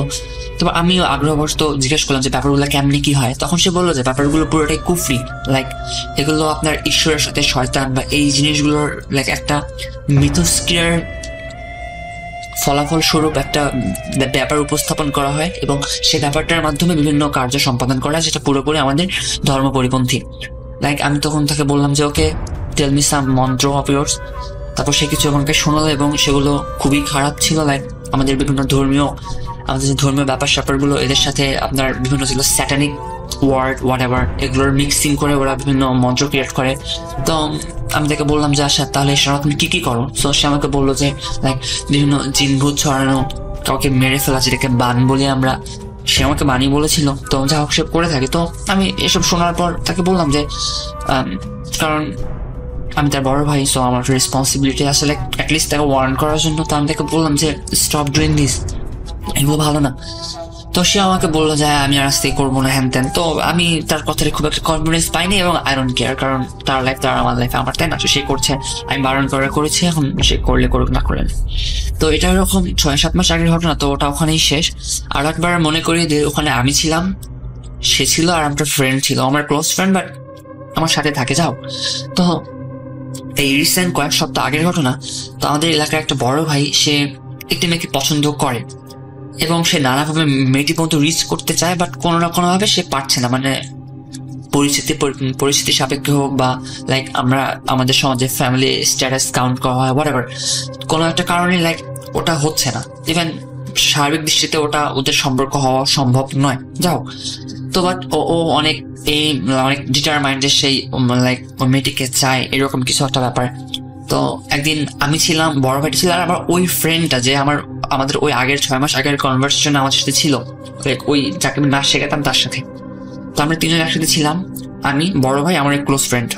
F: আমিও আগ্রহবশত জিজ্ঞেস করলাম যে ব্যাপারগুলো কেমনি কি হয়। তখন সে বললো যে ব্যাপারগুলো পুরোটাই কুফরি, লাইক এগুলো আপনার ঈশ্বরের সাথে শয়তান বা এই জিনিসগুলোর লাইক একটা মিথস্ক্রিয়ার ফলাফল স্বরূপ একটা ব্যাপার উপস্থাপন করা হয়, এবং সে ব্যাপারটার মাধ্যমে বিভিন্ন কার্য সম্পাদন করা, যেটা পুরোপুরি আমাদের ধর্ম পরিপন্থী। লাইক আমি তখন তাকে বললাম যে ওকে, টেল মি সাম মন্ত্র অফ ইয়ার্স। তারপর সে কিছু আমাকে শোনালো এবং সেগুলো খুবই খারাপ ছিল। লাইক আমাদের যে ধর্মীয় ব্যাপার স্যাপারগুলো, এদের সাথে আপনার বিভিন্ন ছিল স্যাটানিক ওয়ার্ড হোয়াট এভার এগুলোর মিক্সিং করে ওরা বিভিন্ন মন্ত্র ক্রিয়েট করে। তো আমি তাকে বললাম যে আচ্ছা তাহলে সেটা তুমি কি কি করো? সো সে আমাকে বললো যে লাইক বিভিন্ন জিনভূত ছড়ানো, কাউকে মেরে ফেলা যেটাকে বান বলি আমরা, সে আমাকে বানিয়ে বলেছিল। তো যা হোক সে করে থাকে। তো আমি এসব শোনার পর তাকে বললাম যে কারণ আমি তার বড় ভাই, সো আমার রেসপন্সিবিলিটি আসলে অ্যাটলিস্ট তাকে ওয়ার্ন করার জন্য। তো আমি তাকে বললাম যে স্টপ ডুইং দিস, এগুলো ভালো না। তো সে আমাকে বললো যে আমি আর আজকে করবো না, হ্যান ত্যান। তো আমি তার কথাটা খুব একটা কনফিডেন্স পাইনি এবং আই ডোন্ট কেয়ার, কারণ তার লাইফ তার আমার লাইফ আমার, তাই না? সে করছে, আমি বারণ করেছি, এখন সে করলে করুক না করলেন। তো এটা এরকম 6-7 মাস আগের ঘটনা। তো ওটা ওখানেই শেষ। আর একবার মনে করি যে ওখানে আমি ছিলাম, সে ছিল, আর আমার ফ্রেন্ড ছিল, আমার ক্লোজ ফ্রেন্ড, বাট আমার সাথে থাকে। যাও, তো এই রিসেন্ট কয়েক সপ্তাহ আগের ঘটনা। তো আমাদের এলাকার একটা বড় ভাই, সে একটি মেয়েকে পছন্দ করে এবং সে নানাভাবে মেয়েটি পর্যন্ত রিচ করতে চায়, বাট কোনো না কোনোভাবে সে পারছে না। মানে পরিস্থিতি সাপেক্ষে হোক বা লাইক আমরা আমাদের সমাজে ফ্যামিলি স্ট্যাটাস কাউন্ট করা হয় হোয়াটএভার, কোনো একটা কারণে লাইক ওটা হচ্ছে না। ইভেন সার্বিক দৃষ্টিতে ওটা ওদের সম্পর্ক হওয়া সম্ভব নয়। যাও, তো বাট ও অনেক ডিটারমাইন্ড যে সেই লাইক মেয়েটিকে চায়, এরকম কিছু একটা ব্যাপার। তো একদিন আমি ছিলাম, বড় ভাইটি ছিল, আর আমার ওই ফ্রেন্ডটা যে আমাদের ওই আগের 6 মাস আগের কনভারসেশন আমার সাথে ছিল, ওই যাকে আমি নাচ শেখাতাম তার সাথে। তো আমরা 3জন একসাথে ছিলাম, আমি, বড় ভাই, আমার এক ক্লোজ ফ্রেন্ড।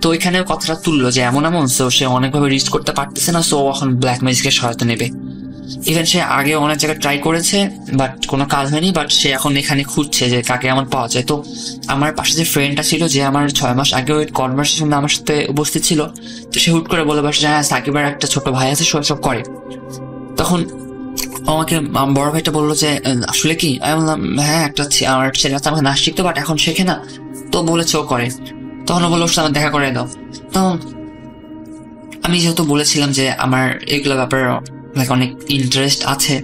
F: তো ওইখানে কথাটা তুললো যে এমন সো সে অনেকভাবে রিচ করতে পারতেছে না, সো এখন ব্ল্যাক ম্যাজিকের সহায়তা নেবে। ইভেন সে আগে অনেক জায়গায় ট্রাই করেছে, বাট কোনো কাজ হয়নি। বাট সে এখন এখানে খুঁজছে যে কাকে এমন পাওয়া যায়। তো আমার পাশে যে ফ্রেন্ডটা ছিল, যে আমার 6 মাস আগে ওই কনভারসেশনে আমার সাথে উপস্থিত ছিল, তো সে হুট করে বলে বসে যে হ্যাঁ সাকিবের একটা ছোট ভাই আছে, সব করে। তখন আমাকে বড় ভাইটা বললো যে আসলে কি? আমি বললাম হ্যাঁ, একটা আমার ছেলে আছে, আমাকে নাচ শিখতে, বাট এখন শেখে না। তো বলেছে ও করে। তখন ও বললো আমার দেখা করে দাও। তো আমি যেহেতু বলেছিলাম যে আমার এগুলো ব্যাপারে লাইক অনেক ইন্টারেস্ট আছে,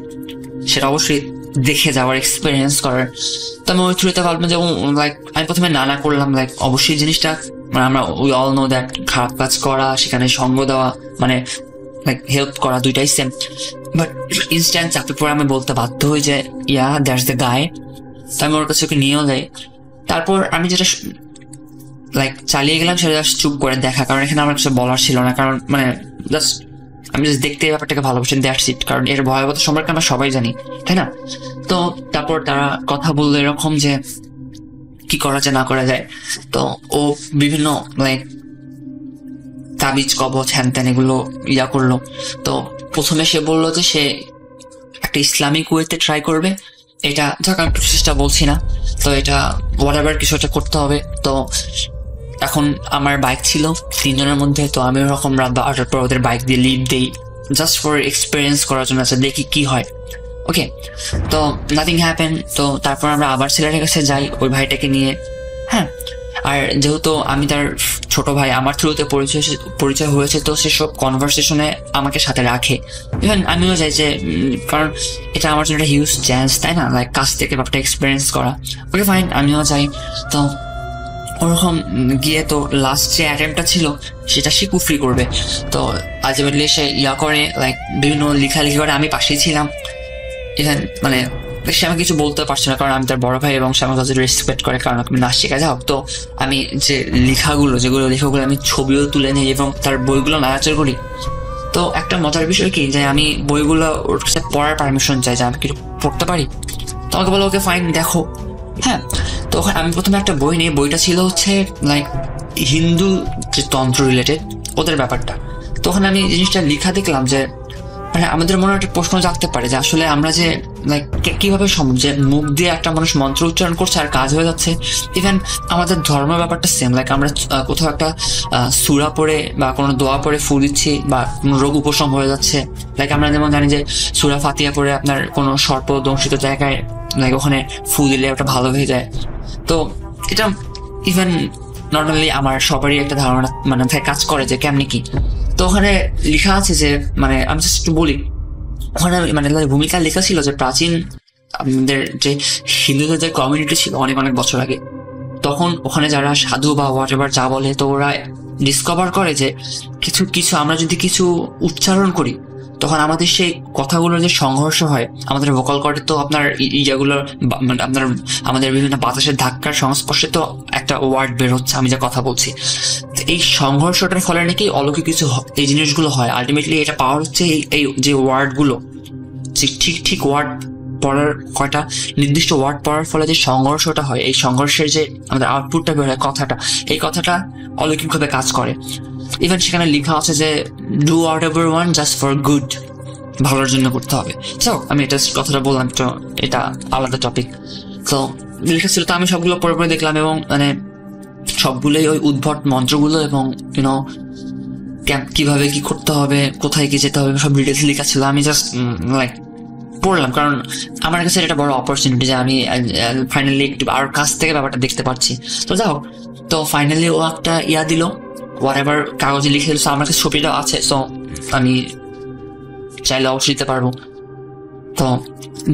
F: সেটা অবশ্যই দেখে যাওয়ার, এক্সপিরিয়েন্স করার। তো আমি ওই থ্রুতে ভাবলাম যে লাইক আমি প্রথমে নানা করলাম, লাইক অবশ্যই জিনিসটা মানে আমরা উই অল নো দ্যাট খারাপ কাজ করা, সেখানে সঙ্গ দেওয়া, মানে লাইক হেল্প করা, দুইটাই সেম। বাট ইনস্ট্যান্ট চাপে পরে আমি বলতে বাধ্য হই যে ইয়া দ্যাটস দ্য গাই। তো আমি ওর কাছে ওকে নিয়েও যাই। তারপর আমি যেটা লাইক চালিয়ে গেলাম সেটা জাস্ট চুপ করে দেখা, কারণ এখানে আমার কিছু বলার ছিল না। কারণ মানে জাস্ট আমি জাস্ট দেখতে এই ব্যাপারটাকে ভালোবাসি, দ্যাটস ইট। কারণ এর ভয়াবহতা সম্পর্কে আমরা সবাই জানি, তাই না? তো তারপর তারা কথা বললো এরকম যে কি করা যায় না করা যায়। তো ও বিভিন্ন লাইক তাবিজ, কবচ, হ্যান ত্যান এগুলো ইয়া করলো। তো প্রথমে সে বললো যে সে একটা ইসলামিক ওয়েতে ট্রাই করবে। এটা যাক আমি প্রচেষ্টা বলছি না, তো এটা হোয়াটএভার কিছু একটা করতে হবে। তো এখন আমার বাইক ছিল 3 জনের মধ্যে। তো আমি ওরকম রাত 12টার পর ওদের বাইক দিয়ে লিড দিই, জাস্ট ফর এক্সপিরিয়েন্স করার জন্য, আচ্ছা দেখি কি হয়। ওকে, তো নাথিং হ্যাপেন। তো তারপর আমরা আবার ছেলেটার কাছে যাই ওই ভাইটাকে নিয়ে। হ্যাঁ, আর যেহেতু আমি তার ছোট ভাই, আমার থ্রুতে পরিচয় হয়েছে, তো সেসব কনভারসেশনে আমাকে সাথে রাখে। ইভেন আমিও যাই যে, কারণ এটা আমার জন্য একটা হিউজ চান্স, তাই না? লাইক কাছ থেকে ব্যাপারটা এক্সপিরিয়েন্স করা। ওকে ফাইন, আমিও যাই। তো ওরকম গিয়ে তো লাস্ট যে অ্যাটেম্পটা ছিল সেটা সে কুফরি করবে। তো আলটিমেটলি সে ইয়া করে, লাইক বিভিন্ন লেখালেখি করে, আমি পাশেই ছিলাম। ইভেন মানে সে আমাকে কিছু বলতে পারছে না, কারণ আমি তার বড় ভাই এবং সে আমার কাছে রেসপেক্ট করে, কারণ আমি নাচ শেখা যাও। তো আমি যে লেখাগুলো আমি ছবিও তুলে নিই এবং তার বইগুলো নাড়াচাড়া করি। তো একটা মজার বিষয় কি, যে আমি বইগুলো ওর কাছে পড়ার পারমিশন চাই, যে আমি কিছু পড়তে পারি। তো আমাকে বলো ওকে ফাইন দেখো। হ্যাঁ, তো আমি প্রথমে একটা বই নিই, বইটা ছিল হচ্ছে লাইক হিন্দু যে তন্ত্র রিলেটেড ওদের ব্যাপারটা। তখন আমি জিনিসটা লেখা দেখলাম যে মানে আমাদের মনে একটা প্রশ্ন জাগতে পারে যে আসলে আমরা যে লাইক কিভাবে সম্ভব যে মুখ দিয়ে একটা মানুষ মন্ত্র উচ্চারণ করছে আর কাজ হয়ে যাচ্ছে। ইভেন আমাদের ধর্মের ব্যাপারটা সেম, লাইক আমরা কোথাও একটা সূরা পড়ে বা কোনো দোয়া পড়ে ফু দিচ্ছি বা কোনো রোগ উপশম হয়ে যাচ্ছে। লাইক আমরা যেমন জানি যে সূরা ফাতিহা পড়ে আপনার কোনো সর্প দংশিত জায়গায় লাইক ওখানে ফু দিলে ওটা ভালো হয়ে যায়। তো এটা ইভেন নর্মালি আমার সবারই একটা ধারণা মানে কাজ করে যে কেমনি কি। তো ওখানে লেখা আছে যে মানে আমি জাস্ট একটু বলি, ওখানে মানে ভূমিকা লেখা ছিল যে প্রাচীন আমাদের যে হিন্দুদের যে কমিউনিটি ছিল অনেক অনেক বছর আগে, তখন ওখানে যারা সাধু বা হোয়াট এভার যা বলে, তো ওরা ডিসকভার করে যে কিছু আমরা যদি কিছু উচ্চারণ করি তখন আমাদের সেই কথাগুলোর যে সংঘর্ষ হয়, আমাদের ভোকাল কর্ডে তো আপনার ইয়েগুলোর মানে আপনার আমাদের বিভিন্ন বাতাসের ধাক্কার সংস্পর্শে তো একটা ওয়ার্ড বের হচ্ছে, আমি যা কথা বলছি। এই সংঘর্ষটার ফলে নাকি অলৌকিক কিছু এই জিনিসগুলো হয়। আলটিমেটলি এটা পাওয়ার হচ্ছে এই যে ওয়ার্ডগুলো, ঠিক ওয়ার্ড পড়ার, কয়টা নির্দিষ্ট ওয়ার্ড পড়ার ফলে যে সংঘর্ষটা হয়, এই সংঘর্ষের যে আমাদের আউটপুটটা বের হয়, এই কথাটা অলৌকিকভাবে কাজ করে। ইভেন সেখানে লেখা আছে যে do what ever one just for good, ভালোর জন্য করতে হবে। তো আমি এটা কথাটা বললাম, তো এটা আলাদা টপিক। তো লেখা ছিল, তো আমি সবগুলো পরে দেখলাম এবং মানে সবগুলোই ওই উদ্ভট মন্ত্রগুলো এবং ইউনো কিভাবে কি করতে হবে, কোথায় কি যেতে হবে, সব ডিটেলস লেখা ছিল। আমি জাস্ট লাইক পড়লাম, কারণ আমার কাছে এটা বড় অপরচুনিটি যে আমি ফাইনালি একটু আর কাছ থেকে ব্যাপারটা দেখতে পাচ্ছি। তো যাই হোক, তো ফাইনালি ও একটা দিল, হোয়াট এভার কাগজে লিখে দিল। আমার কাছে ছবিটা আছে, সো আমি চাইলে অবশ্যই দিতে পারবো। তো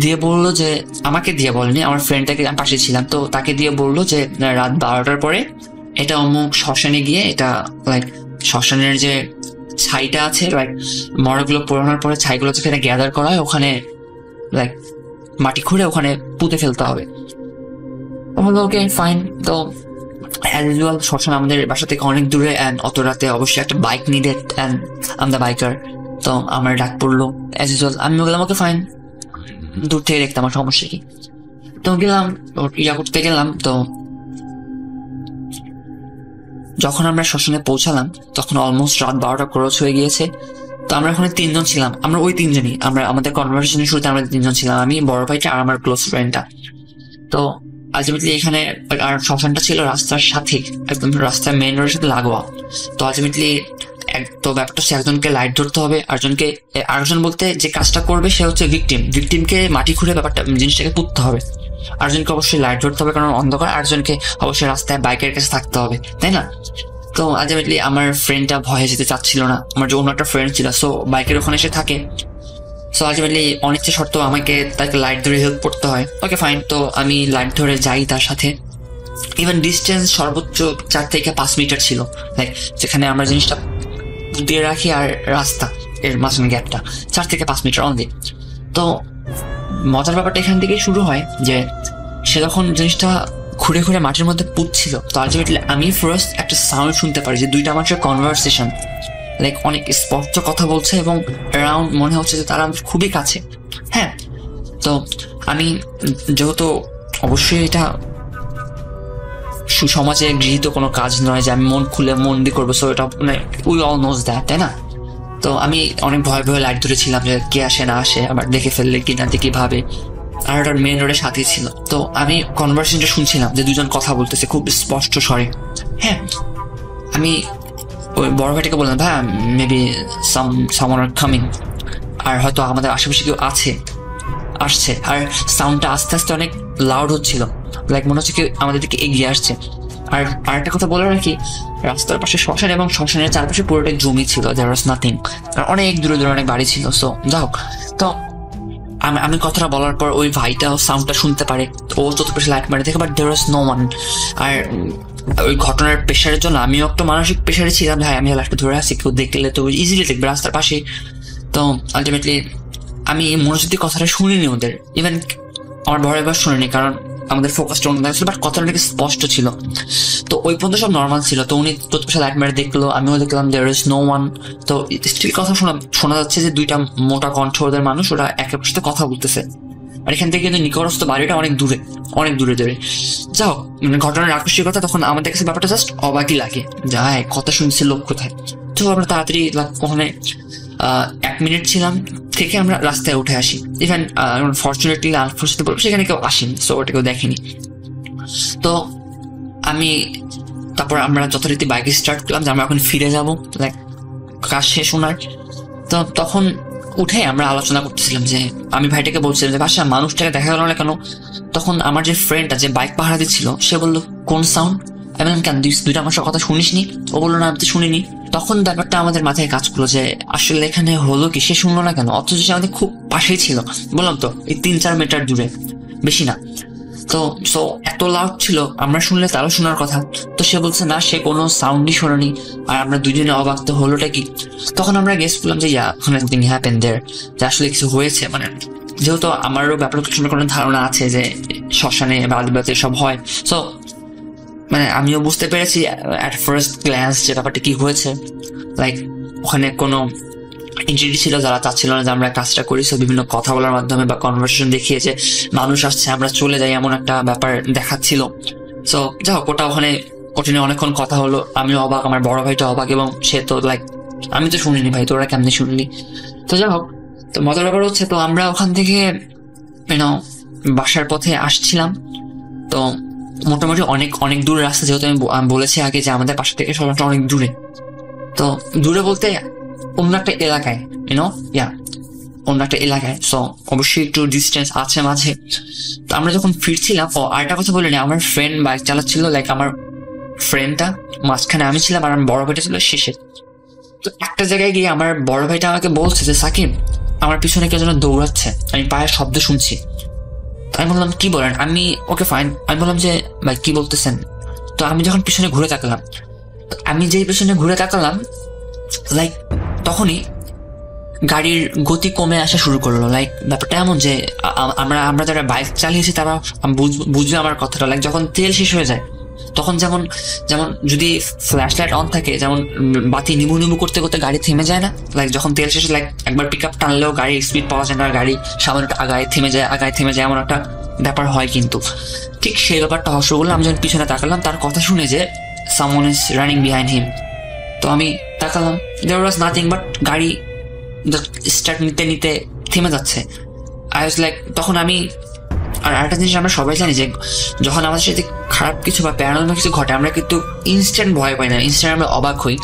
F: দিয়ে বললো যে, আমাকে দিয়ে বলেনি, আমার ফ্রেন্ডটাকে, আমি পাশে ছিলাম, তো তাকে দিয়ে বললো যে রাত 12টার পরে এটা অমুক শ্মশানে গিয়ে, এটা লাইক শ্মশানের যে ছাইটা আছে, লাইক মরগুলো পোড়ানোর পরে ছাইগুলো যেখানে গ্যাদার করা হয়, ওখানে লাইক মাটি খুঁড়ে ওখানে পুঁতে ফেলতে হবে। বললো ওকে ফাইন। তো অ্যাজ ইউজুয়াল শ্মশান আমাদের বাসা থেকে অনেক দূরে, অ্যান্ড অত রাতে অবশ্যই একটা bike needed, and am the biker. তো আমার ডাক পড়লো অ্যাজ ইউজুয়াল, আমি বললাম ওকে ফাইন, দূর থেকে দেখতাম আমার সমস্যা কি। তো গেলাম, করতে গেলাম। তো যখন আমরা শ্মশানে পৌঁছালাম তখন অলমোস্ট রাত 12টা ক্রস হয়ে গিয়েছে। তো আমরা ওখানে 3 জন ছিলাম, আমরা ওই 3 জনই, আমাদের কনভারসেশনের শুরুতে আমরা 3 জন ছিলাম, আমি, বড় ভাইটা আর আমার ক্লোজ ফ্রেন্ডটা। তো আলটিমেটলি এখানে আর শ্মশানটা ছিল রাস্তার সাথে, একদম রাস্তার মেইন রোডের সাথে লাগোয়া। তো আলটিমেটলি তো ব্যাপারটা হচ্ছে একজনকে লাইট ধরতে হবে, আরেকজন বলতে যে কাজটা করবে সে হচ্ছে ভিকটিমকে মাটি খুঁড়ে ব্যাপারটা জিনিসটাকে পুঁততে হবে। আরেকজনকে অবশ্যই লাইট ধরতে হবে কারণ অন্ধকার, আরেকজনকে অবশ্যই রাস্তায় বাইকের কাছে থাকতে হবে, তাই না? তো আলটিমেটলি আমার ফ্রেন্ডটা ভয়ে যেতে চাচ্ছিল না, আমার যে অন্য একটা ফ্রেন্ড ছিল, সো বাইকের ওখানে এসে থাকে। সো আলটিমেটলি অনিচ্ছা সত্ত্বেও আমাকে তাকে লাইট ধরে হেল্প করতে হয়। ওকে ফাইন, তো আমি লাইট ধরে যাই তার সাথে। ইভেন ডিস্টেন্স সর্বোচ্চ 4 থেকে 5 মিটার ছিল, লাইক যেখানে আমরা জিনিসটা দিয়ে রাখি আর রাস্তা এর মাঝখানে গ্যাপটা 4 থেকে 5 মিটার অনলি। তো মজার ব্যাপারটা এখান থেকেই শুরু হয় যে সে যখন জিনিসটা ঘুরে ঘুরে মাটির মধ্যে পুঁতছিল, তো আলটিমেটলি আমি ফার্স্ট একটা সাউন্ড শুনতে পারি যে 2টা মানুষের কনভারসেশন, লাইক অনেক স্পষ্ট কথা বলছে এবং অ্যারাউন্ড মনে হচ্ছে যে তারা আমাদের খুবই কাছে। হ্যাঁ, তো আমি যেহেতু অবশ্যই এটা সুসমাজে গৃহীত কোনো কাজ নয় যে আমি মন খুলে মন দিয়ে করবো, সো এটা মানে উই অল নোজ দ্যাট, তাই না? তো আমি অনেক ভয় লাইট ধরেছিলাম যে কে আসে না আসে, আবার দেখে ফেললে কি না দেখি ভাবে। আর ওটার মেন রোডের সাথে ছিল, তো আমি কনভারসেশনটা শুনছিলাম যে 2 জন কথা বলতেছে খুব স্পষ্ট স্বরে। হ্যাঁ, আমি ওই বড় ভাইটাকে বললাম, ভাই মেবি সামওয়ান আর কামিং, আর হয়তো আমাদের আশেপাশে কেউ আসছে। আর সাউন্ডটা আস্তে আস্তে অনেক লাউড হচ্ছিল, লাইক মনে হচ্ছে কেউ আমাদের দিকে এগিয়ে আসছে। আর আরেকটা কথা বলে রাখি, রাস্তার পাশে শ্মশান এবং শ্মশানের চারপাশে পুরোটাই জমি ছিল, দেয়ার ওয়াজ নাথিং, আর অনেক দূরে দূরে অনেক বাড়ি ছিল। সো যাই হোক, তো আমি কথাটা বলার পর ওই ভাইটাও সাউন্ডটা শুনতে পারে, ও চতুর্পাশে লাইট মারে দেখে, but there was no one. আর ওই ঘটনার প্রেশারের জন্য আমিও একটু মানসিক প্রেশারে ছিলাম, ভাই আমি লাইটটা ধরে আসছি, কেউ দেখলে তো ইজিলি দেখবে রাস্তার পাশে। তো আলটিমেটলি আমি মনোযোগ দিয়ে কথাটা শুনিনি ওদের, ইভেন আমার বড় এবার শুনিনি, কারণ আমাদের ফোকাসটা অন্য ছিল, বাট কথাটা অনেক স্পষ্ট ছিল। তো ওই পর্যন্ত সব নর্মাল ছিল। তো উনি প্রতিপক্ষে লাইট মেরে দেখলো, আমিও দেখলাম দেয়ার ইজ নো ওয়ান। তো স্টিল কথা শোনা যাচ্ছে যে 2টা মোটা কণ্ঠ ওদের মানুষ, ওরা একের সাথে কথা বলতেছে। আর এখান থেকে কিন্তু নিকটস্থ বাড়িটা অনেক দূরে। যাও, মানে ঘটনার আকস্মিকতা তখন আমাদের কাছে ব্যাপারটা জাস্ট অবাকই লাগে, যাই কথা শুনছে লোক কোথায়। তো আমরা তাড়াতাড়ি ওখানে 1 মিনিট ছিলাম থেকে আমরা রাস্তায় উঠে আসি। ইভেন ফর্চুনেটলি আনফর্চুনেটলি বলবো সেখানে কেউ আসেনি, সো ওটা কেউ দেখেনি। তো তারপর আমরা যথারীতি বাইকে স্টার্ট করলাম যে আমরা এখন ফিরে যাবো, লাইক কাজ শেষ ওনার। তো তখন উঠে আমরা আলোচনা করতেছিলাম যে আমি ভাইটাকে বলছিলাম যে বাসা মানুষটাকে দেখা গেল না কেন। তখন আমার যে ফ্রেন্ডটা যে বাইক পাহারা দিচ্ছিল সে বললো কোন সাউন্ড? আমি বললাম কেন 2টা মানুষের কথা শুনিসনি? ও বললো না আমি তো শুনিনি। তখন ব্যাপারটা আমাদের মাথায় কাজ করলো যে আসলে এখানে হলো কি, সে শুনলো না কেন, অথচ সে আমাদের খুব পাশেই ছিল। বললাম তো এই 3-4 মিটার দূরে, বেশি না। তো তো সো এত লাউড ছিল, আমরা শুনলে তারও শোনার কথা। তো সে বলছে না, সে কোনো সাউন্ডই শোনেনি। আর আমরা দুজনে অবাক, তো হলোটা কি? তখন আমরা গেস করলাম যে সামথিং হ্যাপেন দেয়ার, যে আসলে কিছু হয়েছে। মানে যেহেতু আমারও ব্যাপারে কোনো ধারণা আছে যে শ্মশানে বা আদিবাসী সব হয়, সো মানে আমিও বুঝতে পেরেছি অ্যাট ফার্স্ট গ্ল্যান্স যে ব্যাপারটা কি হয়েছে। লাইক ওখানে কোনো এন্টিটি ছিল যারা চাচ্ছিল না যে আমরা কাজটা করি। সো বিভিন্ন কথা বলার মাধ্যমে বা কনভারসেশন দেখিয়ে যে মানুষ আসছে, আমরা চলে যাই, এমন একটা ব্যাপার দেখাচ্ছিল। সো যাই হোক, ওখানে অনেকক্ষণ কথা হলো। আমিও অবাক, আমার বড় ভাইটা অবাক, এবং সে তো লাইক আমি তো শুনিনি ভাই, তোরা কেমনি শুনলি? তো যাই হোক, তো মজার ব্যাপার হচ্ছে, তো আমরা ওখান থেকে বাসার পথে আসছিলাম। তো মোটামুটি অনেক দূর রাস্তা, যেহেতু আমি বলেছি আগে যে আমাদের বাসা থেকে সবাই অনেক দূরে। তো দূরে বলতে অন্য একটা এলাকায়, অন্য একটা এলাকায়। সো অবশ্যই একটু ডিস্টেন্স আছে মাঝে। তো আমরা যখন ফিরছিলাম, আরেকটা কথা বলিনি, আমার ফ্রেন্ড বাইক চালাচ্ছিল, লাইক আমার ফ্রেন্ডটা মাঝখানে আমি ছিলাম, আর আমার বড় ভাইটা ছিল শেষে। তো একটা জায়গায় গিয়ে আমার বড় ভাইটা আমাকে বলছে যে সাকিব, আমার পিছনে কেউ যেন দৌড়াচ্ছে, আমি পায়ের শব্দ শুনছি। আমি বললাম কি বলেন? আমি ওকে ফাইন, আমি বললাম যে ভাই কি বলতেছেন? তো আমি যখন পিছনে ঘুরে তাকালাম, আমি যেই পিছনে ঘুরে তাকালাম, লাইক তখনই গাড়ির গতি কমে আসা শুরু করলো। লাইক ব্যাপারটা এমন যে আমরা যারা বাইক চালিয়েছি তারা বুঝবে আমার কথাটা। লাইক যখন তেল শেষ হয়ে যায়, তখন যেমন যদি ফ্ল্যাশ লাইট অন থাকে, যেমন বাতি নিবু করতে করতে গাড়ি থেমে যায় না? লাইক যখন তেল শেষে লাইক একবার পিক আপ টানলেও গাড়ির স্পিড পাওয়া যায় না, গাড়ি সামান্য আগায় থেমে যায়, এমন একটা ব্যাপার হয়। কিন্তু ঠিক সেই ব্যাপারটা হওয়া শুরু করলো। আমি যখন পিছনে তাকালাম, তার কথা শুনে যে someone is running behind him, তো আমি তাকালাম, there was nothing but গাড়ি স্টার্ট নিতে থেমে যাচ্ছে। I was like, তখন আমি আর একটা জিনিস আমরা সবাই জানি যে যখন আমাদের সাথে খারাপ কিছু বা প্যারানর্মাল কিছু ঘটে, আমরা কিন্তু ইনস্ট্যান্ট ভয় পাই না, ইনস্ট্যান্ট আমরা অবাক হই।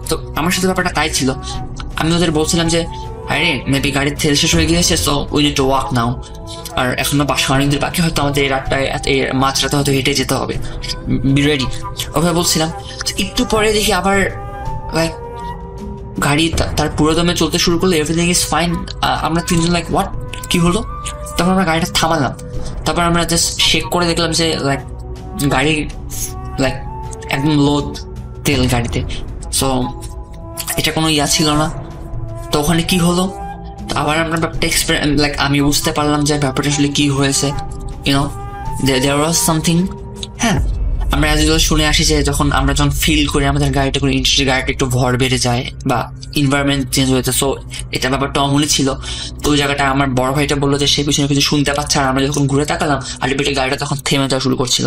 F: তো আমার সাথে ব্যাপারটা তাই ছিল। আমি ওদের বলছিলাম যে আরে মেবি গাড়ির তেল শেষ হয়ে গিয়েছে, so we need to walk now. আর এখনো বাসা অনেক দূর বাকি, হয়তো আমাদের এই রাতটায় মাঝরাতে হয়তো হেঁটে যেতে হবে, বি রেডি। ওভাবে বলছিলাম। একটু পরে দেখি আবার লাইক গাড়ি তার পুরো দমে চলতে শুরু করলো, এভরিথিং ইজ ফাইন। আমরা তিনজন লাইক হোয়াট, কি হলো? তখন আমরা গাড়িটা থামালাম। তারপর আমরা জাস্ট চেক করে দেখলাম যে লাইক গাড়ি লাইক একদম লোড তেল গাড়িতে। সো এটা কোনো ছিল না। তো ওখানে কি হলো, তো আবার আমরা ব্যাপারটা লাইক আমি বুঝতে পারলাম যে ব্যাপারটা আসলে কি হয়েছে। দেয়ার ওয়াজ সামথিং। হ্যাঁ, আমরা আজ শুনে আসি যে যখন ফিল করি আমাদের গাড়িটা কোনো ইন্ডাস্ট্রির গাড়িটা একটু ভর বেড়ে যায় বা এনভায়রনমেন্ট চেঞ্জ হয়েছে। সো এটা ব্যাপারটা অমনই ছিল। তো ওই জায়গাটা আমার বড় ভাইটা বললো যে সে পিছনে কিছু শুনতে পাচ্ছে, আর আমরা যখন ঘুরে তাকালাম আলটিমেটলি গাড়িটা তখন থেমে যাওয়া শুরু করছিল।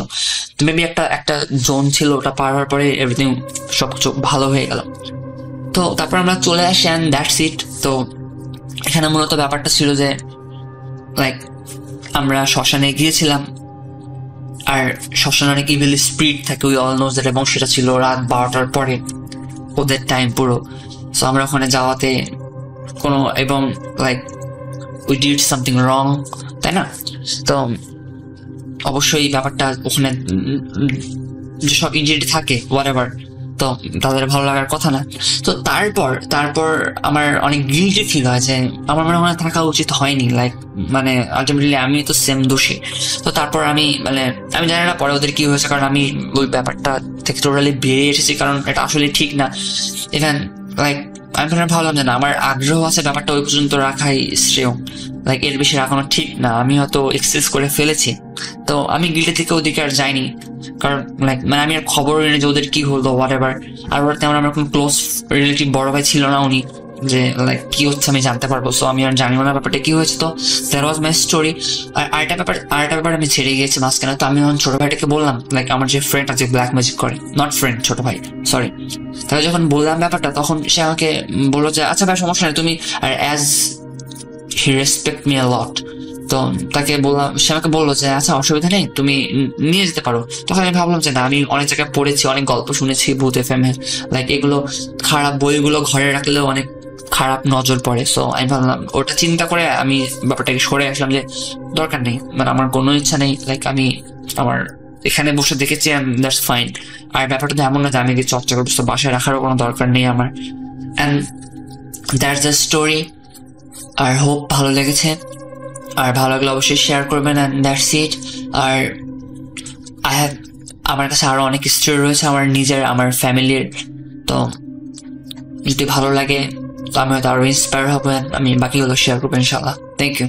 F: তো মেবি একটা জোন ছিল, ওটা পার হওয়ার পরে এভরিথিং সব কিছু ভালো হয়ে গেল। তো তারপর আমরা চলে আসি অ্যান্ড দ্যাটস ইট। তো এখানে মূলত ব্যাপারটা ছিল যে লাইক আমরা শ্মশানে গিয়েছিলাম, আর শ্মশানে অনেক ইভিল স্পিরিট থাকে, উই অল নোজ দ্যাট, এবং সেটা ছিল রাত 12টার পরে ওদের টাইম পুরো। সো আমরা ওখানে যাওয়াতে এবং like we did something wrong, তাই না? তো অবশ্যই ব্যাপারটা ওখানে যেসব ইনজিটি থাকে হোয়াটএভার, তো তাদের ভালো লাগার কথা না। তো তারপর আমার অনেক গিল্টি ফিল হয় যে আমার মনে হয় থাকা উচিত হয়নি। লাইক মানে আলটিমেটলি আমি তো সেম দোষী। তো তারপর আমি জানি না পরে ওদের কি হয়েছে, কারণ আমি ওই ব্যাপারটা থেকে টোটালি বেরিয়ে এসেছি, কারণ এটা আসলে ঠিক না। ইভেন লাইক আমি ভাবলাম যে না, আমার আগ্রহ আছে ব্যাপারটা ওই পর্যন্ত রাখাই শ্রেয়, লাইক এর বেশি রাখানো ঠিক না, আমি হয়তো এক্সেস করে ফেলেছি। তো আমি গিল্টি থেকে ওদিকে আর যাইনি, কারণ লাইক আমি আর খবর এনে যে ওদের কি হলো হোয়াটএভার। আর ওর তেমন আমার কোনো ক্লোজ রিলেটিভ বড় ভাই ছিল না উনি যে লাইক কি হচ্ছে আমি জানতে পারবো। সো আমি আর জানিও না ব্যাপারটা কি হয়েছে। তো দ্যাট ওয়াজ মাই স্টোরি। আর আরেকটা ব্যাপার আমি ছেড়ে গিয়েছি মাঝখানে। তো আমি যখন ছোট ভাইটাকে বললাম, লাইক আমার যে ফ্রেন্ড আছে ব্ল্যাক ম্যাজিক করে, নট ফ্রেন্ড, ছোট ভাই, সরি। তাহলে যখন বললাম ব্যাপারটা, তখন সে আমাকে বললো যে আচ্ছা ভাই সমস্যা নেই তুমি, আর as he respect me a lot, তো তাকে বললাম, সে আমাকে বললো যে আচ্ছা অসুবিধা নেই তুমি নিয়ে যেতে পারো। তখন আমি ভাবলাম যে না, আমি অনেক জায়গায় পড়েছি, অনেক গল্প শুনেছি ভূত FM এর, লাইক এগুলো খারাপ বইগুলো ঘরে রাখলেও অনেক খারাপ নজর পড়ে। সো আমি ভাবলাম, ওটা চিন্তা করে আমি ব্যাপারটাকে সরে আসলাম যে দরকার নেই, মানে আমার কোনো ইচ্ছা নেই, লাইক আমি আমার এখানে বসে দেখেছি দ্যাটস ফাইন। আর ব্যাপারটা তো এমন না যে আমি কি চর্চা করবো, তো বাসায় রাখারও কোনো দরকার নেই আমার। And that's the story. আর হোপ ভালো লেগেছে, আর ভালো লাগলে অবশ্যই শেয়ার করবেন। And that's it. আর আমার কাছে আরো অনেক স্টোরি রয়েছে আমার নিজের, আমার ফ্যামিলির। তো যদি ভালো লাগে তো আমি হয়তো আরো ইন্সপায়ার হবো, আমি বাকিগুলো শেয়ার করবো ইনশাআল্লাহ। Thank you.